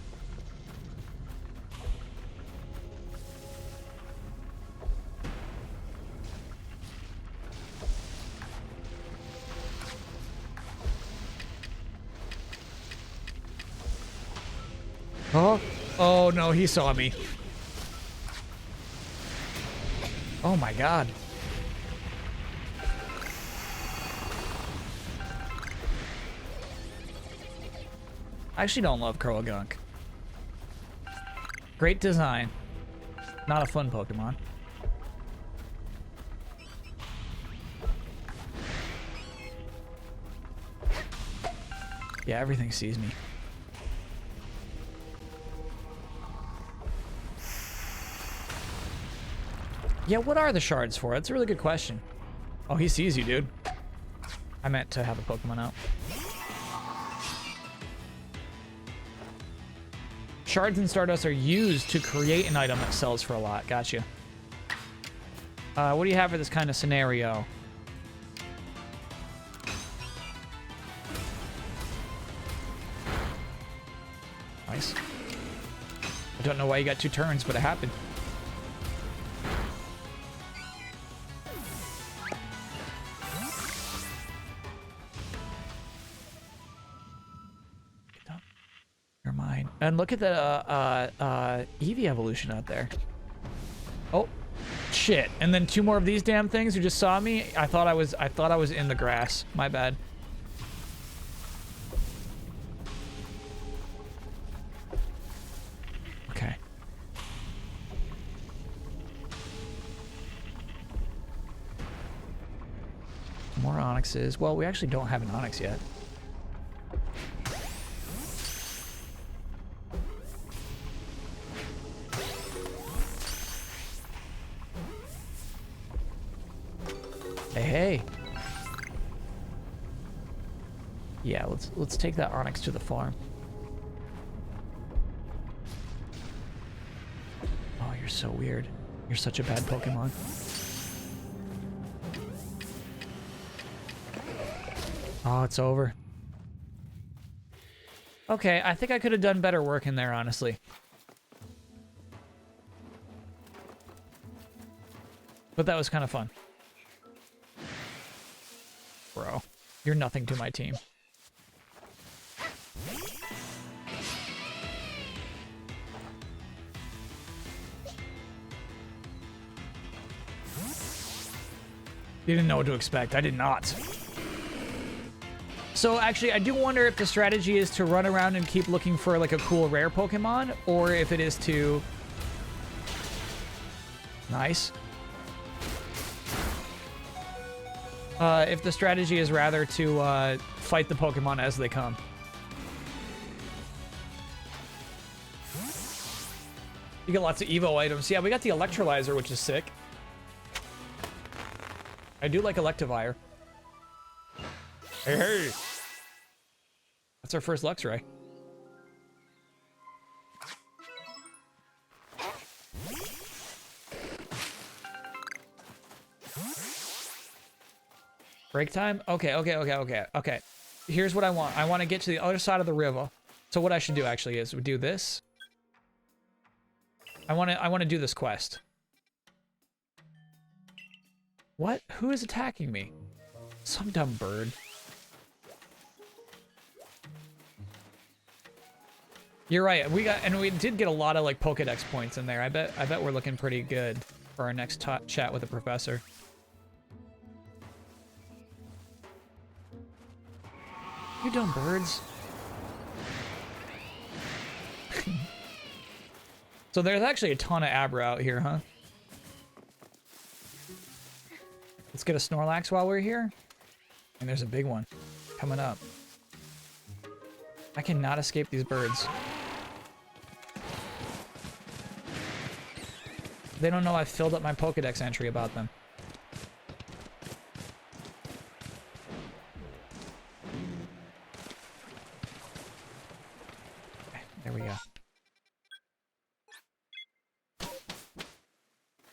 Oh no, he saw me. Oh my god. I actually don't love Kurogunk. Great design. Not a fun Pokemon. Yeah, everything sees me. Yeah, what are the shards for? That's a really good question. Oh, he sees you, dude. I meant to have a Pokemon out. Shards and Stardust are used to create an item that sells for a lot. Gotcha. What do you have for this kind of scenario? Nice. I don't know why you got 2 turns, but it happened. You're mine. And look at the Eevee evolution out there. Oh, shit. Shit. And then 2 more of these damn things who just saw me. I thought I was in the grass. My bad. Okay. More onyxes. Well, we actually don't have an onyx yet. Hey, hey. Yeah, let's take that onyx to the farm. Oh, you're so weird. You're such a bad Pokemon. Oh, it's over. Okay, I think I could have done better work in there, honestly. But that was kind of fun. Bro, you're nothing to my team. You didn't know what to expect. I did not. So actually, I do wonder if the strategy is to run around and keep looking for like a cool rare Pokemon, or if it is to... Nice. If the strategy is rather to fight the Pokemon as they come. You get lots of Evo items. Yeah, we got the Electrolyzer, which is sick. I do like Electivire. Hey, hey! That's our first Luxray. Break time? Okay. Here's what I want. I want to get to the other side of the river. So what I should do actually is we do this. I want to do this quest. What? Who is attacking me? Some dumb bird. You're right. We did get a lot of like Pokedex points in there. I bet we're looking pretty good for our next chat with the professor. You dumb birds. So there's actually a ton of Abra out here, huh? Let's get a Snorlax while we're here. And there's a big one coming up. I cannot escape these birds. They don't know I've filled up my Pokedex entry about them. Okay, there we go.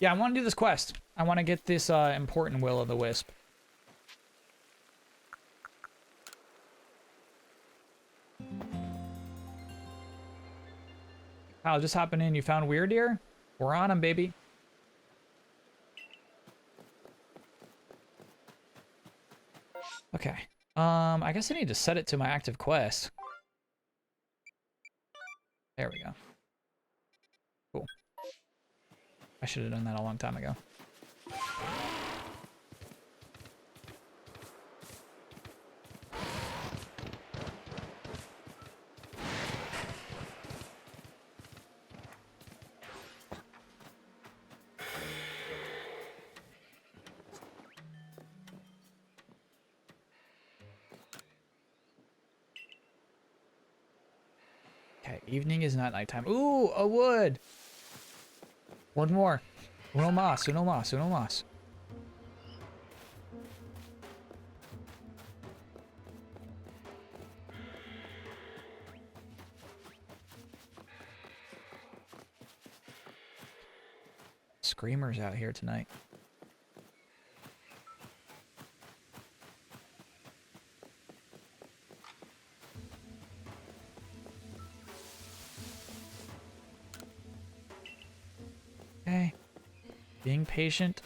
Yeah, I want to do this quest. I want to get this important Will-o'-the-Wisp. Kyle, just hopping in. You found Weird Ear? We're on him, baby. Okay. I guess I need to set it to my active quest. There we go. Cool. I should have done that a long time ago. Okay, evening is not nighttime. Ooh, a wood! One more. Uno mas, uno mas, uno mas. Screamers out here tonight. Okay. Being patient.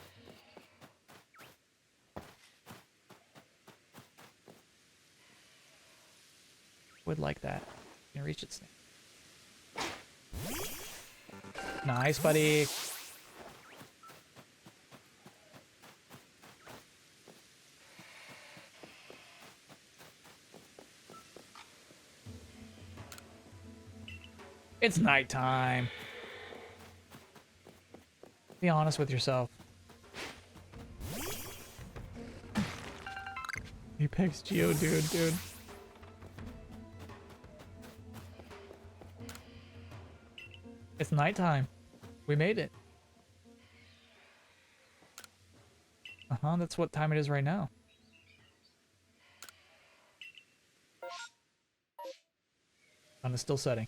Would like that. Can reach its name. Nice, buddy. It's nighttime. Be honest with yourself. Apex Geodude, dude. It's nighttime. We made it. Uh-huh, that's what time it is right now. Sun is still setting.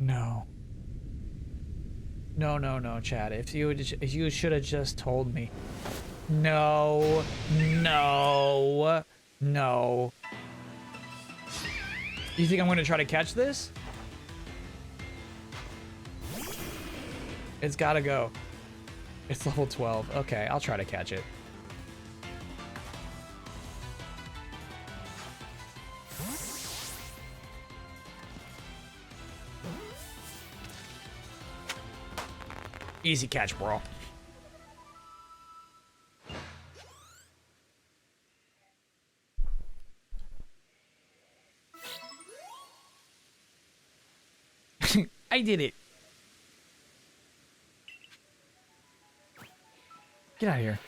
No. No, no, no, Chad. If you should have just told me. No. No. No. You think I'm going to try to catch this? It's got to go. It's level 12. Okay, I'll try to catch it. Easy catch, bro. I did it. Get out of here.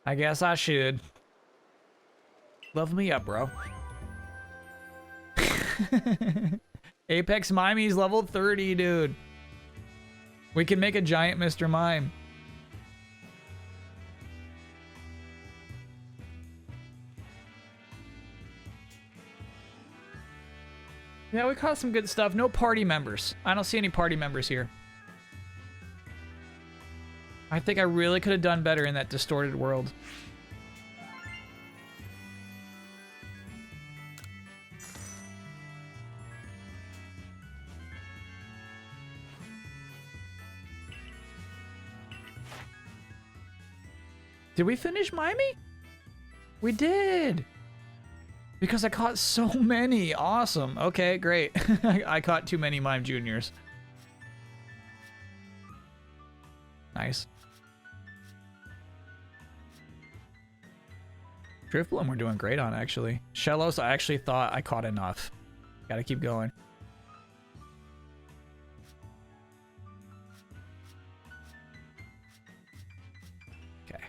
I guess I should. Level me up, bro. Apex Mimey's level 30, dude. We can make a giant Mr. Mime. Yeah, we caught some good stuff. No party members. I don't see any party members here. I think I really could have done better in that distorted world. Did we finish Mimey? We did. Because I caught so many. Awesome. Okay, great. I caught too many Mime Juniors. Nice. Drifbloom we're doing great on, actually. Shellos, I actually thought I caught enough. Gotta keep going. Okay.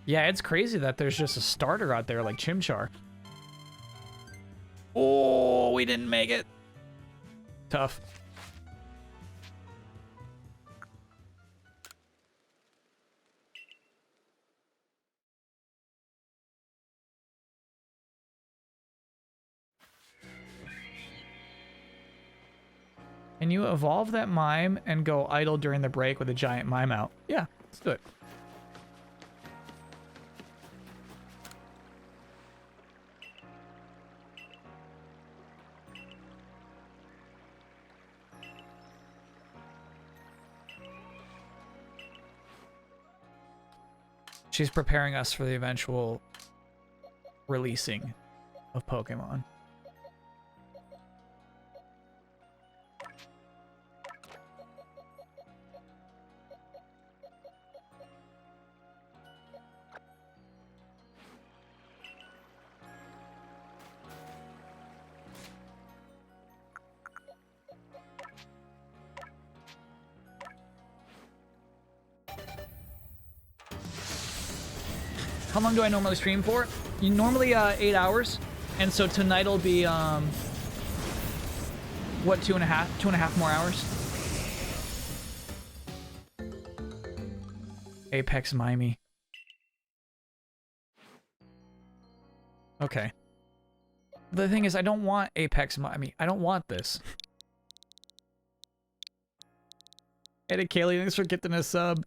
Yeah, it's crazy that there's just a starter out there like Chimchar. Oh, we didn't make it. Tough. Can you evolve that mime and go idle during the break with a giant mime out? Yeah, let's do it. She's preparing us for the eventual releasing of Pokemon. How long do I normally stream for? Normally 8 hours, and so tonight'll be what, 2.5 more hours. Apex Mimey. Okay. The thing is, I don't want Apex Mimey. I don't want this. Hey, Kaylee, thanks for getting a sub.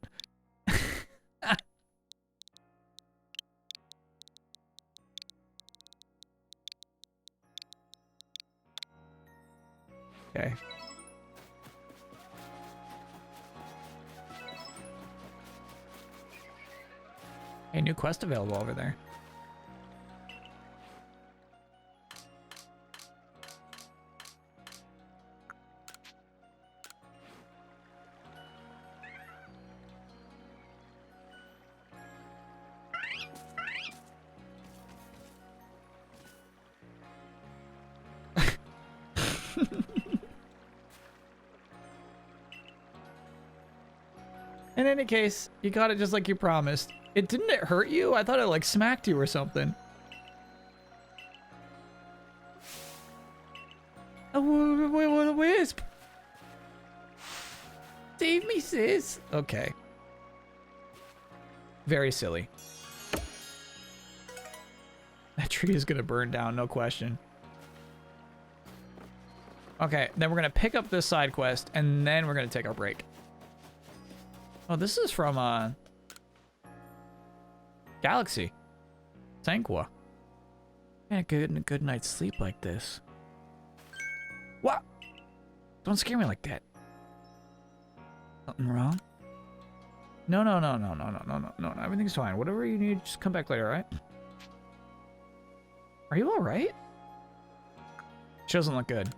Hey, new quest available over there. In any case, you got it just like you promised. Didn't it hurt you? I thought it like smacked you or something. A wisp. Save me, sis. Okay. Very silly. That tree is gonna burn down, no question. Okay, then we're gonna pick up this side quest, and then we're gonna take our break. Oh, this is from Galaxy. Sanqua. Man, a good night's sleep like this. What? Don't scare me like that. Something wrong? No. Everything's fine. Whatever you need, just come back later, alright? Are you alright? She doesn't look good.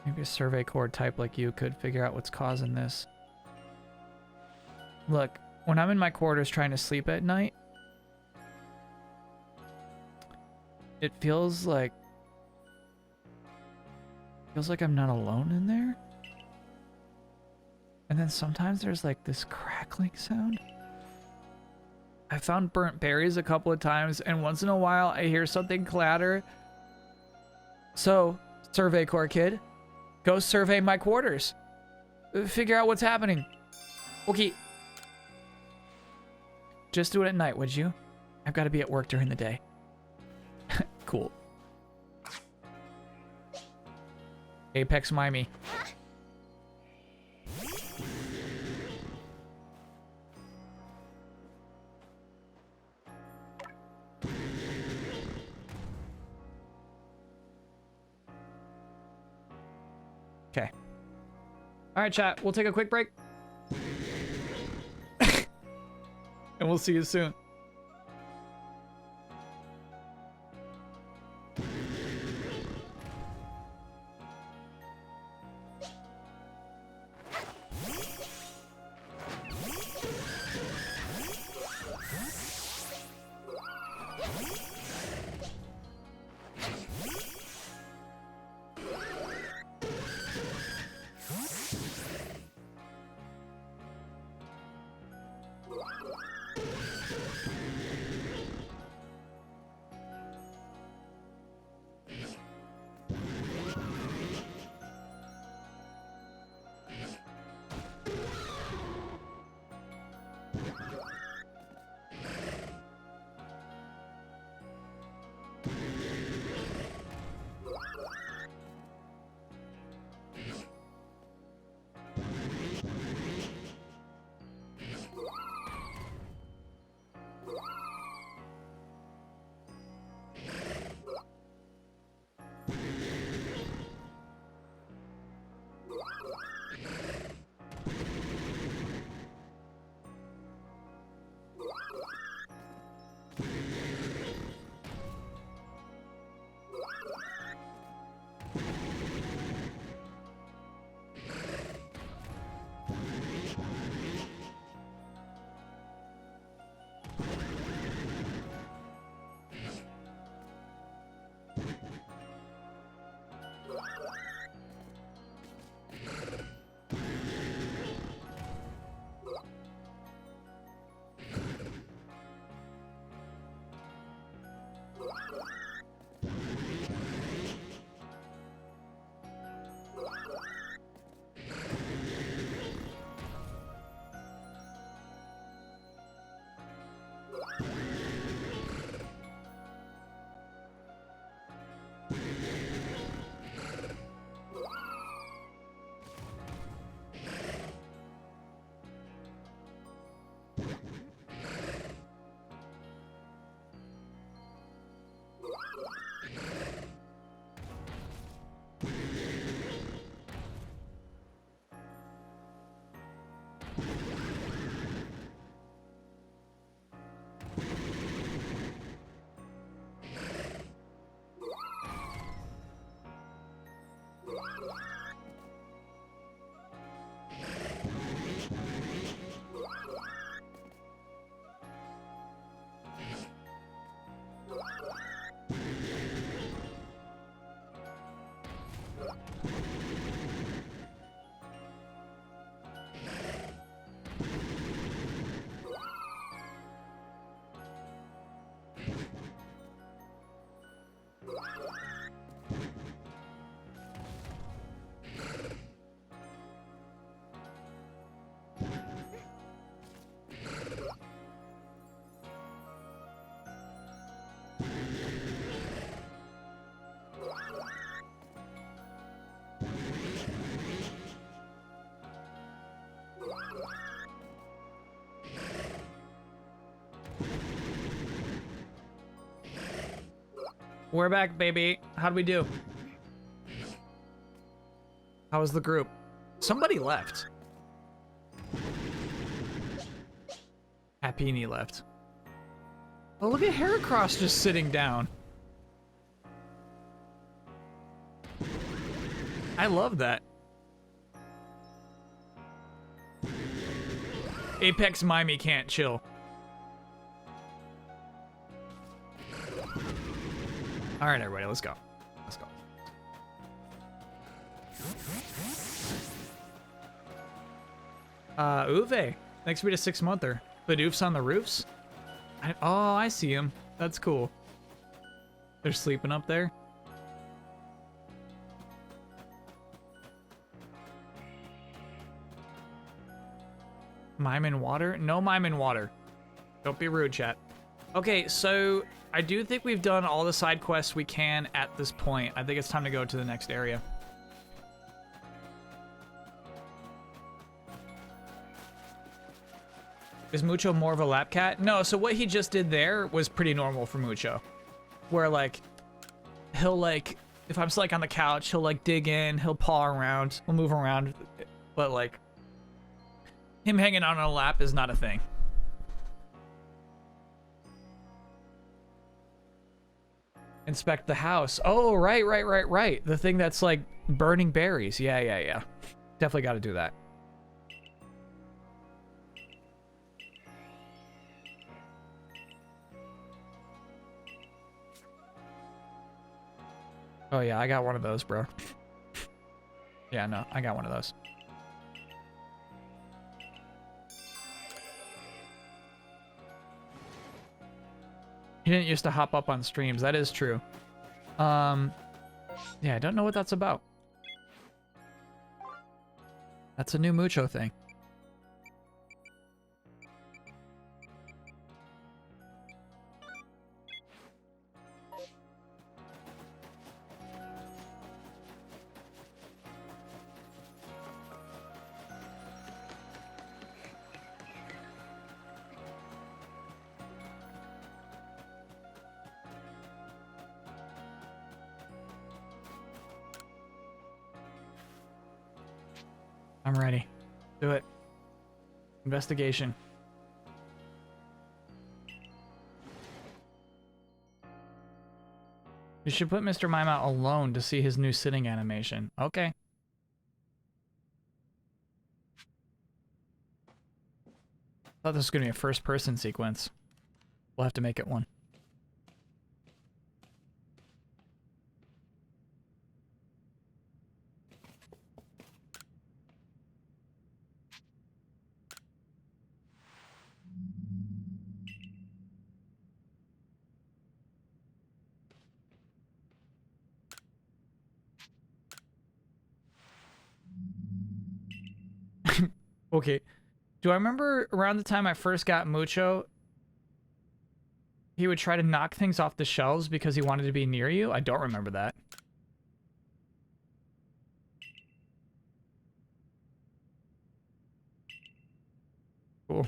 Maybe a survey core type like you could figure out what's causing this. Look, when I'm in my quarters trying to sleep at night, it feels like I'm not alone in there. And then sometimes there's like this crackling sound. I found burnt berries a couple of times, and once in a while I hear something clatter. So, survey core kid, go survey my quarters. Figure out what's happening. Okay. Just do it at night, would you? I've got to be at work during the day. Cool. Apex Mimey. Okay. All right, chat. We'll take a quick break. And we'll see you soon. We're back, baby. How'd we do? How was the group? Somebody left. Happini left. Oh, look at Heracross just sitting down. I love that. Apex Mimey can't chill. All right, everybody, let's go. Let's go. Uwe, thanks for being a 6-monther. Bidoof's on the roofs? Oh, I see him. That's cool. They're sleeping up there. Mime in water? No mime in water. Don't be rude, chat. Okay, so I do think we've done all the side quests we can at this point. I think it's time to go to the next area. Is Mucho more of a lap cat? No, so what he just did there was pretty normal for Mucho. Where, like, he'll, like, if I'm, like, on the couch, he'll, like, dig in, he'll paw around, he'll move around. But, like, him hanging out on a lap is not a thing. Inspect the house. Oh, right. The thing that's, like, burning berries. Yeah. Definitely got to do that. Oh, yeah, I got one of those, bro. Yeah, no, I got one of those. He didn't used to hop up on streams. That is true. Yeah, I don't know what that's about. That's a new Mucho thing. I'm ready. Do it. Investigation. You should put Mr. Mime out alone to see his new sitting animation. Okay. Thought this was going to be a first-person sequence. We'll have to make it one. Okay. Do I remember around the time I first got Mucho, he would try to knock things off the shelves because he wanted to be near you? I don't remember that. Cool.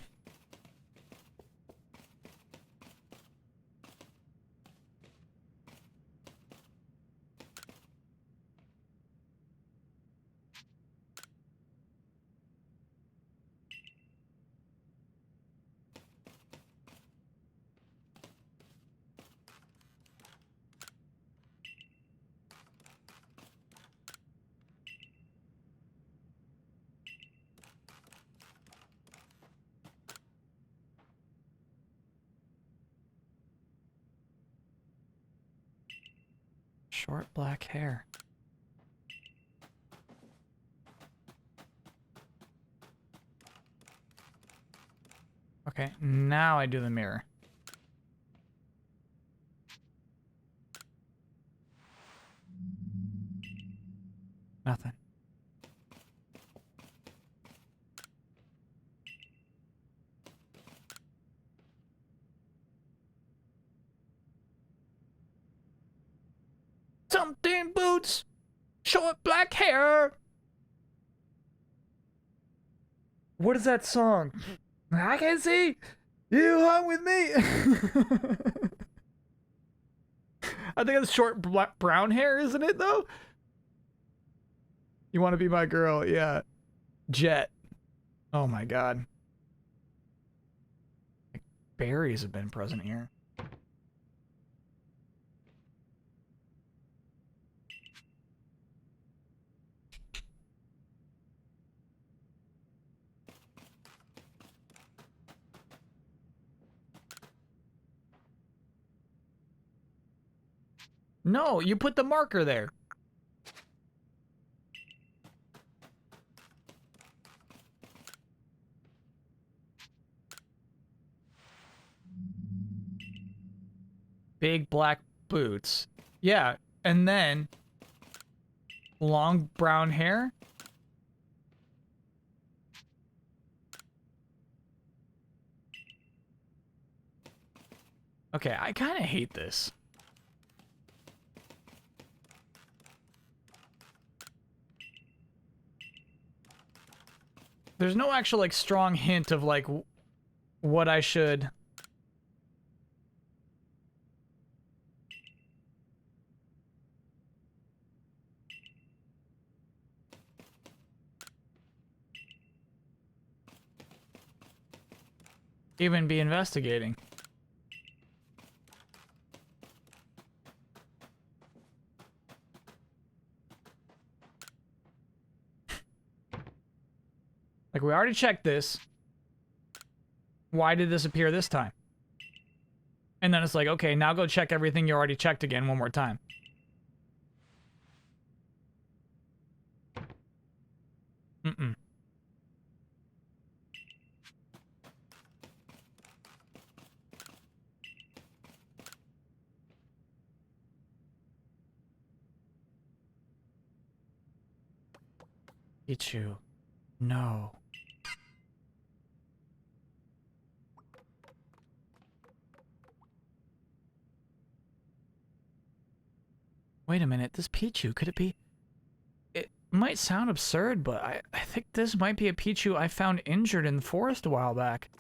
Short black hair. Okay, now I do the mirror. Nothing. Something boots. Short black hair. What is that song? I can see you hung with me. I think it's short black, brown hair, isn't it, though? You want to be my girl, yeah. Jet. Oh my god. Like, berries have been present here. No, you put the marker there. Big black boots. Yeah, and then long brown hair. Okay, I kind of hate this. There's no actual, like, strong hint of, like, what I should... even be investigating. Like, we already checked this. Why did this appear this time? And then it's like, okay, now go check everything you already checked again one more time. Mm-mm. Pichu. No. Wait a minute, this Pichu, could it be? It might sound absurd, but I think this might be a Pichu I found injured in the forest a while back.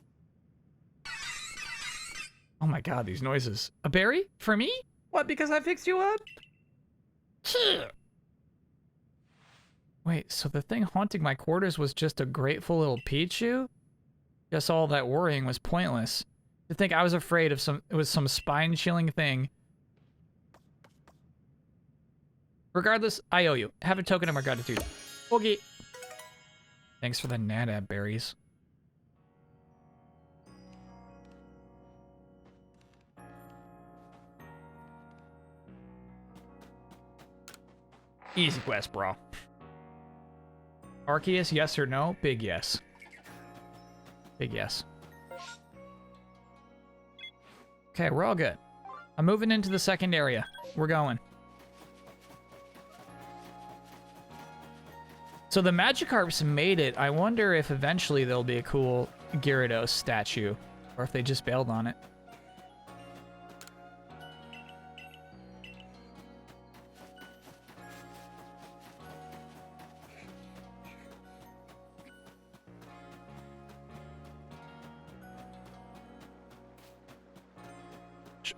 Oh my god, these noises. A berry? For me? What, because I fixed you up? Wait, so the thing haunting my quarters was just a grateful little Pichu? Guess all that worrying was pointless. To think I was afraid of it was some spine-chilling thing. Regardless, I owe you. Have a token of my gratitude. Okay. Thanks for the Nadab berries. Easy quest, bro. Arceus, yes or no? Big yes. Big yes. Okay, we're all good. I'm moving into the second area. We're going. So the Magikarps made it. I wonder if eventually there'll be a cool Gyarados statue, or if they just bailed on it.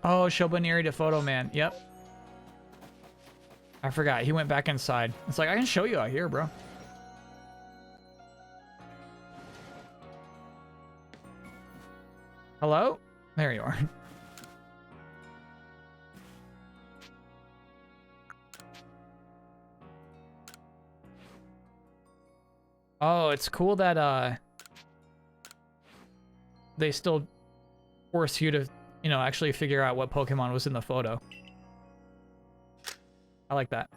Oh, Shoboniri to Photo Man. Yep. I forgot. He went back inside. It's like, I can show you out here, bro. Hello? There you are. Oh, it's cool that, they still force you to, you know, actually figure out what Pokemon was in the photo. I like that.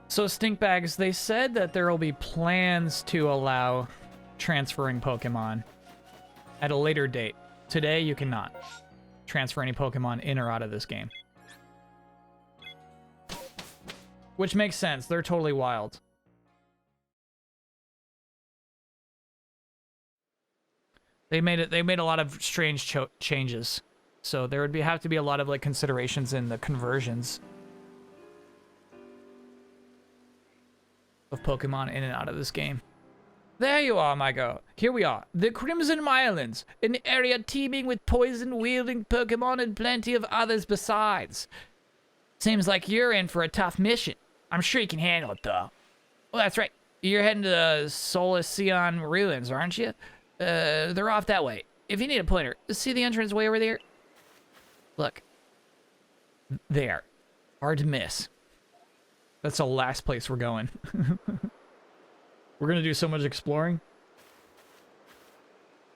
So Stinkbags, they said that there will be plans to allow transferring Pokemon at a later date. Today, you cannot transfer any Pokemon in or out of this game. Which makes sense. They're totally wild. They made a lot of strange changes. So there would have to be a lot of like considerations in the conversions of Pokemon in and out of this game. There you are, my girl. Here we are. The Crimson Islands, an area teeming with poison-wielding Pokemon and plenty of others besides. Seems like you're in for a tough mission. I'm sure you can handle it, though. Well, that's right. You're heading to the Solaceon Ruins, aren't you? They're off that way. If you need a pointer, see the entrance way over there? Look. There. Hard to miss. That's the last place we're going. We're gonna do so much exploring.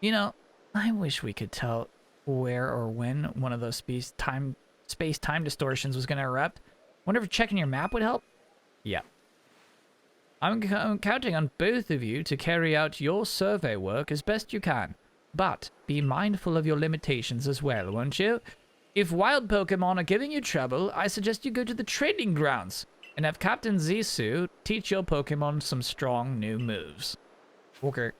You know, I wish we could tell where or when one of those space-time distortions was gonna erupt. Wonder if checking your map would help? Yeah. I'm counting on both of you to carry out your survey work as best you can. But be mindful of your limitations as well, won't you? If wild Pokemon are giving you trouble, I suggest you go to the training grounds and have Captain Zissou teach your Pokemon some strong new moves. Okay.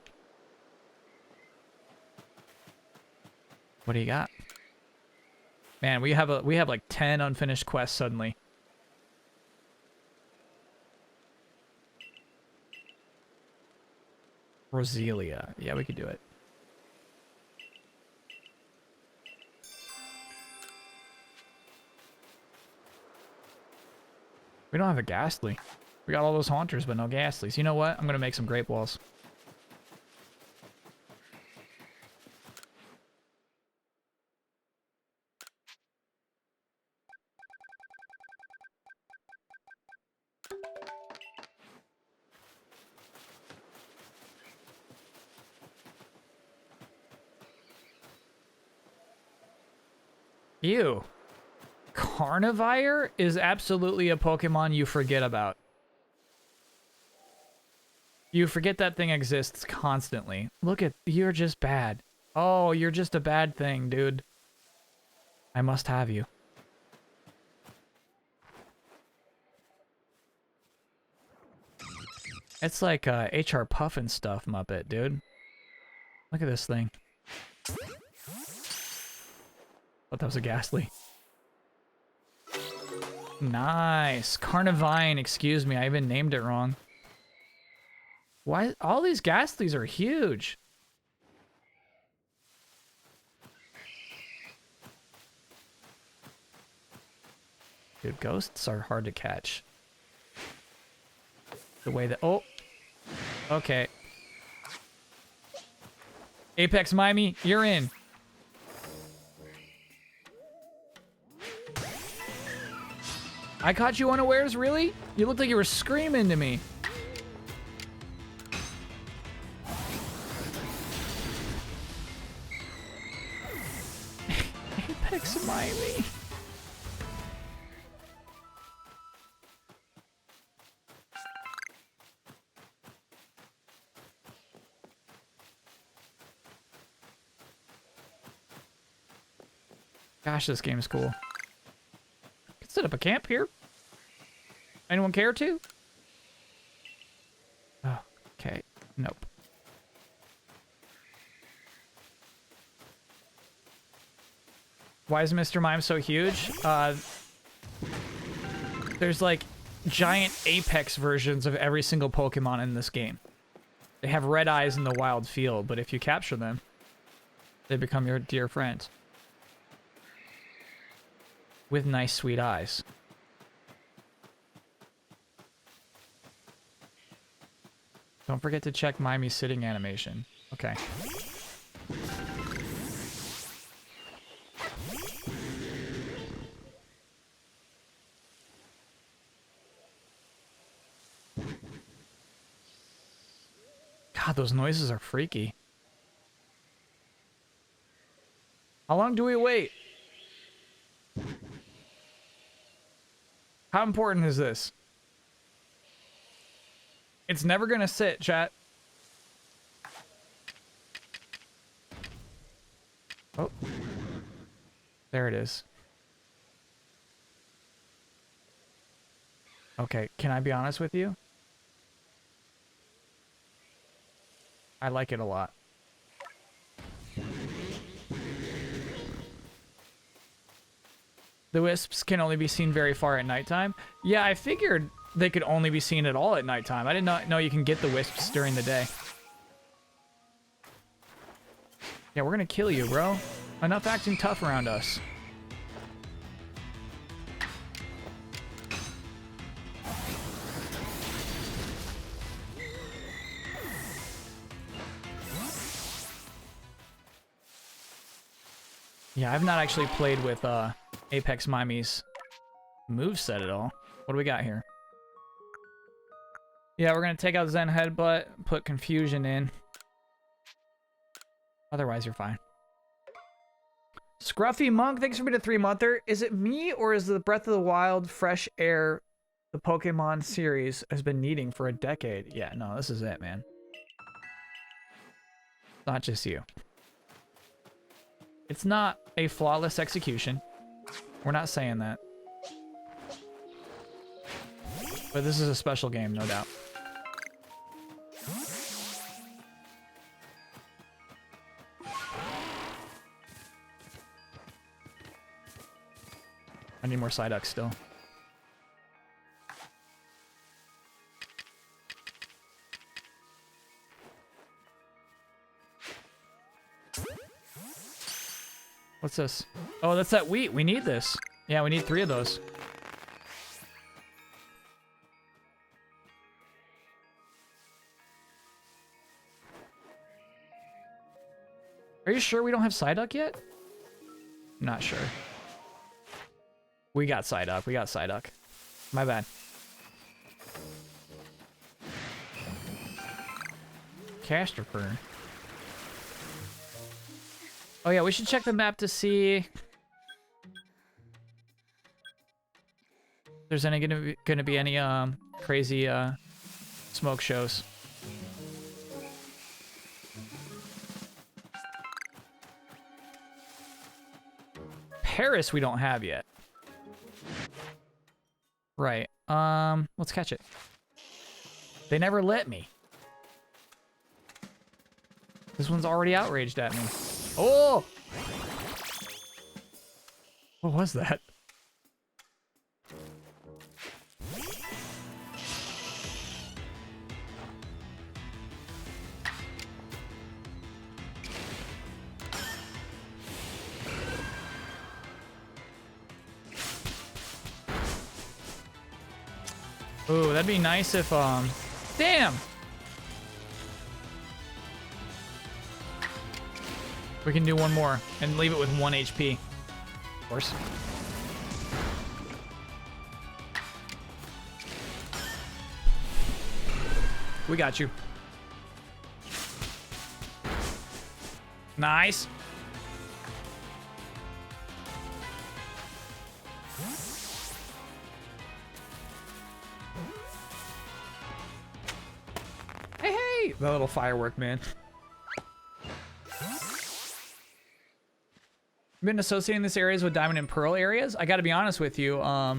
What do you got? Man, we have like 10 unfinished quests suddenly. Roselia. Yeah, we could do it. We don't have a Ghastly. We got all those Haunters, but no Ghastlies. You know what? I'm going to make some Great Balls. Ew. Carnivire is absolutely a Pokemon you forget about. You forget that thing exists constantly. Look at, you're just bad. Oh, you're just a bad thing, dude. I must have you. It's like HR Puffin stuff, Muppet, dude. Look at this thing. Thought that was a Ghastly. Nice. Carnivine, excuse me. I even named it wrong. Why? All these Ghastlies are huge. Dude, ghosts are hard to catch. The way that... Oh. Okay. Apex Mimey, you're in. I caught you unawares, really? You looked like you were screaming to me. Apex Mimey. Gosh, this game's cool. Could set up a camp here. Anyone care to? Oh, okay. Nope. Why is Mr. Mime so huge? There's like giant apex versions of every single Pokemon in this game. They have red eyes in the wild field, but if you capture them, they become your dear friends. With nice, sweet eyes. Don't forget to check Mimey's sitting animation. Okay. God, those noises are freaky. How long do we wait? How important is this? It's never gonna sit, chat. Oh. There it is. Okay, can I be honest with you? I like it a lot. The wisps can only be seen very far at nighttime. Yeah, I figured they could only be seen at all at nighttime. I did not know you can get the wisps during the day. Yeah, we're gonna kill you, bro. Enough acting tough around us. Yeah, I've not actually played with Apex Mimi's moveset at all. What do we got here? Yeah, we're gonna take out Zen Headbutt, put Confusion in. Otherwise, you're fine. Scruffy Monk, thanks for being a 3-monther. Is it me, or is the Breath of the Wild fresh air the Pokemon series has been needing for a decade? Yeah, no, this is it, man. Not just you. It's not a flawless execution. We're not saying that. But this is a special game, no doubt. I need more Psyduck still. What's this? Oh, that's that wheat. We need this. Yeah, we need 3 of those. Are you sure we don't have Psyduck yet? Not sure. We got Psyduck. We got Psyduck. My bad. Casterfur. Oh yeah, we should check the map to see if there's any gonna be any crazy smoke shows. Paris we don't have yet. Right. Let's catch it. They never let me. This one's already outraged at me. Oh! What was that? Ooh, that'd be nice if, damn! We can do one more and leave it with 1 HP. Of course. We got you. Nice. Hey, hey! The little firework, man. Been associating this areas with Diamond and Pearl areas. I gotta be honest with you. I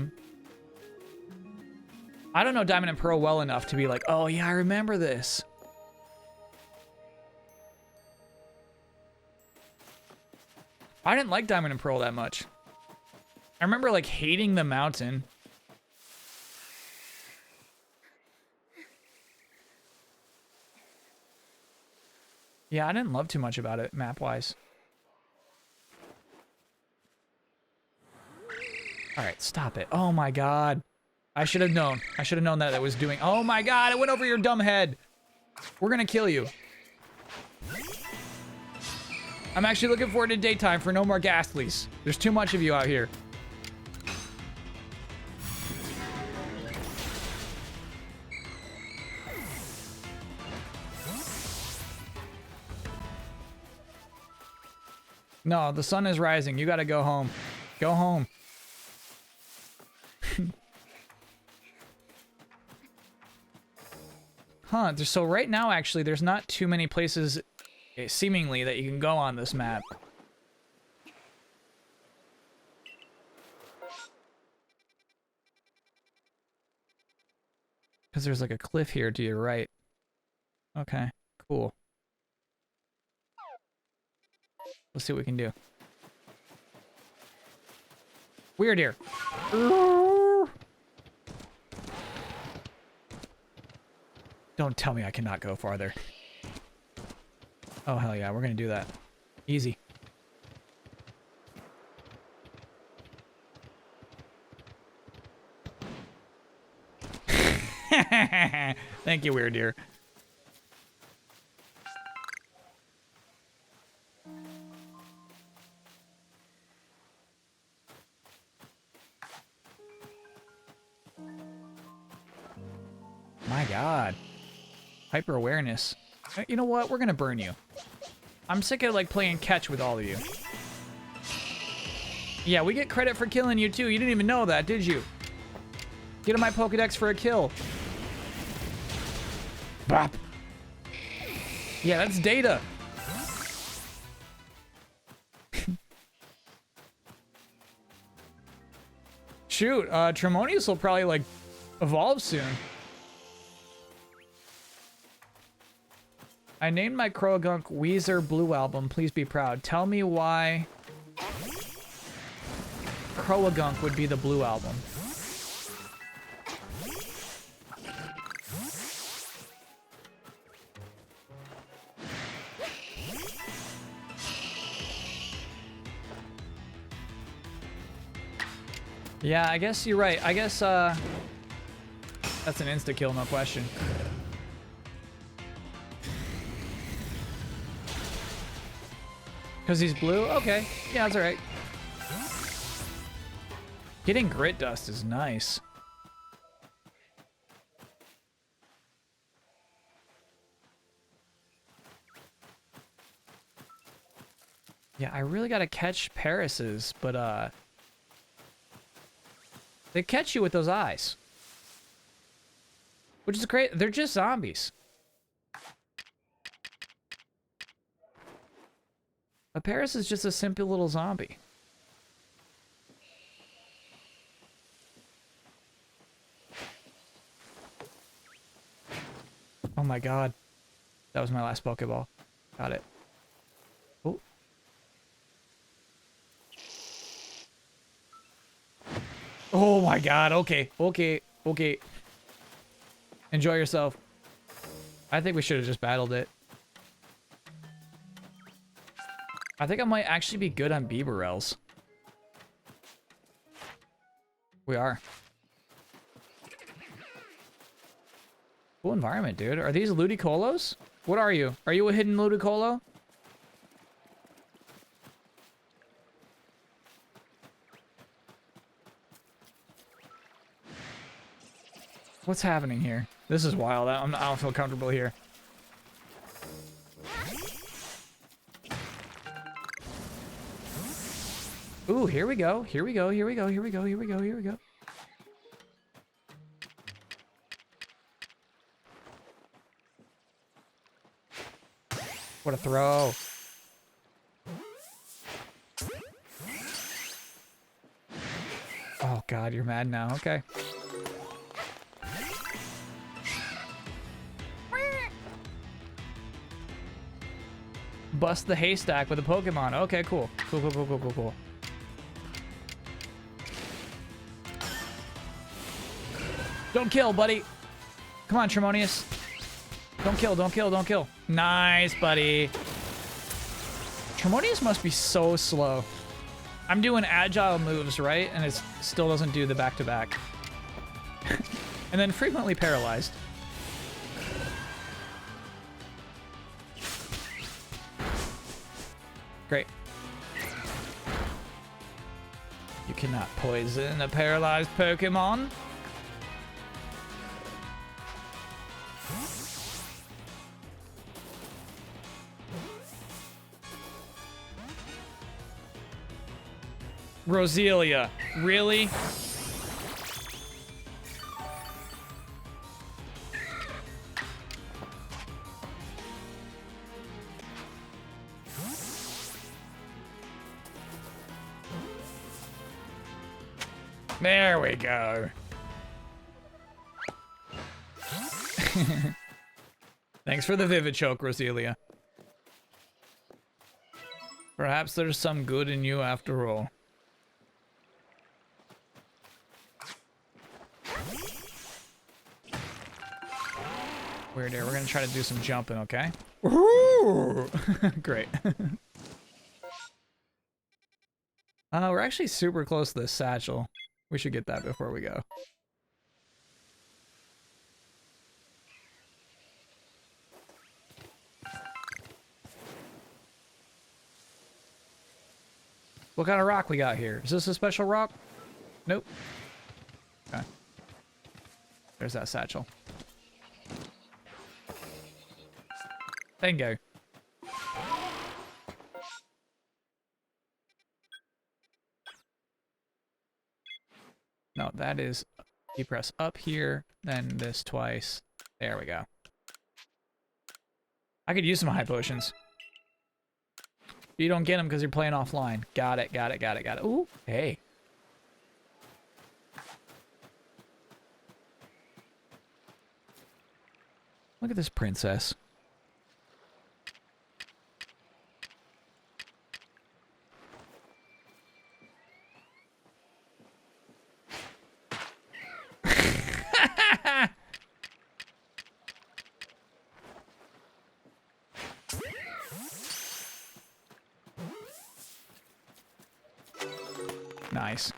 don't know Diamond and Pearl well enough to be like, oh yeah, I remember this. I didn't like Diamond and Pearl that much. I remember like hating the mountain. Yeah, I didn't love too much about it map-wise. All right, stop it. Oh my God. I should have known. I should have known that it was doing. Oh my God, it went over your dumb head. We're gonna kill you. I'm actually looking forward to daytime for no more ghastlies. There's too much of you out here. No, the sun is rising. You gotta go home. Go home. Huh, so right now, actually, there's not too many places, seemingly, that you can go on this map. Because there's like a cliff here to your right. Okay, cool. Let's see what we can do. Weird here. Don't tell me I cannot go farther. Oh, hell yeah, we're gonna do that. Easy. Thank you, Weird Deer. My God. Hyper awareness. You know what? We're gonna burn you. I'm sick of like playing catch with all of you. Yeah, we get credit for killing you too. You didn't even know that, did you? Get in my Pokedex for a kill. Bop. Yeah, that's data. Shoot, Tremonius will probably like evolve soon. I named my Croagunk Weezer Blue Album. Please be proud. Tell me why Croagunk would be the Blue Album. Yeah, I guess you're right. I guess that's an insta-kill, no question. Because he's blue? Okay. Yeah, that's alright. Getting grit dust is nice. Yeah, I really gotta catch Paris's, but they catch you with those eyes. Which is great. They're just zombies. A Paris is just a simple little zombie. Oh my God. That was my last Pokeball. Got it. Oh. Oh my God. Okay. Okay. Okay. Enjoy yourself. I think we should have just battled it. I think I might actually be good on Bibarels. We are. Cool environment, dude. Are these Ludicolo? What are you? Are you a hidden Ludicolo? What's happening here? This is wild. I don't feel comfortable here. Ooh, here we go. Here we go. Here we go. Here we go. Here we go. Here we go. What a throw. Oh God, you're mad now. Okay. Bust the haystack with a Pokemon. Okay, cool. Cool, cool, cool, cool, cool, cool. Don't kill, buddy. Come on, Tremonius. Don't kill, don't kill, don't kill. Nice, buddy. Tremonius must be so slow. I'm doing agile moves, right? And it still doesn't do the back-to-back. And then frequently paralyzed. Great. You cannot poison a paralyzed Pokemon. Roselia, really? There we go. Thanks for the Vivid Choke, Roselia. Perhaps there's some good in you after all. Weird here. We're gonna try to do some jumping, okay? Ooh! Great. We're actually super close to this satchel. We should get that before we go. What kind of rock we got here? Is this a special rock? Nope. Okay. There's that satchel. Bingo. No, that is, you press up here, then this twice. There we go. I could use some high potions. You don't get them because you're playing offline. Got it, got it, got it, got it. Ooh, hey. Look at this princess. Nice.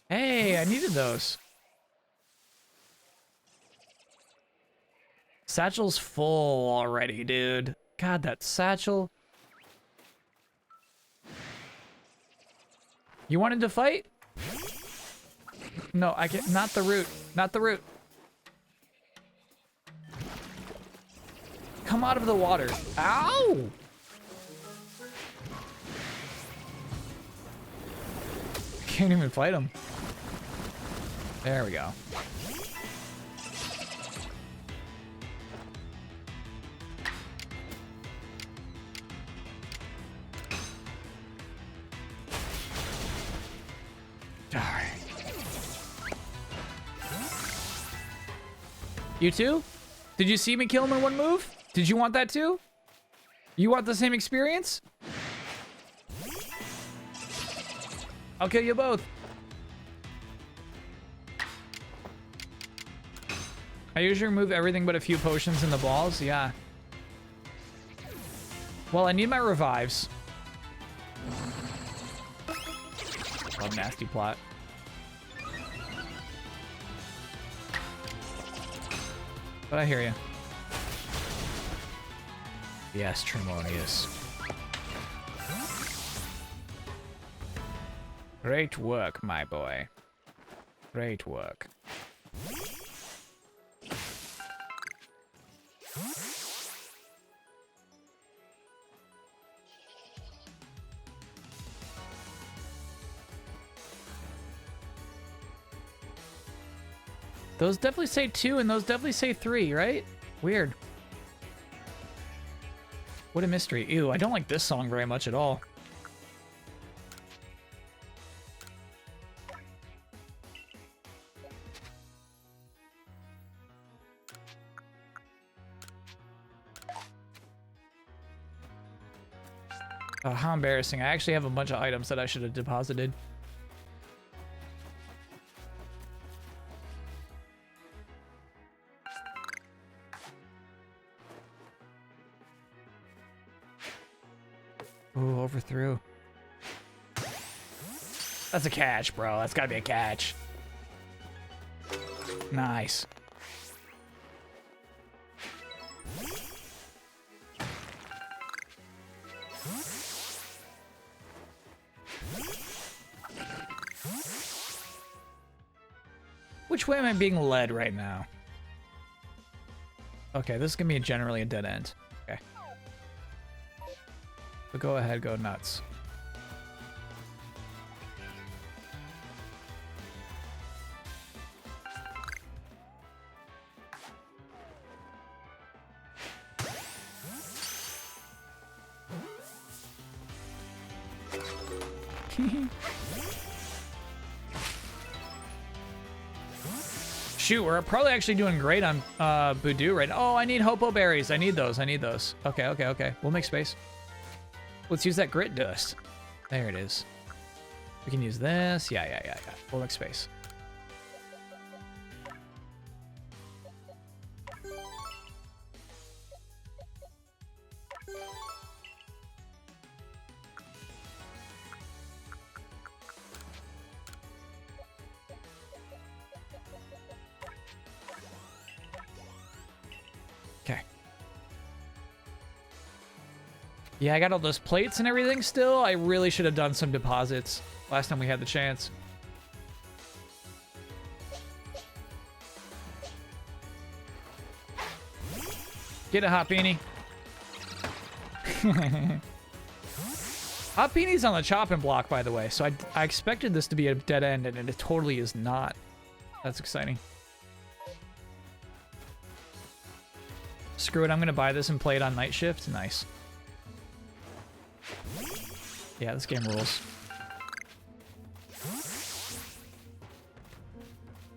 Hey, I needed those. Satchel's full already, dude. God, that satchel. You wanted to fight? No, I can't. Not the root. Not the root. Come out of the water. Ow! Can't even fight him. There we go. Alright. You too? Did you see me kill him in one move? Did you want that too? You want the same experience? I'll kill you both. I usually remove everything but a few potions in the balls. Yeah. Well, I need my revives. Love nasty plot. But I hear you. Yes, Tremonius. Great work, my boy. Great work. Those definitely say 2 and those definitely say 3, right? Weird. What a mystery. Ew, I don't like this song very much at all. Oh, how embarrassing. I actually have a bunch of items that I should have deposited. Ooh, overthrew. That's a catch, bro. That's gotta be a catch. Nice. which way am I being led right now? Okay, this is gonna be generally a dead end. Okay. So go ahead, go nuts. Shoot, we're probably actually doing great on Voodoo right now. Oh, I need Hopo berries. I need those. I need those. Okay, okay, okay. We'll make space. Let's use that grit dust. There it is. We can use this. Yeah. We'll make space. Okay. Yeah, I got all those plates and everything still. I really should have done some deposits last time we had the chance. Get a Hot Beanie. Hot Beanie's on the chopping block, by the way, so I expected this to be a dead end, and it totally is not. That's exciting. Screw it, I'm gonna buy this and play it on night shift. Nice. Yeah, this game rules.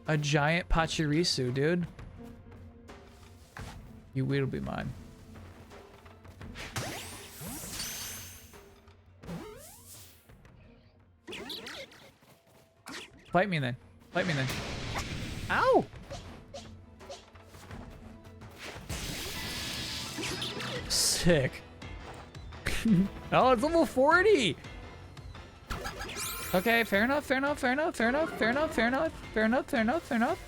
A giant Pachirisu, dude. You will be mine. Fight me then. Fight me then. Ow! Sick. Oh, it's level 40! Okay, fair enough, fair enough, fair enough, fair enough, fair enough, fair enough, fair enough, fair enough, fair enough.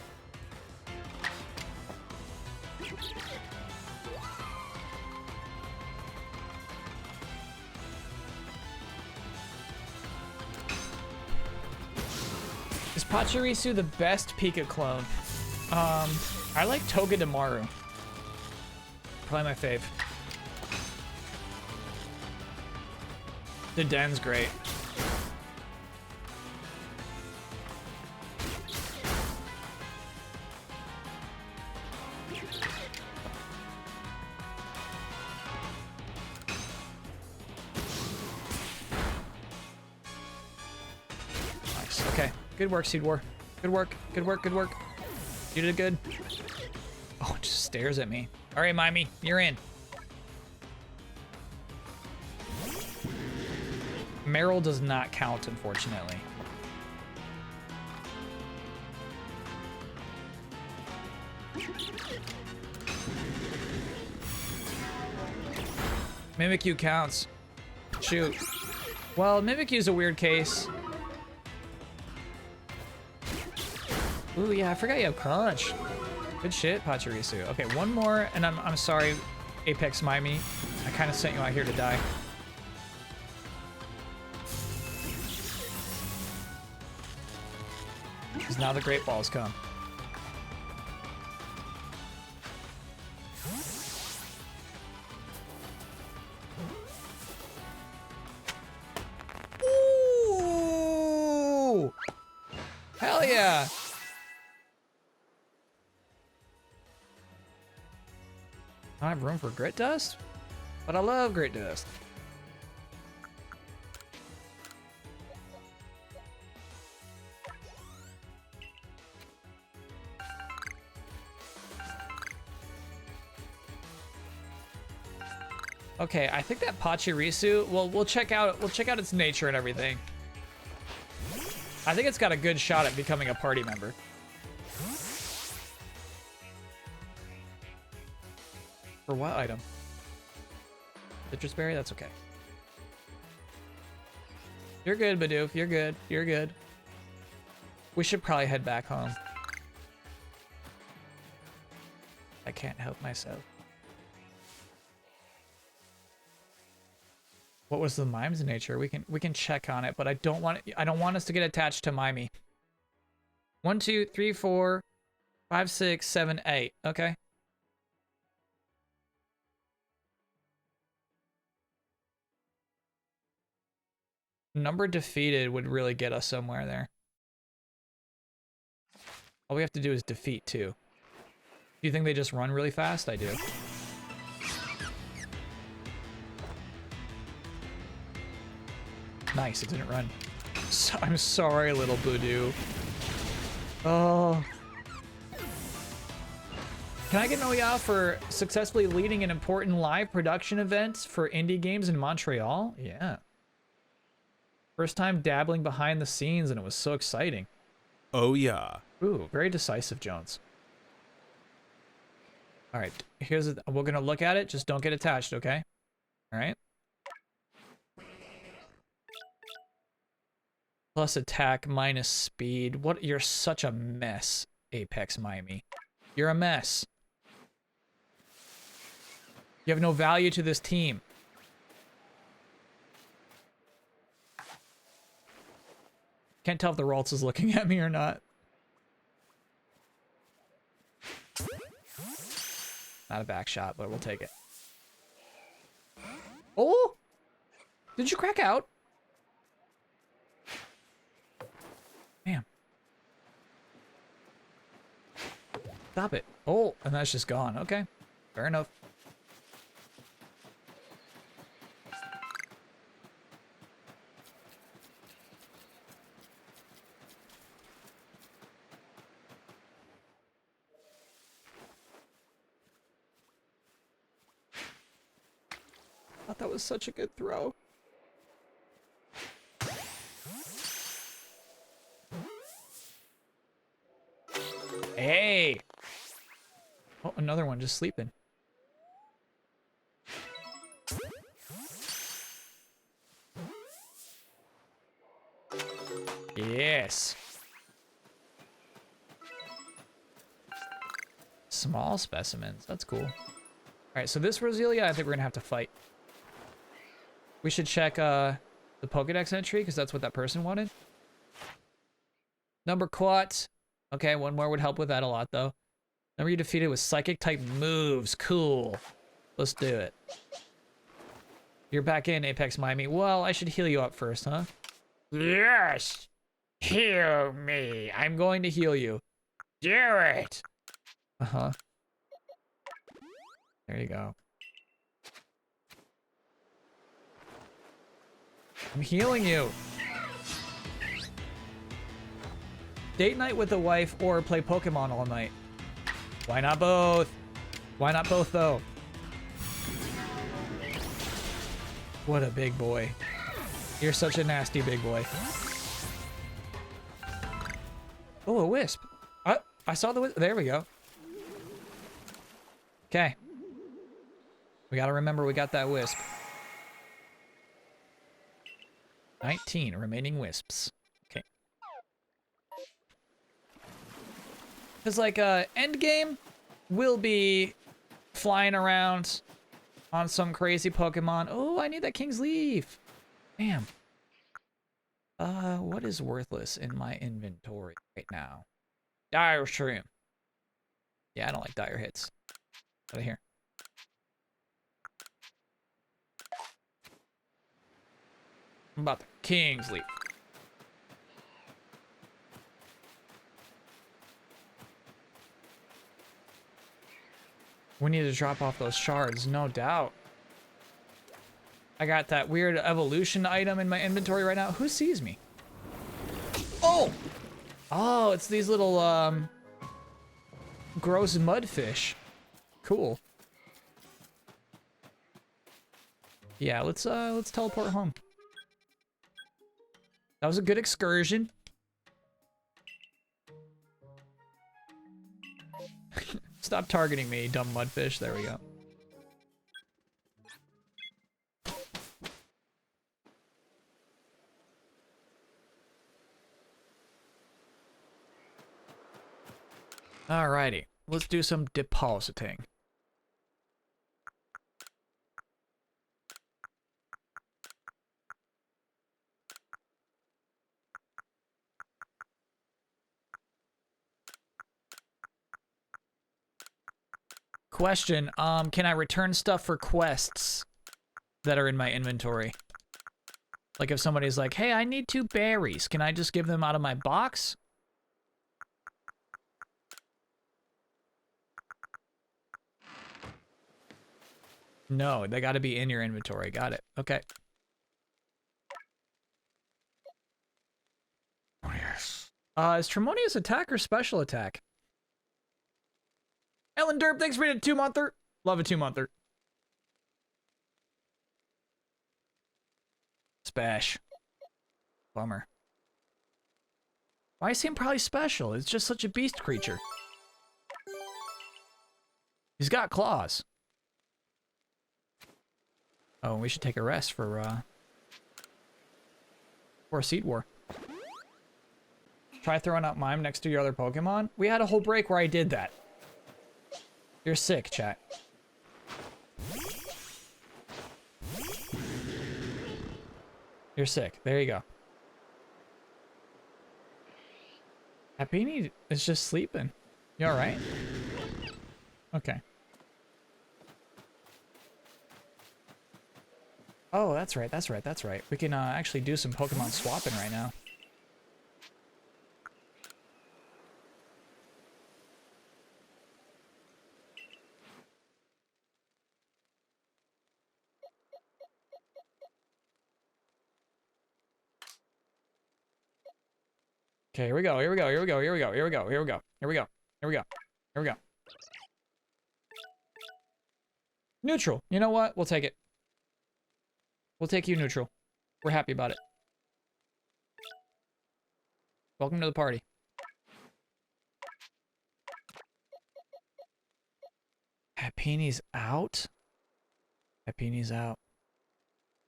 Is Pachirisu the best Pika clone? I like Togedemaru. Probably my fave. The den's great. Nice. Okay. Good work, Seed War. Good work. Good work. Good work. You did good. Oh, it just stares at me. All right, Mimey, you're in. Meryl does not count, unfortunately. Mimikyu counts. Shoot. Well, Mimikyu's a weird case. Ooh, yeah, I forgot you have Crunch. Good shit, Pachirisu. Okay, one more, and I'm sorry, Apex Mimey. I kind of sent you out here to die. Because now the Great Balls come. Ooh! Hell yeah! I don't have room for Grit Dust, but I love Grit Dust. Okay, I think that Pachirisu, well, we'll check out its nature and everything. I think it's got a good shot at becoming a party member. For what item? Citrus berry? That's okay. You're good, Bidoof. You're good. You're good. We should probably head back home. I can't help myself. What was the mime's nature? We can check on it, but I don't want us to get attached to Mimey. 1, 2, 3, 4, 5, 6, 7, 8. Okay. Number defeated would really get us somewhere there. All we have to do is defeat 2. Do you think they just run really fast? I do. Nice, it didn't run. So, I'm sorry, little Voodoo. Oh. Can I get an Ouya for successfully leading an important live production event for indie games in Montreal? Yeah. First time dabbling behind the scenes, and it was so exciting. Oh yeah. Ooh, very decisive, Jones. All right, we're gonna look at it. Just don't get attached, okay? All right. Plus attack, minus speed. What? You're such a mess, Apex Miami. You're a mess. You have no value to this team. Can't tell if the Ralts is looking at me or not. Not a back shot, but we'll take it. Oh! Did you crack out? Damn. Stop it. Oh, and that's just gone. Okay. Fair enough. I thought that was such a good throw. Hey! Oh, another one just sleeping. Yes. Small specimens. That's cool. All right, so this Roselia, I think we're gonna have to fight. We should check the Pokedex entry because that's what that person wanted. Number quat. Okay, one more would help with that a lot though. Number you defeated with psychic type moves. Cool. Let's do it. You're back in, Apex Miami. Well, I should heal you up first, huh? Yes. Heal me. I'm going to heal you. Do it. Uh-huh. There you go. I'm healing you. Date night with a wife or play Pokemon all night. Why not both? Why not both though? What a big boy. You're such a nasty big boy. Oh, a wisp. I saw the wisp. There we go. Okay. We gotta remember we got that wisp. 19 remaining wisps. Okay. Because, like, end game will be flying around on some crazy Pokemon. Oh, I need that King's Leaf. Damn. What is worthless in my inventory right now? Dire Shroom. Yeah, I don't like dire hits. Out of here. I'm about the King's Leaf. We need to drop off those shards, no doubt. I got that weird evolution item in my inventory right now. Who sees me? Oh! Oh, it's these little, gross mudfish. Cool. Yeah, let's teleport home. That was a good excursion. Stop targeting me, dumb mudfish. There we go. Alrighty, let's do some depositing. Question, can I return stuff for quests that are in my inventory? Like if somebody's like, hey, I need 2 berries, can I just give them out of my box? No, they gotta be in your inventory. Got it. Okay. Oh, yes. Is Tremonius attack or special attack? Ellen Derp, thanks for being a 2-monther. Love a 2-monther. Spash. Bummer. Why is he probably special? It's just such a beast creature. He's got claws. Oh, we should take a rest for a Seed War. Try throwing out Mime next to your other Pokemon. We had a whole break where I did that. You're sick, chat. You're sick. There you go. Happini is just sleeping. You alright? Okay. Oh, that's right, that's right, that's right. We can actually do some Pokemon swapping right now. Okay, here we go, here we go, here we go, here we go, here we go, here we go, here we go, here we go, here we go. Neutral. You know what? We'll take it. We'll take you neutral. We're happy about it. Welcome to the party. Happini's out? Happini's out.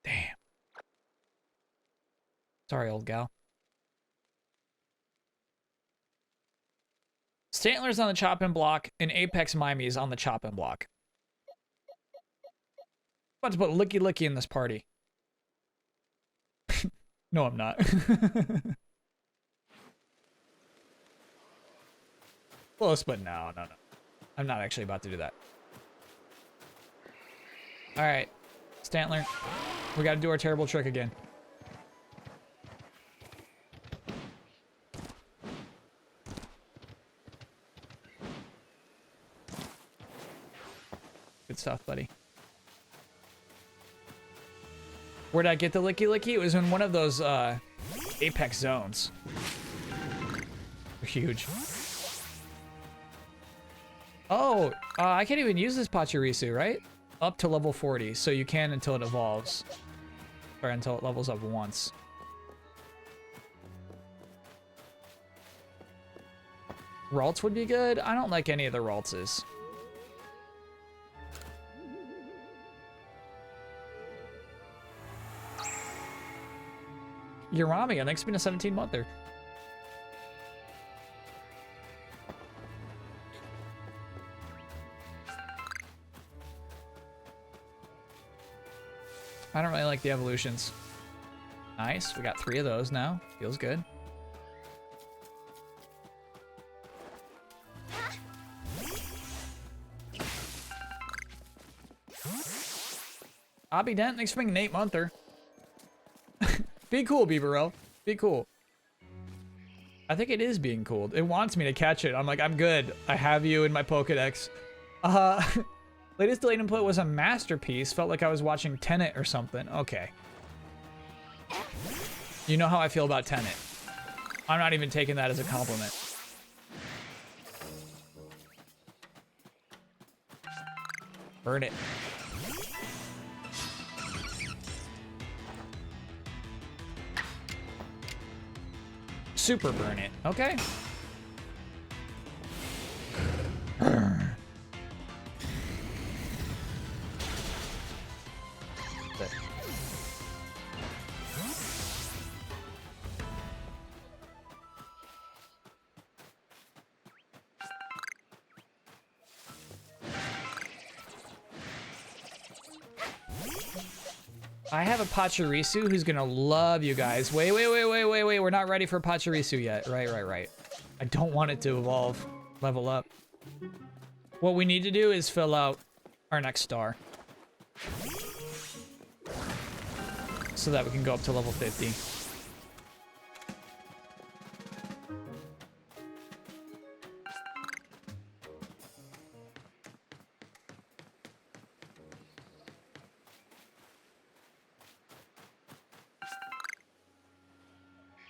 Damn. Sorry, old gal. Stantler's on the chopping block, and Apex Mimey's on the chopping block. About to put Licky Licky in this party. No, I'm not. Close, but no. I'm not actually about to do that. Alright. Stantler. We gotta do our terrible trick again. Good stuff, buddy. Where'd I get the Licky Licky? It was in one of those Apex zones. They're huge. Oh, I can't even use this Pachirisu, right? Up to level 40, so you can until it evolves. Or until it levels up once. Ralts would be good. I don't like any of the Raltses. Urami, thanks for being a 17-monther. I don't really like the evolutions. Nice, we got 3 of those now. Feels good. Abby Dent, thanks for being an 8-monther. Be cool, Bieberell. Be cool. I think it is being cool. It wants me to catch it. I'm like, I'm good. I have you in my Pokedex. Latest delayed input was a masterpiece. Felt like I was watching Tenet or something. Okay. You know how I feel about Tenet. I'm not even taking that as a compliment. Burn it. Super burn it. Okay. I have a Pachirisu who's gonna love you guys. Wait. We're not ready for Pachirisu yet. Right. I don't want it to evolve. Level up. What we need to do is fill out our next star. So that we can go up to level 50.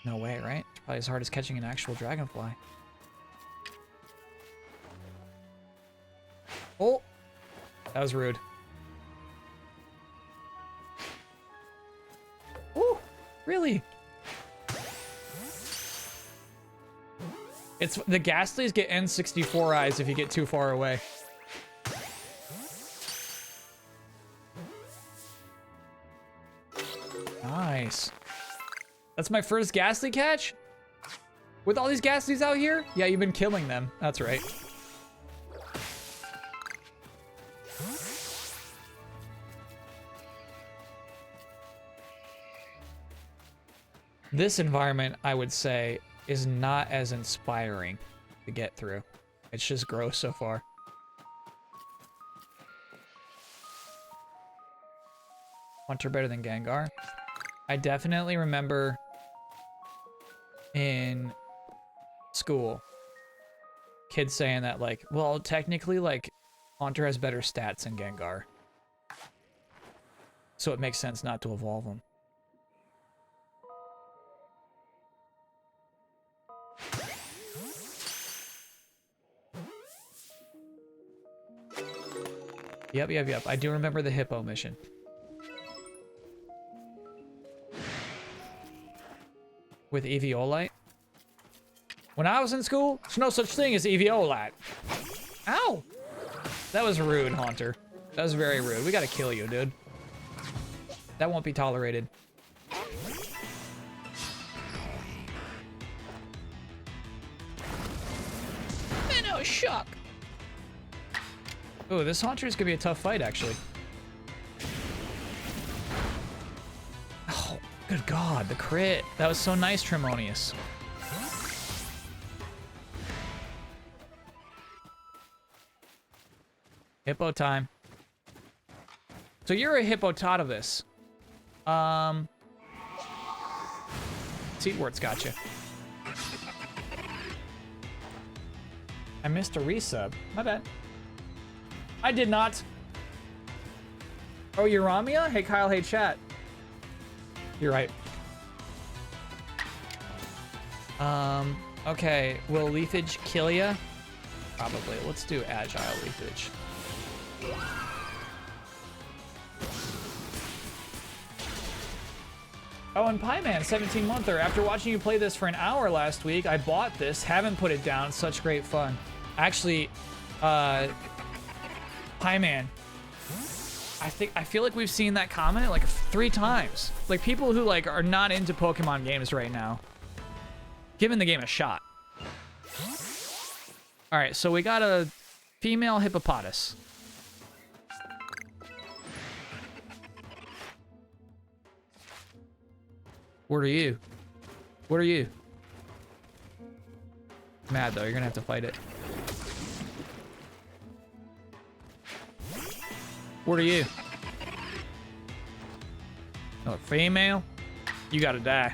No way, right? It's probably as hard as catching an actual dragonfly. Oh! That was rude. Ooh! Really? It's the Ghastlies get N64 eyes if you get too far away. Nice. That's my first Ghastly catch? With all these Ghastlies out here? Yeah, you've been killing them. That's right. This environment, I would say, is not as inspiring to get through. It's just gross so far. Hunter better than Gengar? I definitely remember in school, kids saying that, like, well, technically, like, Haunter has better stats than Gengar. So it makes sense not to evolve him. Yep. I do remember the hippo mission. With Eviolite? When I was in school, there's no such thing as Eviolite. Ow! That was rude, Haunter. That was very rude. We gotta kill you, dude. That won't be tolerated. Minnow shock! Oh, this Haunter is gonna be a tough fight, actually. Oh, good God, the crit. That was so nice, Tremonius. Hippo time. So you're a Hippopotamus. Seedwart's got you. I missed a resub. My bad. I did not. Oh, Uramia? Hey, Kyle. Hey, chat. You're right. Okay. Will Leafage kill ya? Probably. Let's do Agile Leafage. Oh, and Pieman, 17-monther. After watching you play this for an hour last week, I bought this. Haven't put it down. Such great fun. Actually, Pieman, I feel like we've seen that comment like 3 times. Like people who like are not into Pokemon games right now, giving the game a shot. All right, so we got a female hippopotamus. What are you? What are you? Mad though, you're gonna have to fight it. What are you? Oh, female? You gotta die.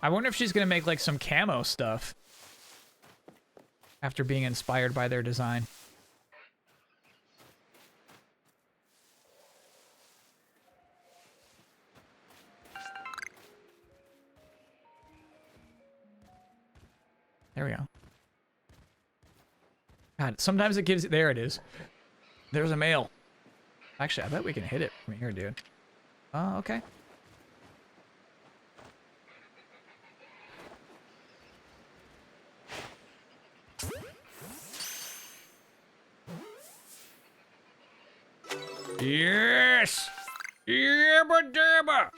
I wonder if she's gonna make like some camo stuff after being inspired by their design. There we go. God, sometimes it gives, there it is. There's a male. Actually, I bet we can hit it from here, dude. Oh, okay. Yes! Yabba dabba!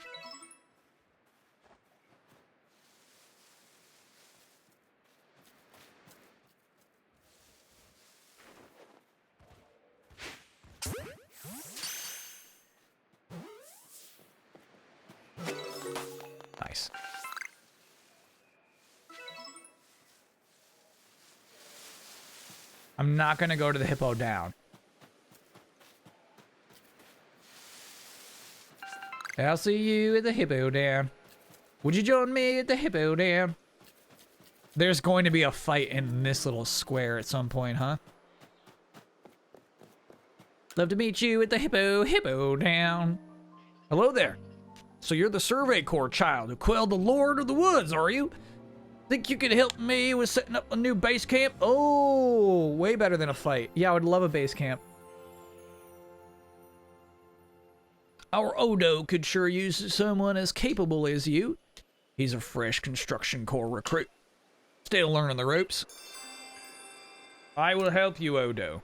Nice. I'm not gonna go to the hippo down. I'll see you at the hippo down. Would you join me at the hippo down? There's going to be a fight in this little square at some point, huh? Love to meet you at the hippo down. Hello there. So you're the Survey Corps child who quelled the Lord of the Woods, are you? Think you could help me with setting up a new base camp? Oh, way better than a fight. Yeah, I would love a base camp. Our Odo could sure use someone as capable as you. He's a fresh construction corps recruit. Still learning the ropes. I will help you, Odo.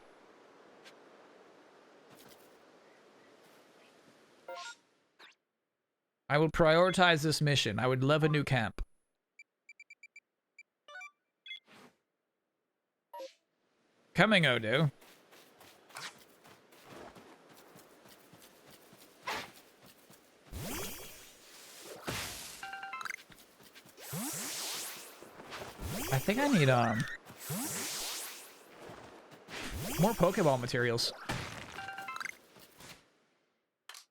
I will prioritize this mission. I would love a new camp. Coming, Odo. I think I need more Pokeball materials.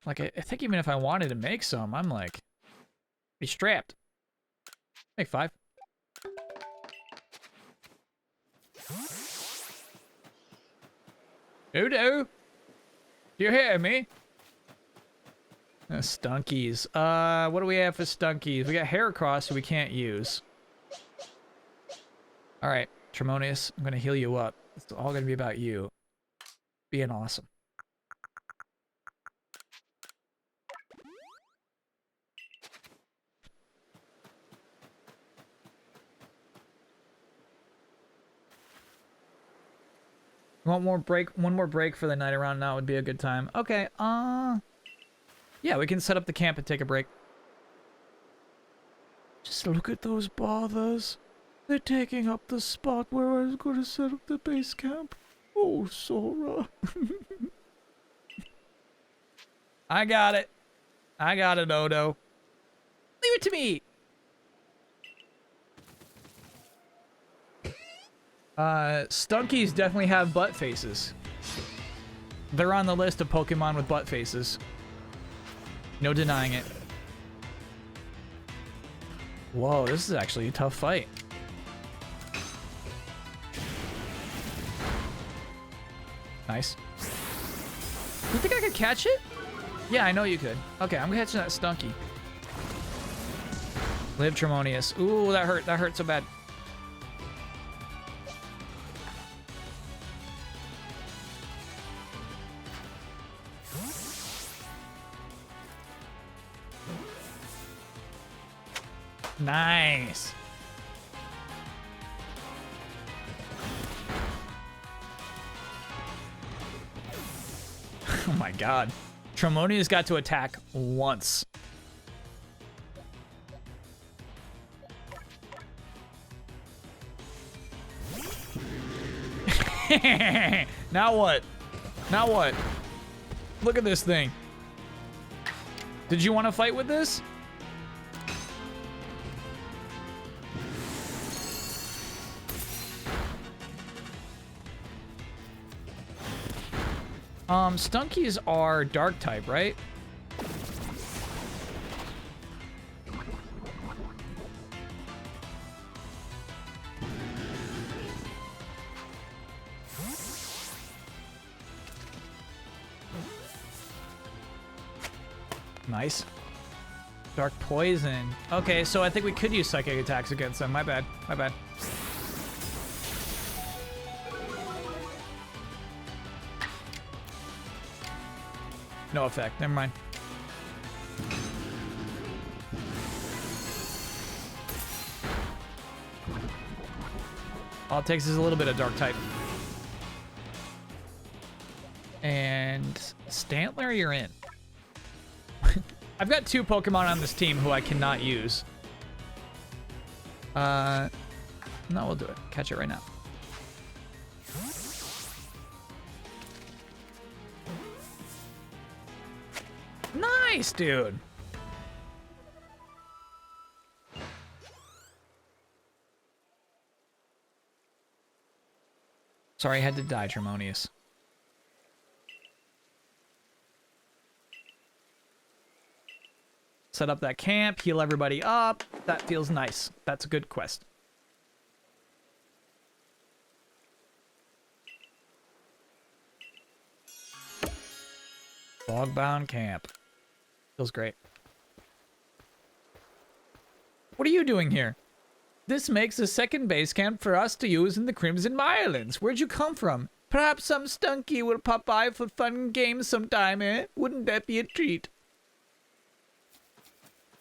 Like I think even if I wanted to make some, I'm like be strapped. Make 5. Udo, do you hear me? Stunkies. What do we have for Stunkies? We got Heracross who we can't use. Alright, Tremonius, I'm gonna heal you up. It's all gonna be about you. Being awesome. Want more break? One more break for the night around now would be a good time. Okay, yeah, we can set up the camp and take a break. Just look at those bothers. They're taking up the spot where I was going to set up the base camp. Oh, Sora. I got it. I got it, Odo. Leave it to me. Stunkies definitely have butt faces. They're on the list of Pokemon with butt faces. No denying it. Whoa, this is actually a tough fight. Nice. You think I could catch it? Yeah, I know you could. Okay, I'm catching that Stunky. Live Tremonius. Ooh, that hurt. That hurt so bad. Nice. Oh my god. Tremonius got to attack once. Now what? Now what? Look at this thing. Did you want to fight with this? Stunkies are dark type, right? Nice. Dark poison. Okay, so I think we could use psychic attacks against them. My bad. My bad. No effect. Never mind. All it takes is a little bit of dark type. And Stantler, you're in. I've got 2 Pokemon on this team who I cannot use. No, we'll do it. Catch it right now. Nice, dude. Sorry I had to die, Tremonius. Set up that camp, heal everybody up. That feels nice. That's a good quest. Fogbound camp. Feels great. What are you doing here? This makes a second base camp for us to use in the Crimson Islands. Where'd you come from? Perhaps some stunky will pop by for fun games sometime, eh? Wouldn't that be a treat?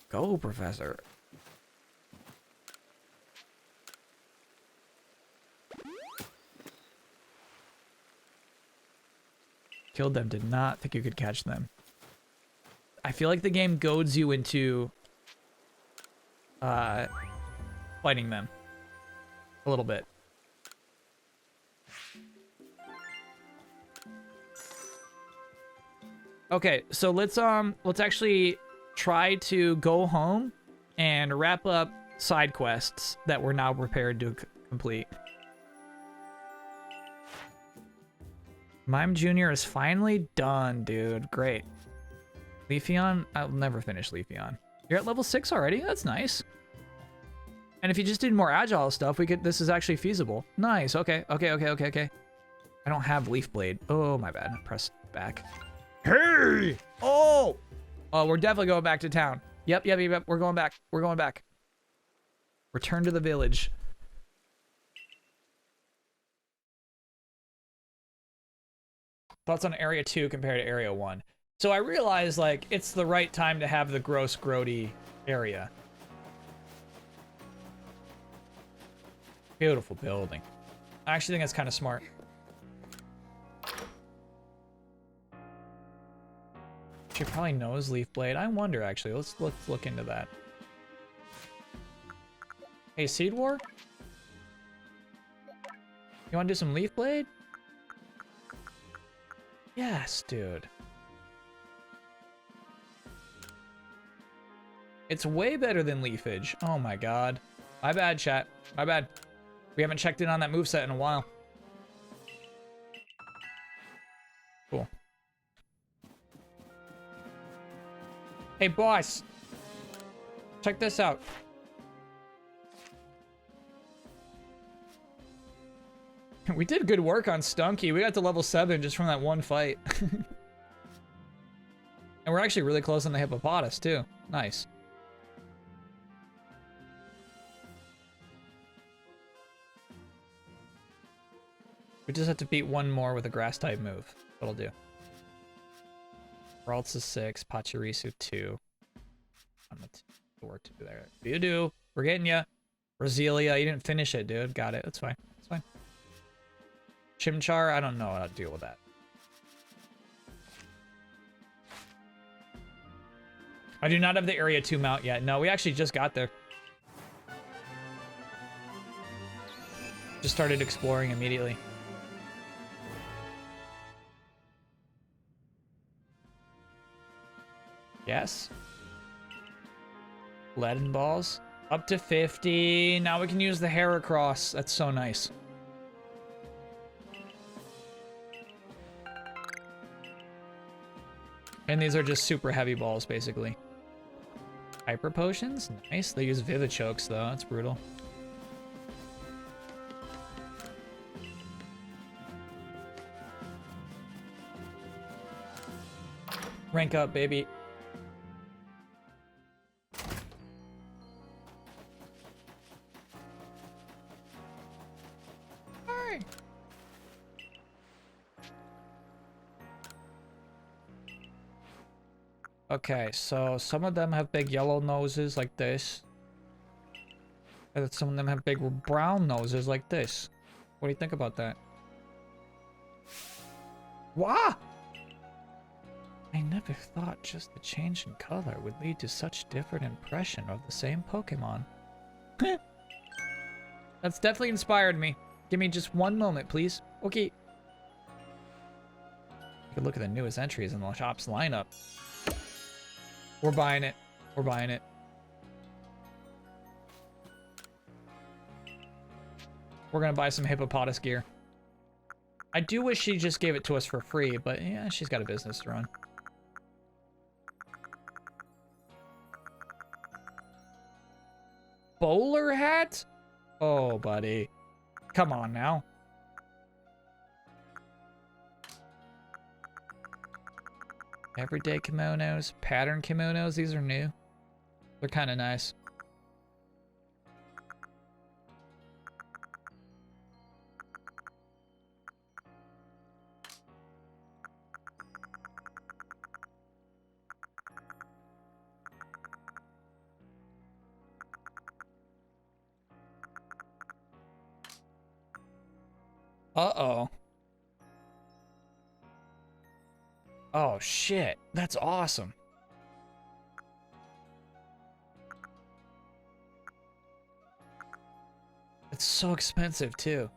Go, Professor. Killed them, did not think you could catch them. I feel like the game goads you into fighting them a little bit. Okay, so let's actually try to go home and wrap up side quests that we're now prepared to complete. Mime Jr. is finally done, dude. Great. Leafeon? I'll never finish Leafeon. You're at level 6 already? That's nice. And if you just did more agile stuff, we could. This is actually feasible. Nice. Okay. I don't have Leaf Blade. Oh, my bad. Press back. Hey! Oh! Oh, we're definitely going back to town. Yep. We're going back. Return to the village. Thoughts on Area 2 compared to Area 1. So I realized, like, it's the right time to have the gross, grody area. Beautiful building. I actually think that's kind of smart. She probably knows Leaf Blade. I wonder, actually. Let's look into that. Hey, Seed War? You want to do some Leaf Blade? Yes, dude. It's way better than Leafage. Oh my god. My bad, chat. My bad. We haven't checked in on that moveset in a while. Cool. Hey, boss. Check this out. We did good work on Stunky. We got to level 7 just from that one fight. And we're actually really close on the Hippopotas, too. Nice. We just have to beat one more with a grass-type move. That'll do. Ralts is 6, Pachirisu 2. I'm gonna work to do there. You do. We're getting ya. Roselia, you didn't finish it, dude. Got it. That's fine. That's fine. Chimchar, I don't know how to deal with that. I do not have the Area 2 mount yet. No, we actually just got there. Just started exploring immediately. Yes. Lead and balls. Up to 50. Now we can use the Heracross. That's so nice. And these are just super heavy balls, basically. Hyper potions? Nice. They use Vivichokes, though. That's brutal. Rank up, baby. Alright. Okay, so some of them have big yellow noses like this. And some of them have big brown noses like this. What do you think about that? Wah! I never thought just the change in color would lead to such different impression of the same Pokemon. That's definitely inspired me. Give me just one moment, please. Okay. You can look at the newest entries in the shop's lineup. We're buying it. We're buying it. We're gonna buy some Hippopotas gear. I do wish she just gave it to us for free, but yeah, she's got a business to run. Bowler hat? Oh, buddy. Come on now. Everyday kimonos, pattern kimonos, these are new. They're kind of nice. Uh-oh. Oh, shit. That's awesome. It's so expensive, too.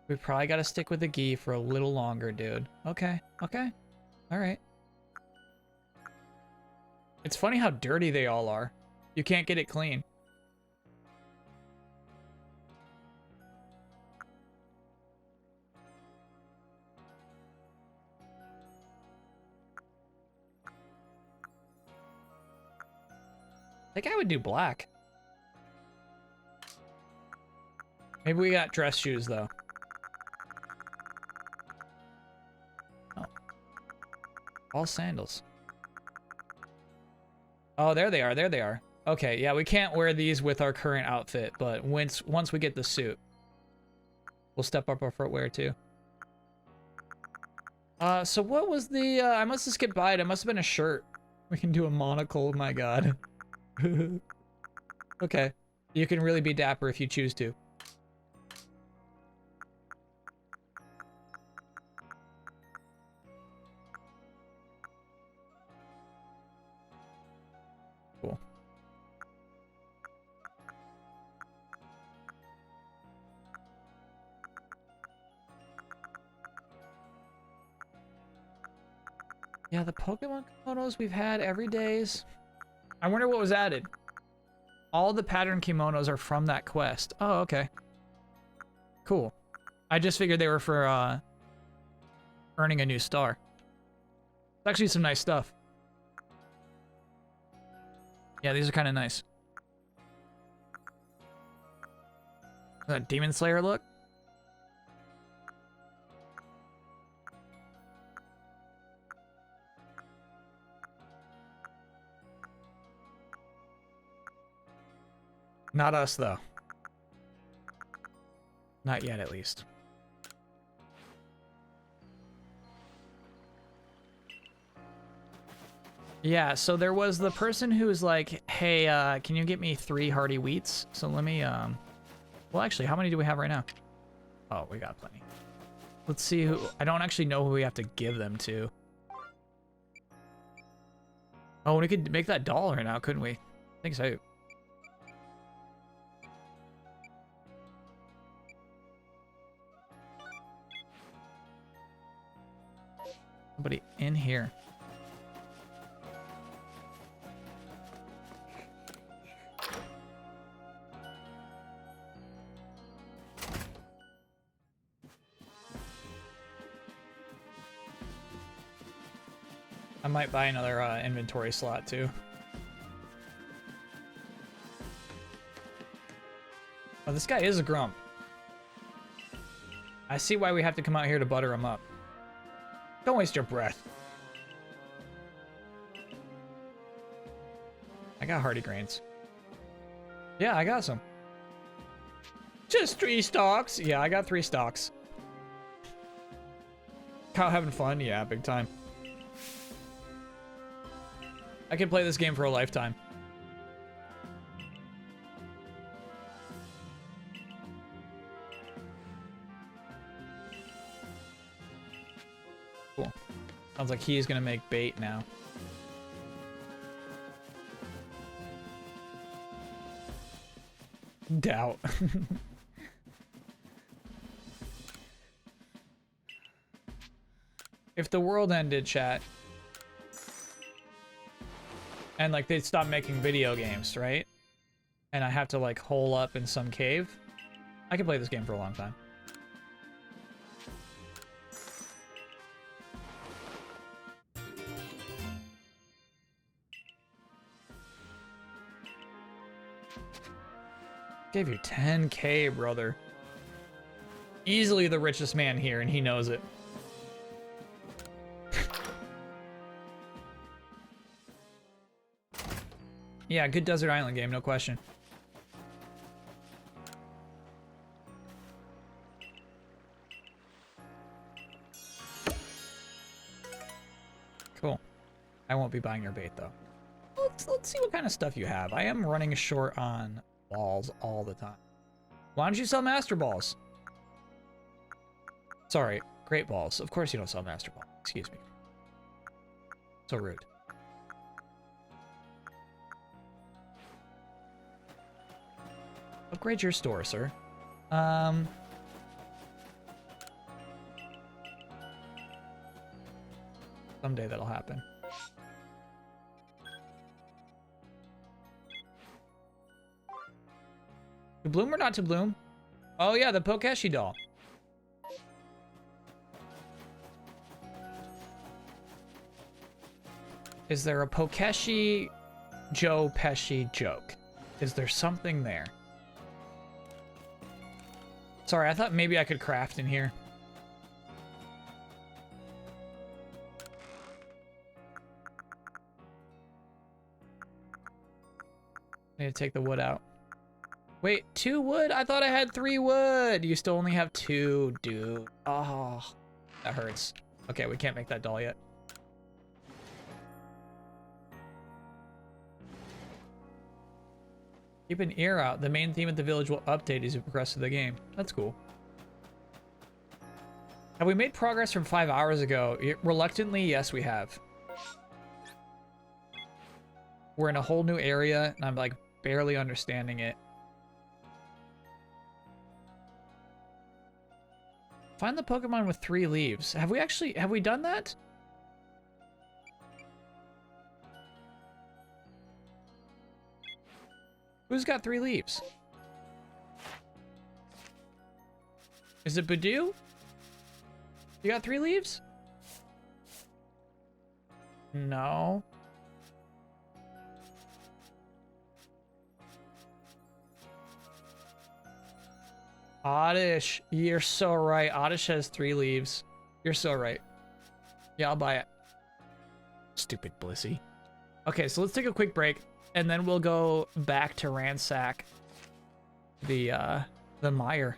We probably got to stick with the gi for a little longer, dude. Okay, okay. All right. It's funny how dirty they all are. You can't get it clean. I think I would do black. Maybe we got dress shoes, though. Oh. All sandals. Oh, there they are. There they are. Okay, yeah, we can't wear these with our current outfit, but once we get the suit, we'll step up our footwear, too. So what was the... I must have skipped by it. It must have been a shirt. We can do a monocle. Oh, my God. Okay. You can really be dapper if you choose to. Cool. Yeah, the Pokemon kimonos we've had every day's. I wonder what was added. All the pattern kimonos are from that quest. Oh, okay. Cool. I just figured they were for earning a new star. It's actually some nice stuff. Yeah, these are kind of nice. That Demon Slayer look. Not us, though. Not yet, at least. Yeah, so there was the person who was like, hey, can you get me 3 hearty wheats? So let me, well, actually, how many do we have right now? Oh, we got plenty. Let's see who... I don't actually know who we have to give them to. Oh, we could make that dollar now, couldn't we? I think so. Somebody in here. I might buy another inventory slot too. Oh, this guy is a grump. I see why we have to come out here to butter him up. Don't waste your breath. I got hardy grains. Yeah, I got some. Just 3 stalks. Yeah, I got 3 stalks. Cow having fun? Yeah, big time. I could play this game for a lifetime. Cool. Sounds like he's gonna make bait now. Doubt. If the world ended, chat, and like they'd stop making video games, right? and I have to like hole up in some cave, I can play this game for a long time. Gave you 10K, brother. Easily the richest man here, and he knows it. Yeah, good desert island game, no question. Cool. I won't be buying your bait, though. Let's see what kind of stuff you have. I am running short on balls all the time. Why don't you sell master balls? Sorry, great balls. Of course you don't sell master balls. Excuse me. So rude. Upgrade your store, sir. Someday that'll happen. To bloom or not to bloom? Oh yeah, the Pokeshi doll. Is there a Pokeshi Joe Pesci joke? Is there something there? Sorry, I thought maybe I could craft in here. Need to take the wood out. Wait, 2 wood? I thought I had 3 wood. You still only have 2, dude. Oh, that hurts. Okay, we can't make that doll yet. Keep an ear out. The main theme of the village will update as you progress through the game. That's cool. Have we made progress from 5 hours ago? Reluctantly, yes, we have. We're in a whole new area, and I'm like barely understanding it. Find the Pokemon with 3 leaves. Have we done that? Who's got 3 leaves? Is it Badoo? You got 3 leaves? No. Oddish, you're so right. Oddish has 3 leaves. You're so right. Yeah, I'll buy it. Stupid Blissey. Okay, so let's take a quick break, and then we'll go back to ransack the mire.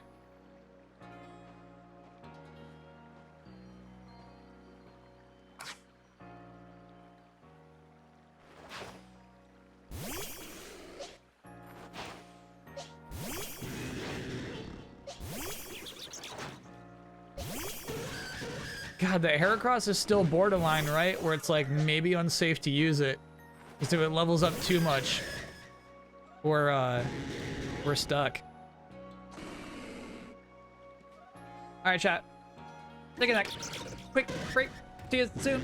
God, the Heracross is still borderline, right? Where it's like maybe unsafe to use it. Because if it levels up too much, we're stuck. Alright, chat. Take a nap. Quick break. See you soon.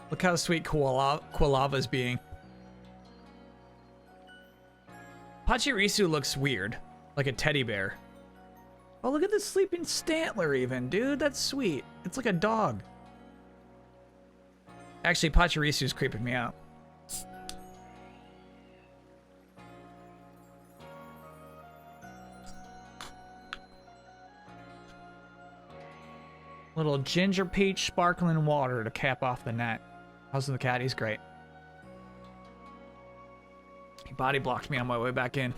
Look how sweet Quilava's being. Pachirisu looks weird, like a teddy bear. Oh, look at the sleeping Stantler even, dude. That's sweet. It's like a dog. Actually, Pachirisu's creeping me out. Little ginger peach sparkling water to cap off the net. How's the cat? He's great. He body blocked me on my way back in.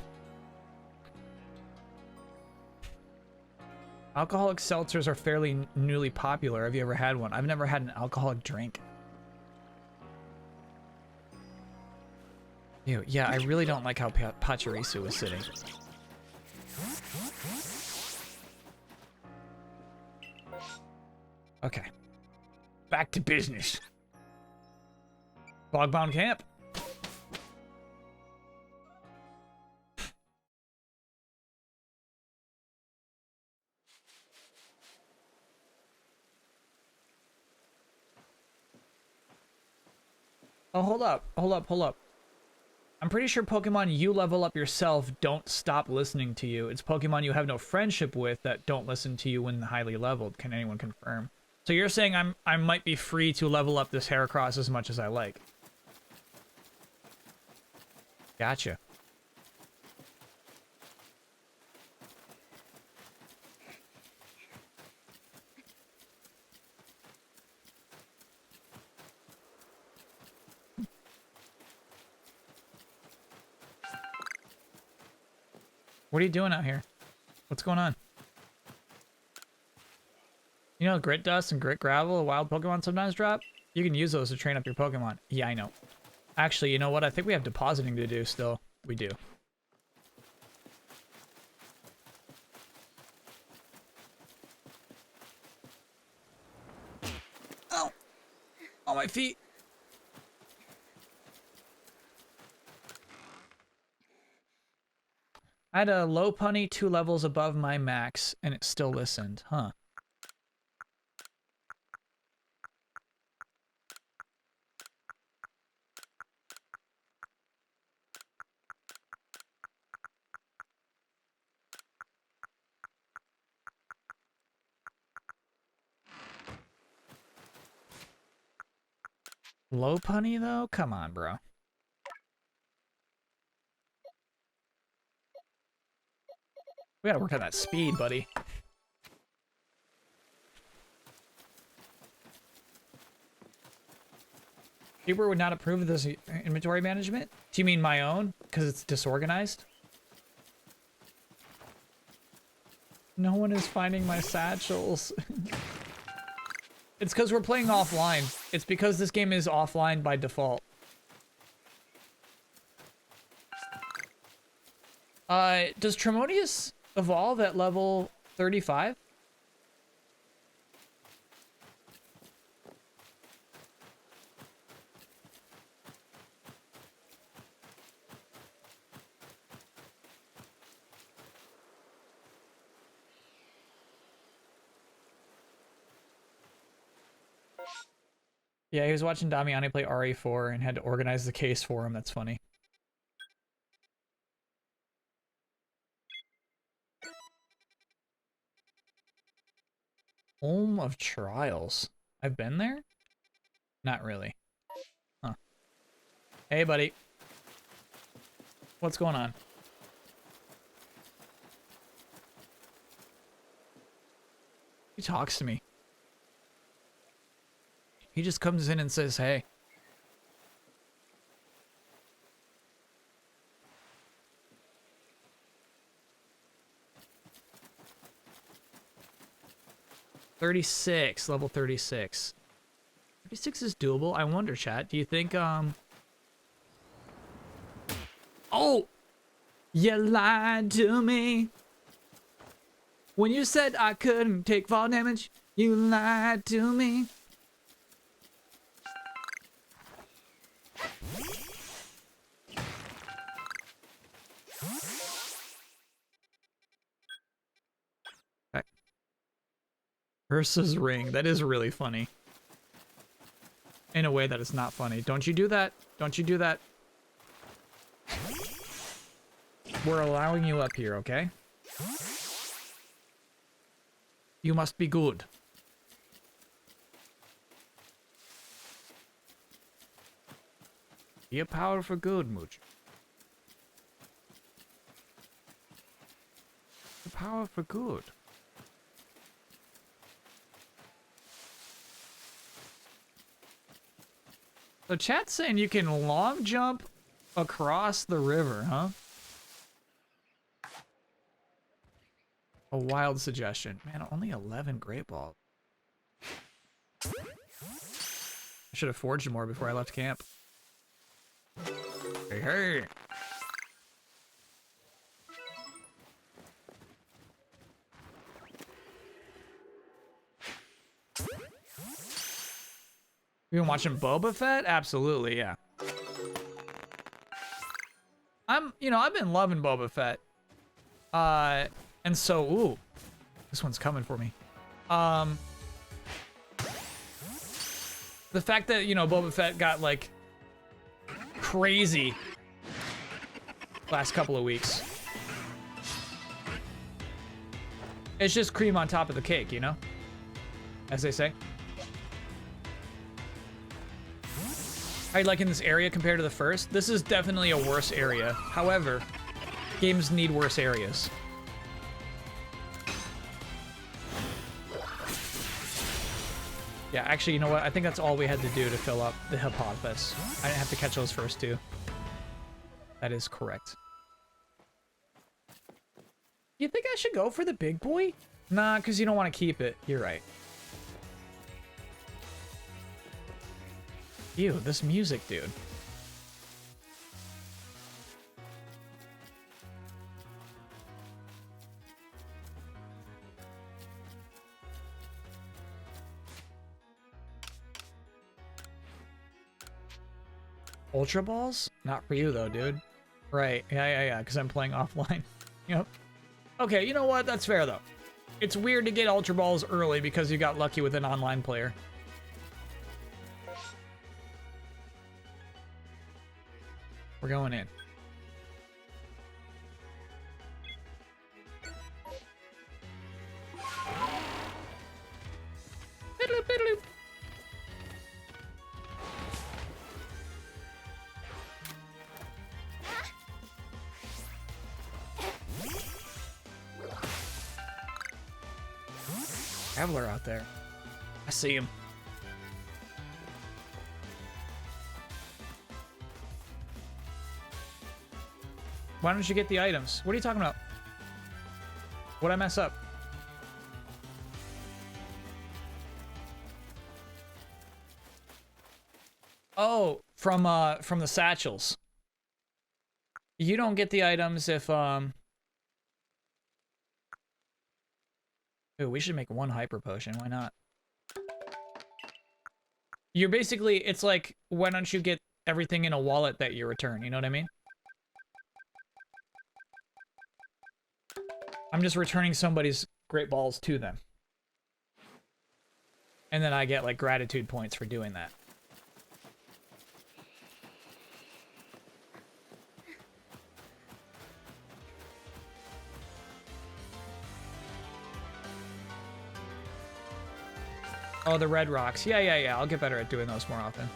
Alcoholic seltzers are fairly newly popular. Have you ever had one? I've never had an alcoholic drink. Ew, yeah, I really don't like how Pachirisu is sitting. Okay. Back to business. Bogbound camp. Oh, hold up. I'm pretty sure Pokemon you level up yourself don't stop listening to you. It's Pokemon you have no friendship with that don't listen to you when highly leveled. Can anyone confirm? So you're saying I might be free to level up this Heracross as much as I like. Gotcha. What are you doing out here? What's going on? You know, grit dust and grit gravel, a wild Pokemon sometimes drop? You can use those to train up your Pokemon. Yeah, I know. Actually, you know what? I think we have depositing to do still. We do. Oh! On my feet! I had a low punny 2 levels above my max, and it still listened. Huh. Low punny, though? Come on, bro. We gotta work on that speed, buddy. Keeper would not approve of this inventory management? Do you mean my own? Because it's disorganized? No one is finding my satchels. It's because we're playing offline. It's because this game is offline by default. Does Tremonius evolve at level 35? Yeah, he was watching Damiani play RE4 and had to organize the case for him. That's funny. Home of Trials. I've been there? Not really. Huh. Hey, buddy. What's going on? He talks to me. He just comes in and says, hey. Level 36. 36 is doable. I wonder, chat. Do you think, Oh! You lied to me. When you said I couldn't take fall damage, you lied to me. Ursa's ring. That is really funny. in a way that is not funny. Don't you do that. Don't you do that. We're allowing you up here, okay? You must be good. Be a power for good, Mooch. The power for good. So chat's saying you can long jump across the river, huh? A wild suggestion. Man, only 11 great balls. I should have forged more before I left camp. Hey, hey. You been watching Boba Fett? Absolutely, yeah. I've been loving Boba Fett. And so, ooh, this one's coming for me. The fact that, Boba Fett got, like, crazy last couple of weeks. It's just cream on top of the cake, as they say. I like in this area compared to the first. This is definitely a worse area. However, games need worse areas. Yeah, actually, you know what? I think that's all we had to do to fill up the Hippopotamus. I didn't have to catch those first two. That is correct. You think I should go for the big boy? Nah, because you don't want to keep it. You're right. Ew, this music, dude. Ultra Balls? Not for you, though, dude. Right. Yeah, because I'm playing offline. Yep. Okay, you know what? That's fair, though. It's weird to get Ultra Balls early because you got lucky with an online player. We're going in. Biddle, biddle. Traveler out there. I see him. Why don't you get the items? What are you talking about? What'd I mess up? Oh, from the satchels. You don't get the items if Ooh, we should make one hyper potion. Why not? You're basically, it's like, why don't you get everything in a wallet that you return? You know what I mean? I'm just returning somebody's great balls to them. And then I get, like, gratitude points for doing that. Oh, the red rocks. Yeah. I'll get better at doing those more often.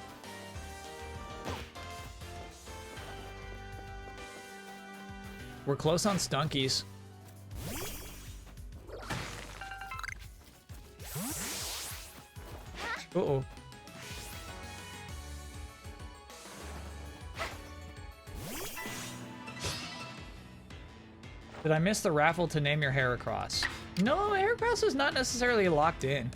We're close on Stunkies. Uh-oh. Did I miss the raffle to name your Heracross? No, Heracross is not necessarily locked in.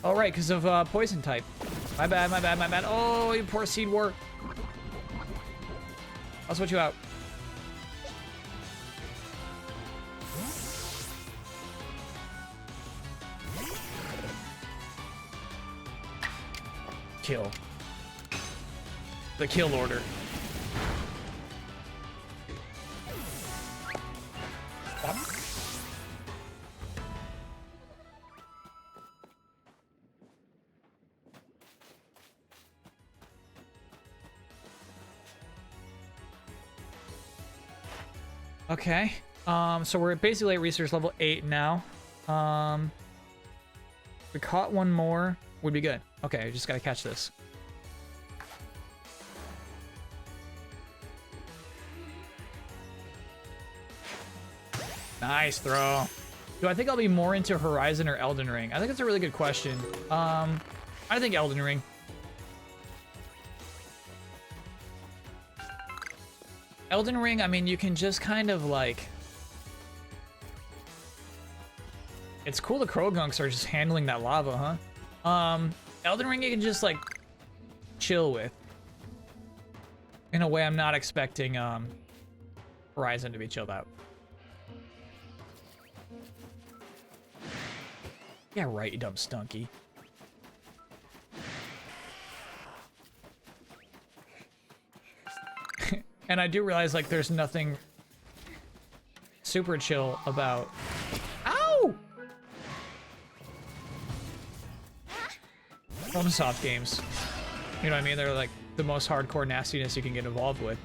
Oh, right, because of poison type. My bad. Oh, you poor Seed War. I'll switch you out. Kill. The kill order. Okay. So we're basically at research level 8 now. If we caught one more, would be good. Okay, I just gotta catch this. Nice throw. Do I think I'll be more into Horizon or Elden Ring? I think it's a really good question. I think Elden Ring. Elden Ring, I mean, you can just kind of like... It's cool the Krogunks are just handling that lava, huh? Elden Ring you can just like chill with. In a way I'm not expecting Horizon to be chilled out. Yeah, right, you dumb stunky. And I do realize like there's nothing super chill about... Ow! FromSoft games. You know what I mean? They're like the most hardcore nastiness you can get involved with.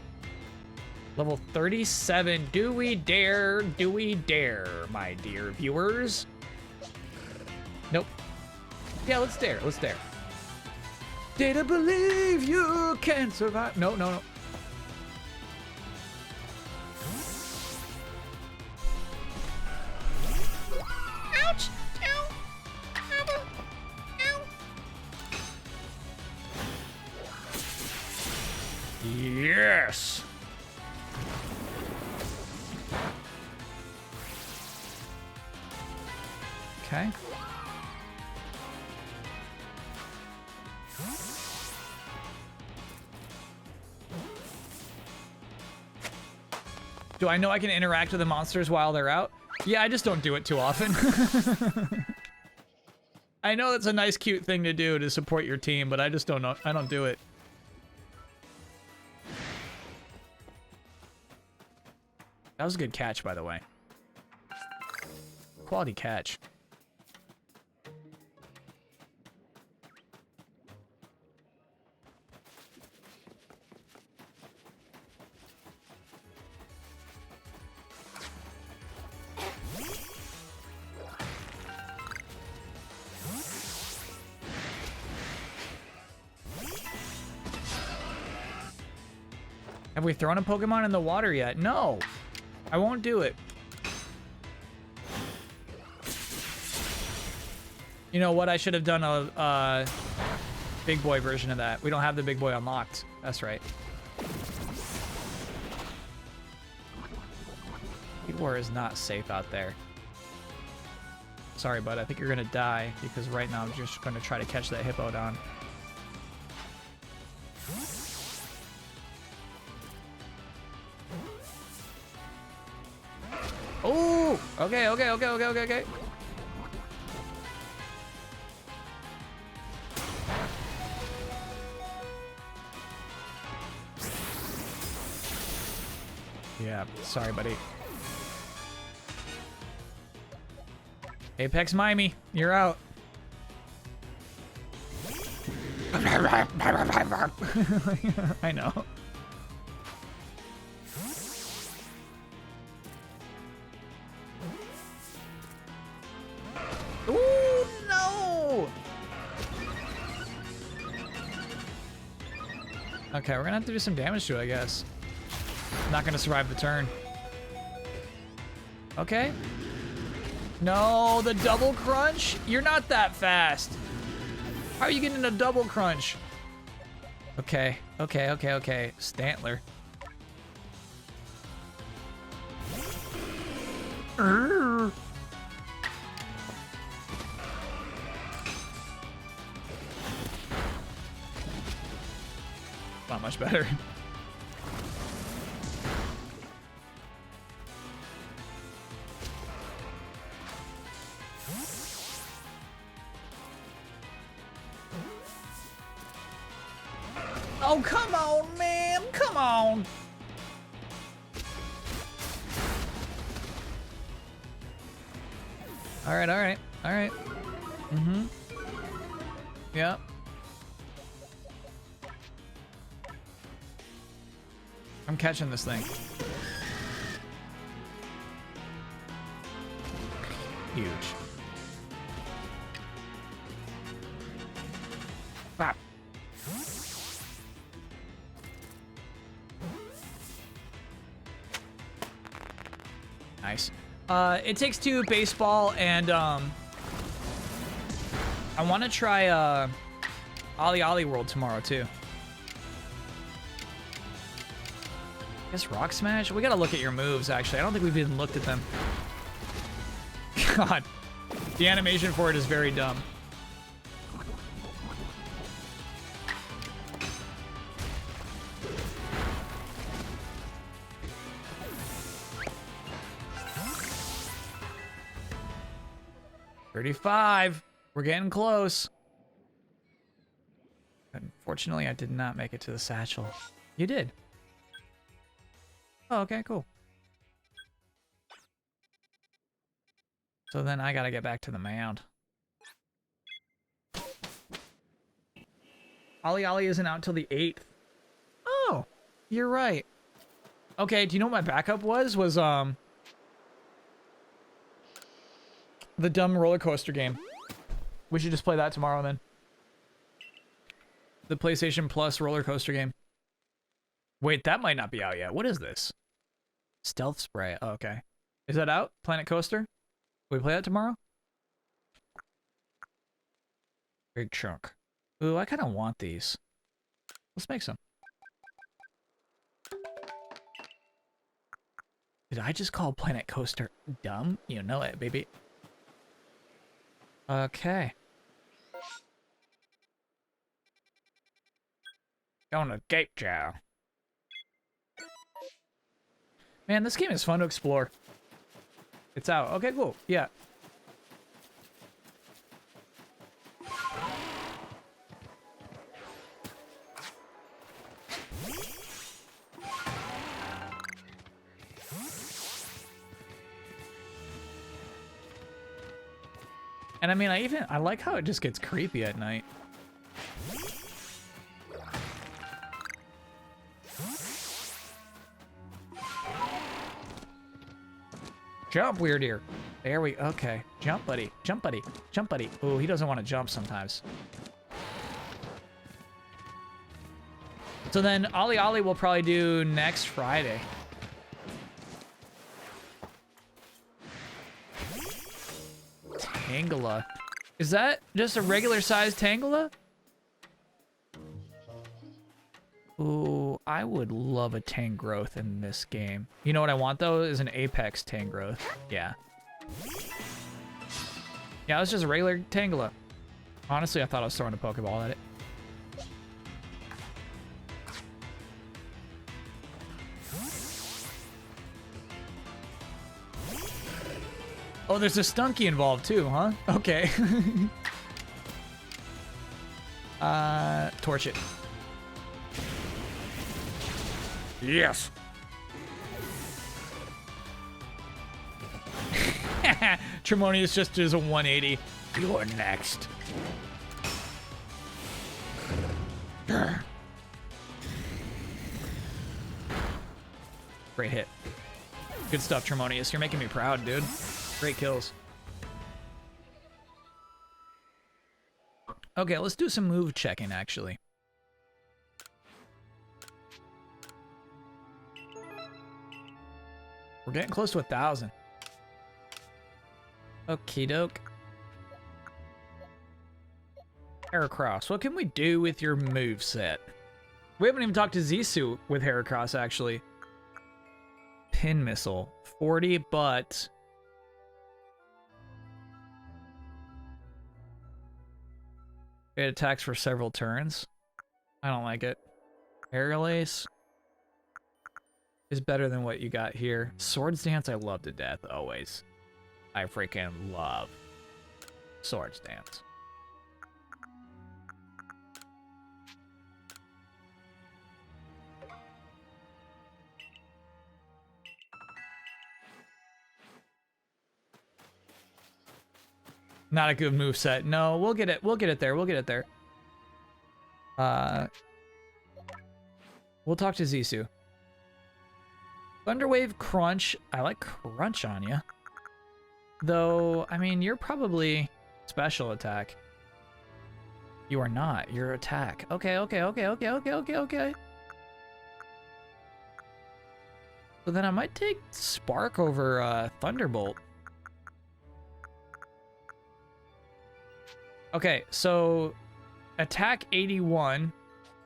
Level 37. Do we dare? Do we dare, my dear viewers? Nope. Yeah, let's dare. Let's dare. Dare to believe you can survive. No, no, no. Ouch! Ow! Ow! Ow! Yes. Okay. Do I know I can interact with the monsters while they're out? Yeah, I just don't do it too often. I know it's a nice, cute thing to do to support your team, but I just don't know. I don't do it. That was a good catch, by the way. Quality catch. Have we thrown a Pokemon in the water yet? No, I won't do it. You know what? I should have done a big boy version of that. We don't have the big boy unlocked. That's right. War is not safe out there. Sorry, bud. I think you're gonna die because right now I'm just gonna try to catch that Hippowdon. Oh! Okay, okay, okay, okay, okay, okay. Yeah, sorry, buddy. Apex Mimey, you're out. I know. Ooh, no! Okay, we're gonna have to do some damage to it, I guess. Not gonna survive the turn. Okay. No, the double crunch? You're not that fast. How are you getting a double crunch? Okay, okay, okay, okay. Stantler. Not much better. Oh, come on, man. Come on. All right, all right, all right. Mm-hmm. Yeah. I'm catching this thing. Huge. Wow. Nice. It Takes Two baseball, and I want to try Ollie Ollie World tomorrow too. I guess Rock Smash? We gotta look at your moves, actually. I don't think we've even looked at them. God. The animation for it is very dumb. $35. We're getting close. Unfortunately, I did not make it to the satchel. You did. Oh, okay, cool. So then I gotta get back to the mound. Ollie Ollie isn't out till the 8th. Oh, you're right. Okay, do you know what my backup was? Was, the dumb roller coaster game. We should just play that tomorrow then. The PlayStation Plus roller coaster game. Wait, that might not be out yet. What is this? Stealth Spray. Oh, okay. Is that out? Planet Coaster? We play that tomorrow? Big chunk. Ooh, I kind of want these. Let's make some. Did I just call Planet Coaster dumb? You know it, baby. Okay. Going to Gate Jow. Man, this game is fun to explore. It's out. Okay, cool. Yeah. And I mean, I like how it just gets creepy at night. Jump, weird ear. There we, okay. Jump, buddy. Jump, buddy. Jump, buddy. Ooh, he doesn't want to jump sometimes. So then Ollie Ollie will probably do next Friday. Tangela. Is that just a regular sized Tangela? Ooh, I would love a Tangrowth in this game. You know what I want though is an Apex Tangrowth. Yeah. Yeah, it was just a regular Tangela. Honestly, I thought I was throwing a Pokeball at it. Oh, there's a Stunky involved too, huh? Okay. Torch it. Yes. Tremonius just does a 180. You're next. Great hit. Good stuff, Tremonius. You're making me proud, dude. Great kills. Okay, let's do some move checking, actually. We're getting close to 1,000. Okie doke. Heracross, what can we do with your move set? We haven't even talked to Zissou with Heracross, actually. Pin Missile. 40, but... it attacks for several turns. I don't like it. Aerial Ace is better than what you got here. Swords Dance I love to death, always. I freaking love Swords Dance. Not a good move set. No, we'll get it. We'll get it there. We'll get it there. We'll talk to Zissou. Thunderwave, Crunch. I like Crunch on you. Though, I mean, you're probably special attack. You are not. You're attack. Okay, okay, okay, okay, okay, okay, okay. So then I might take Spark over Thunderbolt. Okay, so attack 81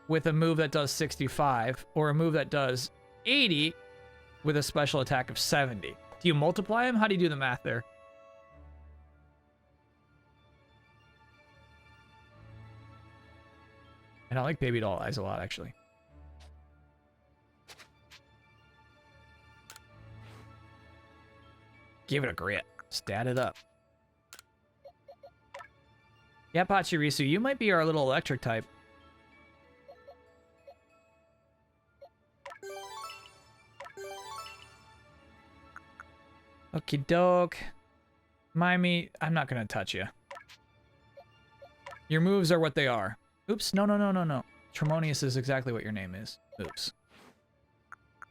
with a move that does 65, or a move that does 80 with a special attack of 70. Do you multiply them? How do you do the math there? And I like Baby Doll Eyes a lot, actually. Give it a grit. Stat it up. Yeah, Pachirisu, you might be our little electric type. Okie doke. Mimey, I'm not gonna touch you. Your moves are what they are. Oops, no, no, no, no, no. Tremonius is exactly what your name is. Oops.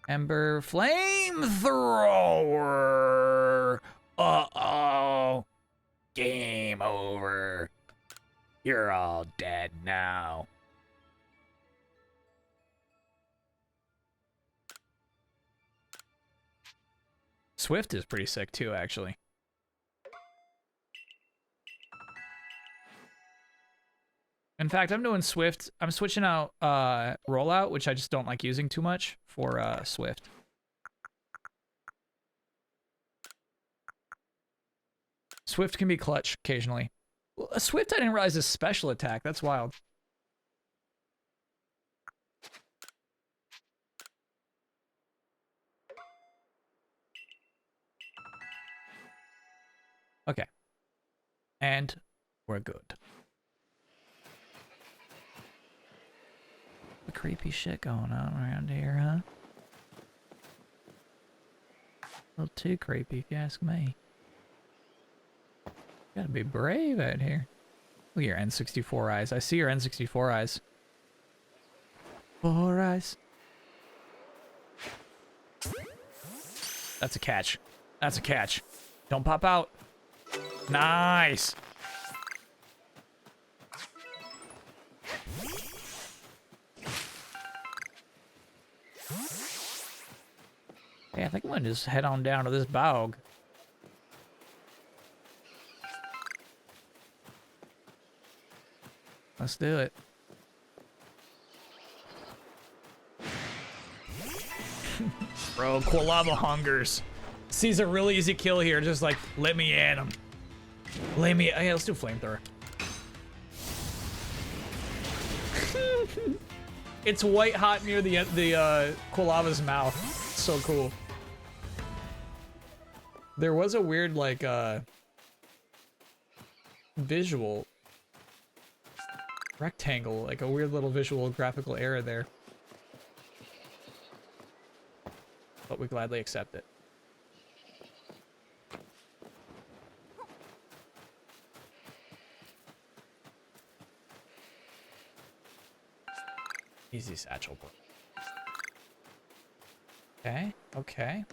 Ember Flamethrower! Uh-oh. Game over. You're all dead now. Swift is pretty sick too, actually. In fact, I'm doing Swift. I'm switching out Rollout, which I just don't like using too much, for Swift. Swift can be clutch occasionally. Well, Swift I didn't realize is special attack. That's wild. Okay. And we're good. The creepy shit going on around here, huh? A little too creepy, if you ask me. Gotta be brave out here. Look at your N64 eyes. I see your N64 eyes. 4 eyes. That's a catch. That's a catch. Don't pop out. Nice. Hey, I think I'm gonna just head on down to this bog. Let's do it. Bro, Quilava hungers. Sees a really easy kill here, just like, let me at him. Let me, yeah, let's do Flamethrower. It's white hot near the Quilava's mouth. So cool. There was a weird, like, visual rectangle, like a weird little visual graphical error there. But we gladly accept it. Easy satchel. Okay, okay.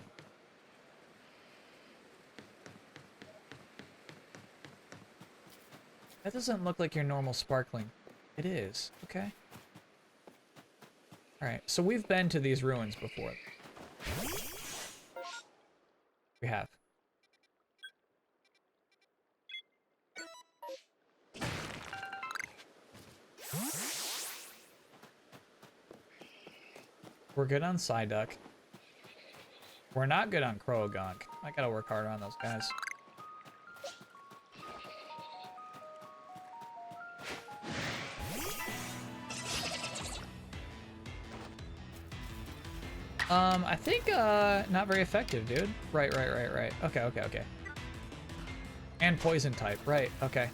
That doesn't look like your normal sparkling. It is. Okay. Alright, so we've been to these ruins before. We have. We're good on Psyduck. We're not good on Croagunk. I gotta work harder on those guys. I think, not very effective, dude. Right. Okay. And poison type, right, okay.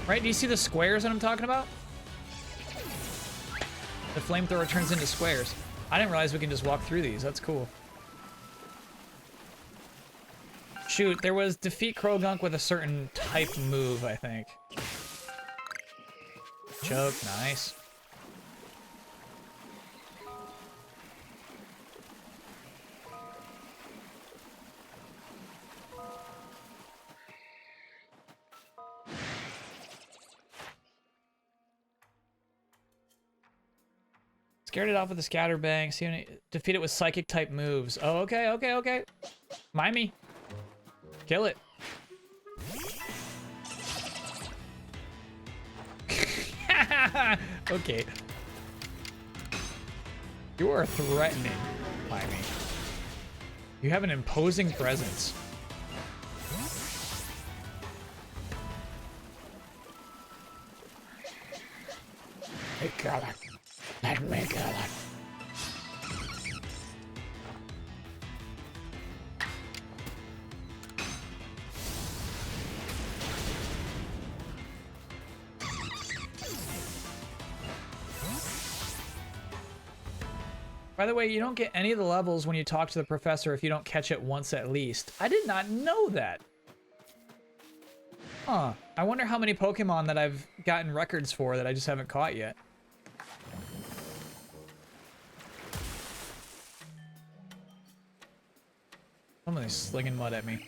Right, do you see the squares that I'm talking about? The flamethrower turns into squares. I didn't realize we can just walk through these. That's cool. Shoot, there was defeat Krogunk with a certain type move, I think. Choke, nice. Scared it off with a scatterbang. See when it, defeat it with psychic type moves. Oh, okay, okay, okay. Mind me. Kill it. Okay. You are threatening, Limey. You have an imposing presence. Hey, kill it. Let me kill it. By the way, you don't get any of the levels when you talk to the professor if you don't catch it once at least. I did not know that. Huh. I wonder how many Pokemon that I've gotten records for that I just haven't caught yet. Somebody's slinging mud at me.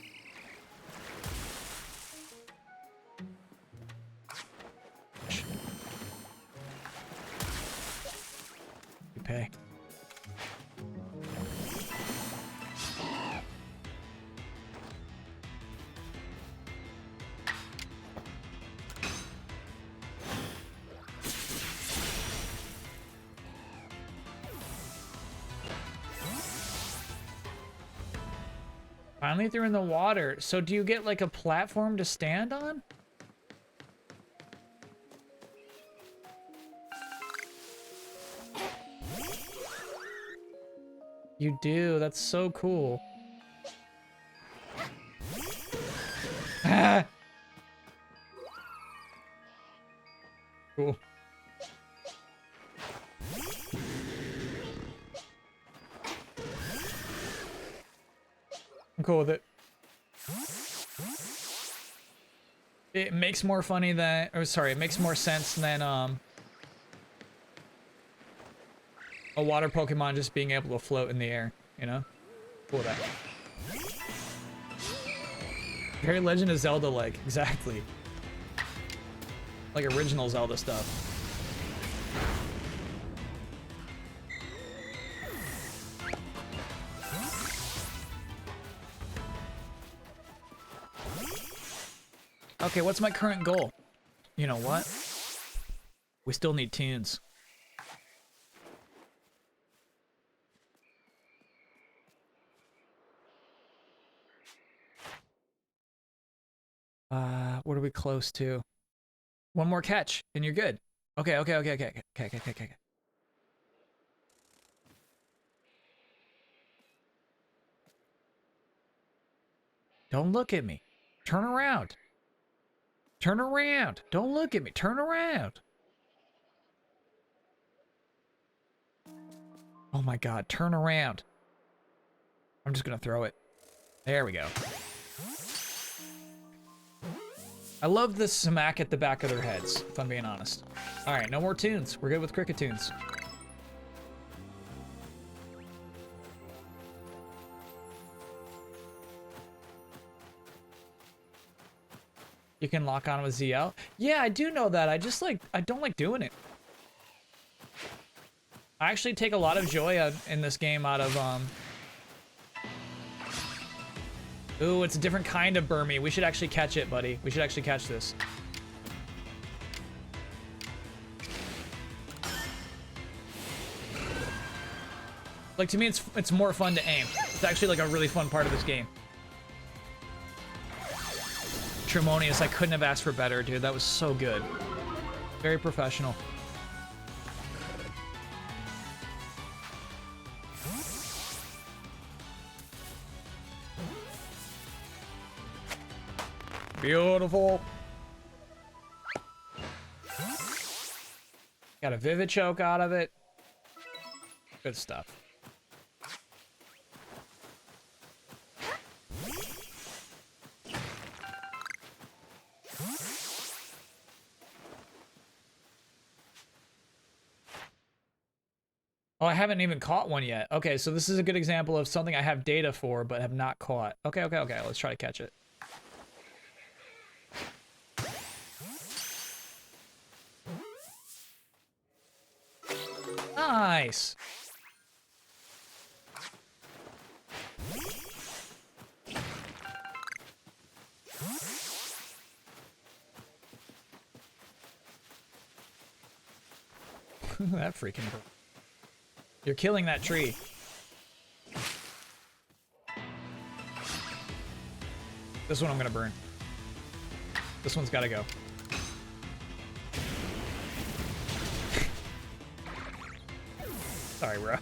You pay. Finally threw in the water. So do you get like a platform to stand on? You do. That's so cool. Ah! Cool. I'm cool with it. It makes more funny than, or sorry, it makes more sense than a water Pokemon just being able to float in the air, you know? Cool with that. Very Legend of Zelda-like, exactly. Like original Zelda stuff. Okay, what's my current goal? You know what? We still need tunes. What are we close to? One more catch, and you're good. Okay, okay, okay, okay, okay, okay, okay, okay. Don't look at me. Turn around. Turn around. Don't look at me. Turn around. Oh my god, turn around. I'm just gonna throw it. There we go. I love the smack at the back of their heads, if I'm being honest. Alright, no more tunes. We're good with cricket tunes. You can lock on with ZL? Yeah, I do know that. I just like, I don't like doing it. I actually take a lot of joy in this game out of, Ooh, it's a different kind of Burmy. We should actually catch it, buddy. We should actually catch this. Like, to me, it's more fun to aim. It's actually, like, a really fun part of this game. Tremonius, I couldn't have asked for better, dude. That was so good. Very professional. Beautiful. Got a Vivid Choke out of it. Good stuff. Oh, I haven't even caught one yet. Okay, so this is a good example of something I have data for, but have not caught. Okay, okay, okay. Let's try to catch it. Nice. That freaking bird. You're killing that tree. This one I'm gonna burn. This one's gotta go. Sorry, bro.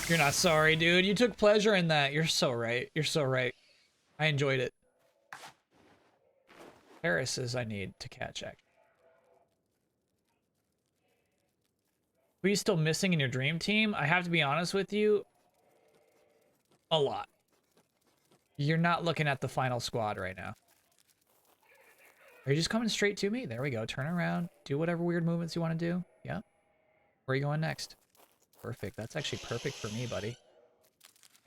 You're not sorry, dude. You took pleasure in that. You're so right. You're so right. I enjoyed it. Paris is I need to catch actually. Who are you still missing in your dream team? I have to be honest with you. A lot. You're not looking at the final squad right now. Are you just coming straight to me? There we go. Turn around. Do whatever weird movements you want to do. Yeah. Where are you going next? Perfect. That's actually perfect for me, buddy.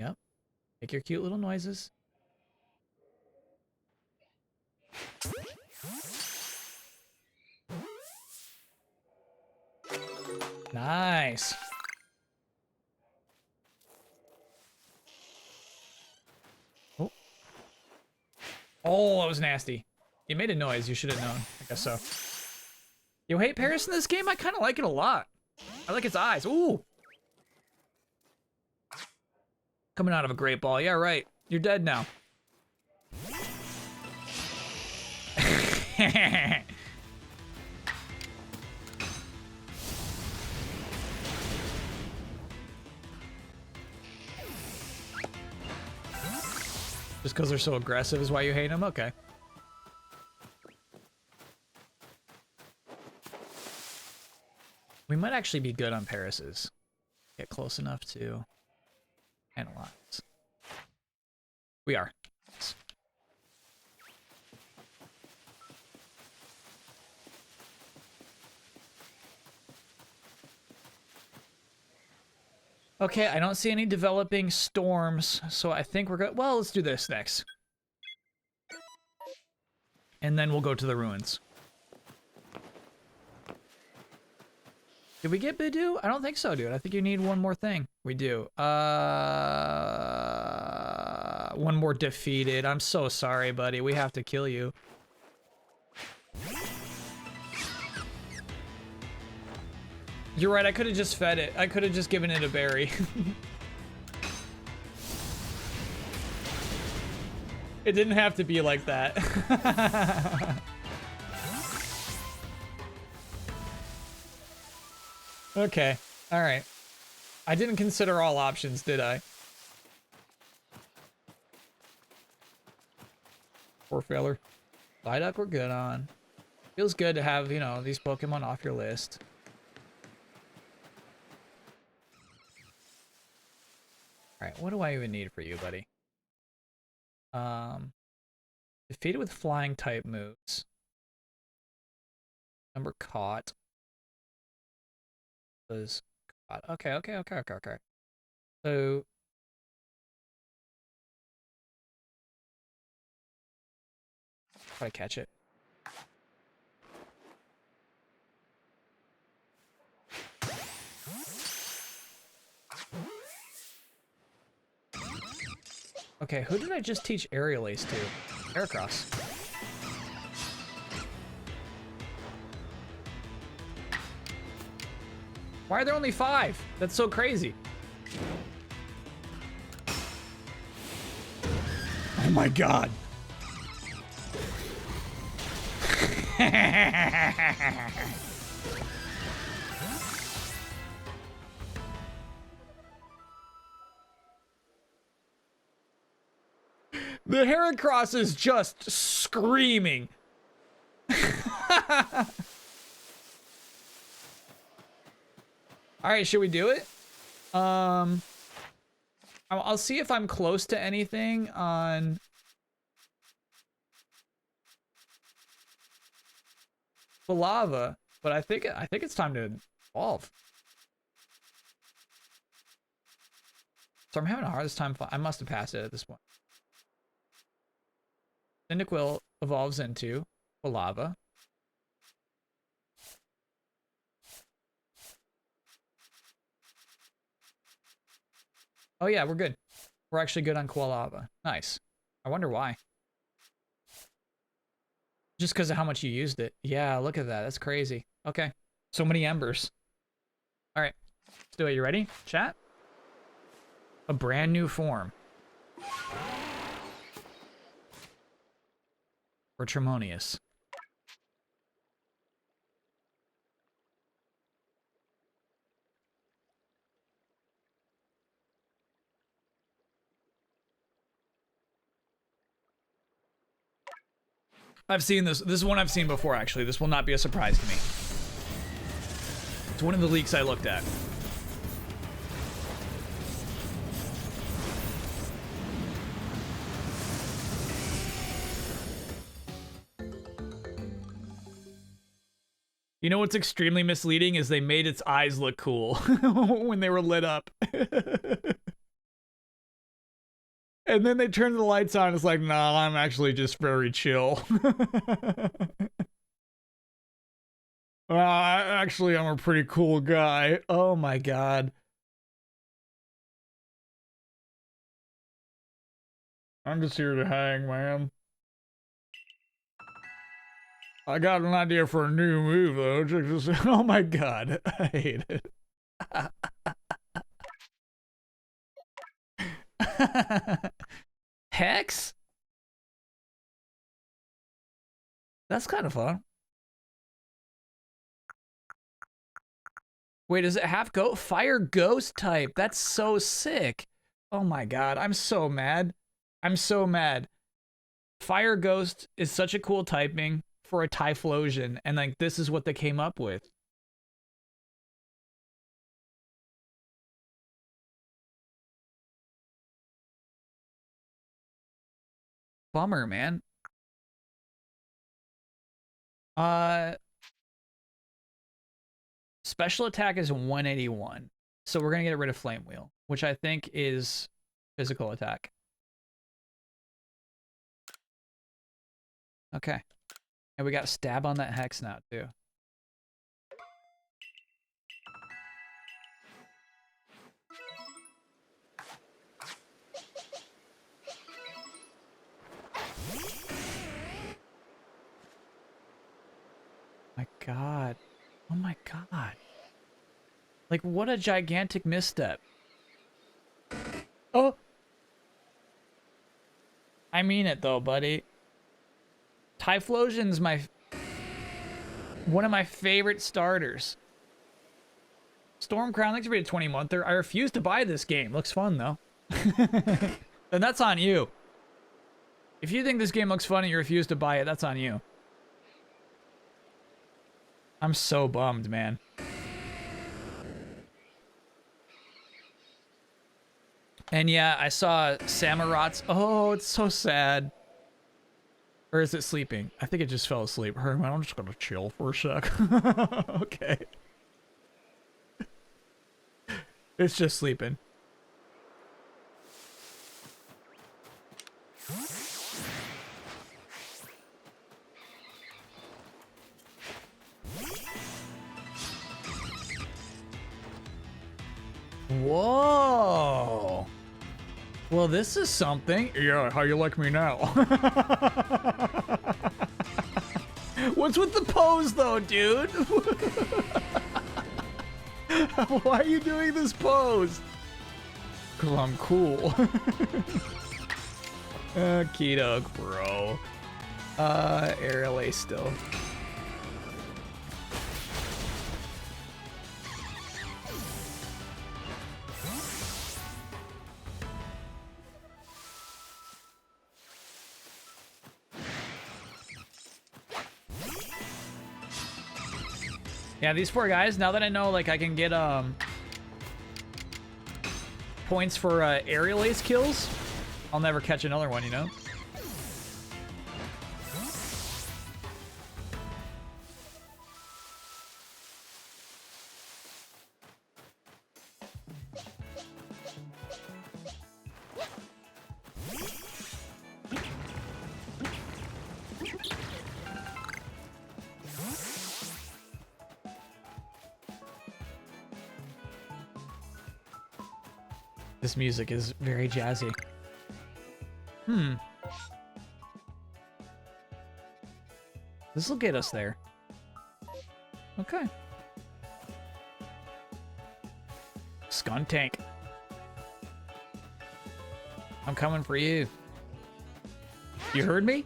Yep. Make your cute little noises. Nice. Oh. Oh, that was nasty. You made a noise. You should have known. I guess so. You hate Paris in this game? I kind of like it a lot. I like its eyes. Ooh. Coming out of a great ball. Yeah, right. You're dead now. Just because they're so aggressive is why you hate them? Okay. We might actually be good on Paris's. Get close enough to analyze. We are. Okay, I don't see any developing storms, so I think we're good. Well, let's do this next. And then we'll go to the ruins. Did we get Bidoo? I don't think so, dude. I think you need one more thing. We do. One more defeated. I'm so sorry, buddy. We have to kill you. You're right, I could have just fed it. I could have just given it a berry. It didn't have to be like that. Okay, alright. I didn't consider all options, did I? Poor feller. Psyduck we're good on. Feels good to have, you know, these Pokemon off your list. Alright, what do I even need for you, buddy? Defeated with flying type moves. Number caught. Was caught. Okay. So try to catch it. Okay, who did I just teach Aerial Ace to? Heracross. Why are there only 5? That's so crazy. Oh my god. The Heracross is just screaming. All right, should we do it? I'll see if I'm close to anything on lava, but I think it's time to evolve. So I'm having a hardest time. I must have passed it at this point. Cyndaquil evolves into lava. Oh yeah, we're good. We're actually good on Quilava. Nice. I wonder why. Just because of how much you used it. Yeah, look at that. That's crazy. Okay. So many embers. All right. Let's do it. You ready, chat? A brand new form. For Tremonius. I've seen this. This is one I've seen before, actually. This will not be a surprise to me. It's one of the leaks I looked at. You know what's extremely misleading is they made its eyes look cool when they were lit up. And then they turned the lights on. It's like, nah, I'm actually just very chill. Actually, I'm a pretty cool guy. Oh my god. I'm just here to hang, man. I got an idea for a new move, though. Just, oh my god. I hate it. Hex? That's kind of fun. Wait, does it have fire ghost type? That's so sick. Oh my god, I'm so mad. I'm so mad. Fire ghost is such a cool typing for a Typhlosion, and like this is what they came up with. Bummer, man. Special attack is 181. So we're gonna get rid of Flame Wheel, which I think is physical attack. Okay. And we got stab on that hex now, too. My god. Oh my god. Like, what a gigantic misstep. Oh! I mean it, though, buddy. Typhlosion's one of my favorite starters. Stormcrown, thanks for being a 20-monther. I refuse to buy this game. Looks fun, though. Then that's on you. If you think this game looks fun and you refuse to buy it, that's on you. I'm so bummed, man. And yeah, I saw Samurot's. Oh, it's so sad. Or is it sleeping? I think it just fell asleep. Herman, I'm just gonna chill for a sec. Okay. It's just sleeping. Whoa. Well, this is something. Yeah, how you like me now? What's with the pose, though, dude? Why are you doing this pose? Because I'm cool. Okie doke, bro. Aerial Ace still. Yeah, these poor guys, now that I know, like, I can get, points for, aerial ace kills, I'll never catch another one, you know? This music is very jazzy. Hmm. This will get us there. Okay. Skuntank. I'm coming for you. You heard me?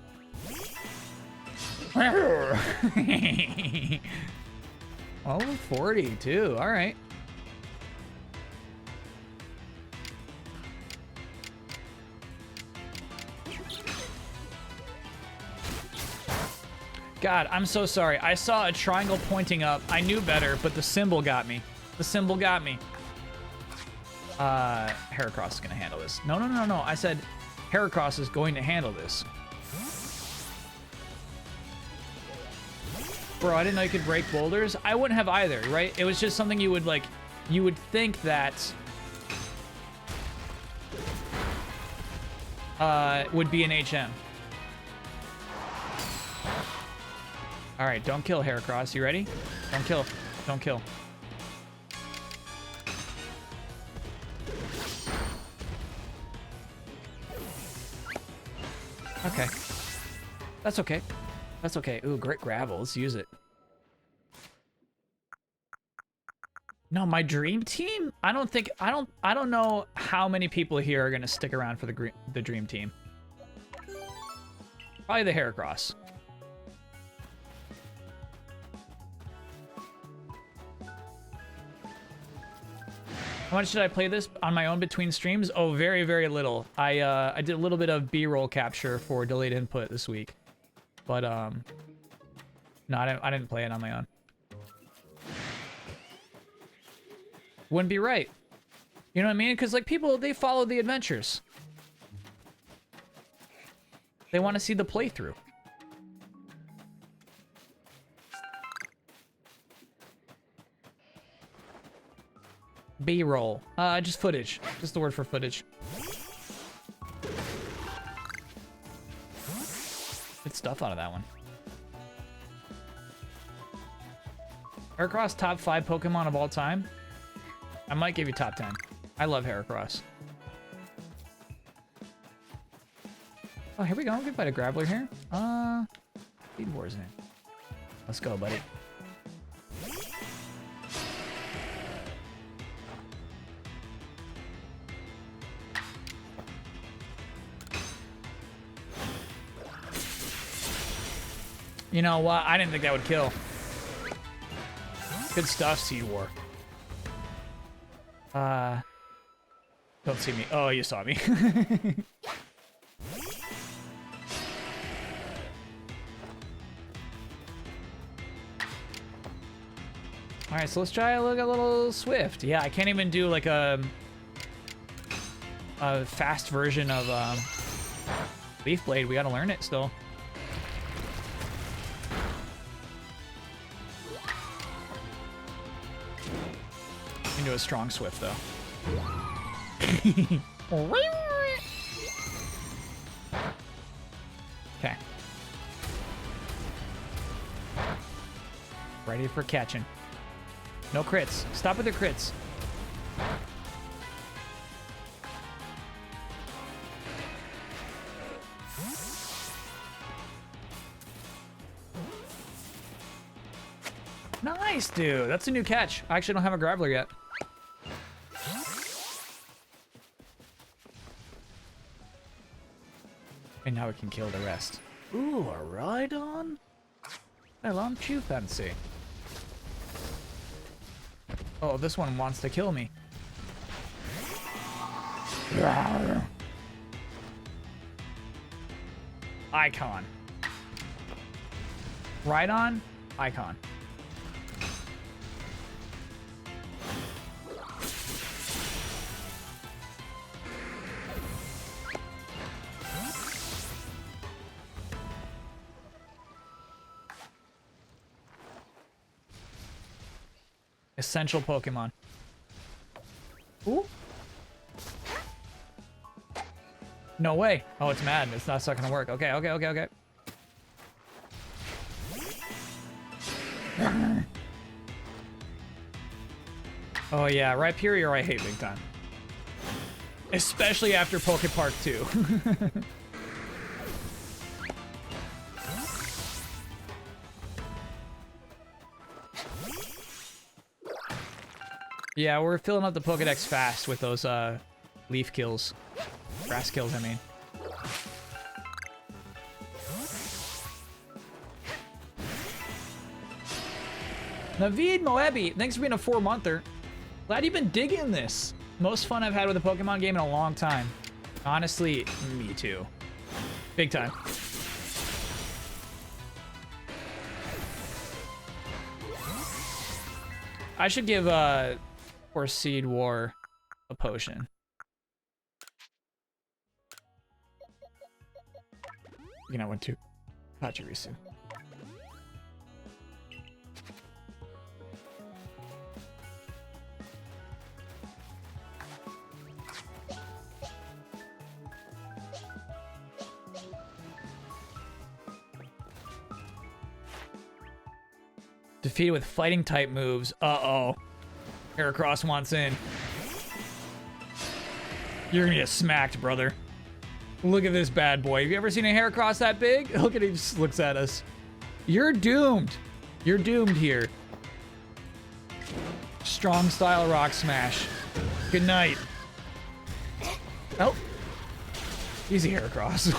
Oh, 40 too. All right. God, I'm so sorry. I saw a triangle pointing up. I knew better, but the symbol got me. The symbol got me. Heracross is gonna handle this. No. I said Heracross is going to handle this. Bro, I didn't know you could break boulders. I wouldn't have either, right? It was just something you would like, you would think that would be an HM. All right, don't kill Heracross. You ready? Don't kill. Don't kill. Okay. That's okay. That's okay. Ooh, great gravel. Let's use it. No, my dream team? I don't know how many people here are gonna stick around for the dream team. Probably the Heracross. How much did I play this on my own between streams? Oh, very, very little. I did a little bit of B-roll capture for delayed input this week. But, no, I didn't play it on my own. Wouldn't be right. You know what I mean? Because, like, people, they follow the adventures. They want to see the playthrough. B-roll. Just footage. Just the word for footage. Good stuff out of that one. Heracross top 5 Pokemon of all time? I might give you top 10. I love Heracross. Oh, here we go. Good fight a Graveler here. Speed Wars in. Let's go, buddy. You know what? I didn't think that would kill. Good stuff, Seed War. Don't see me. Oh, you saw me. All right, so let's try a little Swift. Yeah, I can't even do like a fast version of Leaf Blade. We gotta learn it still. Into a strong Swift though. Okay. Ready for catching. No crits. Stop with the crits. Nice, dude. That's a new catch. I actually don't have a Graveler yet. And now we can kill the rest. Ooh, a Rhydon? Well, aren't you fancy? Oh, this one wants to kill me. Icon. Rhydon? Icon. Essential Pokemon. Ooh. No way. Oh, it's mad. It's not gonna work. Okay. Oh yeah, Rhyperior I hate big time. Especially after Poke Park 2. Yeah, we're filling up the Pokedex fast with those leaf kills. Grass kills, I mean. Naveed Moebi, thanks for being a 4-monther. Glad you've been digging this. Most fun I've had with a Pokemon game in a long time. Honestly, me too. Big time. I should give or Seed War a potion. You know, I went to Pachirisu. Defeated with fighting type moves. Uh-oh. Heracross wants in. You're gonna get smacked, brother. Look at this bad boy. Have you ever seen a Heracross that big? Look at him, he just looks at us. You're doomed. You're doomed here. Strong style rock smash. Good night. Oh. Easy Heracross.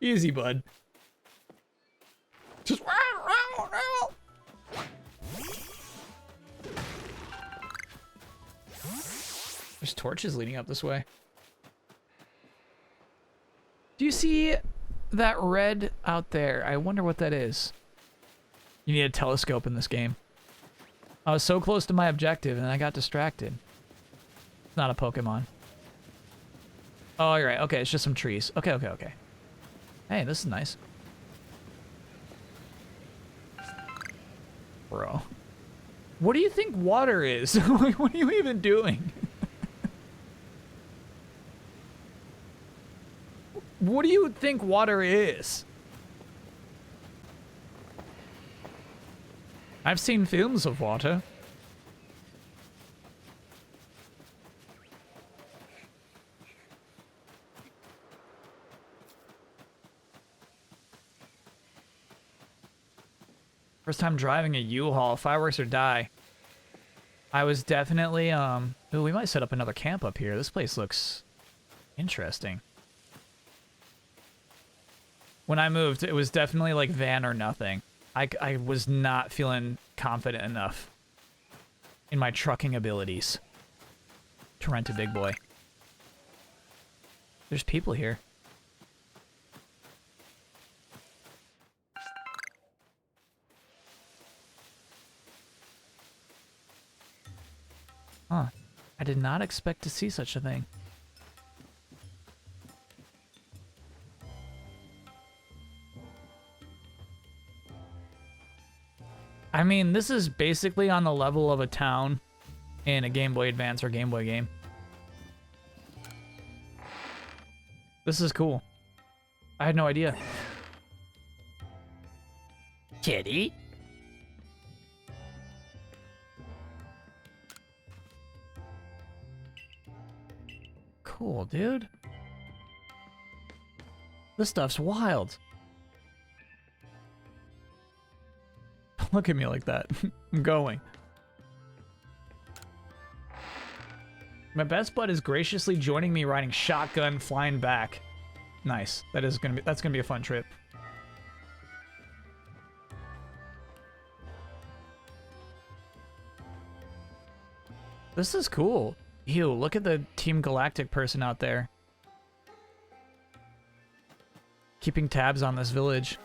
Easy, bud. Just there's torches leading up this way. Do you see that red out there? I wonder what that is. You need a telescope in this game. I was so close to my objective and I got distracted. It's not a Pokemon. Oh, you're right. Okay, it's just some trees. Okay, okay, okay. Hey, this is nice. Bro. What do you think water is? What are you even doing? What do you think water is? I've seen films of water. First time driving a U-Haul, fireworks or die. I was definitely, ooh, we might set up another camp up here. This place looks interesting. When I moved, it was definitely like van or nothing. I was not feeling confident enough in my trucking abilities to rent a big boy. There's people here. Huh. I did not expect to see such a thing. I mean, this is basically on the level of a town in a Game Boy Advance or Game Boy game. This is cool. I had no idea. Kitty? Cool, dude. This stuff's wild. Look at me like that. I'm going. My best bud is graciously joining me riding shotgun flying back. Nice. That's gonna be a fun trip. This is cool. Ew, look at the Team Galactic person out there. Keeping tabs on this village.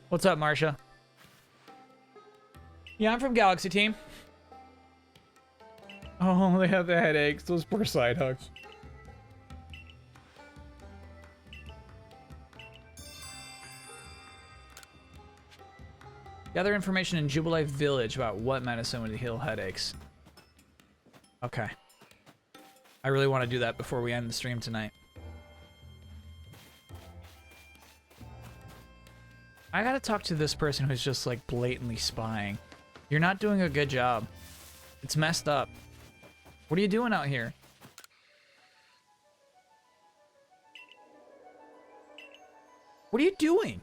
What's up, Marsha? Yeah, I'm from Galaxy Team. Oh, they have the headaches. Those poor side hugs. Gather information in Jubilife Village about what medicine would heal headaches. Okay. I really want to do that before we end the stream tonight. I gotta talk to this person who's just like blatantly spying. You're not doing a good job. It's messed up. What are you doing out here? What are you doing?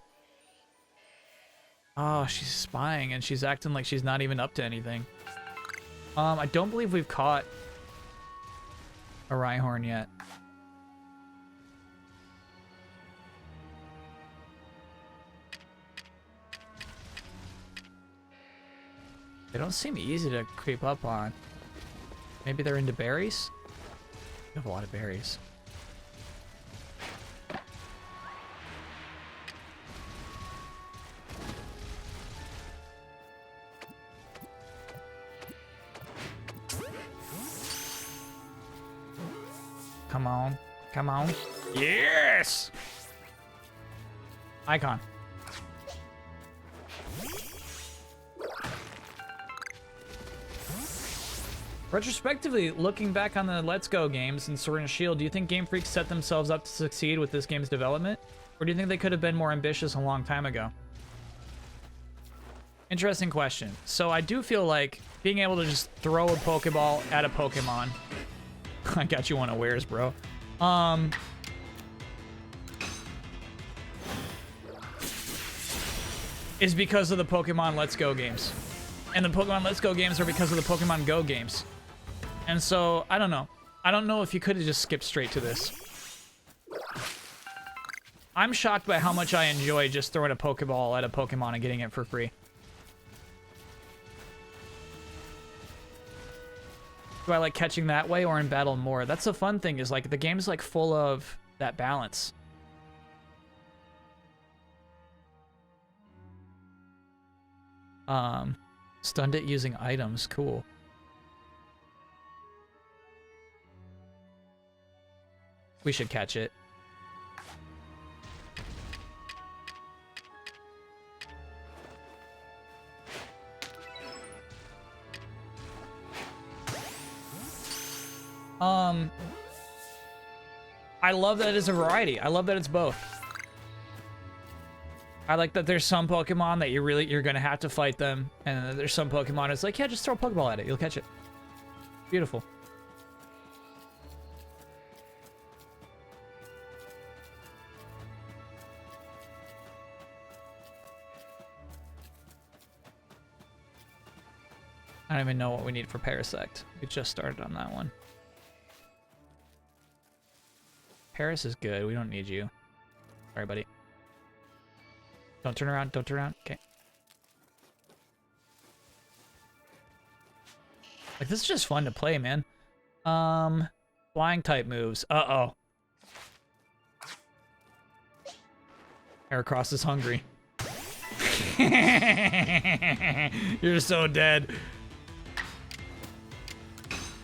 Oh, she's spying and she's acting like she's not even up to anything. I don't believe we've caught a Rhyhorn yet. They don't seem easy to creep up on. Maybe they're into berries? We have a lot of berries. Come on. Come on. Yes! Icon. Retrospectively, looking back on the Let's Go games and Sword and Shield, do you think Game Freak set themselves up to succeed with this game's development? Or do you think they could have been more ambitious a long time ago? Interesting question. So I do feel like being able to just throw a Pokeball at a Pokemon. I got you unawares, bro. Is because of the Pokemon Let's Go games. And the Pokemon Let's Go games are because of the Pokemon Go games. And so, I don't know. I don't know if you could have just skipped straight to this. I'm shocked by how much I enjoy just throwing a Pokeball at a Pokemon and getting it for free. Do I like catching that way or in battle more? That's the fun thing, is like the game's like full of that balance. Stunned it using items, cool. We should catch it. I love that it's a variety. I love that it's both. I like that there's some Pokemon that you're gonna have to fight them, and then there's some Pokemon it's like, yeah, just throw a Pokeball at it, you'll catch it. Beautiful. I don't even know what we need for Parasect. We just started on that one. Paris is good. We don't need you. Sorry, buddy. Don't turn around. Don't turn around. Okay. Like, this is just fun to play, man. Flying type moves. Uh-oh. Heracross is hungry. You're so dead.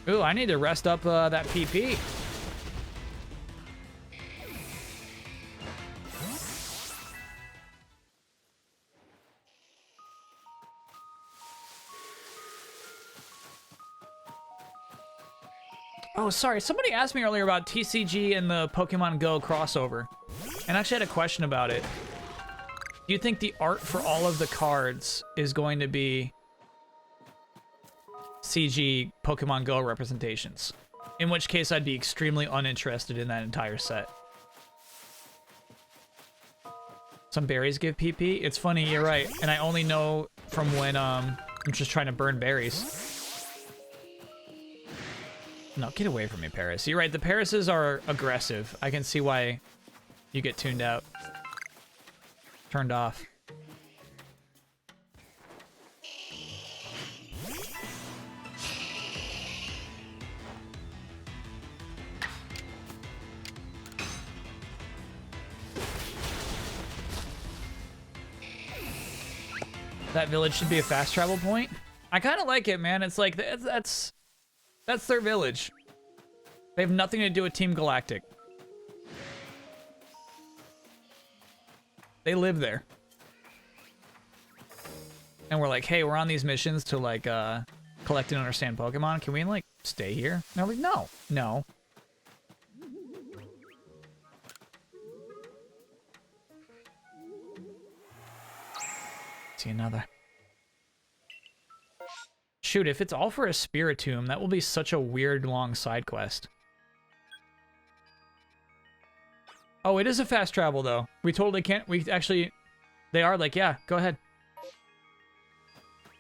Ooh, I need to rest up that PP. Oh, sorry. Somebody asked me earlier about TCG and the Pokemon Go crossover. And I actually had a question about it. Do you think the art for all of the cards is going to be CG Pokemon Go representations? In which case, I'd be extremely uninterested in that entire set. Some berries give PP? It's funny, you're right. And I only know from when I'm just trying to burn berries. No, get away from me, Paris. You're right, the Parises are aggressive. I can see why you get tuned out. Turned off. That village should be a fast travel point. I kind of like it, man. It's like, that's their village. They have nothing to do with Team Galactic. They live there. And we're like, hey, we're on these missions to like collect and understand Pokemon. Can we like stay here? And they're like, no, no. see another. Shoot, if it's all for a Spiritomb, that will be such a weird long side quest. Oh, it is a fast travel though. We totally can't. We actually, they are like, yeah, go ahead.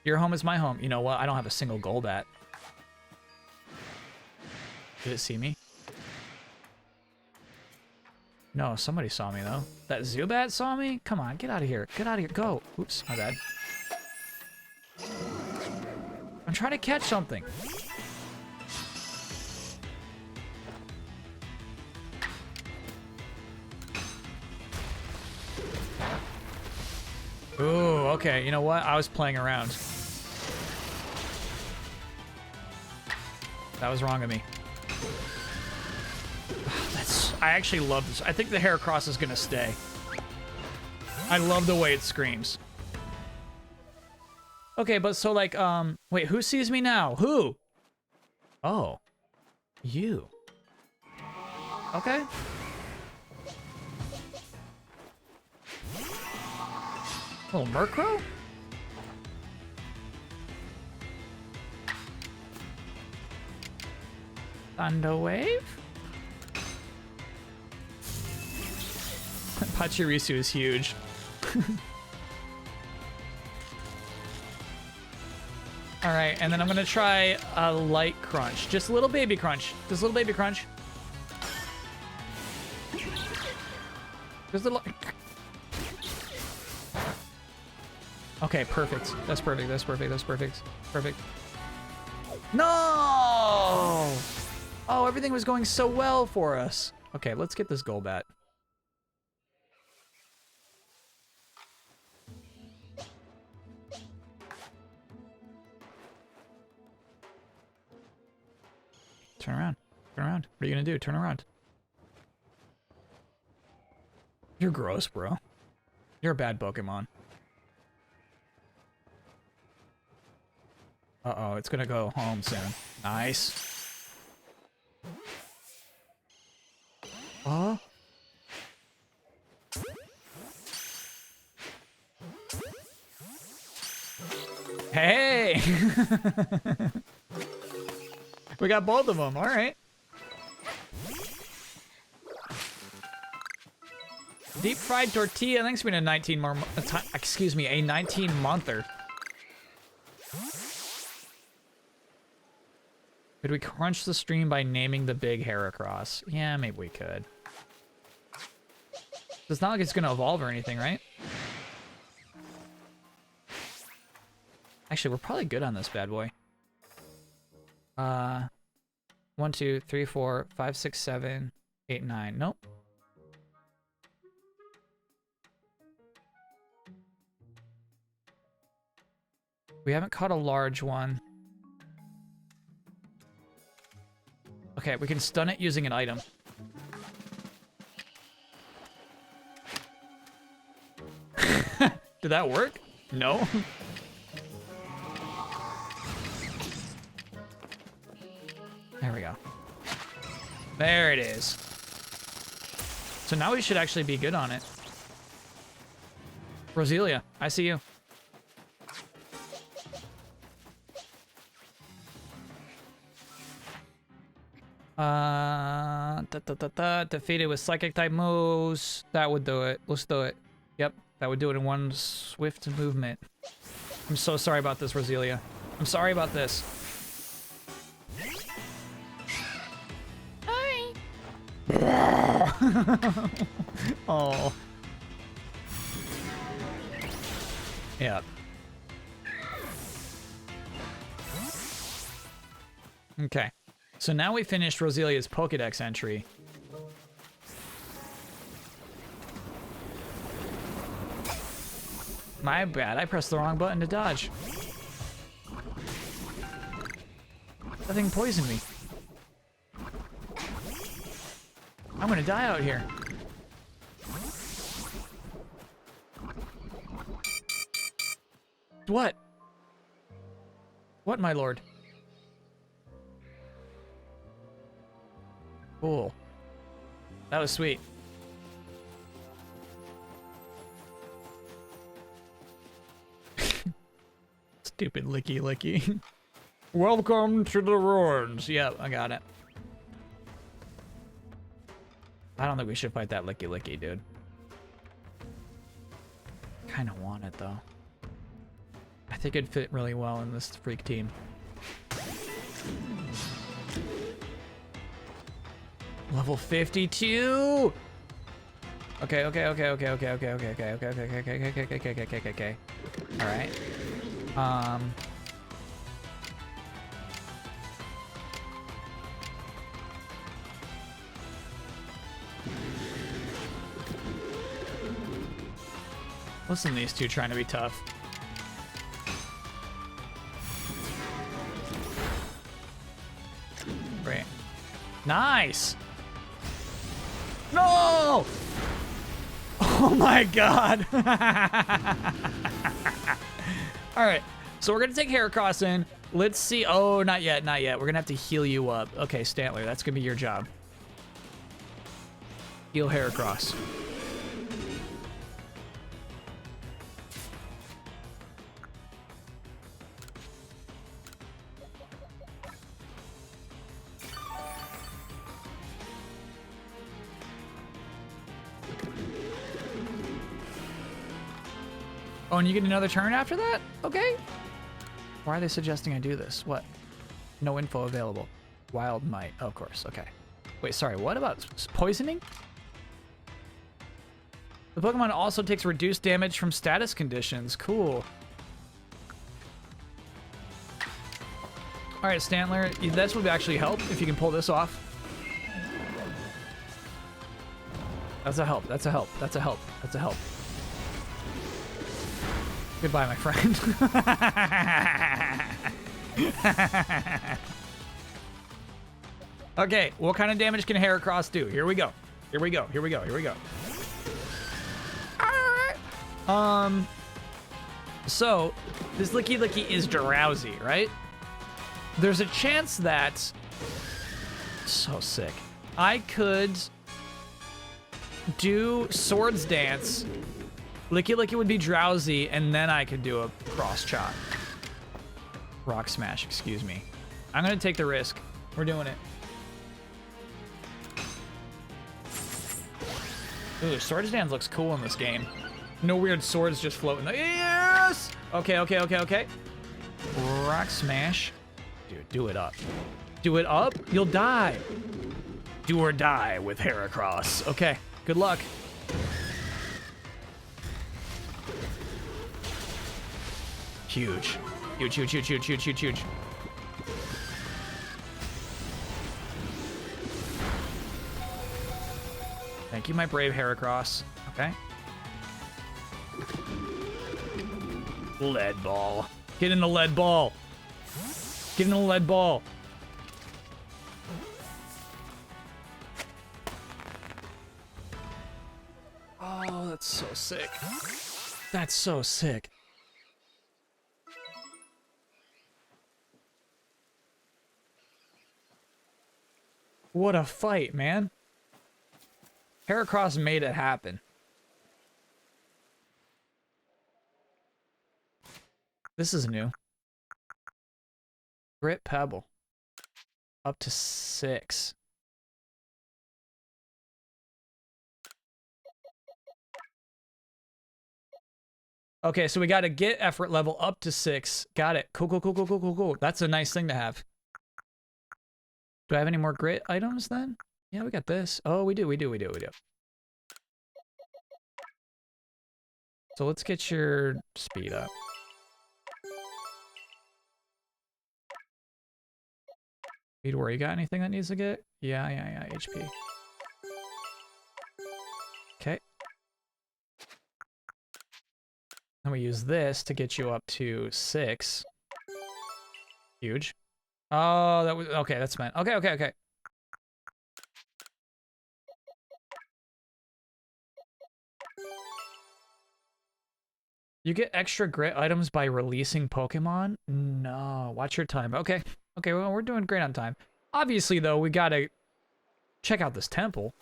Your home is my home. You know what? I don't have a single Golbat. Did it see me? No, somebody saw me though. That Zubat saw me? Come on, get out of here. Get out of here. Go. Oops, my bad. I'm trying to catch something. Ooh, okay. You know what? I was playing around. That was wrong of me. I actually love this. I think the Heracross is gonna stay. I love the way it screams. Okay, but so like, wait, who sees me now? Who? Oh, you. Okay. Little Murkrow? Thunder Wave? Pachirisu is huge. Alright, and then I'm gonna try a light crunch. Just a little baby crunch. Just a little baby crunch. Just a little... Okay, perfect. That's perfect, that's perfect, that's perfect. Perfect. No! Oh, everything was going so well for us. Okay, let's get this Golbat. Turn around. Turn around. What are you gonna do? Turn around. You're gross, bro. You're a bad Pokemon. Uh-oh, it's gonna go home soon. Nice. Oh. Hey! We got both of them. All right. Deep fried tortilla. Thanks for being a 19 more. Excuse me, a 19-monther. Could we crunch the stream by naming the big Heracross? Yeah, maybe we could. It's not like it's gonna evolve or anything, right? Actually, we're probably good on this bad boy. 1, 2, 3, 4, 5, 6, 7, 8, 9. Nope. We haven't caught a large one. Okay, we can stun it using an item. Did that work? No. There we go. There it is. So now we should actually be good on it. Roselia, I see you. Defeated with psychic type moves. That would do it. Let's do it. Yep, that would do it in one swift movement. I'm so sorry about this, Roselia. I'm sorry about this. Oh. Yeah. Okay. So now we finished Roselia's Pokédex entry. My bad, I pressed the wrong button to dodge. That thing poisoned me. I'm gonna die out here. What? What, my lord? Cool. That was sweet. Stupid licky licky. Welcome to the ruins. Yep, I got it. I don't think we should fight that licky licky, dude. Kind of want it, though. I think it'd fit really well in this freak team. Level 52! Okay. Alright. Listen to these two trying to be tough. Great. Nice! No! Oh my god! Alright, so we're gonna take Heracross in. Let's see. Oh, not yet, not yet. We're gonna have to heal you up. Okay, Stantler, that's gonna be your job. Heal Heracross. Oh, and you get another turn after that? Okay. Why are they suggesting I do this? What? No info available. Wild Might. Oh, of course. Okay. Wait, sorry. What about poisoning? The Pokemon also takes reduced damage from status conditions. Cool. All right, Stantler. This would actually help if you can pull this off. That's a help. That's a help. That's a help. That's a help. Goodbye, my friend. Okay, what kind of damage can Heracross do? Here we go. Here we go. Here we go. Here we go. So this Licky Licky is drowsy, right? There's a chance that, so sick, I could do Swords Dance. Licky Licky would be drowsy, and then I could do a cross chop. Rock Smash, excuse me. I'm gonna take the risk. We're doing it. Ooh, Swords Dance looks cool in this game. No weird swords just floating. Yes! Okay, okay, okay, okay. Rock Smash. Dude, do it up. Do it up? You'll die. Do or die with Heracross. Okay, good luck. Huge. Huge, huge, huge, huge, huge, huge, huge. Thank you, my brave Heracross. Okay. Lead ball. Get in the lead ball. Get in the lead ball. Oh, that's so sick. That's so sick. What a fight, man. Heracross made it happen. This is new. Grit Pebble. Up to 6. Okay, so we got to get effort level up to 6. Got it. Cool, cool, cool, cool, cool, cool, cool. That's a nice thing to have. Do I have any more grit items then? Yeah, we got this. Oh, we do, we do, we do, we do. So let's get your speed up. Speed where you got anything that needs to get? Yeah, HP. Okay. Then we use this to get you up to 6. Huge. Oh, that was okay. That's meant. Okay, okay, okay. You get extra grit items by releasing Pokemon? No, watch your time. Okay, okay. Well, we're doing great on time. Obviously, though, we gotta check out this temple.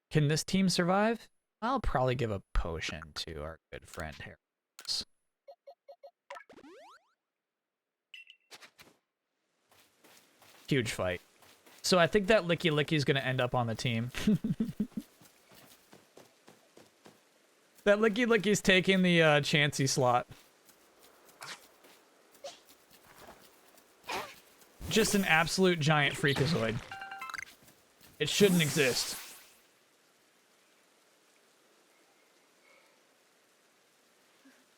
Can this team survive? I'll probably give a potion to our good friend here. Huge fight. So I think that Licky Licky's gonna end up on the team. That Licky Licky's taking the Chansey slot. Just an absolute giant freakazoid. It shouldn't exist.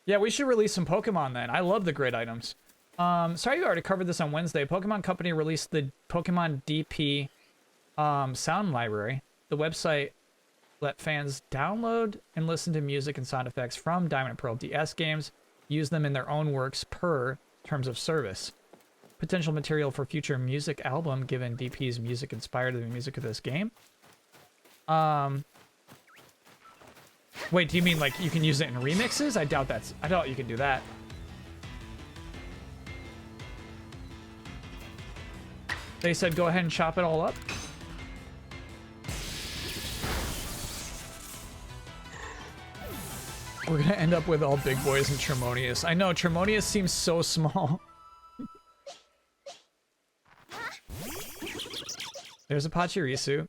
Yeah, we should release some Pokemon then. I love the grid items. Sorry you already covered this on Wednesday. Pokemon Company released the Pokemon DP sound library. The website let fans download and listen to music and sound effects from Diamond and Pearl DS games, use them in their own works per terms of service. Potential material for future music album, given DP's music inspired the music of this game. Wait, do you mean like you can use it in remixes? I doubt you can do that. They said go ahead and chop it all up. We're gonna end up with all big boys and Tremonius. I know, Tremonius seems so small. There's a Pachirisu.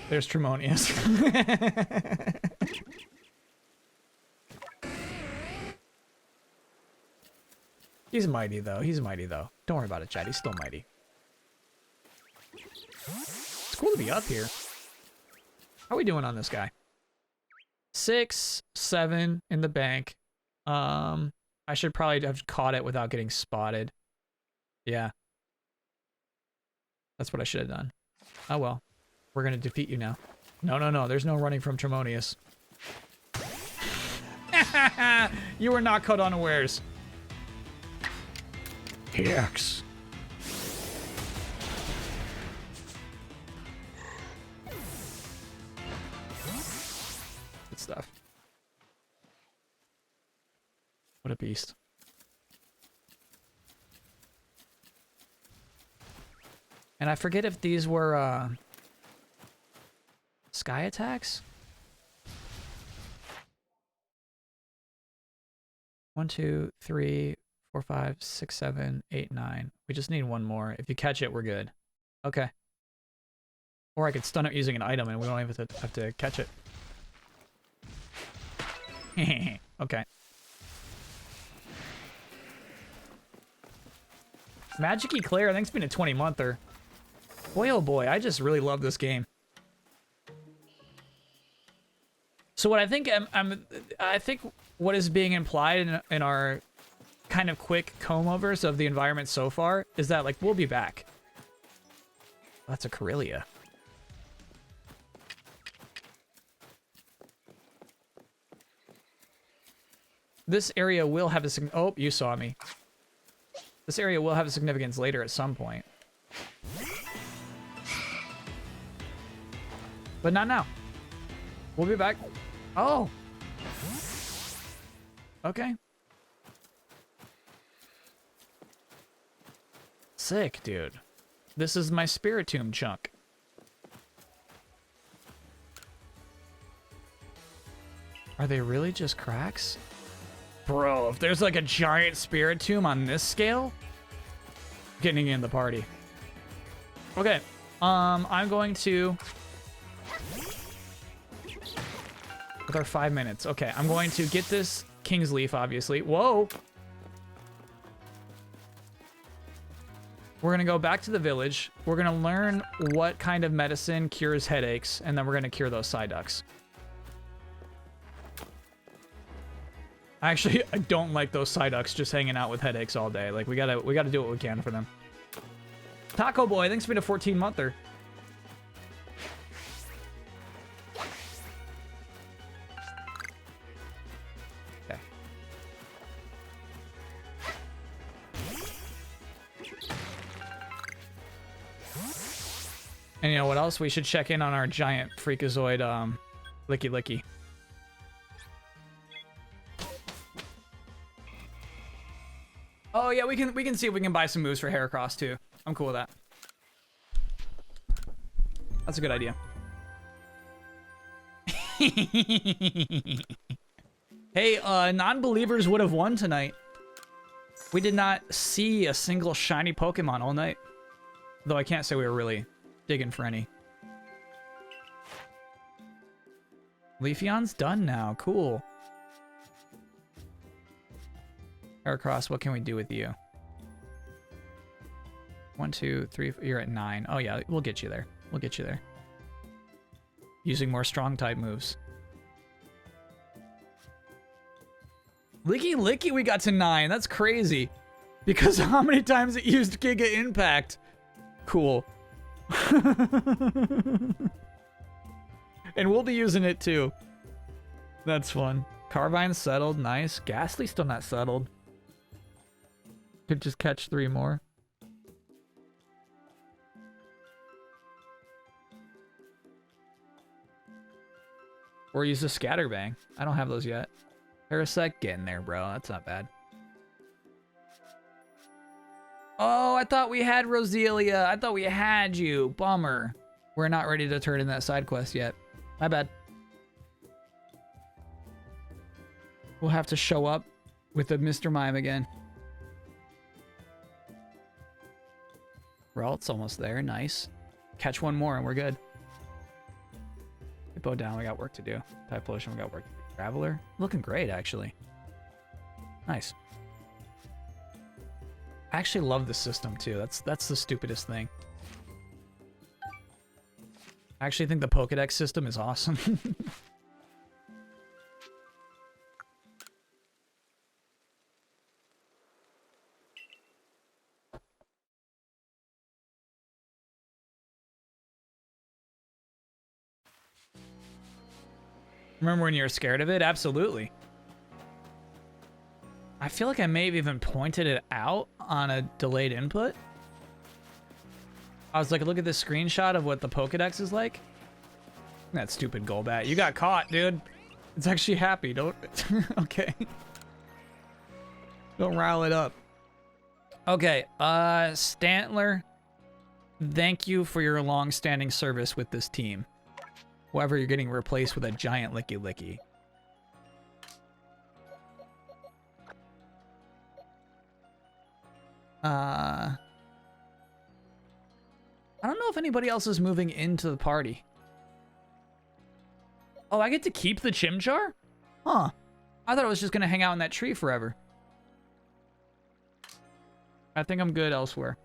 There's Tremonius. He's mighty, though. He's mighty, though. Don't worry about it, Chad. He's still mighty. It's cool to be up here. How are we doing on this guy? 6, 7 in the bank. I should probably have caught it without getting spotted. Yeah. That's what I should have done. Oh well. We're gonna defeat you now. No, no, no. There's no running from Tremonius. You were not caught unawares. Hex. Good stuff. What a beast. And I forget if these were sky attacks? 1, 2, 3, 4, 5, 6, 7, 8, 9. We just need one more. If you catch it, we're good. Okay. Or I could stun it using an item and we don't even have to catch it. Okay. Magic Eclair, thanks for being a 20-monther. Boy, oh boy, I just really love this game. So what I think I think what is being implied in our kind of quick comb-overs of the environment so far is that, like, we'll be back. That's a Corellia. This area will have a oh, you saw me. This area will have a significance later at some point. But not now. We'll be back. Oh. Okay. Sick, dude. This is my Spiritomb chunk. Are they really just cracks? Bro, if there's like a giant Spiritomb on this scale, getting in the party. Okay, I'm going to, with our 5 minutes. Okay, I'm going to get this King's Leaf, obviously. Whoa. We're gonna go back to the village. We're gonna learn what kind of medicine cures headaches, and then we're gonna cure those Psyducks. Actually, I don't like those Psyducks just hanging out with headaches all day. Like, we gotta do what we can for them. Taco Boy, thanks for being a 14-monther. Okay. And you know what else? We should check in on our giant Freakazoid, Licky Licky. Oh yeah, we can see if we can buy some moves for Heracross too. I'm cool with that. That's a good idea. Hey, non-believers would have won tonight. We did not see a single shiny Pokemon all night. Though I can't say we were really digging for any. Leafeon's done now. Cool. Heracross, what can we do with you? 1, 2, 3. You're at 9. Oh yeah, we'll get you there. We'll get you there. Using more strong type moves. Licky Licky, we got to 9. That's crazy. Because how many times it used Giga Impact? Cool. And we'll be using it too. That's fun. Carvine's settled. Nice. Ghastly's still not settled. Could just catch 3 more. Or use a Scatterbang. I don't have those yet. Parasect, get in there, bro. That's not bad. Oh, I thought we had Roselia. I thought we had you. Bummer. We're not ready to turn in that side quest yet. My bad. We'll have to show up with a Mr. Mime again. Ralt's almost there. Nice. Catch 1 more and we're good. Bow down, we got work to do. Typhlosion, we got work to do. Traveler, looking great, actually. Nice. I actually love the system, too. That's the stupidest thing. I actually think the Pokedex system is awesome. Remember when you were scared of it? Absolutely. I feel like I may have even pointed it out on a delayed input. I was like, look at this screenshot of what the Pokedex is like. That stupid Golbat. You got caught, dude. It's actually happy. Don't... Okay. Don't rile it up. Okay. Stantler. Thank you for your long-standing service with this team. However, you're getting replaced with a giant Licky Licky. I don't know if anybody else is moving into the party. Oh, I get to keep the Chimchar? Huh. I thought it was just going to hang out in that tree forever. I think I'm good elsewhere.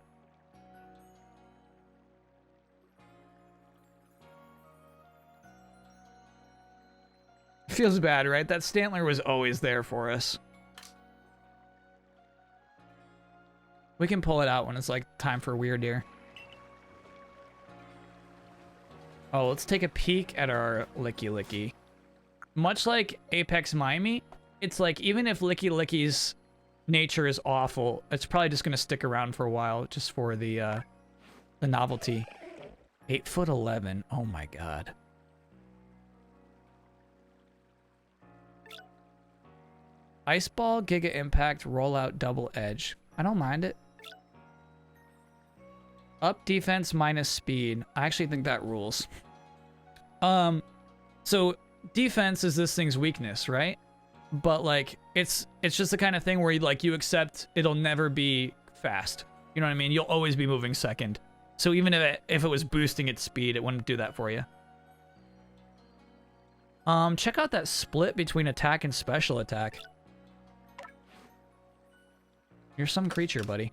Feels bad, right? That Stantler was always there for us. We can pull it out when it's like time for Weird Deer. Oh, let's take a peek at our Licky Licky. Much like Apex Mimey, it's like even if Licky Licky's nature is awful, it's probably just gonna stick around for a while just for the novelty. 8'11". Oh my god. Ice Ball, Giga Impact, Rollout, Double Edge. I don't mind it. Up defense minus speed. I actually think that rules. So defense is this thing's weakness, right? But like it's just the kind of thing where you accept it'll never be fast. You know what I mean? You'll always be moving second. So even if it was boosting its speed, it wouldn't do that for you. Check out that split between attack and special attack. You're some creature, buddy.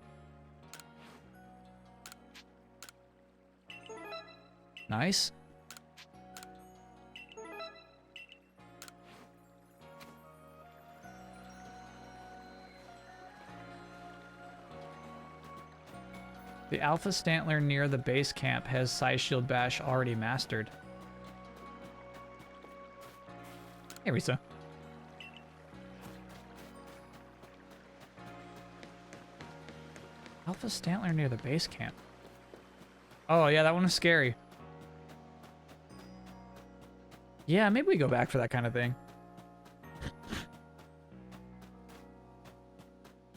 Nice. The Alpha Stantler near the base camp has Psy Shield Bash already mastered. Hey, Risa. Alpha Stantler near the base camp. Oh, yeah, that one was scary. Yeah, maybe we go back for that kind of thing.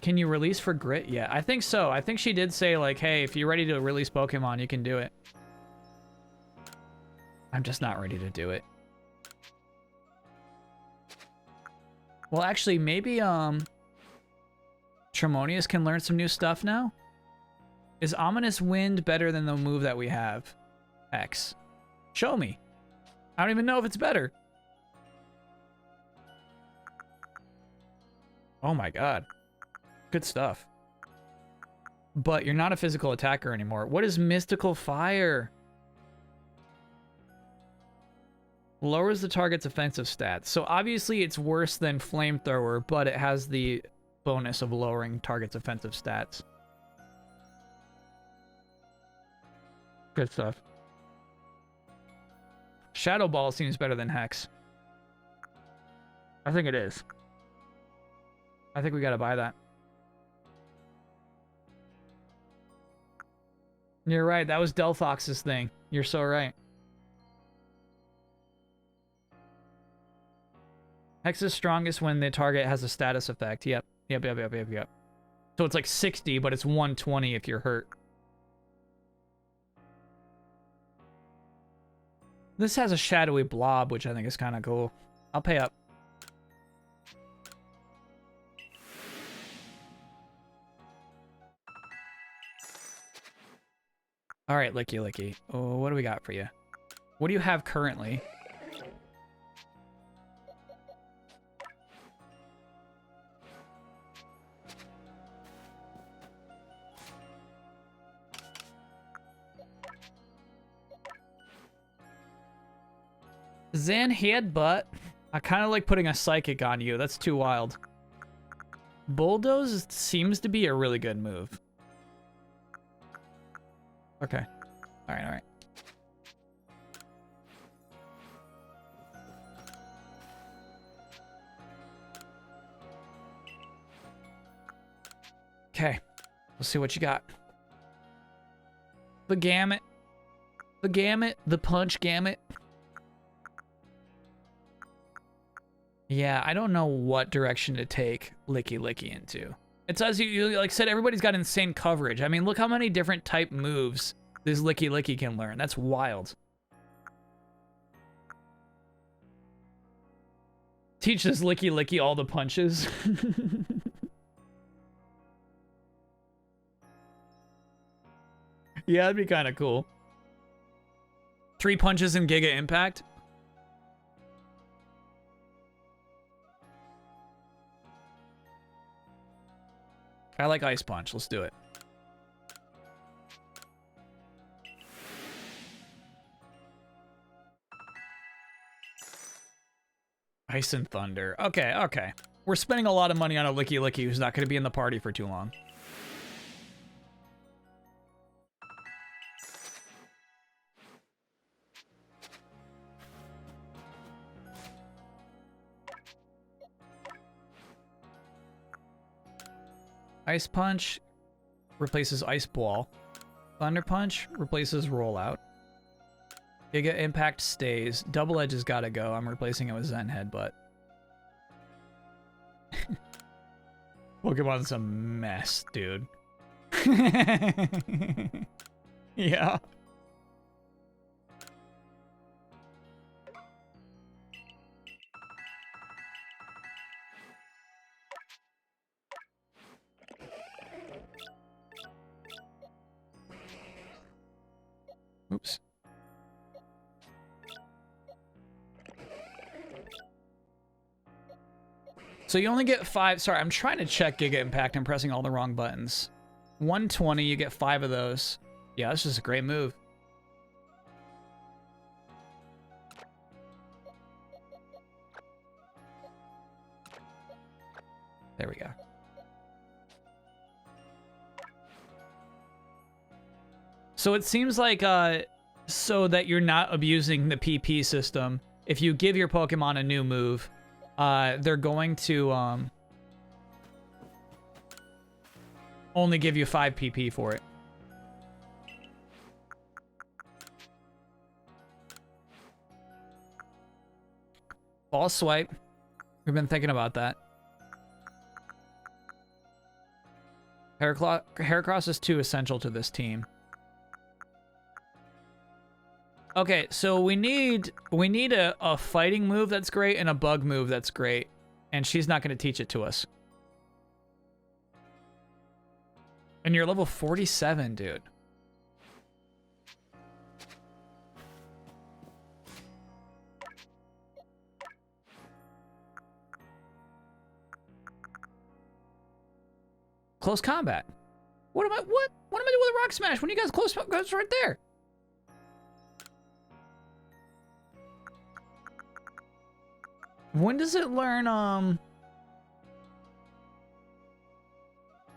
Can you release for Grit? Yeah, I think so. I think she did say, like, hey, if you're ready to release Pokemon, you can do it. I'm just not ready to do it. Well, actually, maybe, Tremonius can learn some new stuff now? Is Ominous Wind better than the move that we have? X. Show me. I don't even know if it's better. Oh my god. Good stuff. But you're not a physical attacker anymore. What is Mystical Fire? Lowers the target's offensive stats. So obviously it's worse than Flamethrower, but it has the bonus of lowering target's offensive stats. Good stuff. Shadow Ball seems better than Hex. I think it is. I think we gotta buy that. You're right, that was Delphox's thing. You're so right. Hex is strongest when the target has a status effect. Yep. So it's like 60, but it's 120 if you're hurt. This has a shadowy blob, which I think is kind of cool. I'll pay up. All right, Licky Licky. Oh, what do we got for you? What do you have currently? Zan Headbutt. I kind of like putting a Psychic on you. That's too wild. Bulldoze seems to be a really good move. Okay. Alright. Okay. Let's see what you got. The Gamut. The Gamut. The Punch Gamut. Yeah, I don't know what direction to take Licky Licky into. It's as you like said, everybody's got insane coverage. I mean, look how many different type moves this Licky Licky can learn. That's wild. Teach this Licky Licky all the punches. Yeah, that'd be kind of cool. 3 punches in Giga Impact. I like Ice Punch. Let's do it. Ice and Thunder. Okay. We're spending a lot of money on a Licky Licky who's not going to be in the party for too long. Ice Punch replaces Ice Ball. Thunder Punch replaces Rollout. Giga Impact stays. Double Edge has got to go. I'm replacing it with Zen Headbutt. Pokemon's a mess, dude. Yeah. Oops. So you only get 5. Sorry, I'm trying to check Giga Impact. I'm pressing all the wrong buttons. 120, you get 5 of those. Yeah, this is a great move. There we go. So it seems like, so that you're not abusing the PP system, if you give your Pokemon a new move, they're going to, only give you 5 PP for it. Ball Swipe. We've been thinking about that. Heracross is too essential to this team. Okay, so we need a fighting move that's great and a bug move that's great, and she's not going to teach it to us. And you're level 47, dude. Close combat. What am I doing with a rock smash when you guys close goes right there? When does it learn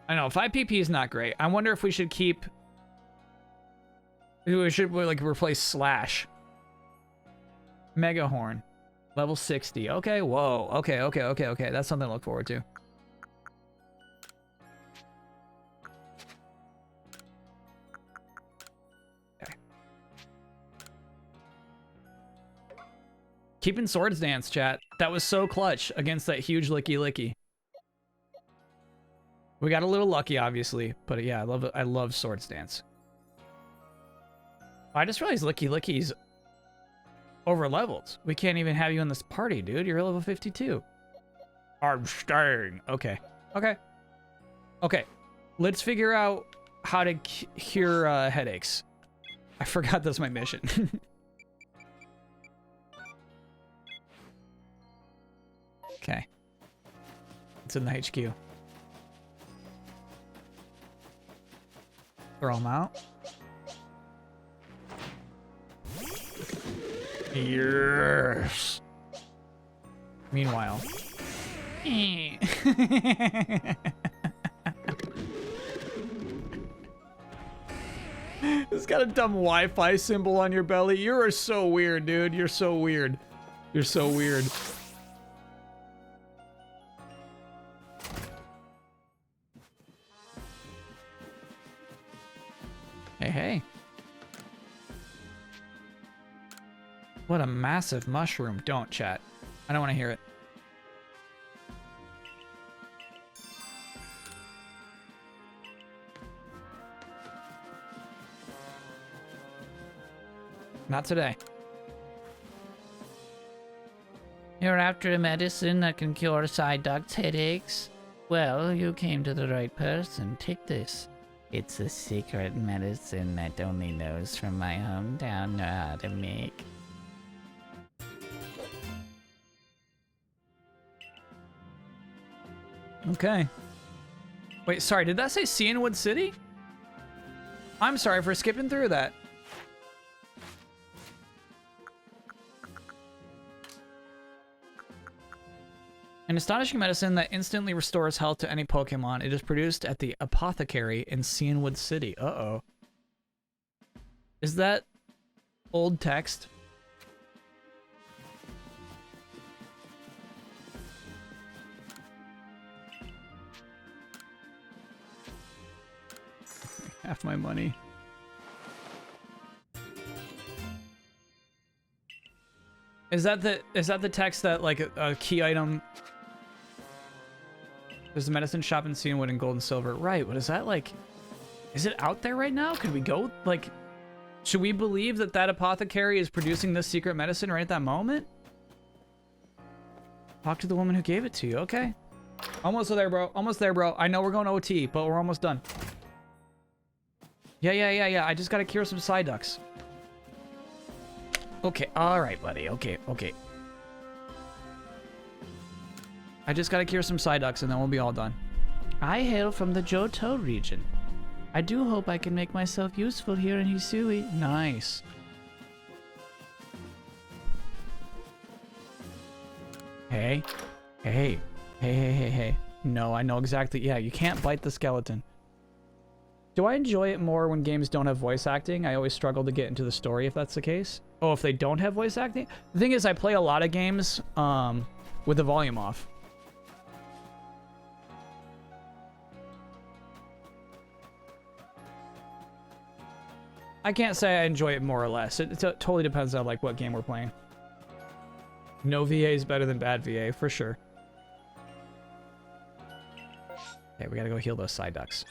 I know 5 PP is not great. I wonder if we should keep like replace slash. Mega horn. Level 60. Okay, whoa. Okay. That's something to look forward to. Keeping Swords Dance, chat. That was so clutch against that huge Licky Licky. We got a little lucky, obviously, but yeah, I love Swords Dance. I just realized Licky Licky's over leveled. We can't even have you in this party, dude. You're level 52. I'm staying. Okay. Let's figure out how to cure headaches. I forgot that's my mission. Okay. It's in the HQ. Throw them out. Yes. Meanwhile. It's got a dumb Wi-Fi symbol on your belly. You are so weird, dude. You're so weird. You're so weird. Hey. What a massive mushroom. Don't, chat. I don't want to hear it. Not today. You're after a medicine that can cure side ducts headaches? Well, you came to the right person. Take this. It's a secret medicine that only those from my hometown know how to make. Okay. Wait, sorry, did that say Cianwood City? I'm sorry for skipping through that. An astonishing medicine that instantly restores health to any Pokemon. It is produced at the apothecary in Cianwood City. Uh-oh. Is that old text? Half my money. Is that the text that like a key item? There's a medicine shop in Cianwood and Gold and Silver. Right, what is that like? Is it out there right now? Could we go like, should we believe that that apothecary is producing this secret medicine right at that moment? Talk to the woman who gave it to you. Okay. Almost there, bro. Almost there, bro. I know we're going OT, but we're almost done. Yeah. I just gotta cure some Psyducks. Okay, alright, buddy. Okay. I just gotta cure some Psyducks and then we'll be all done. I hail from the Johto region. I do hope I can make myself useful here in Hisui. Nice. Hey. No, I know exactly. Yeah, you can't bite the skeleton. Do I enjoy it more when games don't have voice acting? I always struggle to get into the story if that's the case. Oh, if they don't have voice acting? The thing is, I play a lot of games with the volume off. I can't say I enjoy it more or less. It totally depends on like what game we're playing. No VA is better than bad VA, for sure. Okay, we gotta go heal those Psyducks.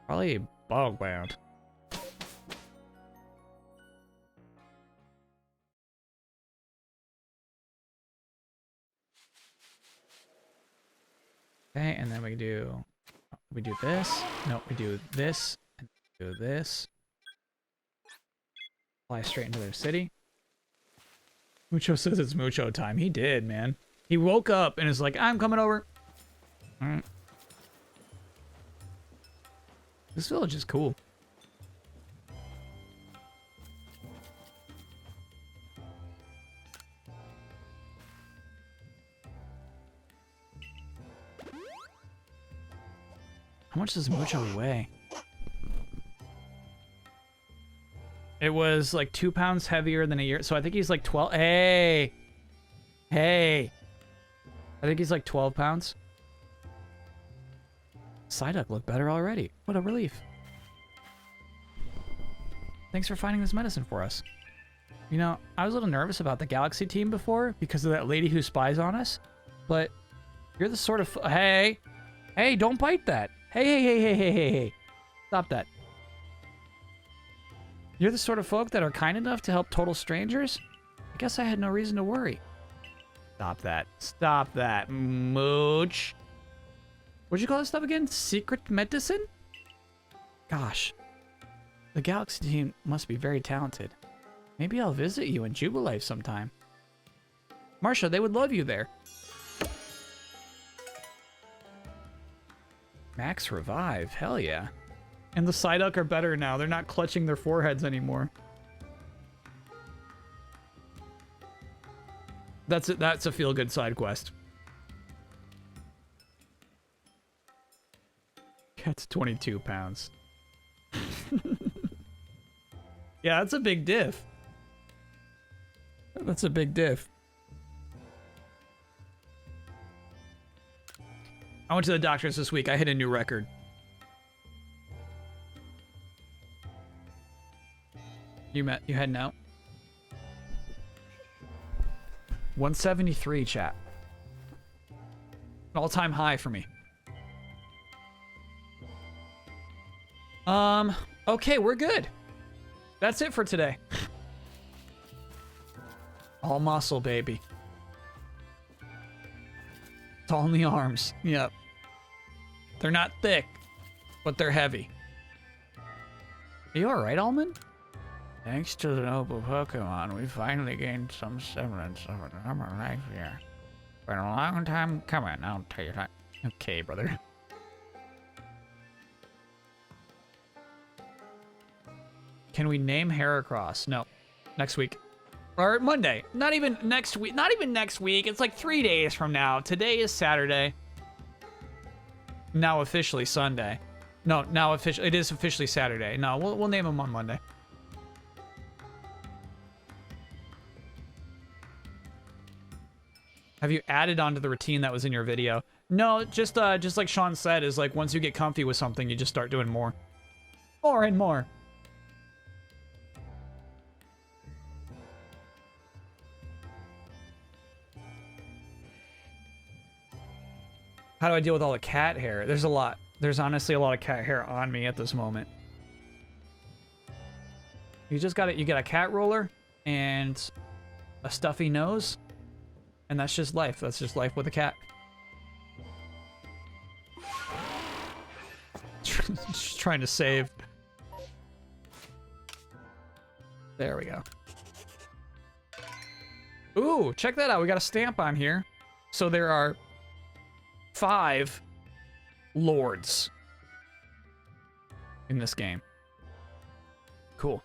Probably bog bound. Okay, and then we do We do this. No, we do this. And do this. Fly straight into their city. Mucho says it's Mucho time. He did, man. He woke up and is like, I'm coming over. All right. This village is cool. How much does Mucho weigh? It was like 2 pounds heavier than a year. So I think he's like 12. Hey. Hey. I think he's like 12 pounds. Psyduck looked better already. What a relief. Thanks for finding this medicine for us. You know, I was a little nervous about the Galaxy team before because of that lady who spies on us. But you're the sort of... Hey. Hey, don't bite that. Hey, hey, hey, hey, hey, hey, hey. Stop that. You're the sort of folk that are kind enough to help total strangers? I guess I had no reason to worry. Stop that. Stop that, Mooch. What'd you call this stuff again? Secret medicine? Gosh. The Galaxy team must be very talented. Maybe I'll visit you in Jubilife sometime. Marsha, they would love you there. Max Revive. Hell yeah. And the Psyduck are better now. They're not clutching their foreheads anymore. That's it. That's a feel-good side quest. Cat's 22 pounds. Yeah, that's a big diff. That's a big diff. I went to the doctor's this week. I hit a new record. You heading out? 173, chat. An all-time high for me. Okay, we're good. That's it for today. All muscle, baby. It's all in the arms. Yep. They're not thick, but they're heavy. Are you alright, Almond? Thanks to the noble Pokemon, we finally gained some semblance of a normal life here. Been a long time coming, I'll tell you that. Okay, brother. Can we name Heracross? No. Next week. Or Monday. Not even next week. Not even next week. It's like 3 days from now. Today is Saturday. Now officially Sunday. No, now it is officially Saturday. No, we'll name him on Monday. Have you added onto the routine that was in your video? No, just like Sean said, is like once you get comfy with something, you just start doing more. More and more. How do I deal with all the cat hair? There's a lot. There's honestly a lot of cat hair on me at this moment. You just got it. You get a cat roller and a stuffy nose. And that's just life. That's just life with a cat. Just trying to save. There we go. Ooh, check that out. We got a stamp on here. So there are 5 lords in this game. Cool.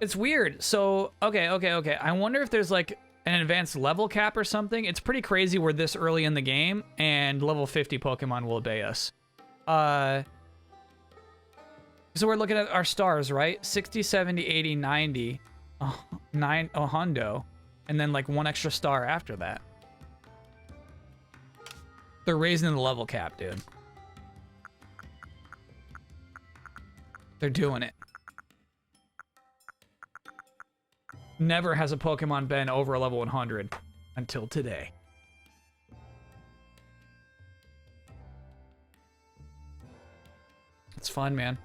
It's weird. So, okay. I wonder if there's like an advanced level cap or something. It's pretty crazy we're this early in the game and level 50 Pokemon will obey us. So we're looking at our stars, right? 60, 70, 80, 90, 9, a hundo, and then like 1 extra star after that. They're raising the level cap, dude. They're doing it. Never has a Pokemon been over a level 100 until today. It's fun, man.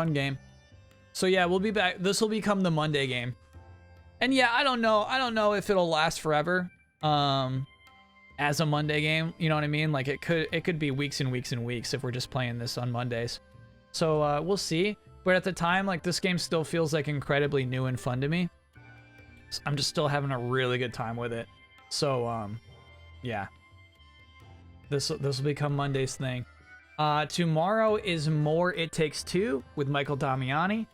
Fun game. So yeah, we'll be back. This will become the Monday game. And yeah, I don't know if it'll last forever. As a Monday game, you know what I mean? Like it could be weeks and weeks and weeks if we're just playing this on Mondays. So we'll see. But at the time, like this game still feels like incredibly new and fun to me. I'm just still having a really good time with it. So yeah. This will become Monday's thing. Tomorrow is more It Takes Two with Michael Damiani.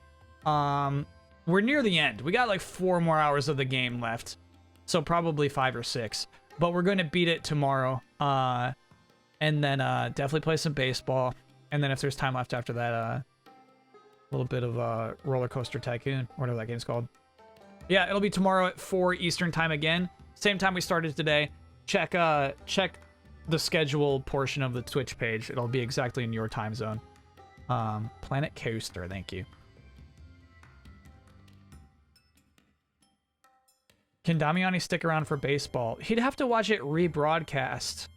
We're near the end. We got like 4 more hours of the game left. So probably 5 or 6. But we're going to beat it tomorrow. And then definitely play some baseball. And then if there's time left after that, a little bit of Roller Coaster Tycoon, whatever that game's called. Yeah, it'll be tomorrow at 4 Eastern time again. Same time we started today. Check the schedule portion of the Twitch page. It'll be exactly in your time zone. Planet Coaster, thank you. Can Damiani stick around for baseball? He'd have to watch it rebroadcast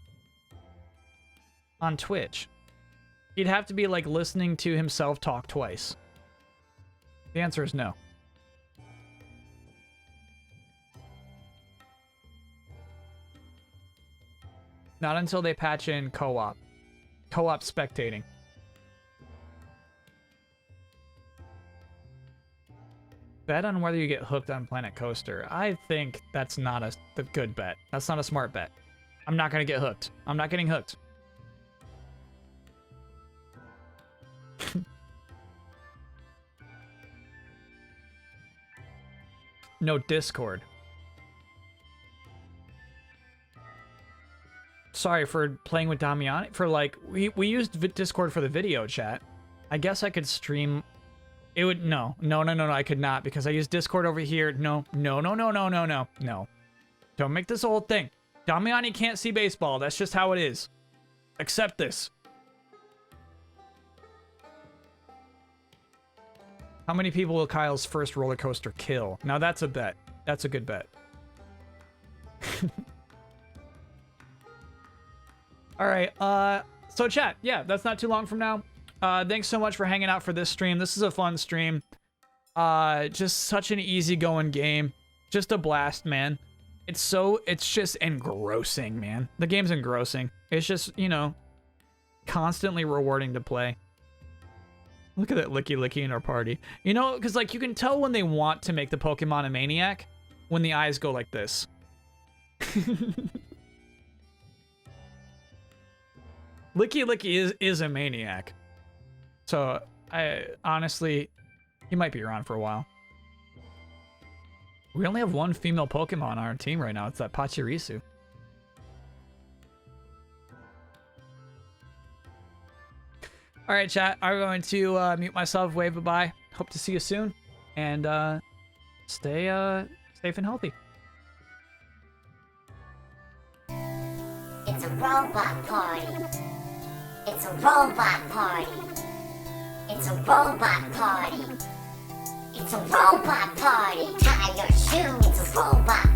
on Twitch. He'd have to be like listening to himself talk twice. The answer is no. Not until they patch in co-op. Co-op spectating. Bet on whether you get hooked on Planet Coaster. I think that's not a good bet. That's not a smart bet. I'm not going to get hooked. I'm not getting hooked. No Discord. Sorry for playing with Damiani. For like, we used Discord for the video chat. I guess I could stream. It would, no, I could not because I use Discord over here. No. Don't make this a whole thing. Damiani can't see baseball. That's just how it is. Accept this. How many people will Kyle's first roller coaster kill? Now that's a bet. That's a good bet. All right. So chat, yeah, that's not too long from now. Thanks so much for hanging out for this stream. This is a fun stream. Just such an easygoing game. Just a blast, man. It's just engrossing, man. The game's engrossing. It's just, you know, constantly rewarding to play. Look at that licky in our party. You know, because like you can tell when they want to make the Pokemon a maniac when the eyes go like this. Licky is a maniac. So I honestly, he might be around for a while. We only have one female Pokemon on our team right now. It's that Pachirisu. All right, chat. I'm going to mute myself, wave bye-bye. Hope to see you soon. And stay safe and healthy. It's a robot party. It's a robot party. It's a robot party. It's a robot party. Tie your shoe. It's a robot